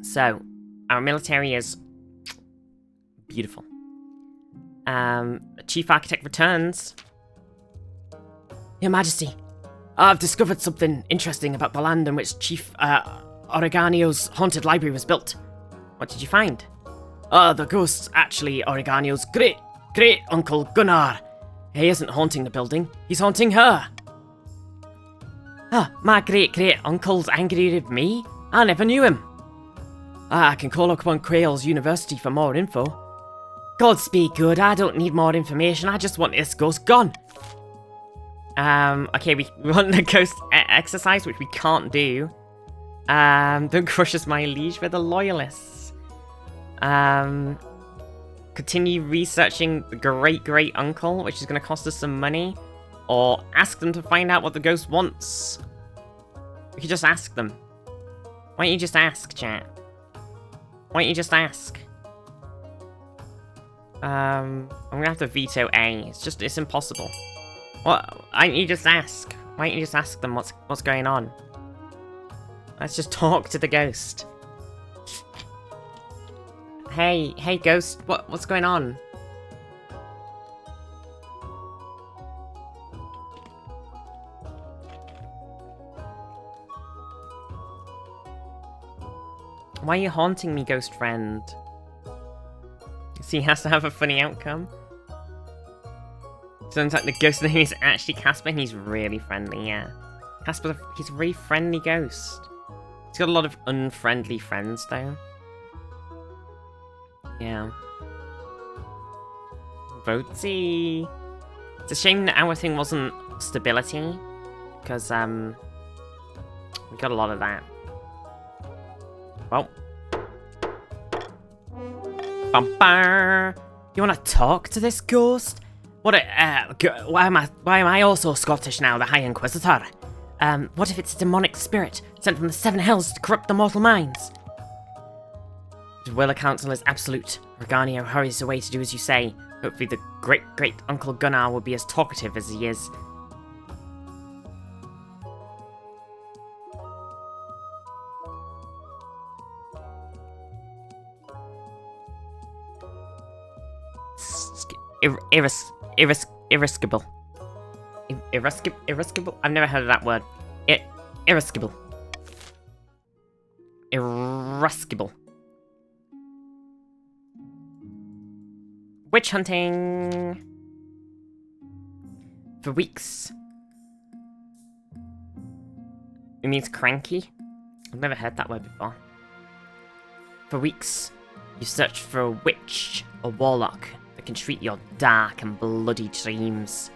A: So, our military is beautiful. The chief architect returns. Your majesty, I've discovered something interesting about the land in which Chief Oreganio's haunted library was built. What did you find? The ghost's actually Oreganio's great-great-uncle Gunnar. He isn't haunting the building, he's haunting her. My great-great-uncle's angry with me? I never knew him. I can call upon Quail's University for more info. Godspeed good, I don't need more information, I just want this ghost gone. Okay, we want the ghost exercise, which we can't do. Don't crush us, my liege, we're the loyalists. Continue researching the great-great-uncle, which is going to cost us some money. Or ask them to find out what the ghost wants. We could just ask them. Why don't you just ask, chat? Why don't you just ask? I'm gonna have to veto A. It's impossible. What? Why don't you just ask? Why don't you just ask them what's going on? Let's just talk to the ghost. Hey, ghost, what's going on? Why are you haunting me, ghost friend? See, he has to have a funny outcome. Sounds like the ghost name is actually Casper, and he's really friendly, yeah. Casper, he's a really friendly ghost. He's got a lot of unfriendly friends, though. Yeah. Votesy. It's a shame that our thing wasn't stability, because, we got a lot of that. Well. Bumper. You want to talk to this ghost? Why am I also Scottish now, the High Inquisitor? What if it's a demonic spirit sent from the Seven Hells to corrupt the mortal minds? The will of council is absolute. Reganio hurries away to do as you say. Hopefully the great-great-uncle Gunnar will be as talkative as he is. Irriscable. Irriscable? I've never heard of that word. Irriscable. Irriscable. Witch hunting. For weeks. It means cranky? I've never heard that word before. For weeks, you search for a witch or warlock that can treat your dark and bloody dreams.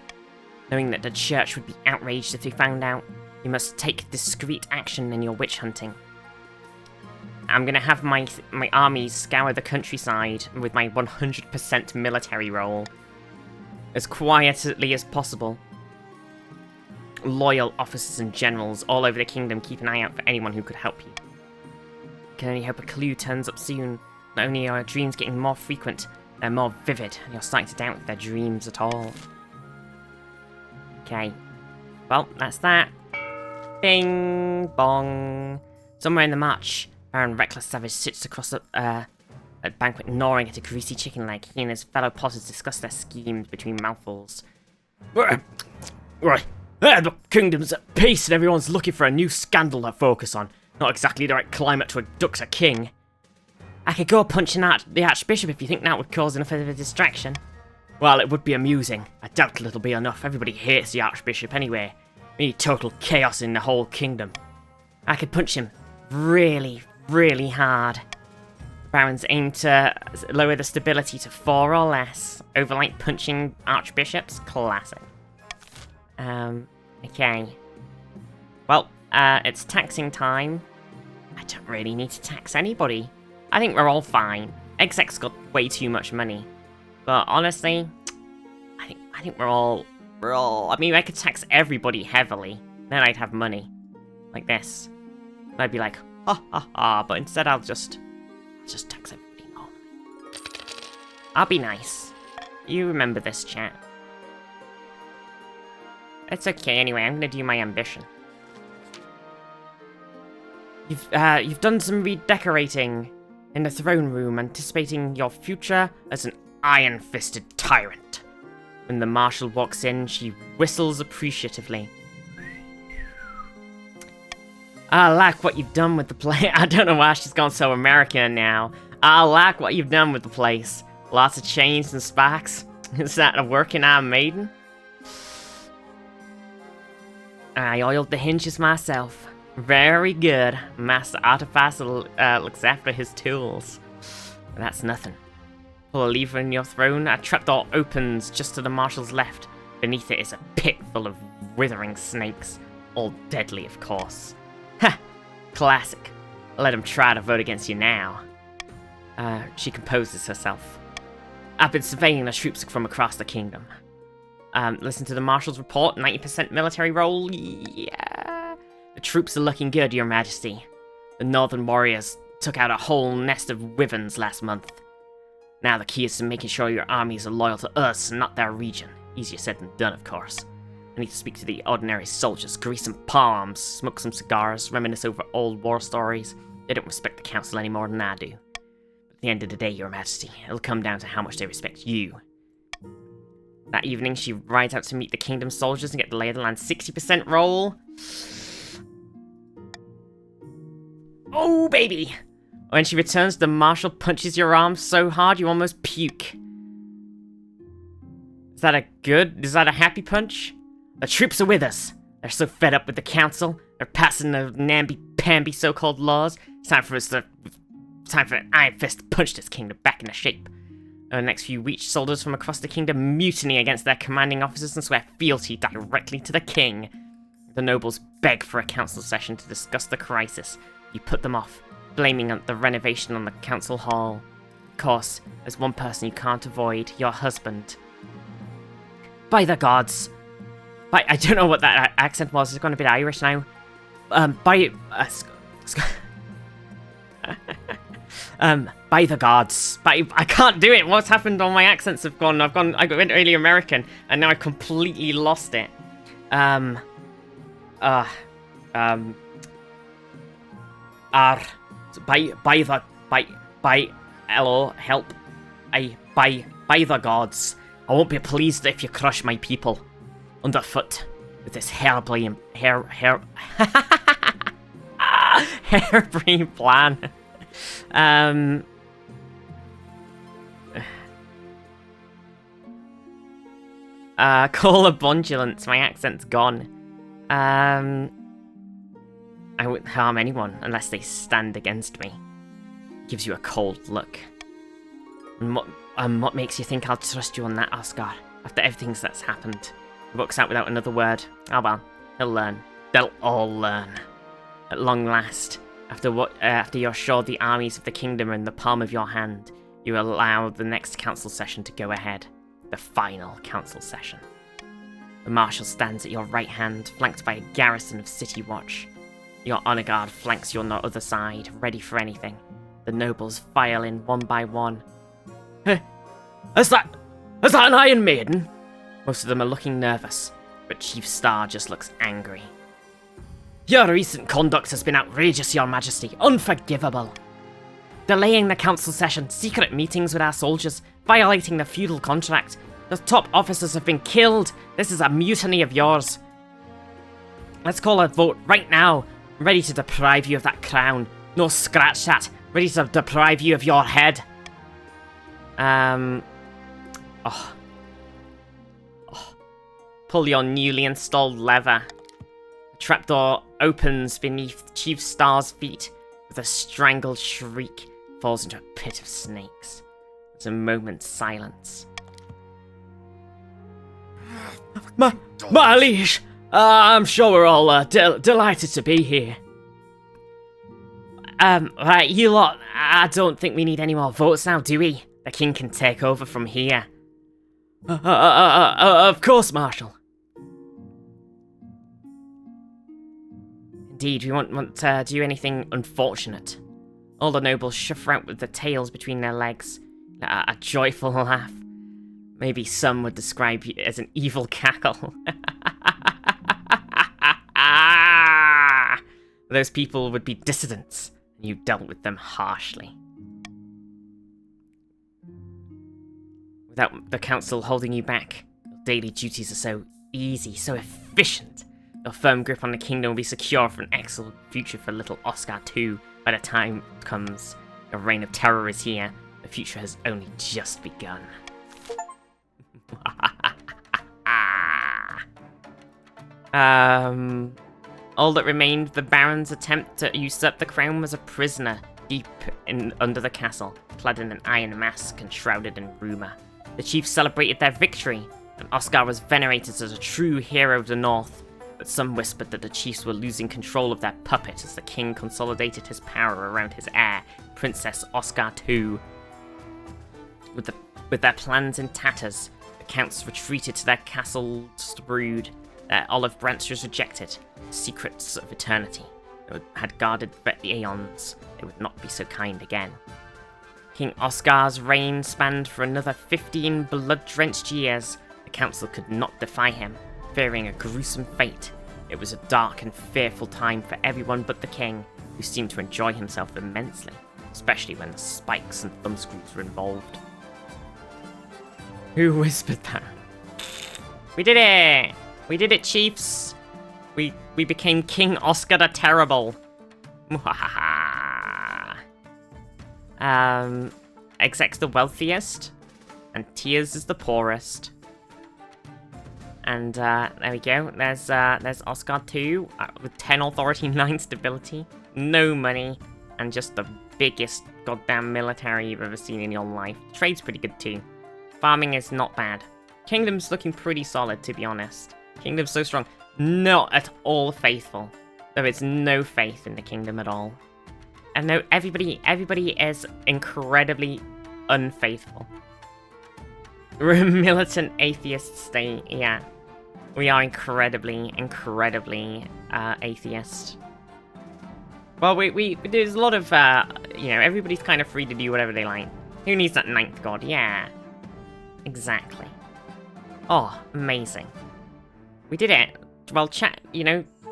A: Knowing that the church would be outraged if they found out, you must take discreet action in your witch hunting. I'm gonna have my armies scour the countryside with my 100% military role. As quietly as possible. Loyal officers and generals all over the kingdom keep an eye out for anyone who could help you. You can only hope a clue turns up soon. Not only are your dreams getting more frequent, they're more vivid, and you're starting to doubt if they're dreams at all. Okay. Well, that's that. Bing bong. Somewhere in the march, Baron Reckless Savage sits across at banquet gnawing at a greasy chicken leg. He and his fellow plotters discuss their schemes between mouthfuls. Right. The kingdom's at peace and everyone's looking for a new scandal to focus on. Not exactly the right climate to abduct a king. I could go punching out the Archbishop if you think that would cause enough of a distraction. Well, it would be amusing. I doubt it'll be enough. Everybody hates the Archbishop anyway. We need total chaos in the whole kingdom. I could punch him really, really hard. Barons aim to lower the stability to 4 or less. Overnight punching archbishops? Classic. Okay. Well, it's taxing time. I don't really need to tax anybody. I think we're all fine. Exec's got way too much money. But honestly, I think we're all... I mean, I could tax everybody heavily. Then I'd have money. Like this. And I'd be like, ha ha ha, but instead I'll just tax everybody normally. I'll be nice. You remember this, chat. It's okay anyway, I'm gonna do my ambition. You've done some redecorating in the throne room, anticipating your future as an iron-fisted tyrant. When the marshal walks in, she whistles appreciatively. I like what you've done with the place. I don't know why she's gone so American now. I like what you've done with the place. Lots of chains and spikes. Is that a working Iron Maiden? I oiled the hinges myself. Very good. Master Artificer looks after his tools. But that's nothing. Pull a lever in your throne, a trapdoor opens just to the marshal's left. Beneath it is a pit full of withering snakes. All deadly, of course. Ha! Classic. Let him try to vote against you now. She composes herself. I've been surveying the troops from across the kingdom. Listen to the marshal's report, 90% military roll, yeah. The troops are looking good, your majesty. The northern warriors took out a whole nest of wyverns last month. Now the key is to making sure your armies are loyal to us and not their region. Easier said than done, of course. I need to speak to the ordinary soldiers, grease some palms, smoke some cigars, reminisce over old war stories. They don't respect the council any more than I do. But at the end of the day, your majesty, it'll come down to how much they respect you. That evening, she rides out to meet the kingdom soldiers and get the lay of the land 60% roll. Oh, baby! When she returns, the marshal punches your arm so hard you almost puke. Is that a happy punch? The troops are with us. They're so fed up with the council. They're passing the namby-pamby so-called laws. It's time for an Iron Fist to punch this kingdom back into shape. Over the next few weeks, soldiers from across the kingdom mutiny against their commanding officers and swear fealty directly to the king. The nobles beg for a council session to discuss the crisis. You put them off, blaming the renovation on the council hall. Of course, there's one person you can't avoid, your husband. By the gods. I don't know what that accent was, it's gone a bit Irish now. By the gods. I can't do it. What's happened? All my accents have gone. I went really American, and now I completely lost it. Hello, help. By the gods. I won't be pleased if you crush my people underfoot with this harebrained plan. Call a bondulance. My accent's gone. I wouldn't harm anyone unless they stand against me. Gives you a cold look. And what makes you think I'll trust you on that, Oscar? After everything that's happened. He walks out without another word. Oh well, he'll learn. They'll all learn. At long last, after you're sure the armies of the kingdom are in the palm of your hand, you allow the next council session to go ahead. The final council session. The marshal stands at your right hand, flanked by a garrison of city watch. Your honor guard flanks you on the other side, ready for anything. The nobles file in one by one. Is that an Iron Maiden? Most of them are looking nervous, but Chief Star just looks angry. Your recent conduct has been outrageous, your majesty. Unforgivable.
F: delaying the council session, secret meetings with our soldiers, violating the feudal contract. The top officers have been killed. This is a mutiny of yours. Let's call a vote right now. I'm ready to deprive you of that crown. No scratch that. Ready to deprive you of your head. Pull your newly installed lever. The trapdoor opens beneath Chief Star's feet. With a strangled shriek, falls into a pit of snakes. There's a moment's silence. My liege! I'm sure we're all delighted to be here. Right, you lot, I don't think we need any more votes now, do we? The king can take over from here. Of course, Marshal. Indeed, we won't do anything unfortunate. All the nobles shuffle out with their tails between their legs. A joyful laugh. Maybe some would describe you as an evil cackle. Those people would be dissidents, and you dealt with them harshly. Without the council holding you back, your daily duties are so easy, so efficient. Your firm grip on the kingdom will be secure for an excellent future for little Oscar II. By the time comes, your reign of terror is here. The future has only just begun. All that remained of the Baron's attempt to usurp the crown was a prisoner deep under the castle, clad in an iron mask and shrouded in rumour. The chiefs celebrated their victory, and Oscar was venerated as a true hero of the North. But some whispered that the chiefs were losing control of their puppet as the king consolidated his power around his heir, Princess Oscar II. With their plans in tatters, the counts retreated to their castle's brood. Their olive branches rejected, secrets of eternity that had guarded for aeons. They would not be so kind again. King Oscar's reign spanned for another 15 blood-drenched years. The council could not defy him, fearing a gruesome fate. It was a dark and fearful time for everyone but the king, who seemed to enjoy himself immensely, especially when the spikes and thumbscrews were involved. Who whispered that? We did it! We did it, chiefs! We became King Oscar the Terrible. Exec's the wealthiest, and Tears is the poorest. And there we go. There's Oscar II with 10 authority, 9 stability, no money, and just the biggest goddamn military you've ever seen in your life. Trade's pretty good too. Farming is not bad. Kingdom's looking pretty solid, to be honest. Kingdom's so strong. Not at all faithful. There is no faith in the kingdom at all. And no, everybody is incredibly unfaithful. We're a militant atheist state, yeah. We are incredibly atheist. Well, there's a lot of, everybody's kind of free to do whatever they like. Who needs that 9th god? Yeah. Exactly. Oh, amazing. We did it. Well, chat,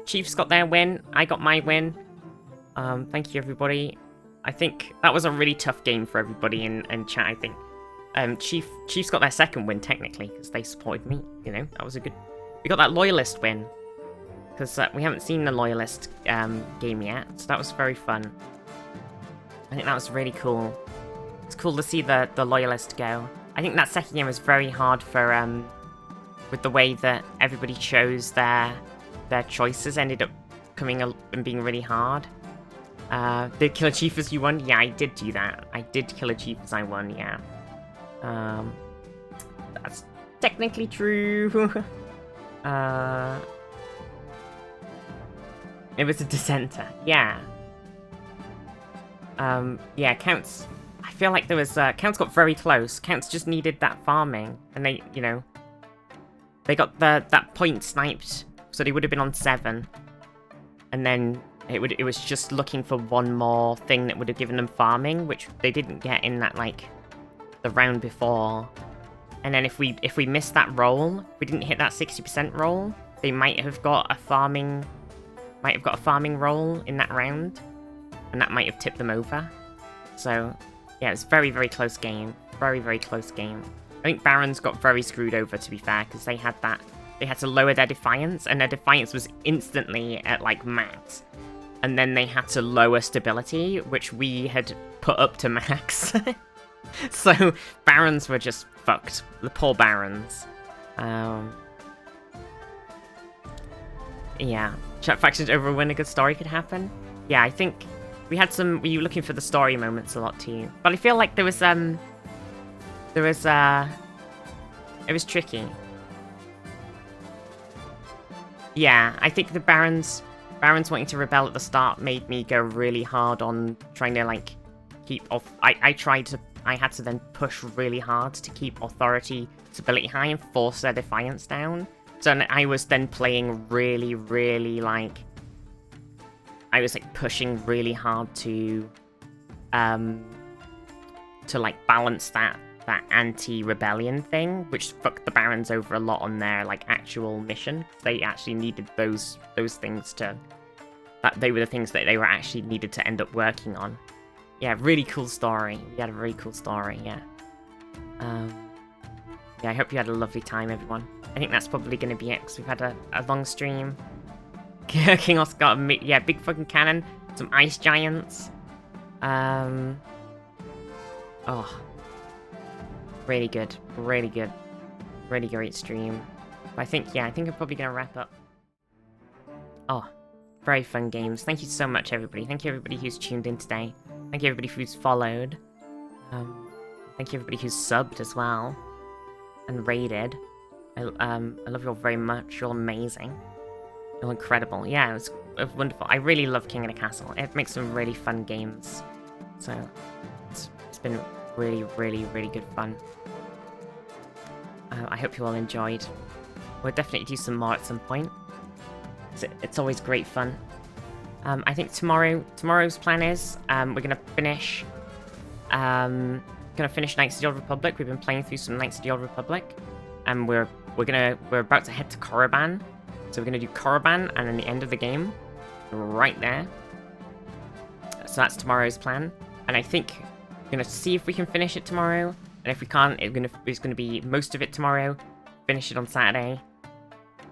F: Chiefs got their win. I got my win. Thank you, everybody. I think that was a really tough game for everybody in chat, I think. Chiefs got their 2nd win, technically, because they supported me. That was a good... We got that Loyalist win. Because we haven't seen the Loyalist game yet, so that was very fun. I think that was really cool. It's cool to see the Loyalist go. I think that 2nd game was very hard for... with the way that everybody chose their choices, ended up coming up and being really hard. Did kill a chief as you won? Yeah, I did do that. I did kill a chief as I won, yeah. That's technically true. It was a dissenter, yeah. Yeah, Counts... I feel like there was... Counts got very close. Counts just needed that farming. And they, they got that point sniped, so they would have been on 7. And then it was just looking for one more thing that would have given them farming, which they didn't get in that, the round before. And then if we missed that roll, if we didn't hit that 60% roll, they might have got a farming roll in that round, and that might have tipped them over.
A: So, yeah, it's very, very close game. Very, very close game. I think Barons got very screwed over, to be fair, because they had to lower their Defiance, and their Defiance was instantly at, like, max. And then they had to lower Stability, which we had put up to max. So, Barons were just fucked. The poor Barons. Yeah. Chat factions over when a good story could happen. Yeah, I think we had some... We were looking for the story moments a lot, too. But I feel like it was tricky. Yeah, I think the Barons wanting to rebel at the start made me go really hard on trying to, like, keep off... I had to then push really hard to keep authority stability high and force their Defiance down. So I was then playing really, really, like... I was, like, pushing really hard to like, balance that anti-rebellion thing, which fucked the Barons over a lot on their, like, actual mission. They actually needed those things to... They were the things that they were actually needed to end up working on. Yeah, really cool story. We had a very cool story, yeah. Yeah, I hope you had a lovely time, everyone. I think that's probably going to be it, because we've had a long stream. King Oscar, yeah, big fucking cannon. Some ice giants. Oh. Really good. Really good. Really great stream. But I think I'm probably going to wrap up. Oh. Very fun games. Thank you so much, everybody. Thank you, everybody who's tuned in today. Thank you, everybody who's followed. Thank you, everybody who's subbed as well. And raided. I love you all very much. You're amazing. You're incredible. Yeah, it was wonderful. I really love King of the Castle. It makes some really fun games. So, it's been really, really, really good fun. I hope you all enjoyed. We'll definitely do some more at some point. It's always great fun. I think tomorrow's plan is we're gonna finish Knights of the Old Republic. We've been playing through some Knights of the Old Republic, and we're about to head to Korriban. So we're gonna do Korriban, and then the end of the game, right there. So that's tomorrow's plan, and I think we're gonna see if we can finish it tomorrow. And if we can't, it's gonna be most of it tomorrow. Finish it on Saturday.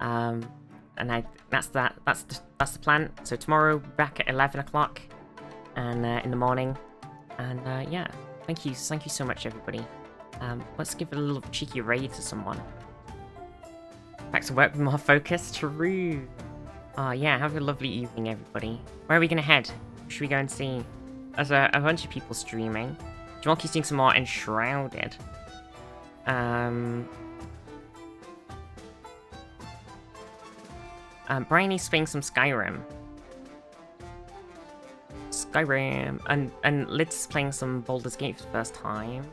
A: And that's the plan. So tomorrow back at 11 o'clock, and in the morning. And yeah, thank you so much, everybody. Let's give a little cheeky raid to someone. Back to work with more focus. True. Oh yeah, have a lovely evening, everybody. Where are we gonna head? Should we go and see? There's a bunch of people streaming. Jamalki's seeing some more Enshrouded. Bryony's playing some Skyrim. And Lid's playing some Baldur's Gate for the first time.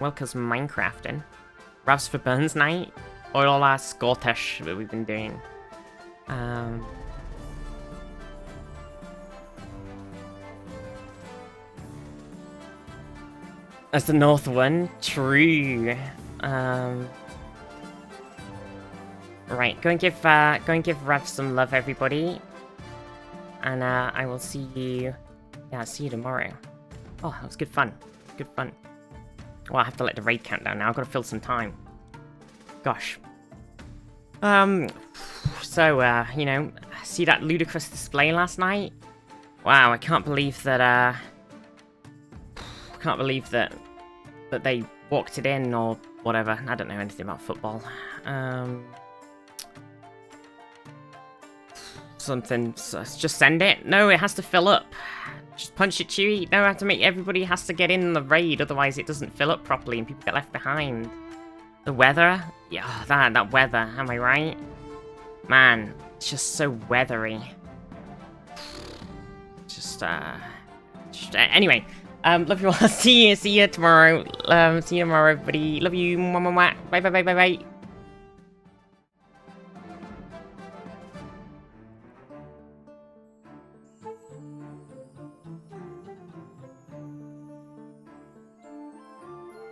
A: Welcome's Minecrafting. Rav's for Burns Night. Or all our Scottish that we've been doing. That's the North one. True. Right, go and give Rav some love, everybody. And I will see you. Yeah, I'll see you tomorrow. Oh, that was good fun. Good fun. Well, I have to let the raid count down now. I've got to fill some time. Gosh. So, you know, see that ludicrous display last night? Wow, I can't believe that, that they walked it in or whatever. I don't know anything about football. Something, just send it? No, it has to fill up. Just punch it, Chewie. No, I have to make everybody has to get in the raid, otherwise it doesn't fill up properly and people get left behind. The weather? Yeah, that weather, am I right? Man, it's just so weathery. Anyway, love you all. See you tomorrow. See you tomorrow, everybody. Love you. Bye.